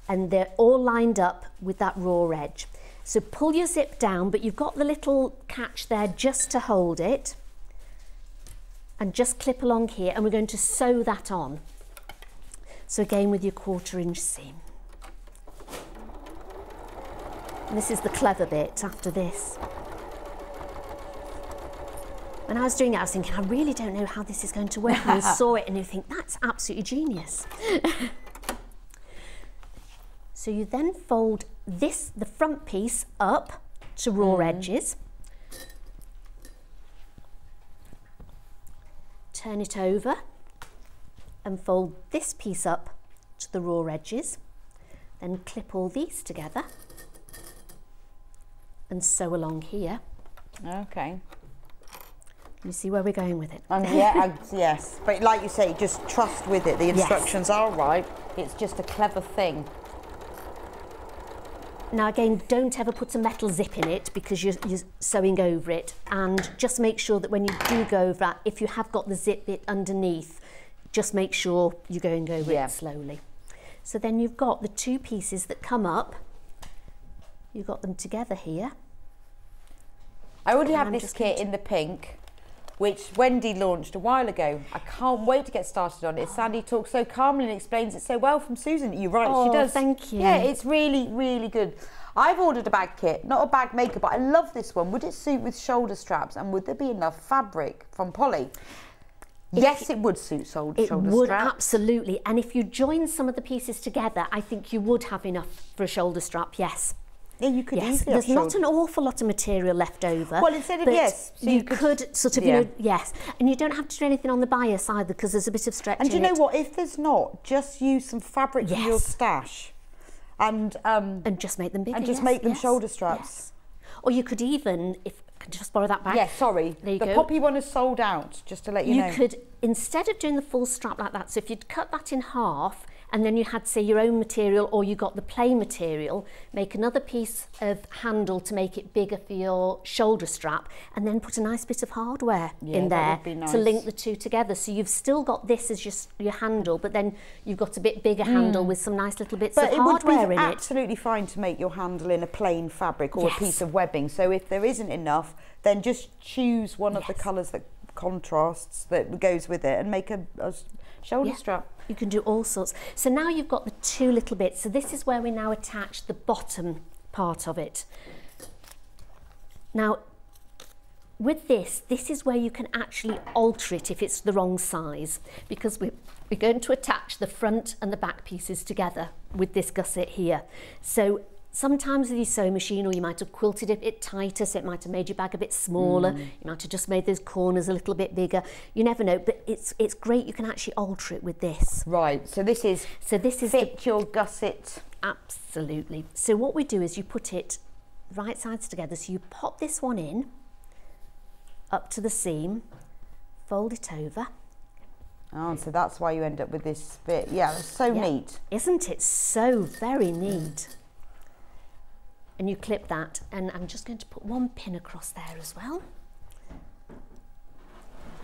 And they're all lined up with that raw edge. So pull your zip down, but you've got the little catch there just to hold it. And just clip along here, and we're going to sew that on. So again with your 1/4 inch seam. And this is the clever bit after this. When I was doing it, I was thinking, I really don't know how this is going to work. And you saw it and you think, that's absolutely genius. So you then fold the front piece up to raw edges. Turn it over and fold this piece up to the raw edges. Then clip all these together and sew along here. Okay. You see where we're going with it? Yes. But like you say, just trust with it. The instructions are right. It's just a clever thing. Now again, don't ever put a metal zip in it because you're sewing over it, and just make sure that when you do go over that, if you have got the zip bit underneath, just make sure you're going over it slowly. So then you've got the two pieces that come up, you've got them together here. I already have this kit in the pink, which Wendy launched a while ago. I can't wait to get started on it. Sandi talks so calmly and explains it so well from Susan. You're right, she does. Thank you. Yeah, it's really, really good. I've ordered a bag kit, not a bag maker, but I love this one. Would it suit with shoulder straps, and would there be enough fabric from Polly? Yes, it would suit shoulder straps. It would, absolutely. And if you join some of the pieces together, I think you would have enough for a shoulder strap, yes. Yeah, you could easily. There's not an awful lot of material left over. Well, instead of so you could sort of, you know, and you don't have to do anything on the bias either because there's a bit of stretch. And do you know what? If there's not, just use some fabric from your stash, and just make them bigger. And just make them shoulder straps. Yes. Or you could even, could just borrow that back. Yeah, sorry. There you go. The poppy one is sold out. Just to let you know. You could, instead of doing the full strap like that, so if you'd cut that in half, and then you had, say, your own material, or you got the plain material, make another piece of handle to make it bigger for your shoulder strap, and then put a nice bit of hardware in there to link the two together. So you've still got this as your handle, but then you've got a bit bigger handle with some nice little bits of hardware in it. But it would be absolutely fine to make your handle in a plain fabric or a piece of webbing. So if there isn't enough, then just choose one of the colours that contrasts that goes with it and make a shoulder strap. You can do all sorts. So now you've got the two little bits. So this is where we now attach the bottom part of it. Now, with this is where you can actually alter it if it's the wrong size, because we're going to attach the front and the back pieces together with this gusset here. So sometimes with your sewing machine, or you might have quilted it a bit tighter, so it might have made your bag a bit smaller. You might have just made those corners a little bit bigger. You never know, but it's great. You can actually alter it with this. Right. So this is fit your gusset. Absolutely. So what we do is you put it right sides together. So you pop this one in up to the seam, fold it over. Oh, so that's why you end up with this bit. Yeah, it's so neat. Isn't it so very neat? And you clip that, and I'm just going to put one pin across there as well.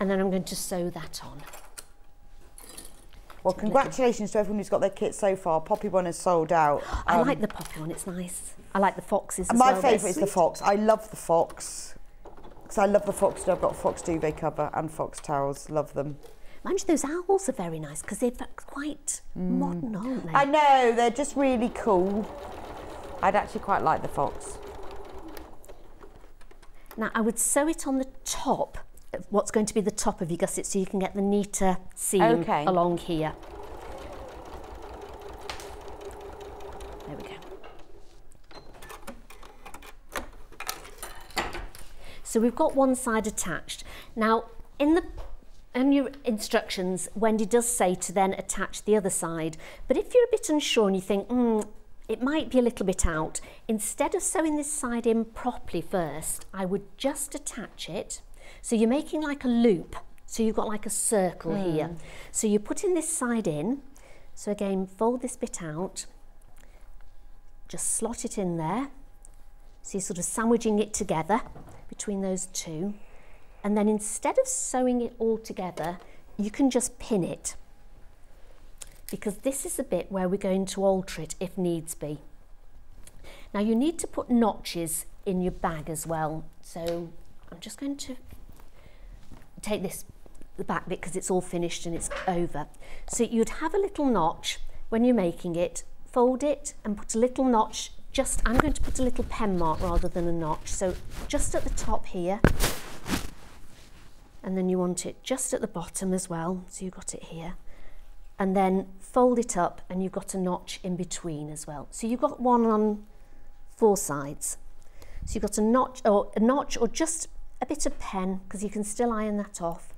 And then I'm going to sew that on. Well, congratulations to everyone who's got their kit so far. Poppy one is sold out. I like the poppy one, it's nice. I like the foxes as well. My favourite is the fox. I love the fox. Because I love the fox. I've got fox duvet cover and fox towels. Love them. Mind you, those owls are very nice because they're quite modern, aren't they? I know, they're just really cool. I'd actually quite like the fox. Now I would sew it on the top of what's going to be the top of your gusset, so you can get the neater seam along here. There we go. So we've got one side attached. Now in your instructions, Wendy does say to then attach the other side, but if you're a bit unsure and you think, it might be a little bit out, instead of sewing this side in properly first, I would just attach it. So you're making like a loop, so you've got like a circle here. So you're putting this side in, so again, fold this bit out, just slot it in there, so you're sort of sandwiching it together between those two, and then instead of sewing it all together, you can just pin it, because this is the bit where we're going to alter it if needs be. Now you need to put notches in your bag as well, so I'm just going to take the back bit because it's all finished and it's over. So you'd have a little notch when you're making it, fold it and put a little notch, I'm going to put a little pen mark rather than a notch, so just at the top here, and then you want it just at the bottom as well, so you've got it here. And then fold it up and you've got a notch in between as well. So you've got one on 4 sides. So you've got a notch or just a bit of pen, because you can still iron that off.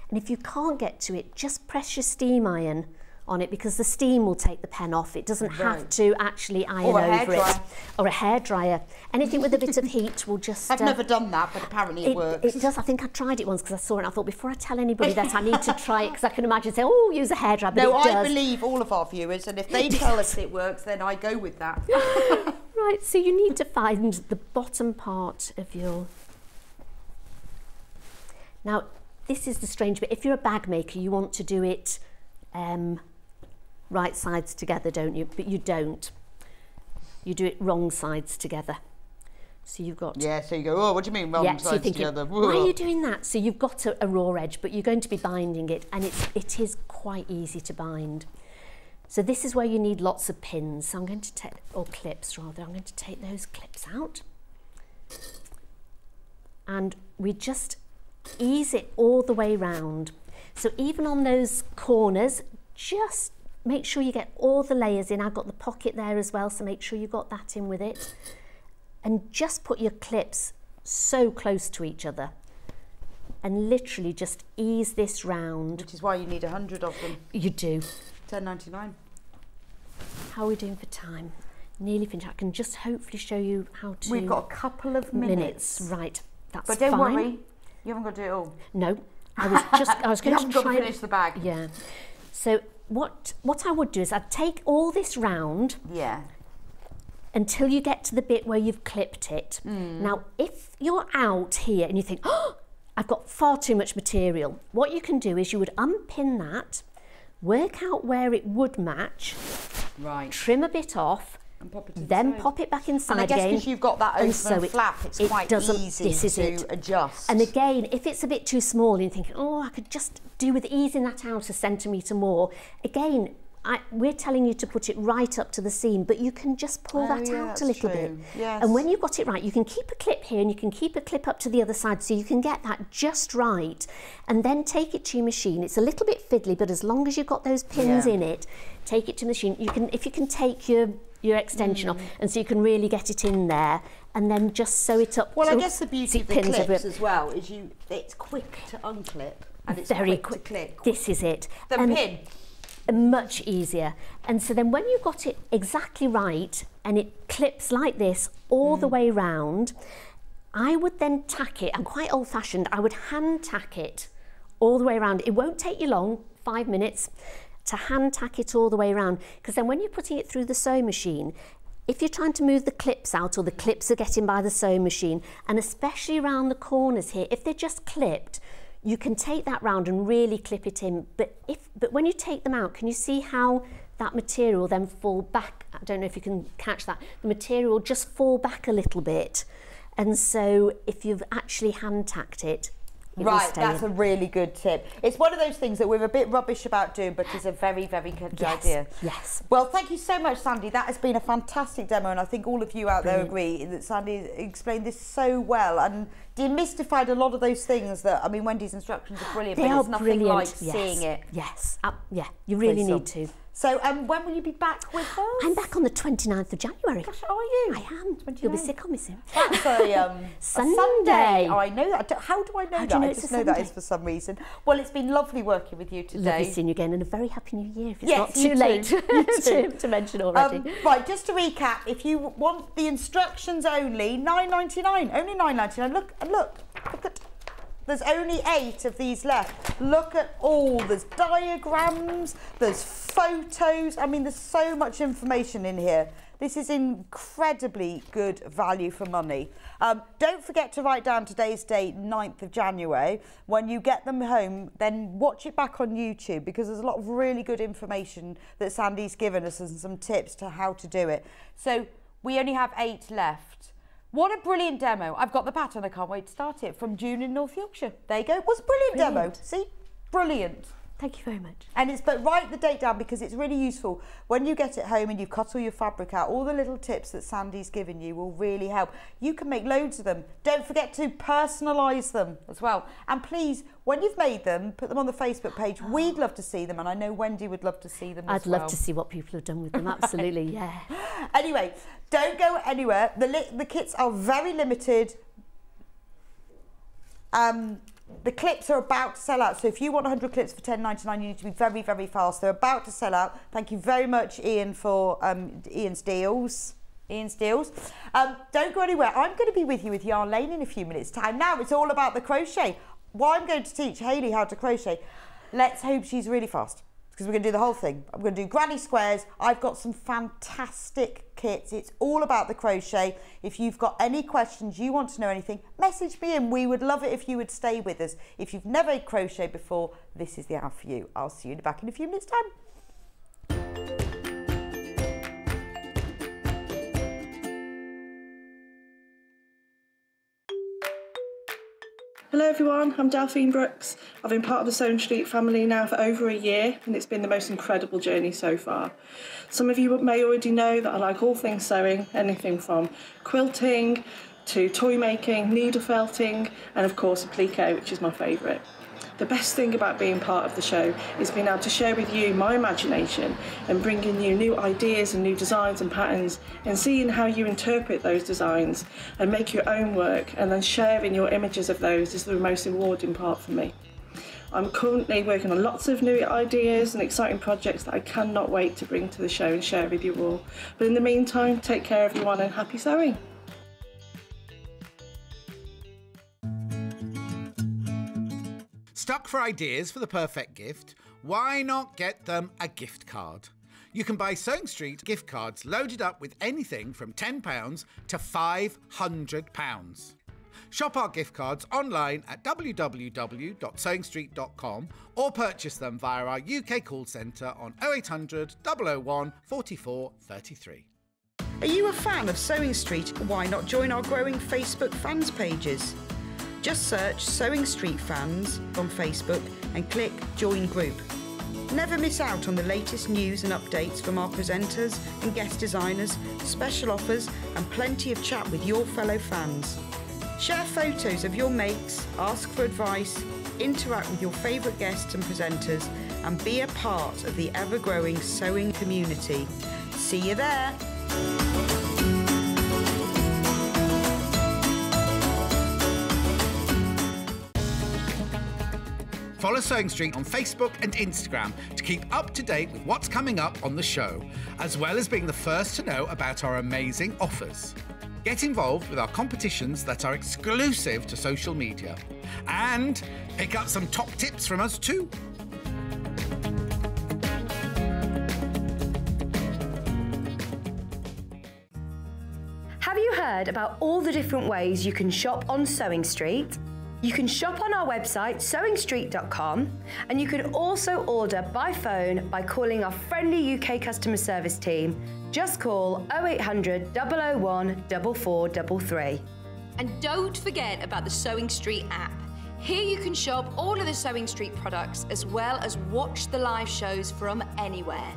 And if you can't get to it, just press your steam iron on it, because the steam will take the pen off. It doesn't have to actually iron over it. Or a hairdryer. Anything with a bit of heat will just... I've never done that, but apparently it works. It does. I think I tried it once because I saw it and I thought, before I tell anybody that, I need to try it, because I can imagine saying, oh, use a hairdryer, but no, I believe all of our viewers, and if they tell us it works, then I go with that. Right, so you need to find the bottom part of your... Now, this is the strange bit. If you're a bag maker, you want to do it right sides together, don't you? But you don't. You do it wrong sides together. So you've got... Yeah, so you go, oh, what do you mean wrong sides together? Why are you doing that? So you've got a raw edge, but you're going to be binding it, and it is quite easy to bind. So this is where you need lots of pins. So I'm going to take, or clips rather, I'm going to take those clips out. And we just ease it all the way round. So even on those corners, just make sure you get all the layers in. I've got the pocket there as well, so make sure you got that in with it. And just put your clips so close to each other. And literally just ease this round. Which is why you need 100 of them. You do. £10.99. How are we doing for time? Nearly finished. I can just hopefully show you how to... We've got a couple of minutes. Right, that's fine. fine. But don't worry, you haven't got to do it all. No, I was going to got try to finish the bag. Yeah. So what I would do is I'd take all this round. Yeah. Until you get to the bit where you've clipped it. Now, if you're out here and you think, oh, I've got far too much material, what you can do is you would unpin that, work out where it would match, right, trim a bit off, and pop it inside. Then pop it back inside and I guess again. because you've got that open so flap, it's quite easy to adjust. And again, if it's a bit too small and you're thinking, oh, I could just do with easing that out a centimetre more, again, we're telling you to put it right up to the seam, but you can just pull that out a little bit. Yes. And when you've got it right, you can keep a clip here and you can keep a clip up to the other side so you can get that just right. And then take it to your machine. It's a little bit fiddly, but as long as you've got those pins in it, take it to the machine. If you can take your extension off, and so you can really get it in there, and then just sew it up. Well, I guess the beauty of the clips as well is it's quick to unclip and it's very quick to clip. This is it. The pin. Much easier. And so then when you've got it exactly right and it clips like this all the way round, I would then tack it. I'm quite old-fashioned. I would hand tack it all the way around. It won't take you long, 5 minutes, to hand tack it all the way around, because then when you're putting it through the sewing machine, if you're trying to move the clips out or the clips are getting by the sewing machine, and especially around the corners here, if they're just clipped, you can take that round and really clip it in. But when you take them out, can you see how that material then fall back? I don't know if you can catch that. The material will just fall back a little bit. And so if you've actually hand tacked it, right, that's a really good tip. It's one of those things that we're a bit rubbish about doing, but is a very, very good idea. Yes. Well, thank you so much, Sandi. That has been a fantastic demo, and I think all of you out there agree that Sandi explained this so well and demystified a lot of those things that, I mean, Wendy's instructions are brilliant, but it's nothing like seeing it. Yes. Yeah, you really need to. So when will you be back with us? I'm back on the 29th of January. Gosh, are you? I am. You'll be sick of me soon. That's a Sunday. Oh, I know that. How do I know that? I just know that is for some reason. Well, it's been lovely working with you today. Lovely seeing you again, and a very happy new year if it's not too late to mention already. Right, just to recap, if you want the instructions only, $9.99. Only $9.99. Look at. There's only 8 of these left. Look at all. There's diagrams, there's photos. I mean, there's so much information in here. This is incredibly good value for money. Don't forget to write down today's date, 9th of January. When you get them home, then watch it back on YouTube, because there's a lot of really good information that Sandi's given us and some tips to how to do it. So we only have 8 left. What a brilliant demo. I've got the pattern. I can't wait to start it. From June in North Yorkshire. There you go. It was a brilliant demo. See? Brilliant. Thank you very much. But write the date down, because it's really useful. When you get it home and you've cut all your fabric out, all the little tips that Sandi's given you will really help. You can make loads of them. Don't forget to personalise them as well. And please, when you've made them, put them on the Facebook page. We'd love to see them, and I know Wendy would love to see them as well. I'd love to see what people have done with them, absolutely, yeah. Anyway, don't go anywhere. The kits are very limited. The clips are about to sell out, so if you want 100 clips for $10.99, you need to be very, very fast. They're about to sell out. Thank you very much, Ian, for Ian's deals. Don't go anywhere. I'm going to be with you with Yarn Lane in a few minutes' time. Now it's all about the crochet. Well, I'm going to teach Hayley how to crochet. Let's hope she's really fast, because we're going to do the whole thing. I'm going to do granny squares. I've got some fantastic kits. It's all about the crochet. If you've got any questions, you want to know anything, message me in. We would love it if you would stay with us. If you've never crocheted before, this is the hour for you. I'll see you back in a few minutes' time. Hello everyone, I'm Delphine Brooks. I've been part of the Sewing Street family now for over a year and it's been the most incredible journey so far. Some of you may already know that I like all things sewing, anything from quilting to toy making, needle felting and of course applique, which is my favourite. The best thing about being part of the show is being able to share with you my imagination and bringing you new ideas and new designs and patterns and seeing how you interpret those designs and make your own work and then sharing your images of those is the most rewarding part for me. I'm currently working on lots of new ideas and exciting projects that I cannot wait to bring to the show and share with you all. But in the meantime, take care everyone and happy sewing! Stuck for ideas for the perfect gift? Why not get them a gift card? You can buy Sewing Street gift cards loaded up with anything from £10 to £500. Shop our gift cards online at www.sewingstreet.com or purchase them via our UK call centre on 0800 001 44 33. Are you a fan of Sewing Street? Why not join our growing Facebook fans pages? Just search Sewing Street Fans on Facebook and click Join Group. Never miss out on the latest news and updates from our presenters and guest designers, special offers and plenty of chat with your fellow fans. Share photos of your makes, ask for advice, interact with your favourite guests and presenters and be a part of the ever-growing sewing community. See you there! Follow Sewing Street on Facebook and Instagram to keep up to date with what's coming up on the show, as well as being the first to know about our amazing offers. Get involved with our competitions that are exclusive to social media. And pick up some top tips from us too. Have you heard about all the different ways you can shop on Sewing Street? You can shop on our website sewingstreet.com and you can also order by phone by calling our friendly UK customer service team. Just call 0800 001 4433. And don't forget about the Sewing Street app. Here you can shop all of the Sewing Street products as well as watch the live shows from anywhere.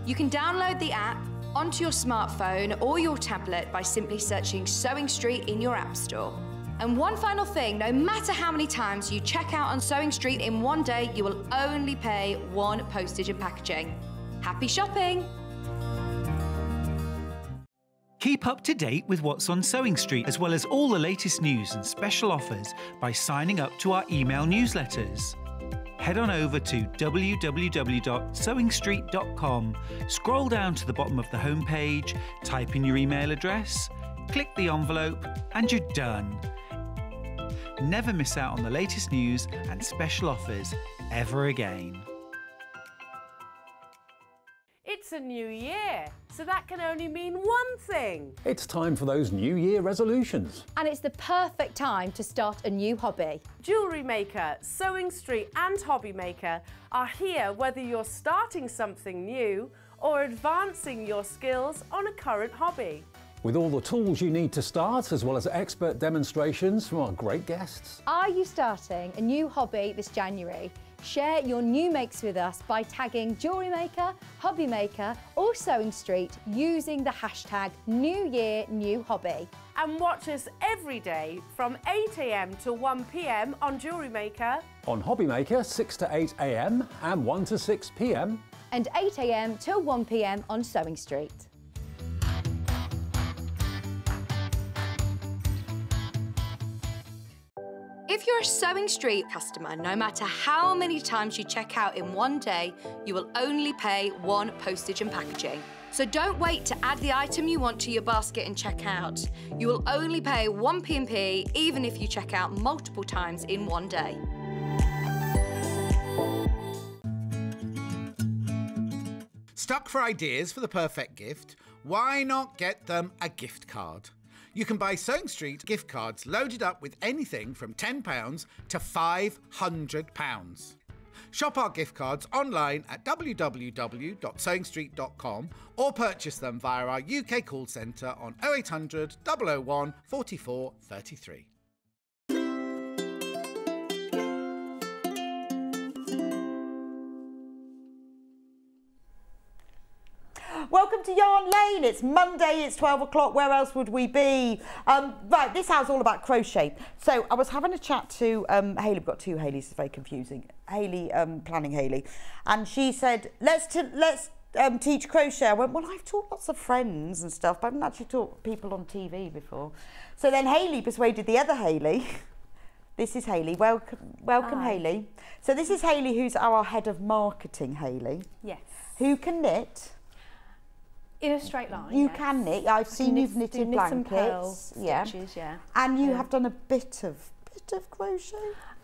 You can download the app onto your smartphone or your tablet by simply searching Sewing Street in your app store. And one final thing, no matter how many times you check out on Sewing Street in one day, you will only pay one postage and packaging. Happy shopping! Keep up to date with what's on Sewing Street, as well as all the latest news and special offers by signing up to our email newsletters. Head on over to www.sewingstreet.com, scroll down to the bottom of the homepage, type in your email address, click the envelope, and you're done. Never miss out on the latest news and special offers ever again. It's a new year, so that can only mean one thing. It's time for those New Year resolutions. And it's the perfect time to start a new hobby. Jewellery Maker, Sewing Street and Hobby Maker are here whether you're starting something new or advancing your skills on a current hobby. With all the tools you need to start, as well as expert demonstrations from our great guests. Are you starting a new hobby this January? Share your new makes with us by tagging Jewellery Maker, Hobby Maker or Sewing Street using the hashtag #NewYearNewHobby. And watch us every day from 8 AM to 1 PM on Jewellery Maker. On Hobby Maker, 6 to 8 AM and 1 to 6 PM. And 8 AM till 1 PM on Sewing Street. If you're a Sewing Street customer, no matter how many times you check out in one day, you will only pay one postage and packaging. So don't wait to add the item you want to your basket and check out. You will only pay one P&P even if you check out multiple times in one day. Stuck for ideas for the perfect gift? Why not get them a gift card? You can buy Sewing Street gift cards loaded up with anything from £10 to £500. Shop our gift cards online at www.sewingstreet.com or purchase them via our UK call centre on 0800 001 44 33. Welcome to Yarn Lane. It's Monday, it's 12 o'clock. Where else would we be? Right, this house is all about crochet. So I was having a chat to Hayley. We've got two Hayleys, it's very confusing. Hayley, planning Hayley. And she said, let's teach crochet. I went, well, I've taught lots of friends and stuff, but I haven't actually taught people on TV before. So then Hayley persuaded the other Hayley. This is Hayley. Welcome, Hayley. So this is Hayley, who's our head of marketing, Hayley. Yes. Who can knit. In a straight line. You can knit. I've seen you've knitted blankets. Pearl stitches, yeah. And you have done a bit of crochet.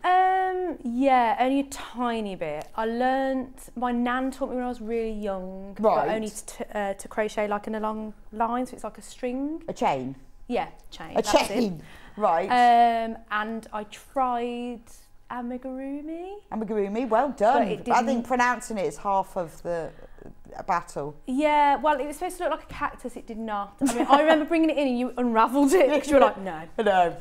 Yeah, only a tiny bit. I learnt. My nan taught me when I was really young. Right. But only to crochet like in a long line, so it's like a string. A chain. Yeah, chain. A chain. Right. And I tried amigurumi. Amigurumi, well done. I think pronouncing it is half of the battle. Yeah, well, it was supposed to look like a cactus. It did not. I mean, I remember bringing it in and you unravelled it because you were like, no.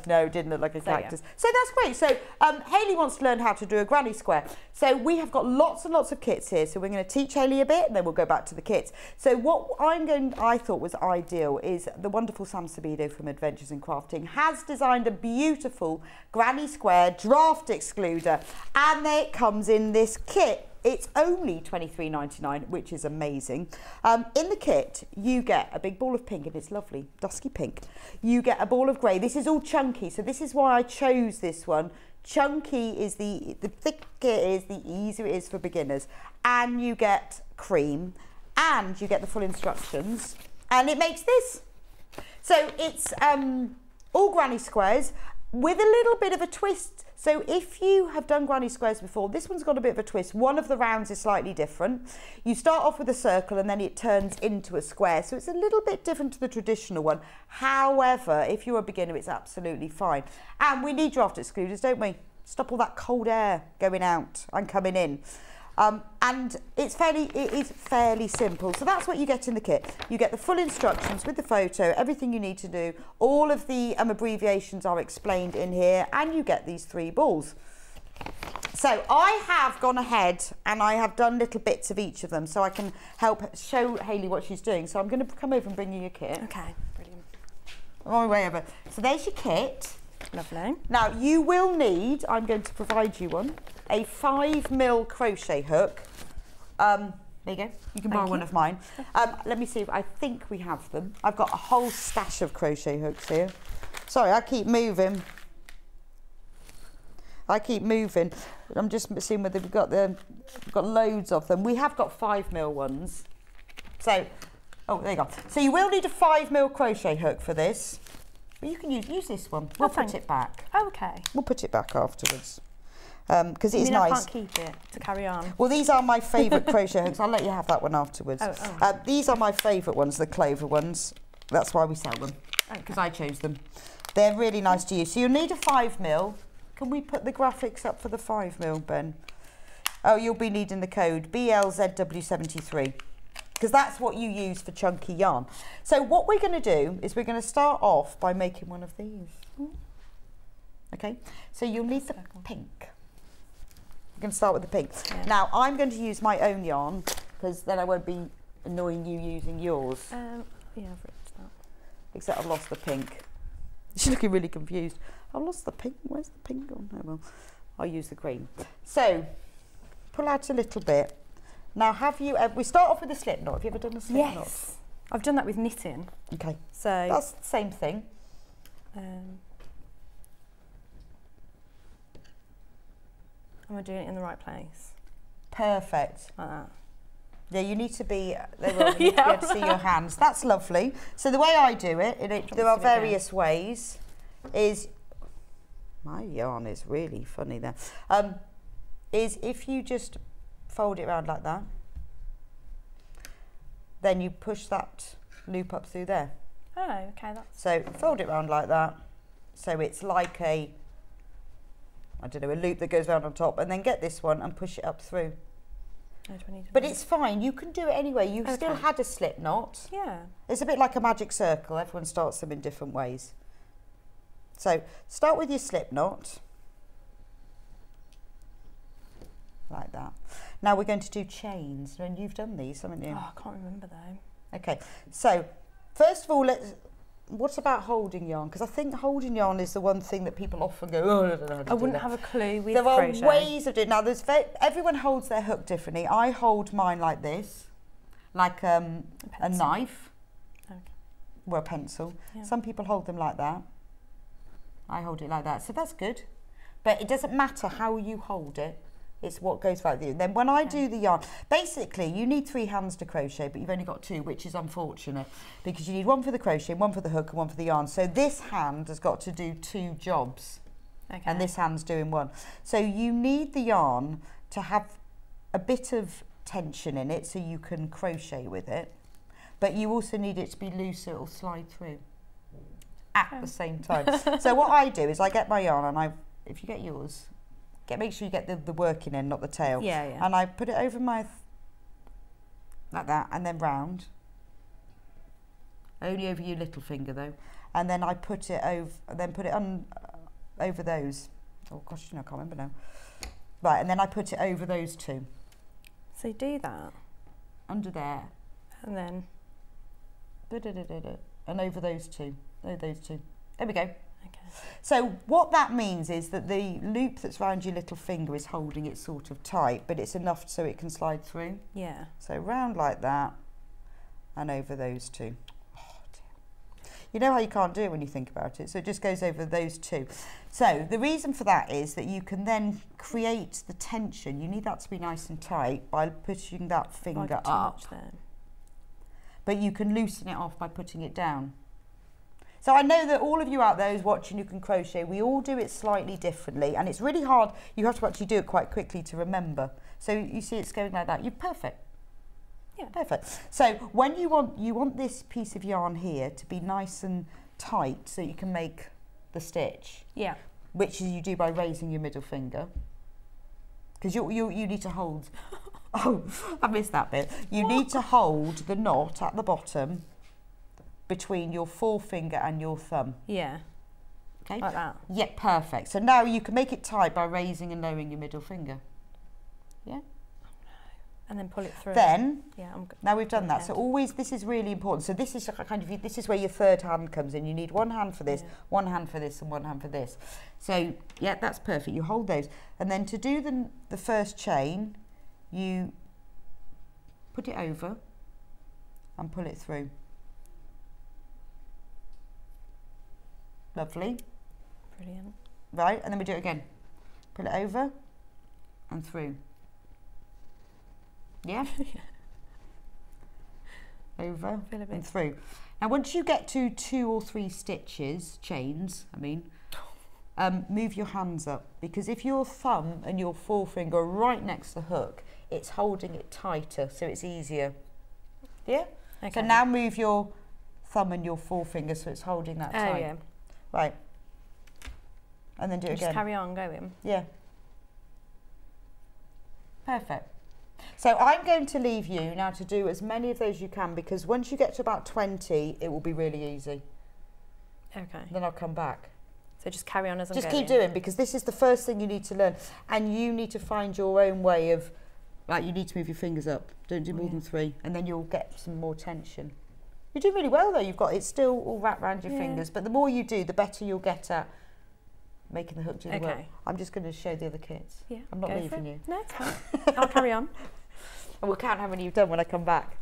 No, it didn't look like a cactus. So that's great. So Hayley wants to learn how to do a granny square. So we have got lots and lots of kits here. So we're going to teach Hayley a bit and then we'll go back to the kits. So what I thought was ideal is the wonderful Sam Sabido from Adventures in Crafting has designed a beautiful granny square draft excluder, and it comes in this kit. It's only $23.99, which is amazing. In the kit, you get a big ball of pink, and it's lovely, dusky pink. You get a ball of grey. This is all chunky, so this is why I chose this one. Chunky is the thicker it is, the easier it is for beginners. And you get cream, and you get the full instructions, and it makes this. So it's all granny squares with a little bit of a twist. So if you have done granny squares before, this one's got a bit of a twist. One of the rounds is slightly different. You start off with a circle and then it turns into a square. So it's a little bit different to the traditional one. However, if you're a beginner, it's absolutely fine. And we need draft excluders, don't we? Stop all that cold air going out and coming in. And it is fairly simple. So that's what you get in the kit. You get the full instructions with the photo, everything you need to do. All of the abbreviations are explained in here, and you get these 3 balls. So I have gone ahead and I have done little bits of each of them so I can help show Hayley what she's doing. So I'm going to come over and bring you your kit. Okay, brilliant. I'm on my way over. So there's your kit. Lovely. Now you will need, I'm going to provide you one, a 5mm crochet hook. There you go. You can borrow one of mine. Let me see if I think we have them. I've got a whole stash of crochet hooks here. Sorry, I keep moving. I'm just seeing whether we've got loads of them. We have got 5mm ones. So, oh, there you go. So you will need a 5mm crochet hook for this. But you can use this one. We'll put it back. Oh, okay. We'll put it back afterwards. Because it is nice. I can't keep it to carry on. Well, these are my favourite crochet hooks. I'll let you have that one afterwards. These are my favourite ones, the clover ones. That's why we sell them, because I chose them. They're really nice to use. So you'll need a 5mm. Can we put the graphics up for the 5mm, Ben? Oh, you'll be needing the code BLZW73. Because that's what you use for chunky yarn. So what we're going to do is we're going to start off by making one of these. Okay, so you'll need the pink. We're going to start with the pink. Yeah. Now I'm going to use my own yarn because then I won't be annoying you using yours. Yeah, I've ripped that. Except I've lost the pink. She's looking really confused. I've lost the pink. Where's the pink gone? Oh well, I'll use the green. So pull out a little bit. Now, we start off with a slip knot. Have you ever done a slip knot? Yes, I've done that with knitting. Okay, so that's the same thing. Am I doing it in the right place? Perfect. Like that. Yeah, you need to be. They will need to be able to see your hands. That's lovely. So the way I do it, there are various ways. My yarn is really funny there. Is if you just fold it around like that, then you push that loop up through there. Oh, okay. That's... So fold it round like that. So it's like a, I don't know, a loop that goes round on top, and then get this one and push it up through. But it's fine, you can do it anyway. You've still had a slip knot. Yeah. It's a bit like a magic circle. Everyone starts them in different ways. So start with your slip knot. Like that. Now we're going to do chains. And you've done these, haven't you? Oh, I can't remember though. Okay, so first of all, what about holding yarn? Because I think holding yarn is the one thing that people often go, oh, I don't know how to do wouldn't that. have a clue with there crochet. There are ways of doing it. Now, everyone holds their hook differently. I hold mine like this, like a knife, or a pencil. Yeah. Some people hold them like that. I hold it like that, so that's good. But it doesn't matter how you hold it. It's what goes right with you. Then when I do the yarn, basically you need 3 hands to crochet, but you've only got 2, which is unfortunate because you need 1 for the crochet, 1 for the hook and 1 for the yarn. So this hand has got to do 2 jobs, and this hand's doing 1. So you need the yarn to have a bit of tension in it so you can crochet with it, but you also need it to be loose so it'll slide through at the same time. So what I do is I get my yarn, and if you get yours, make sure you get the working end, not the tail. Yeah, yeah. And I put it over my, like that, and then round. Only over your little finger though. And then I put it over, over those. Oh gosh, I can't remember now. Right, and then I put it over those 2. So you do that. Under there. And then. And over those 2. Those 2. There we go. So what that means is that the loop that's around your little finger is holding it sort of tight, but it's enough so it can slide through. Yeah. So round like that and over those 2. Oh dear. You know how you can't do it when you think about it, so it just goes over those 2. So the reason for that is that you can then create the tension. You need that to be nice and tight by pushing that finger up. But you can loosen it off by putting it down. So I know that all of you out there who's watching who can crochet, we all do it slightly differently, and it's really hard. You have to actually do it quite quickly to remember. So you see it's going like that. You're perfect. Yeah. Perfect. So when you want this piece of yarn here to be nice and tight so you can make the stitch. Yeah. Which you do by raising your middle finger. Because you need to hold. Oh, I missed that bit. You need to hold the knot at the bottom between your forefinger and your thumb. Yeah. Okay. Like that. Yeah, perfect. So now you can make it tight by raising and lowering your middle finger. Yeah. And then pull it through. Then, yeah, now we've done that. So always, this is really important. So this is kind of, this is where your 3rd hand comes in. You need 1 hand for this, 1 hand for this, and 1 hand for this. So yeah, that's perfect. You hold those, and then to do the first chain, you put it over and pull it through. Lovely. Brilliant. Right, and then we do it again. Pull it over and through. Yeah? Over and through. Now once you get to 2 or 3 stitches, chains, move your hands up, because if your thumb and your forefinger are right next to the hook, it's holding it tighter, so it's easier. Yeah? Okay. So now move your thumb and your forefinger so it's holding that tight. Oh, yeah. Right. And then do it again. Just carry on going. Yeah. Perfect. So I'm going to leave you now to do as many of those as you can, because once you get to about 20, it will be really easy. Okay. Then I'll come back. So just carry on as I'm going. Just keep doing, because this is the first thing you need to learn. And you need to find your own way of, like, you need to move your fingers up. Don't do more than 3, and then you'll get some more tension. You're doing really well though. It's still all wrapped around your fingers, but the more you do, the better you'll get at making the hook do the work. I'm just going to show the other kits. Yeah, I'm not leaving you. No, it's fine. I'll carry on. And we'll count how many you've done when I come back.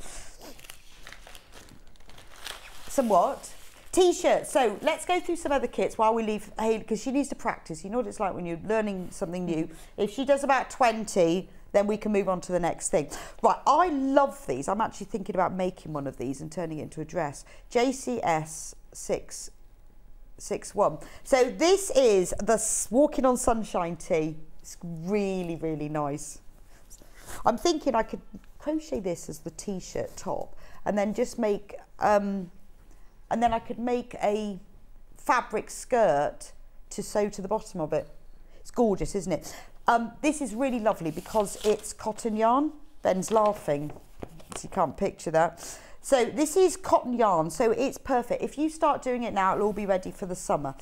Somewhat. T-shirts. So let's go through some other kits while we leave Hayley, because she needs to practice. You know what it's like when you're learning something new. If she does about 20, then we can move on to the next thing. Right, I love these. I'm actually thinking about making one of these and turning it into a dress. JCS 661. So this is the Walking on Sunshine tee. It's really, really nice. I'm thinking I could crochet this as the t-shirt top, and then just make, and then I could make a fabric skirt to sew to the bottom of it. It's gorgeous, isn't it? This is really lovely because it's cotton yarn. Ben's laughing, so you can't picture that. So this is cotton yarn, so it's perfect. If you start doing it now, it'll all be ready for the summer.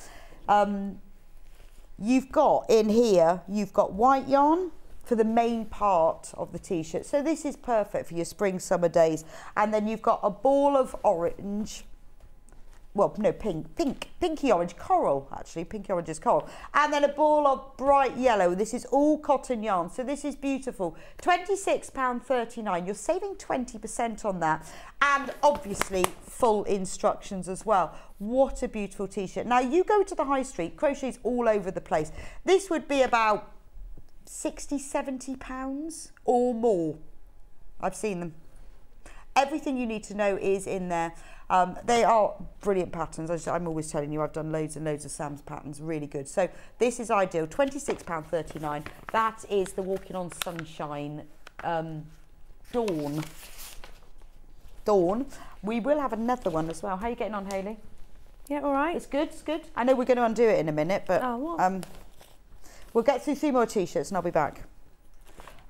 You've got in here, you've got white yarn for the main part of the t-shirt. So this is perfect for your spring, summer days. And then you've got a ball of orange, well, no, pinky orange, coral, actually, pinky orange is coral. And then a ball of bright yellow. This is all cotton yarn, so this is beautiful. £26.39, you're saving 20% on that. And obviously, full instructions as well. What a beautiful t-shirt. Now, you go to the high street, crochet's all over the place. This would be about 60, 70 pounds or more. I've seen them. Everything you need to know is in there. They are brilliant patterns. I'm always telling you, I've done loads and loads of Sam's patterns, really good. So this is ideal, £26.39. That is the Walking on Sunshine Dawn. We will have another one as well. How are you getting on, Hayley? Yeah, all right. It's good, it's good. I know we're going to undo it in a minute, but we'll get through 3 more t-shirts and I'll be back.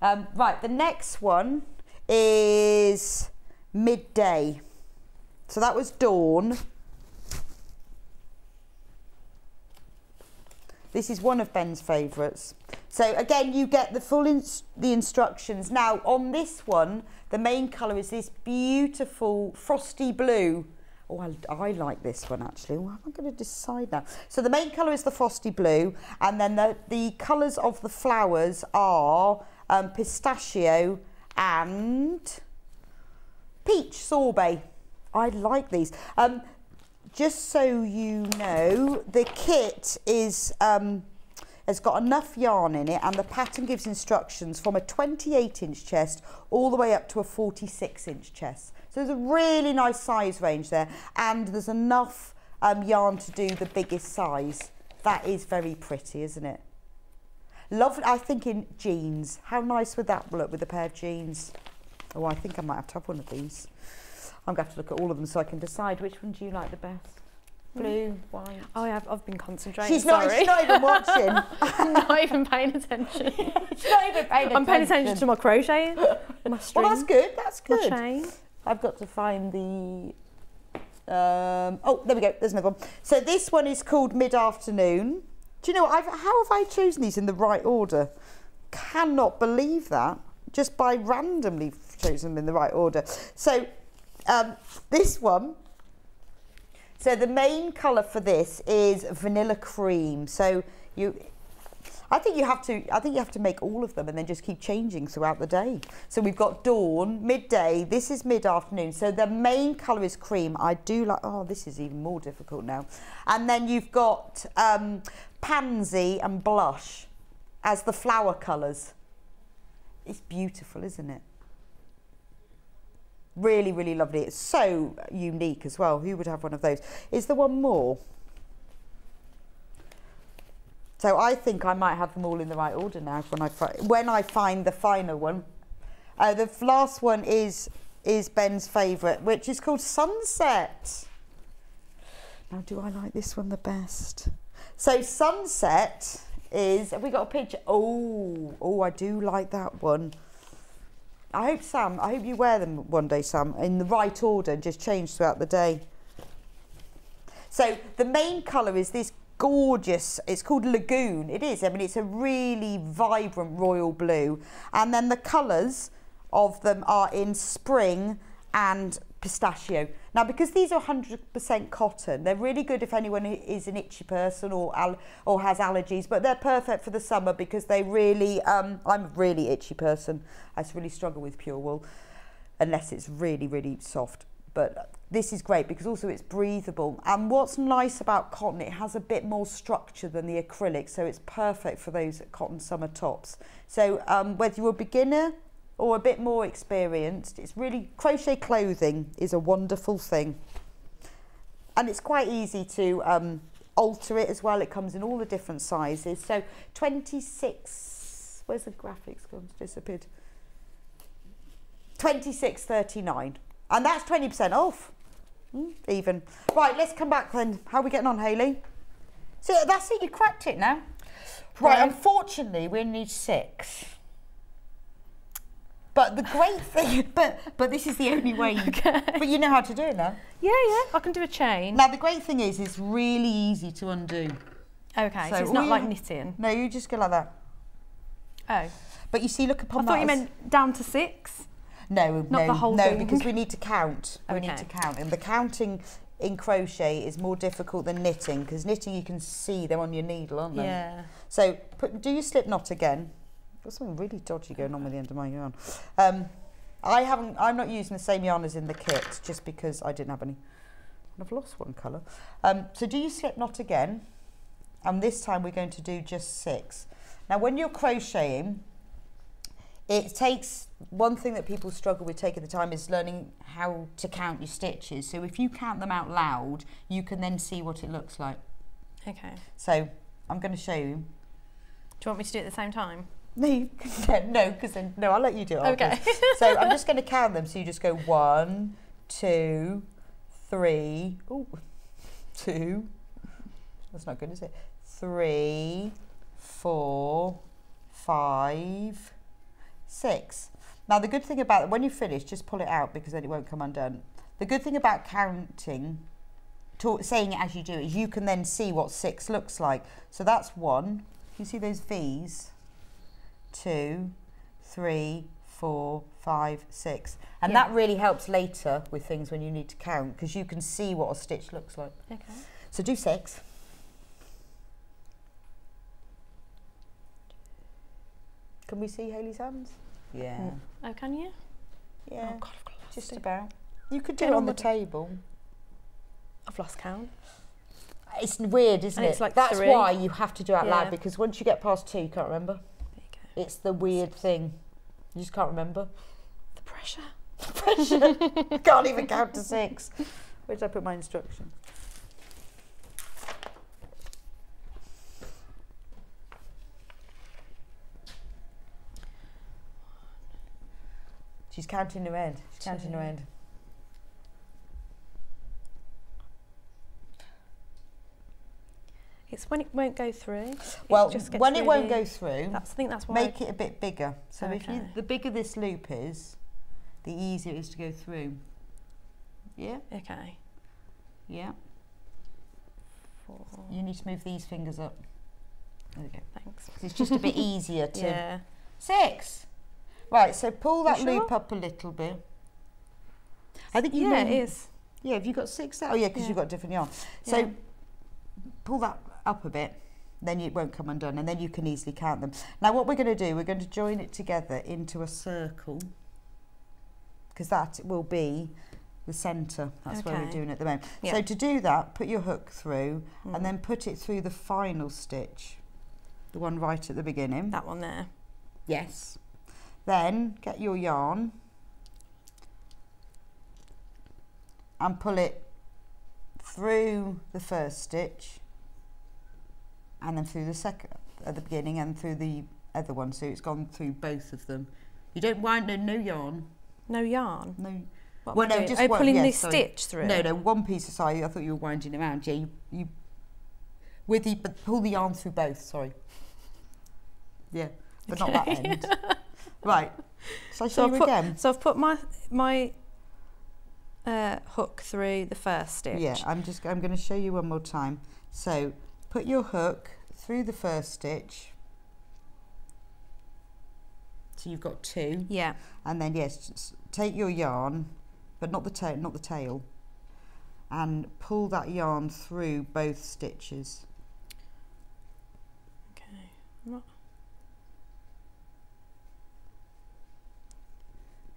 Right, the next one is Midday. So that was Dawn. This is one of Ben's favourites. So again, you get the full the instructions. Now on this one, the main colour is this beautiful frosty blue. Oh, I like this one actually. Well, I'm going to decide now. So the main colour is the frosty blue, and then the colours of the flowers are pistachio and peach sorbet. I like these. Just so you know, the kit is has got enough yarn in it, and the pattern gives instructions from a 28-inch chest all the way up to a 46-inch chest. So there's a really nice size range there, and there's enough yarn to do the biggest size. That is very pretty, isn't it? Lovely. I think in jeans. How nice would that look with a pair of jeans? Oh, I think I might have to have one of these. I'm going to have to look at all of them so I can decide which one do you like the best. Blue, white. Oh, yeah, I've been concentrating. She's not even watching. I'm not even paying attention. She's not even paying attention. I'm paying attention to my crochet, my string. Well, that's good. That's good. My chain. I've got to find the. Oh, there we go. There's another one. So this one is called Mid-Afternoon. Do you know how have I chosen these in the right order? Cannot believe that. Just by randomly chosen them in the right order. So. This one, so the main colour for this is vanilla cream. So I think you have to make all of them and then just keep changing throughout the day. So we've got Dawn, Midday, this is Mid-Afternoon. So the main colour is cream. I do like, oh, this is even more difficult now. And then you've got Pansy and Blush as the flower colours. It's beautiful, isn't it? Really, really lovely. It's so unique as well. Who would have one of those? Is there one more? So I think I might have them all in the right order now when I find the final one. The last one is Ben's favourite, which is called Sunset. Now, do I like this one the best? So Sunset is, have we got a picture? Oh, I do like that one. I hope you wear them one day, Sam, in the right order and just change throughout the day. So the main colour is this gorgeous, it's called Lagoon. It is, I mean, it's a really vibrant royal blue. And then the colours of them are in spring and pistachio. Now, because these are 100% cotton, they're really good if anyone is an itchy person or has allergies, but they're perfect for the summer because they really, I'm a really itchy person. I really struggle with pure wool unless it's really, really soft. But this is great because also it's breathable. And what's nice about cotton, it has a bit more structure than the acrylic, so it's perfect for those cotton summer tops. So whether you're a beginner or a bit more experienced, it's really, crochet clothing is a wonderful thing. And it's quite easy to alter it as well. It comes in all the different sizes. So 26, where's the graphics gone? It's disappeared. 26.39. And that's 20% off. Even. Right, let's come back then. How are we getting on, Hayley? So that's it, you cracked it now. Right, unfortunately, we need 6. But the great thing, but this is the only way you but you know how to do it now. Yeah, I can do a chain. Now the great thing is it's really easy to undo. Okay, so it's not like knitting. No, you just go like that. Oh. But you see, look upon I thought you meant down to 6. No, not the whole thing. because we need to count. We need to count, and the counting in crochet is more difficult than knitting, because knitting you can see them on your needle, aren't they? Yeah. So do your slip knot again. There's something really dodgy going on with the end of my yarn. I'm not using the same yarn as in the kit, just because I didn't have any. I've lost one colour. So do your slip knot again, and this time we're going to do just 6. Now when you're crocheting, it takes, one thing that people struggle with taking the time is learning how to count your stitches. So if you count them out loud, you can then see what it looks like. Okay. So I'm going to show you. Do you want me to do it at the same time? No, I'll let you do it. Okay. So I'm just going to count them. So you just go 1, 2, 3. Oh, 2. That's not good, is it? 3, 4, 5, 6. Now the good thing about it, when you finish, just pull it out because then it won't come undone. The good thing about counting, saying it as you do, is you can then see what 6 looks like. So that's 1. You see those V's? 2, 3, 4, 5, 6. And that really helps later with things when you need to count, because you can see what a stitch looks like. Okay. So do 6. Can we see Hayley's hands? Yeah. Oh, can you? Yeah. Oh God, I've got just about. You could do it on the table. I've lost count. It's weird, isn't it? It's like That's 3. why you have to do it out Yeah. loud, because once you get past 2, you can't remember. There you go. It's the weird thing. You just can't remember. The pressure. The pressure. Can't even count to 6. Where did I put my instructions? She's counting her end. She's counting her end. It's when it won't go through. Well, it when it won't go through, I think that's why. Make it a bit bigger. So Okay. the bigger this loop is, the easier it is to go through. Yeah? Okay. Yeah. 4. You need to move these fingers up. There we go. Thanks. It's just a bit easier to... Yeah. 6. Right, so pull that You sure? loop up a little bit. I think you Yeah, know, it is. Yeah, have you got 6 there? Oh yeah, because Yeah. you've got different yarn. So Yeah. pull that up a bit, then it won't come undone, and then you can easily count them. Now what we're going to do, we're going to join it together into a circle, because that will be the centre. That's where we're Okay. doing it at the moment. Yeah. So to do that, put your hook through and then put it through the final stitch, the one right at the beginning. That one there. Yes. Then get your yarn and pull it through the first stitch and then through the second at the beginning and through the other one, so it's gone through both of them. You don't wind no yarn. No yarn? No. What Well, am I no, doing? just one. pulling Yeah, this sorry. stitch through? No, one piece aside. I thought you were winding around. Yeah, you with the but pull the yarn through both. Sorry. Yeah, but not that end. Right. So I show you again. So I've put my hook through the first stitch. Yeah, I'm going to show you one more time. So put your hook through the first stitch. So you've got 2. Yeah. And then yes, just take your yarn, but not the tail, and pull that yarn through both stitches. Okay.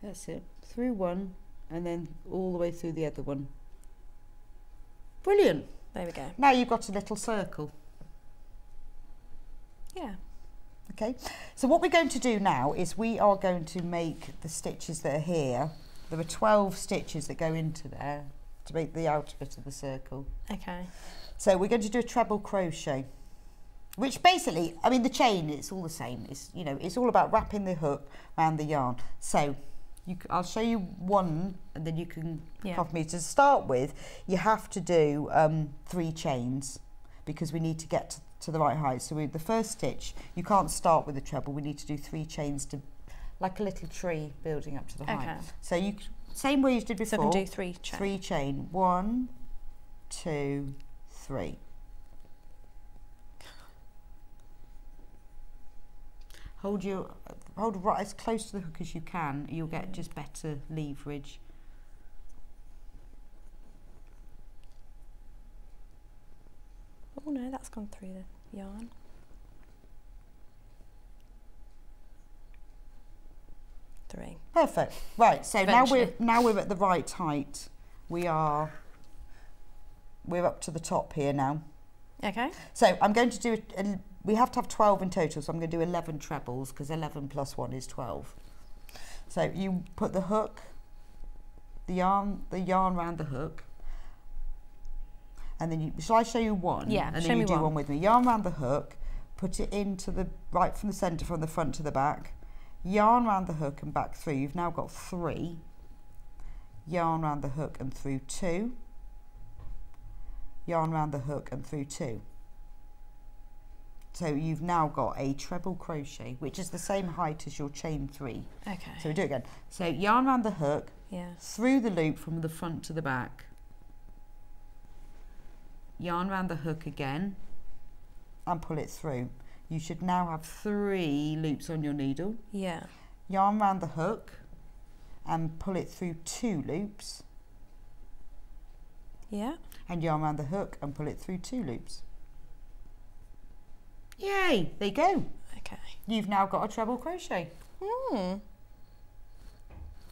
That's it. Through one and then all the way through the other one. Brilliant. There we go. Now you've got a little circle. Yeah. Okay, so what we're going to do now is we are going to make the stitches that are here. There are 12 stitches that go into there to make the outer bit of the circle. Okay. So we're going to do a treble crochet, which basically, I mean, the chain, it's all the same. It's, you know, it's all about wrapping the hook around the yarn. So I'll show you one, and then you can copy me. To start with, you have to do 3 chains because we need to get to the right height. So the first stitch, you can't start with a treble. We need to do 3 chains to, like a little tree building up to the height. So you same way you did before. So I can do 3 chain. 3 chain. 1, 2, 3. Hold right as close to the hook as you can. You'll get just better leverage. Oh no, that's gone through the yarn. Three. Perfect. Right. So now we're at the right height. We're up to the top here now. Okay. So I'm going to do we have to have 12 in total, so I'm going to do 11 trebles because 11 plus 1 is 12. So you put the hook, the yarn around the hook, and then shall I show you one? Yeah, and show then you me do one. one with me. Yarn around the hook, put it into the right from the centre, from the front to the back. Yarn around the hook and back through. You've now got 3. Yarn around the hook and through 2. Yarn around the hook and through 2. So you've now got a treble crochet, which is the same height as your chain 3. Okay. So we do it again. So yarn around the hook, Yeah. through the loop from the front to the back. Yarn around the hook again and pull it through. You should now have 3 loops on your needle. Yeah. Yarn around the hook and pull it through 2 loops. Yeah. And yarn around the hook and pull it through 2 loops. Yay, there you go. Okay. You've now got a treble crochet. Hmm.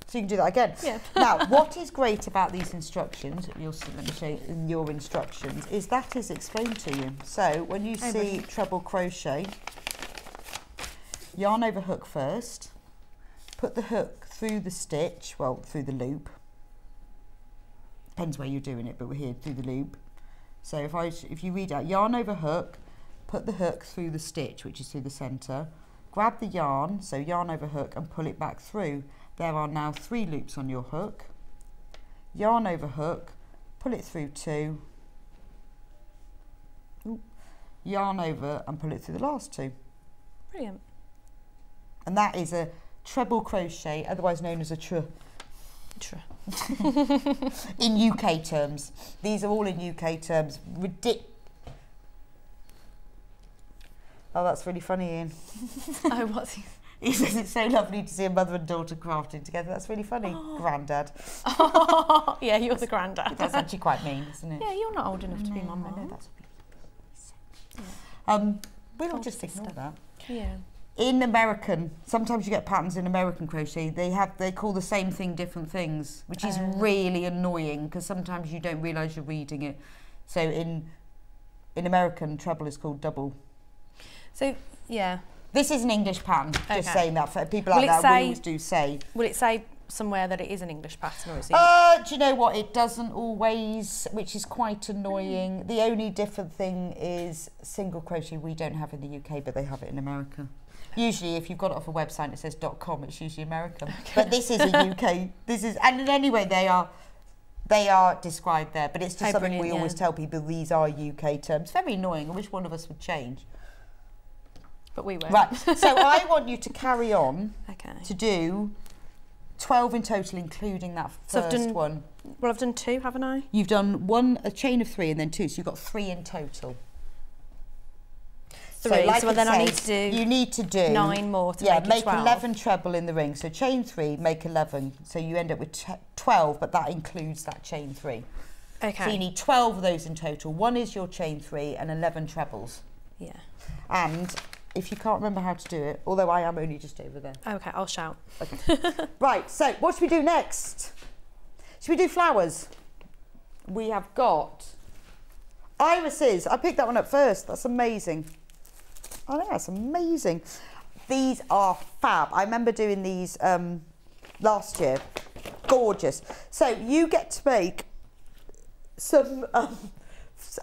So you can do that again. Yeah. Now, what is great about these instructions, let me show you in your instructions, is that is explained to you. So when you see treble crochet, yarn over hook first, put the hook through the stitch, well, through the loop. Depends where you're doing it, but we're here through the loop. So if you read out yarn over hook, put the hook through the stitch, which is through the centre, grab the yarn, so yarn over hook, and pull it back through. There are now 3 loops on your hook. Yarn over hook, pull it through 2. Ooh. Yarn over and pull it through the last 2. Brilliant. And that is a treble crochet, otherwise known as a in UK terms. These are all in UK terms. Oh, that's really funny, Ian. Oh, what's he? He says it's so lovely to see a mother and daughter crafting together. That's really funny. Oh. Grandad. Oh, yeah, you're the grandad. That's actually quite mean, isn't it? Yeah, you're not old enough to be mum. I know, that's we'll just ignore that. Yeah. In American, sometimes you get patterns in American crochet. They call the same thing different things, which is really annoying because sometimes you don't realise you're reading it. So in American, treble is called double. So yeah. This is an English pattern, just saying that for people Will out there, say, we always do say. Will it say somewhere that it is an English pattern or is it? Do you know what? It doesn't always, which is quite annoying. The only different thing is single crochet we don't have in the UK, but they have it in America. Usually if you've got it off a website and it says .com, it's usually American. Okay. But this is a UK, and anyway, they are described there, but it's just something we always tell people, these are UK terms. Very annoying. I wish one of us would change. But we won't. Right, so I want you to carry on to do 12 in total, including that first one. Well, I've done 2, haven't I? You've done a chain of 3 and then 2, so you've got 3 in total. 3, so then I need to do 9 more to make it 12. Make 11 treble in the ring. So chain 3, make 11. So you end up with 12, but that includes that chain 3. Okay. So you need 12 of those in total. 1 is your chain 3 and 11 trebles. Yeah. And if you can't remember how to do it, although I am only just over there. Okay, I'll shout. Okay. Right, so what should we do next? Should we do flowers? We have got irises. I picked that one up first. That's amazing. I know, that's amazing. These are fab. I remember doing these last year. Gorgeous. So you get to make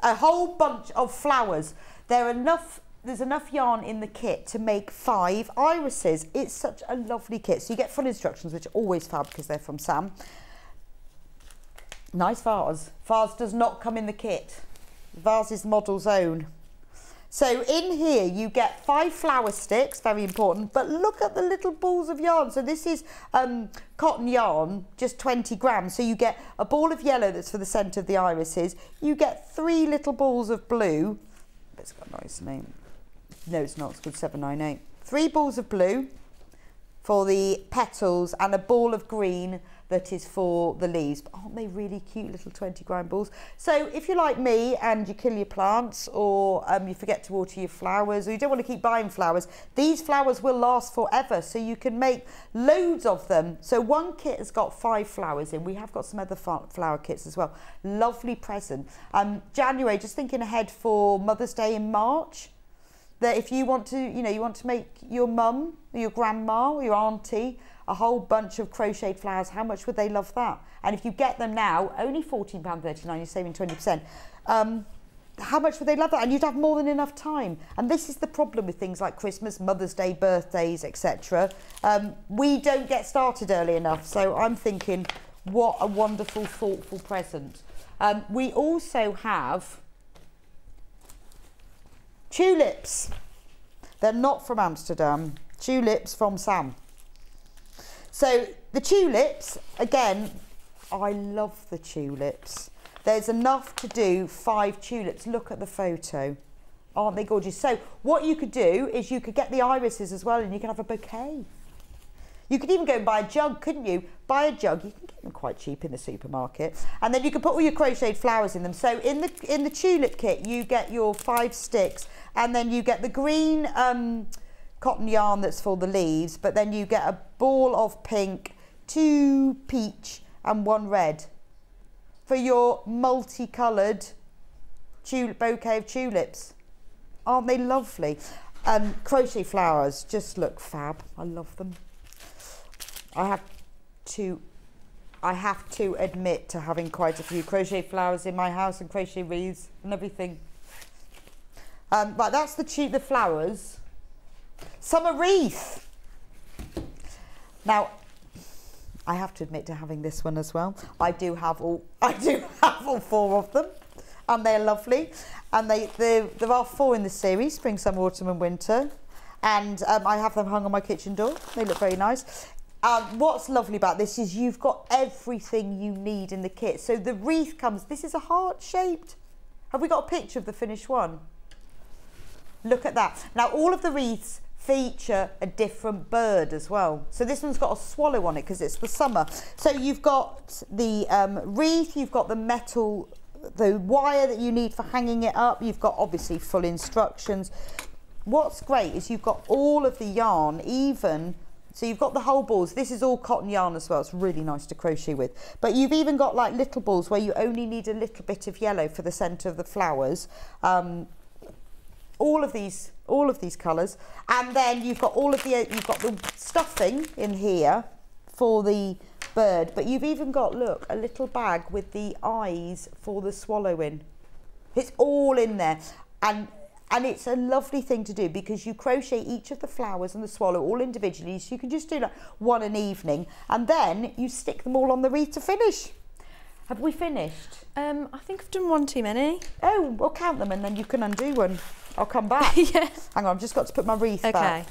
a whole bunch of flowers. They're enough there's enough yarn in the kit to make 5 irises. It's such a lovely kit. So you get full instructions, which are always fab because they're from Sam. Nice vase. Vase does not come in the kit. Vase is the model's own. So in here you get 5 flower sticks, very important, but look at the little balls of yarn. So this is cotton yarn, just 20 grams. So you get a ball of yellow that's for the centre of the irises. You get 3 little balls of blue. It's got a nice name. No, it's not, it's called 798. 3 balls of blue for the petals and a ball of green that is for the leaves. But aren't they really cute little 20 gram balls? So if you're like me and you kill your plants, or you forget to water your flowers, or you don't want to keep buying flowers, these flowers will last forever. So you can make loads of them. So one kit has got 5 flowers in. We have got some other flower kits as well. Lovely present. January, just thinking ahead for Mother's Day in March, that if you want to, you want to make your mum, or your grandma, or your auntie a whole bunch of crocheted flowers, how much would they love that? And if you get them now, only £14.39, you're saving 20%. How much would they love that? And you'd have more than enough time. And this is the problem with things like Christmas, Mother's Day, birthdays, etc. We don't get started early enough. So I'm thinking, what a wonderful, thoughtful present. We also have tulips. They're not from Amsterdam. Tulips from Sam. So the tulips, again, I love the tulips. There's enough to do 5 tulips. Look at the photo. Aren't they gorgeous? So what you could do is you could get the irises as well, and you can have a bouquet. You could even go and buy a jug, couldn't you? Buy a jug. You can get them quite cheap in the supermarket. And then you can put all your crocheted flowers in them. So in the tulip kit, you get your 5 sticks, and then you get the green cotton yarn that's for the leaves, but then you get a ball of pink, 2 peach and 1 red for your multicoloured bouquet of tulips. Aren't they lovely? Crochet flowers just look fab. I love them. I have to admit to having quite a few crochet flowers in my house and crochet wreaths and everything. But that's the flowers. Summer wreath. Now, I have to admit to having this one as well. I do have all 4 of them, and they're lovely. And there are 4 in the series: spring, summer, autumn, and winter. And I have them hung on my kitchen door. They look very nice. What's lovely about this is you've got everything you need in the kit. So the wreath comes. This is a heart-shaped. Have we got a picture of the finished one? Look at that. Now all of the wreaths feature a different bird as well. So this one's got a swallow on it because it's the summer. So you've got the wreath, you've got the metal, the wire that you need for hanging it up. You've got obviously full instructions. What's great is you've got all of the yarn, so you've got the whole balls. This is all cotton yarn as well. It's really nice to crochet with. But you've even got like little balls where you only need a little bit of yellow for the centre of the flowers. All of these colours, and then you've got the stuffing in here for the bird, but you've even got, look, a little bag with the eyes for the swallow in. It's all in there, and it's a lovely thing to do because you crochet each of the flowers and the swallow all individually, so you can just do like one an evening, and then you stick them all on the wreath to finish. Have we finished? I think I've done one too many. Oh, we'll count them and then you can undo one. I'll come back. Yeah. Hang on, I've just got to put my wreath back. Okay.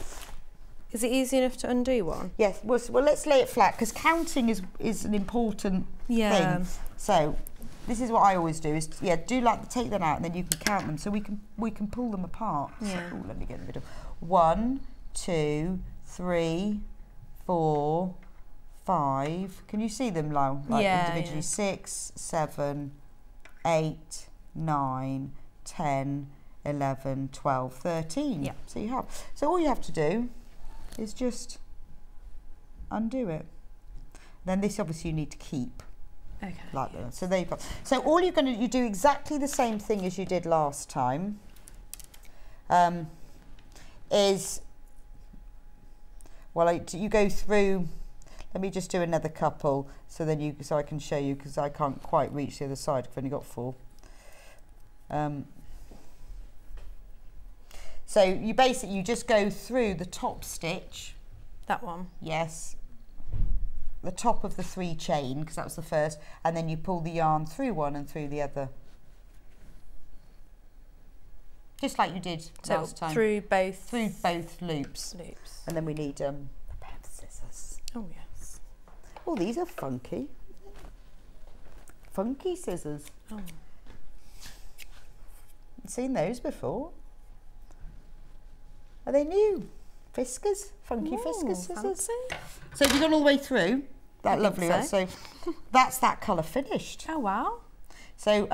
Is it easy enough to undo one? Yes. Well, let's lay it flat because counting is an important thing. So this is what I always do: is take them out and then you can count them, so we can pull them apart. Yeah. So, let me get in the middle. 1, 2, 3, 4, 5. Can you see them, Lau? Like individually. 6, 7, 8, 9, 10. 11, 12, 13. Yeah. So you have. So all you have to do is just undo it. Then this obviously you need to keep. Okay. Like that. So there you go. So all you do exactly the same thing as you did last time. You go through. Let me just do another couple so I can show you because I can't quite reach the other side. I've only got 4. So you basically, you just go through the top stitch. That one? Yes. The top of the 3 chain, because that was the first, and then you pull the yarn through one and through the other. Just like you did last time. Through both? Through both loops. And then we need a pair of scissors. Oh, yes. Oh, these are funky. Funky scissors. Oh. Seen those before? Are they new? Fiskars? Funky Fiskars scissors. Fancy. So have you gone all the way through? That lovely one. so. So that's that colour finished. Oh, wow. So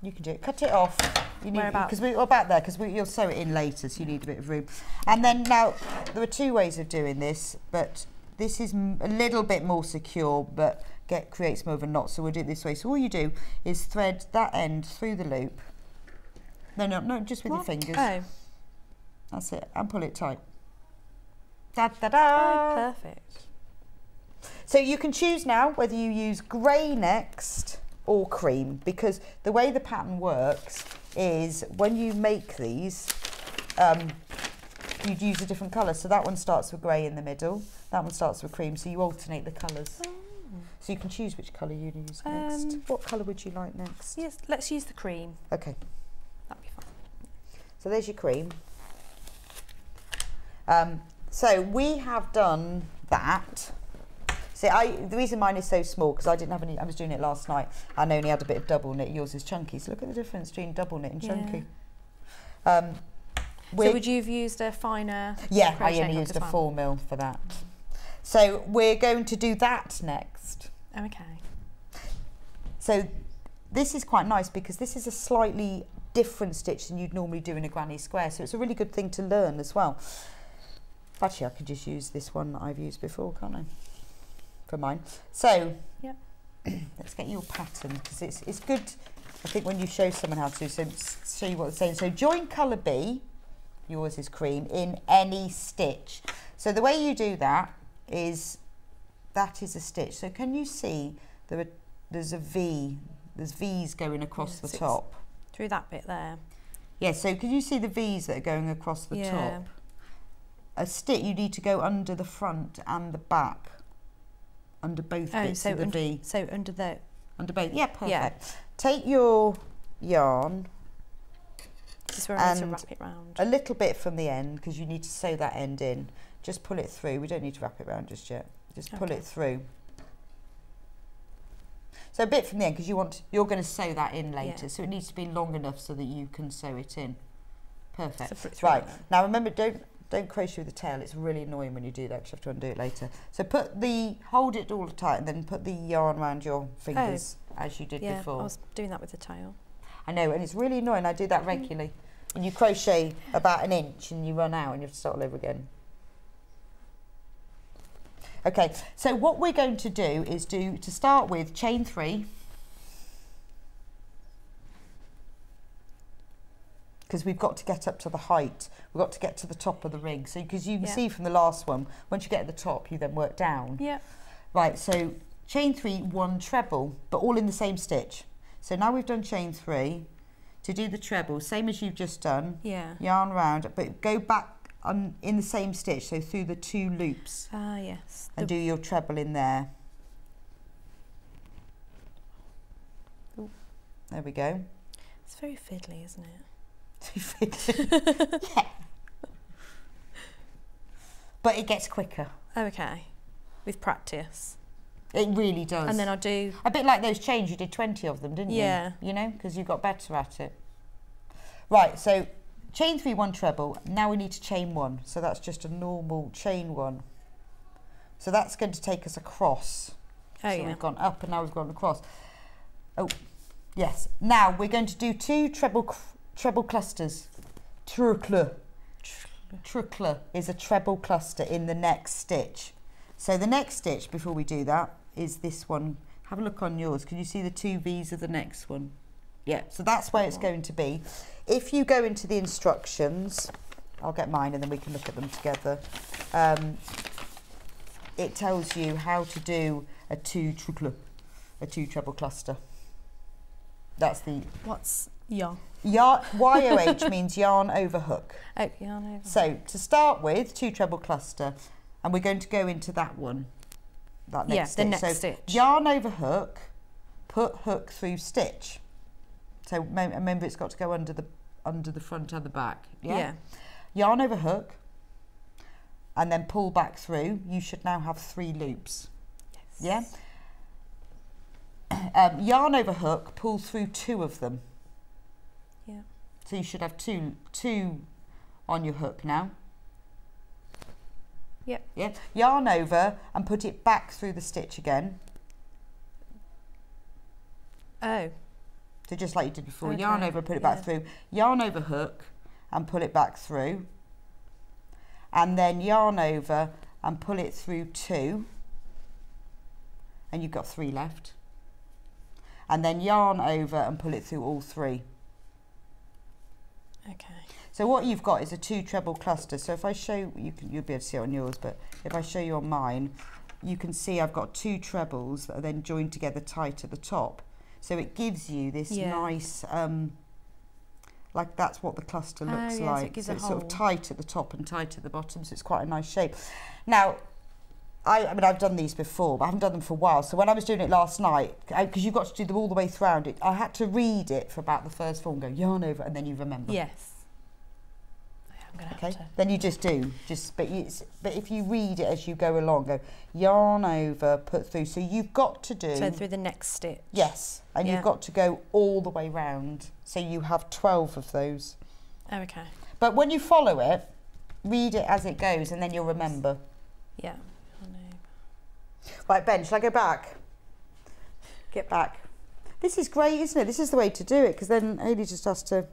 you can do it. Cut it off. You need, Whereabouts? Because we're about there, because you'll sew it in later, so you need a bit of room. And then now, there are 2 ways of doing this, but this is a little bit more secure, but creates more of a knot, so we'll do it this way. So all you do is thread that end through the loop. No, just with your fingers. Oh. That's it, and pull it tight. Da-da-da! Oh, perfect. So you can choose now whether you use grey next or cream, because the way the pattern works is when you make these, you'd use a different colour. So that one starts with grey in the middle, that one starts with cream, so you alternate the colours. Oh. So you can choose which colour you use next. What colour would you like next? Yes, let's use the cream. Okay. That'd be fine. So there's your cream. So we have done that. See, the reason mine is so small, because I didn't have any, I was doing it last night, and only had a bit of double knit. Yours is chunky, so look at the difference between double knit and chunky. So would you have used a finer? Yeah, I only used a 4mm for that. So we're going to do that next. Okay. So this is quite nice, because this is a slightly different stitch than you'd normally do in a granny square, so it's a really good thing to learn as well. Actually, I could just use this one that I've used before, can't I? For mine. So yep. Let's get your pattern, because it's good, I think, when you show someone how to do, so show you what it's saying. So join colour B, yours is cream, in any stitch. So the way you do that is a stitch. So can you see there's a V, there's V's going across the top. Through that bit there. Yeah, so can you see the V's that are going across the top? A stitch, you need to go under the front and the back. Under both bits of the V. So under the... Under both, yeah, perfect. Yeah. Take your yarn. This is where I need to wrap it round. A little bit from the end, because you need to sew that end in. Just pull it through. We don't need to wrap it round just yet. Just pull it through. So a bit from the end, because you're going to sew that in later. So it needs to be long enough so that you can sew it in. Perfect. Right. Now remember, don't crochet with the tail. It's really annoying when you do that, because you have to undo it later. So hold it all tight, and then put the yarn around your fingers as you did before. I was doing that with the tail. I know, and it's really annoying. I do that regularly. And you crochet about an inch and you run out and you have to start all over again. Okay, so what we're going to do is to start with, chain 3. Because we've got to get up to the height. We've got to get to the top of the ring. So, because you can see from the last one, once you get at the top, you then work down. Yeah. Right, so chain 3, 1 treble, but all in the same stitch. So now we've done chain 3. To do the treble, same as you've just done. Yeah. Yarn round, but go back in the same stitch, so through the 2 loops. Ah, yes. And do your treble in there. Ooh. There we go. It's very fiddly, isn't it? Yeah. But it gets quicker. Okay. With practice. It really does. And then I'll do... A bit like those chains, you did 20 of them, didn't you? Yeah. You know, because you got better at it. Right, so chain 3, 1 treble. Now we need to chain 1. So that's just a normal chain 1. So that's going to take us across. Oh, so we've gone up and now we've gone across. Oh, yes. Now we're going to do 2 treble clusters. Tricle is a treble cluster in the next stitch. So the next stitch, before we do that, is this one. Have a look on yours. Can you see the 2 V's of the next one? Yeah, so that's where it's going to be. If you go into the instructions, I'll get mine and then we can look at them together. It tells you how to do a 2 treble cluster. That's the... Yarn. YOH means yarn over hook. Oh, yarn over. So to start with, 2 treble cluster, and we're going to go into that one. That next stitch. The next so stitch. Yarn over hook, put hook through stitch. So remember, it's got to go under the front and the back. Yeah. Yarn over hook, and then pull back through. You should now have 3 loops. Yes. Yeah. Yarn over hook, pull through 2 of them. Yeah. So you should have two on your hook now. Yep. Yeah. Yarn over and put it back through the stitch again. Oh. So just like you did before, Okay. yarn over, put it back through. Yarn over hook and pull it back through. And then yarn over and pull it through 2. And you've got 3 left. And then yarn over and pull it through all 3. Okay. So what you've got is a 2 treble cluster. So if I show you, you'll be able to see it on yours, but if I show you on mine, you can see I've got 2 trebles that are then joined together tight at the top. So it gives you this nice, like that's what the cluster looks like. So it's sort of tight at the top and tight at the bottom, so it's quite a nice shape. Now, I mean, I've done these before, but I haven't done them for a while. So when I was doing it last night, because you've got to do them all the way throughout it, I had to read it for about the first 4 and go yarn over, and then you remember. Yes. I'm going to have to. Then you just do. But if you read it as you go along, go yarn over, put through. So you've got to do. So through the next stitch. Yes, and you've got to go all the way round. So you have 12 of those. Oh, okay. But when you follow it, read it as it goes, and then you'll remember. Yeah. Right, Ben, shall I go back? Get back. This is great, isn't it? This is the way to do it, because then Hayley just has to,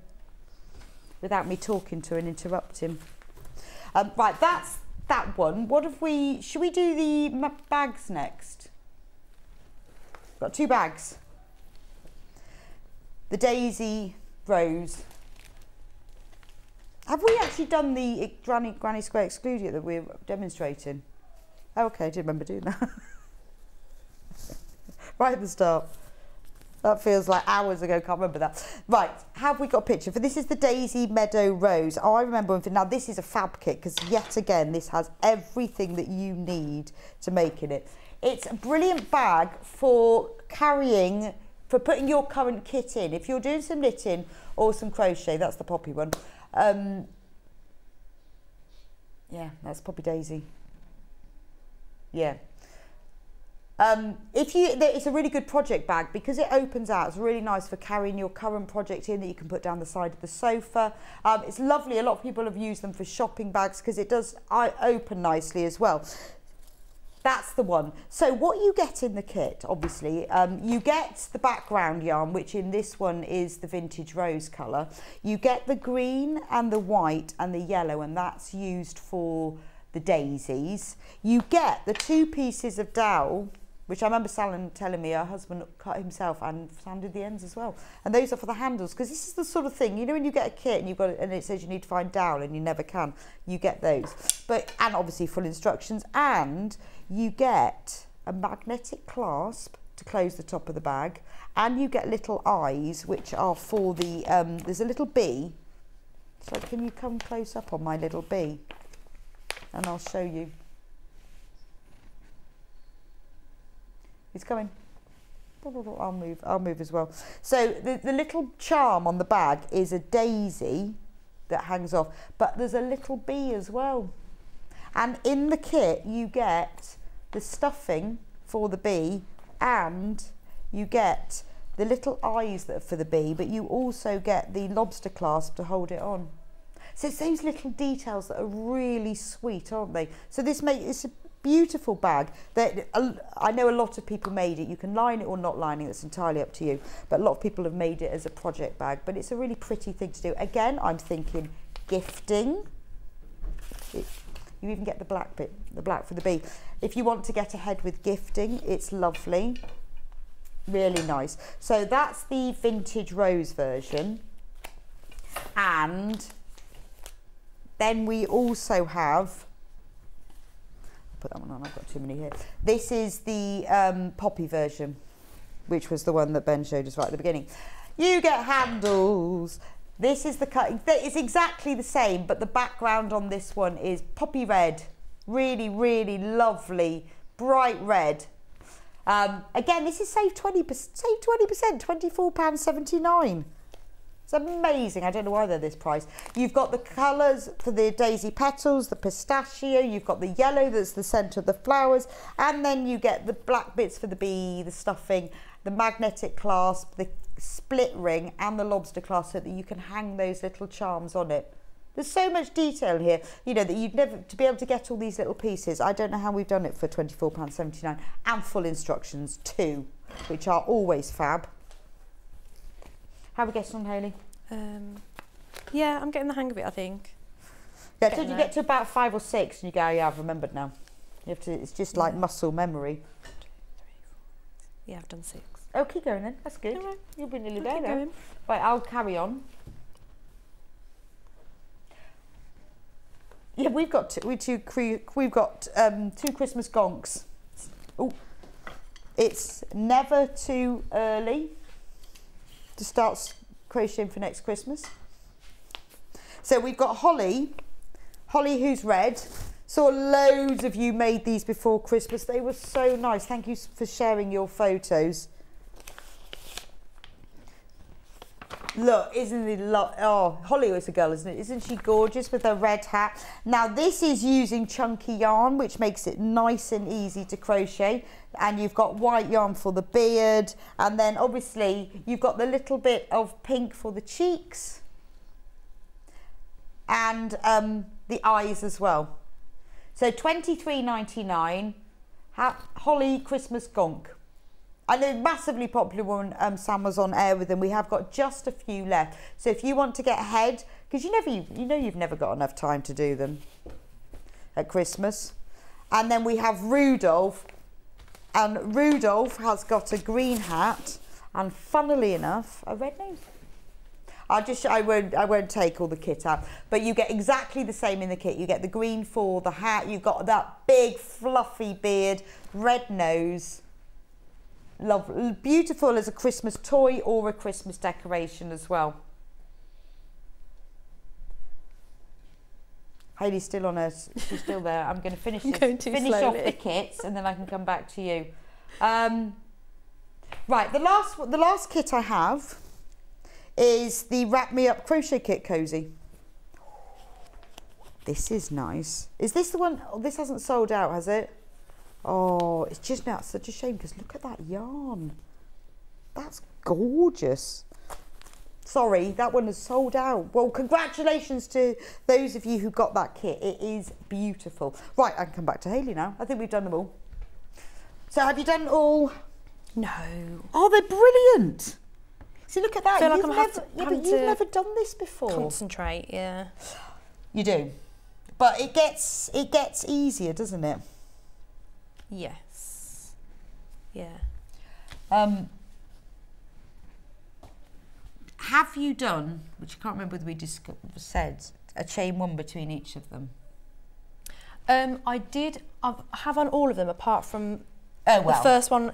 without me talking to and interrupt him. Right, that's that one. What have we, should we do the bags next? Got 2 bags. The daisy rose. Have we actually done the Granny Square Exclusive that we're demonstrating? Oh, okay, I didn't remember doing that. Right at the start. That feels like hours ago, can't remember that. Right, have we got a picture? For this is the Daisy Meadow Rose. Oh, I remember one thing. Now, this is a fab kit, because yet again, this has everything that you need to make in it. It's a brilliant bag for carrying, for putting your current kit in. If you're doing some knitting or some crochet, that's the poppy one. Yeah, that's Poppy Daisy. Yeah. It's a really good project bag because it opens out. It's really nice for carrying your current project in that you can put down the side of the sofa. It's lovely. A lot of people have used them for shopping bags because it does open nicely as well. That's the one. So what you get in the kit, obviously, you get the background yarn, which in this one is the vintage rose colour. You get the green and the white and the yellow, and that's used for the daisies. You get the 2 pieces of dowel, which I remember Sally telling me her husband cut himself and sanded the ends as well. And those are for the handles, because this is the sort of thing, you know, when you get a kit and and it says you need to find dowel and you never can, you get those. And obviously full instructions, and you get a magnetic clasp to close the top of the bag, and you get little eyes, which are for the, there's a little bee. So can you come close up on my little bee? And I'll show you. He's coming. I'll move as well. So the little charm on the bag is a daisy that hangs off, but there's a little bee as well. And in the kit you get the stuffing for the bee, and you get the little eyes that are for the bee, but you also get the lobster clasp to hold it on. So it's those little details that are really sweet, aren't they? So it's a beautiful bag that I know a lot of people made it. You can line it or not line it, it's entirely up to you. But a lot of people have made it as a project bag, but it's a really pretty thing to do. Again, I'm thinking gifting. You even get the black bit, the black for the bee. If you want to get ahead with gifting, it's lovely. Really nice. So that's the vintage rose version. And then we also have, I'll put that one on, I've got too many here. This is the poppy version, which was the one that Ben showed us right at the beginning. You get handles. This is the cut. It's exactly the same, but the background on this one is poppy red. Really, really lovely, bright red. Again, this is save 20%, £24.79. It's amazing. I don't know why they're this price. You've got the colours for the daisy petals, the pistachio, you've got the yellow that's the centre of the flowers, and then you get the black bits for the bee, the stuffing, the magnetic clasp, the split ring, and the lobster clasp, so that you can hang those little charms on it. There's so much detail here, you know, that you'd never, to be able to get all these little pieces. I don't know how we've done it for £24.79, and full instructions too, which are always fab. How are we getting on, Hayley? Yeah, I'm getting the hang of it, I think. Yeah, till you get to about 5 or 6 and you go, oh, yeah, I've remembered now. You have to, it's just like muscle memory. Yeah, I've done 6. Oh, keep going then, that's good. Right. You'll be nearly I'll there keep now. going. Right, I'll carry on. Yeah, we've got two Christmas gonks. Oh, it's never too early to start crocheting for next Christmas. So we've got Holly who's red. Saw loads of you made these before Christmas. They were so nice. Thank you for sharing your photos. Look, isn't it oh, Holly is a girl, isn't it? Isn't she gorgeous with her red hat? Now this is using chunky yarn, which makes it nice and easy to crochet. And you've got white yarn for the beard. And then obviously you've got the little bit of pink for the cheeks. And the eyes as well. So £23.99, Holly Christmas Gonk. I know, massively popular when Sam was on air with them. We have got just a few left. So if you want to get ahead, because you know you've never got enough time to do them at Christmas. And then we have Rudolph, and Rudolph has got a green hat, and funnily enough, a red nose. I won't take all the kit out, but you get exactly the same in the kit. You get the green for the hat. You've got that big fluffy beard, red nose. Lovely, beautiful as a Christmas toy or a Christmas decoration as well. Hayley's still on her, she's still there. I'm going to finish off the kits and then I can come back to you. Right, the last kit I have is the Wrap Me Up Crochet Kit Cozy. This is nice. Is this the one? Oh, this hasn't sold out, has it? Oh, it's just now such a shame because look at that yarn. That's gorgeous. Sorry, that one has sold out. Well, congratulations to those of you who got that kit. It is beautiful. Right, I can come back to Hayley now. I think we've done them all. So have you done all? No. Oh, they're brilliant. See, look at that. I feel like you've never done this before. Concentrate, yeah. You do. But it gets easier, doesn't it? Yes. Yeah. Have you done, which I can't remember whether we just said, a chain one between each of them? I have on all of them apart from the first one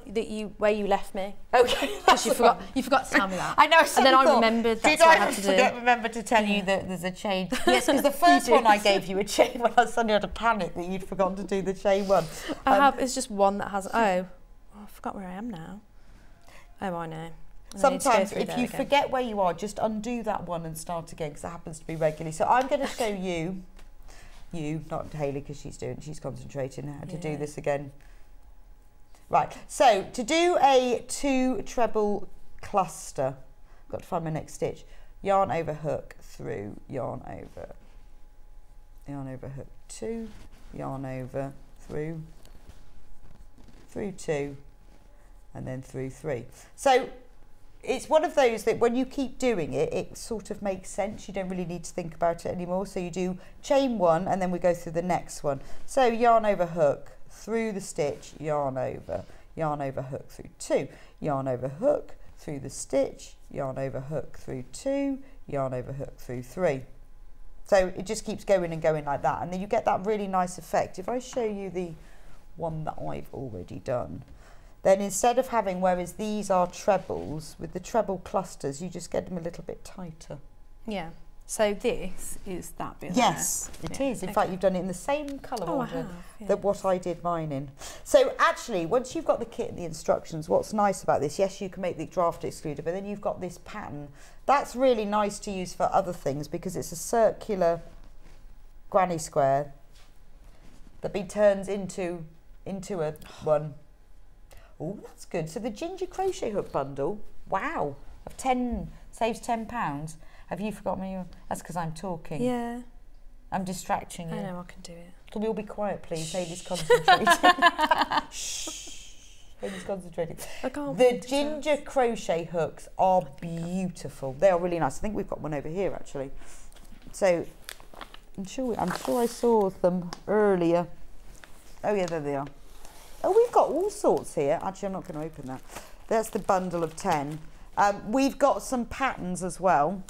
where you left me. Okay. Because you forgot to tell me that. I know. And then I remembered that's what I had to do. Remember to tell you that there's a chain? Yes, because the first one I gave you a chain when I suddenly had a panic that you'd forgotten to do the chain one. It's just one that has. I forgot where I am now. Oh, I know. Sometimes if you forget where you are, just undo that one and start again, because that happens to be regularly. So I'm going to show you, not Hayley, because she's concentrating how to do this again. Right, so to do a 2 treble cluster, I've got to find my next stitch. Yarn over hook through, yarn over hook 2, yarn over through 2, and then through 3. So it's one of those that when you keep doing it, it sort of makes sense. You don't really need to think about it anymore. So you do chain 1 and then we go through the next one. So yarn over hook through the stitch, yarn over hook through 2, yarn over hook through the stitch, yarn over hook through 2, yarn over hook through 3. So it just keeps going and going like that, and then you get that really nice effect. If I show you the one that I've already done, then instead of having, whereas these are trebles, with the treble clusters, you just get them a little bit tighter. Yeah. So this is that bit. Yes, there. it is. In fact, you've done it in the same colour order yeah. that what I did mine in. So actually, once you've got the kit and the instructions, what's nice about this, yes, you can make the draft excluder, but then you've got this pattern. That's really nice to use for other things because it's a circular granny square that turns into a one. Oh, that's good. So the ginger crochet hook bundle, wow, of 10 saves £10. Have you forgotten me? That's because I'm talking. Yeah. I'm distracting you. I know, I can do it. Can we all be quiet, please? Haley's concentrating. Shh. Haley's concentrating. The ginger crochet hooks are beautiful. They are really nice. I think we've got one over here, actually. So, I'm sure I saw them earlier. Oh, yeah, there they are. Oh, we've got all sorts here. Actually, I'm not going to open that. That's the bundle of 10. We've got some patterns as well.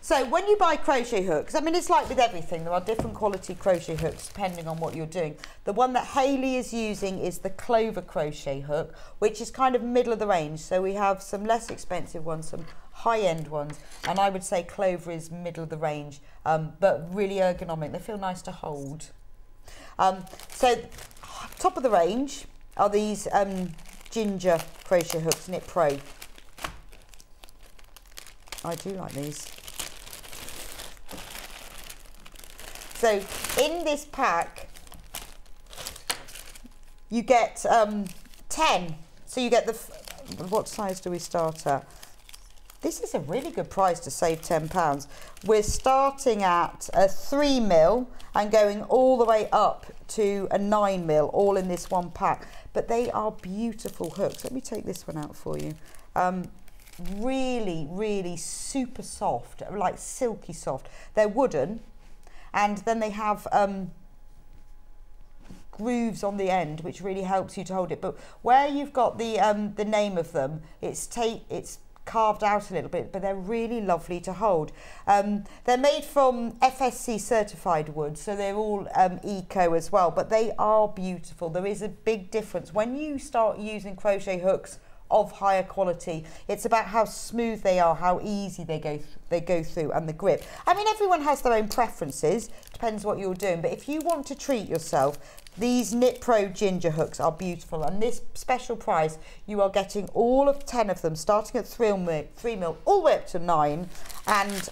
So when you buy crochet hooks, I mean, it's like with everything, there are different quality crochet hooks depending on what you're doing. The one that Hayley is using is the Clover crochet hook, which is kind of middle of the range. So we have some less expensive ones, some high-end ones, and I would say Clover is middle of the range, but really ergonomic. They feel nice to hold. So top of the range are these ginger crochet hooks, Knit Pro. I do like these. So in this pack, you get 10. So you get what size do we start at? This is a really good price to save £10. We're starting at a 3mm and going all the way up to a 9mm, all in this one pack. But they are beautiful hooks. Let me take this one out for you. Really, really super soft, like silky soft. They're wooden. And then they have grooves on the end, which really helps you to hold it. But where you've got the name of them, it's carved out a little bit, but they're really lovely to hold. They're made from FSC certified wood, so they're all eco as well, but they are beautiful. There is a big difference when you start using crochet hooks of higher quality. It's about how smooth they are, how easy they go through, and the grip. I mean, everyone has their own preferences, depends what you're doing, but if you want to treat yourself, these Knit Pro ginger hooks are beautiful, and this special price, you are getting all of 10 of them, starting at 3mm all the way up to 9, and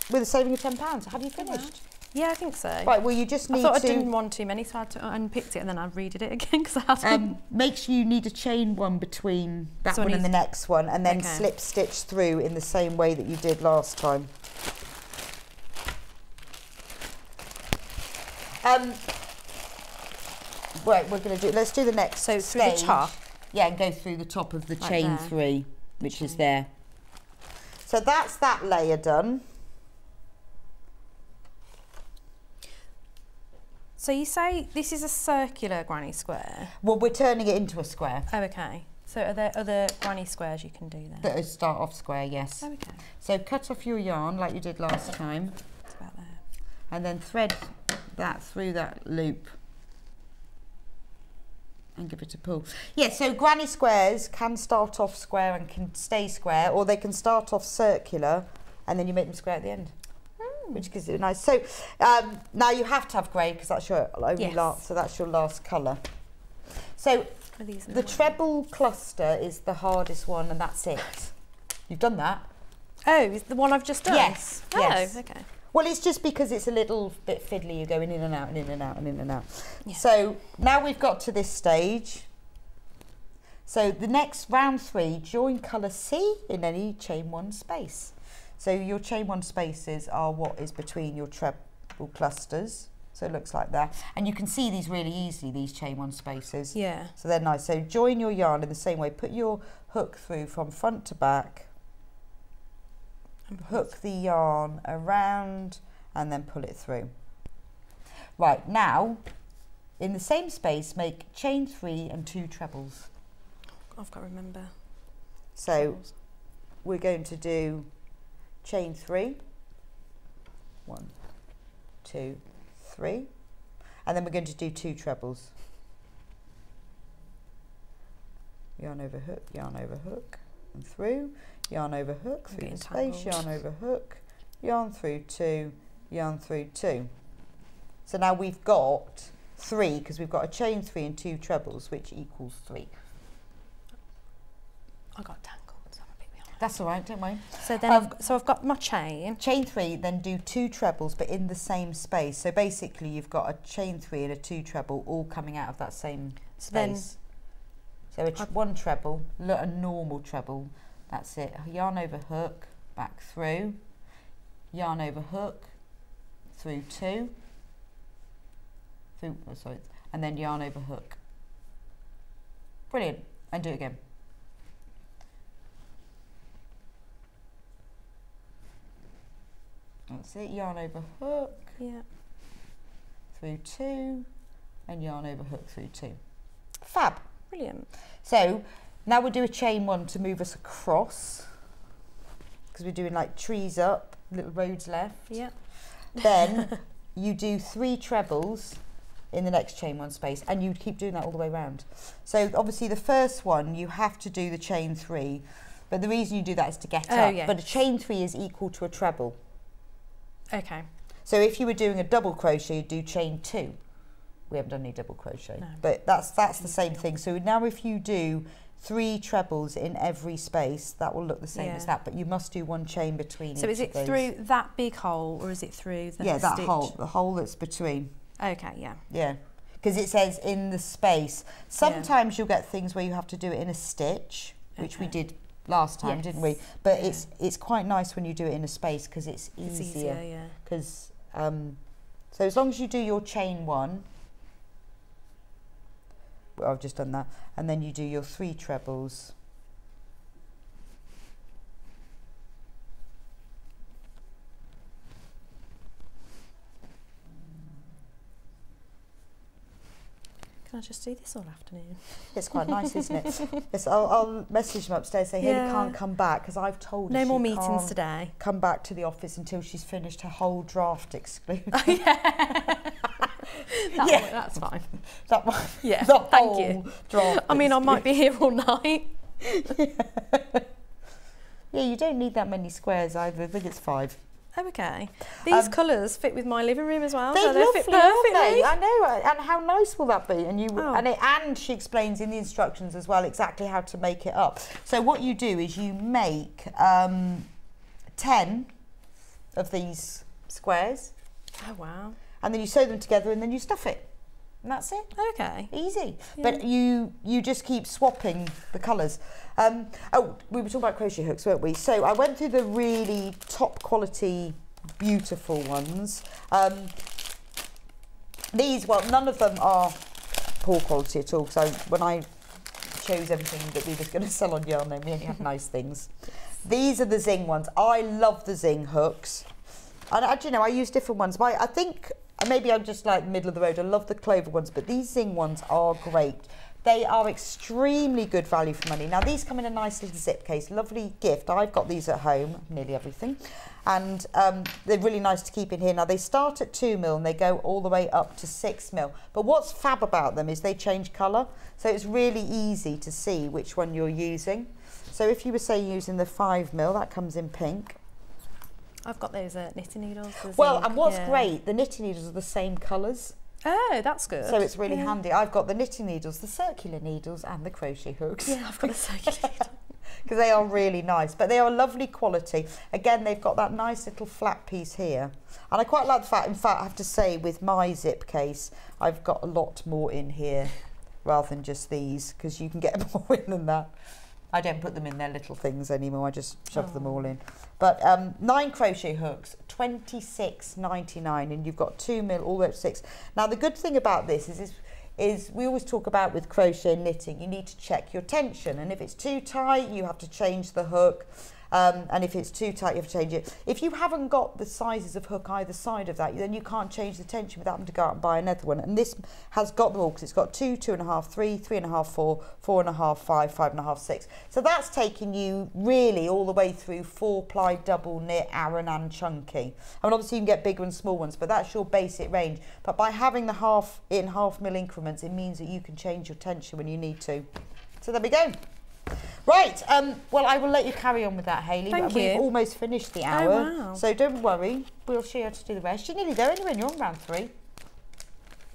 with a saving of £10. Have you finished? Yeah, I think so. Right, well, you just need I thought I didn't want too many, so I unpicked it and then I redid it again because I had to. Make sure you need to chain one between that one and the next one, and then slip stitch through in the same way that you did last time. Right, let's do the next through stage. the top? Yeah, and go through the top of the chain 3, which is there. So that's that layer done. So you say this is a circular granny square? Well, we're turning it into a square. Oh, okay. So are there other granny squares you can do then? That start off square, yes. Oh, okay. So cut off your yarn like you did last time. It's about there. And then thread that through that loop. And give it a pull. Yeah, so granny squares can start off square and can stay square, or they can start off circular and then you make them square at the end. Which gives it a nice. So now you have to have grey because that's your only last. So that's your last colour. So the treble cluster is the hardest one, and that's it. You've done that. Oh, is the one I've just done? Yes. Oh, yes. Okay. Well, it's just because it's a little bit fiddly. You're going in and out and in and out and in and out. Yeah. So now we've got to this stage. So the next round 3, join colour C in any chain 1 space. So your chain 1 spaces are what is between your treble clusters. So it looks like that. And you can see these really easily, these chain 1 spaces. Yeah. So they're nice. So join your yarn in the same way. Put your hook through from front to back. Hook the yarn around and then pull it through. Right, now, in the same space, make chain 3 and 2 trebles. I've got to remember. So we're going to do chain 3, 1, 2, 3, and then we're going to do 2 trebles. yarn over hook, and through, yarn over hook, through the space, yarn over hook, yarn through 2, yarn through 2. So now we've got 3 because we've got a chain 3 and 2 trebles, which equals 3. I got tangled. So I'm a bit behind. That's all right, don't worry. So then, I've got my chain. Chain 3, then do 2 trebles, but in the same space. So basically, you've got a chain 3 and a 2 treble all coming out of that same space. So one treble, a normal treble. That's it. Yarn over hook, back through, yarn over hook, through 2, through, and then yarn over hook. Brilliant. And do it again. That's it. Yarn over hook. Yeah. Through 2, and yarn over hook through 2. Fab. Brilliant. So now we'll do a chain 1 to move us across, because we're doing like trees up, little roads left. Yeah. Then you do 3 trebles in the next chain 1 space, and you keep doing that all the way around. So obviously the first one you have to do the chain 3, but the reason you do that is to get up. Yes. But a chain 3 is equal to a treble. Okay. So if you were doing a double crochet, you'd do chain 2. We haven't done any double crochet, no. But that's the same thing. So now if you do 3 trebles in every space, that will look the same as that, but you must do 1 chain between each So is it of those. through that big hole, or is it through the that stitch? hole, the hole that's between. Okay, yeah. Yeah, because it says in the space. Sometimes you'll get things where you have to do it in a stitch, which we did last time, didn't we? But it's quite nice when you do it in a space because it's easier. Yeah. Because so as long as you do your chain 1, well, I've just done that, and then you do your 3 trebles. Can I just do this all afternoon? It's quite nice, isn't it? Yes, I'll message them upstairs, say, Haley can't come back, because I've told her no more she meetings can't today. Come back to the office until she's finished her whole draft exclusion. Oh, yeah. That's fine. That one. Yeah, the thank whole you. Draft I mean, I might be here all night. Yeah, you don't need that many squares either. I think it's 5. Oh, okay. These colours fit with my living room as well. They're so they lovely, fit perfectly. aren't they? I know, and how nice will that be? And Oh. and she explains in the instructions as well exactly how to make it up. So what you do is you make 10 of these squares. Oh, wow. And then you sew them together and then you stuff it. And that's it. Okay. Easy. Yeah. But you just keep swapping the colours. Oh, we were talking about crochet hooks, weren't we? So I went through the really top quality, beautiful ones. These, well, none of them are poor quality at all. So when I chose everything that we were going to sell on Yarn, we only have nice things. These are the Zing ones. I love the Zing hooks. And actually, I use different ones. But I think maybe I'm just like middle of the road. I love the Clover ones, but these Zing ones are great. They are extremely good value for money. Now, these come in a nice little zip case, lovely gift. I've got these at home, nearly everything. And they're really nice to keep in here. Now, they start at 2mm and they go all the way up to 6mm. But what's fab about them is they change colour. So it's really easy to see which one you're using. So if you were, say, using the 5mm, that comes in pink. I've got those knitting needles. Well, and what's great, the knitting needles are the same colours. Oh, that's good. So it's really handy. I've got the knitting needles, the circular needles and the crochet hooks. Yeah, I've got the circular needle. Because they are really nice, but they are lovely quality. Again, they've got that nice little flat piece here. And I quite like the fact, in fact, I have to say, with my zip case, I've got a lot more in here rather than just these, because you can get more in than that. I don't put them in their little things anymore, I just shove them all in. But 9 crochet hooks, $26.99, and you've got 2mm all the way up to 6. Now the good thing about this is we always talk about with crochet and knitting, you need to check your tension, and if it's too tight, you have to change the hook. And if it's too tight, you have to change it. If you haven't got the sizes of hook either side of that, then you can't change the tension without having to go out and buy another one. And this has got them all, because it's got 2, 2.5, 3, 3.5, 4, 4.5, 5, 5.5, 6. So that's taking you really all the way through 4-ply double knit, Aran and chunky. I mean, obviously you can get bigger and small ones, but that's your basic range. But by having the half mil increments, it means that you can change your tension when you need to. So there we go. Right, well, I will let you carry on with that, Hayley. Thank We've you. almost finished the hour. Oh, wow. So don't worry, we'll show you how to do the rest. You're nearly there anyway, you're on round 3.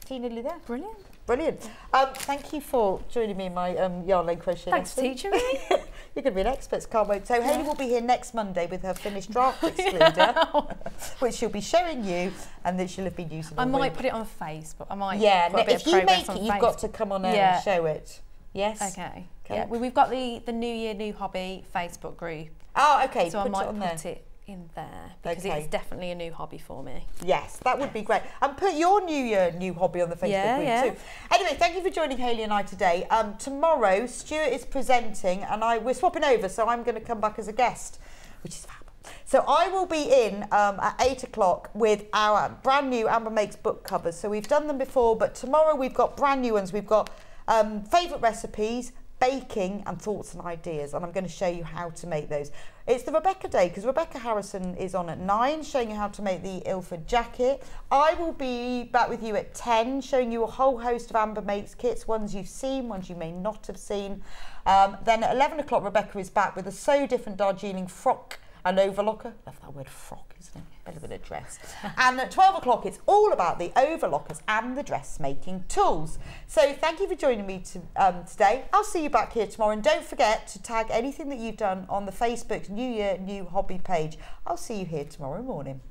So you're nearly there. Brilliant. Brilliant. Thank you for joining me in my yarn leg crochet Thanks for teaching me. You're going to be an expert, can't wait. So Hayley will be here next Monday with her finished draft excluder, which she'll be showing you and that she'll have been using. I might put it on Facebook. I might. Yeah, put a bit if of you progress make it, on you've got to come on and show it. Yes? Okay. Yeah, well, we've got the New Year, New Hobby Facebook group. Oh, okay. So I might put it in there because it's definitely a new hobby for me. Yes, that would be great. And put your New Year, New Hobby on the Facebook group too. Anyway, thank you for joining Hayley and I today. Tomorrow, Stuart is presenting and we're swapping over, so I'm going to come back as a guest, which is fab. So I will be in at 8 o'clock with our brand new Amber Makes book covers. So we've done them before, but tomorrow we've got brand new ones. We've got favourite recipes, baking and thoughts and ideas, and I'm going to show you how to make those. It's the Rebecca Day because Rebecca Harrison is on at 9 showing you how to make the Ilford jacket. I will be back with you at 10 showing you a whole host of Amber Makes kits, ones you've seen, ones you may not have seen. Then at 11 o'clock Rebecca is back with a So Different Darjeeling frock and overlocker. Love that word frock, isn't it? Better than a dress. And at 12 o'clock, it's all about the overlockers and the dressmaking tools. So thank you for joining me today. I'll see you back here tomorrow. And don't forget to tag anything that you've done on the Facebook New Year, New Hobby page. I'll see you here tomorrow morning.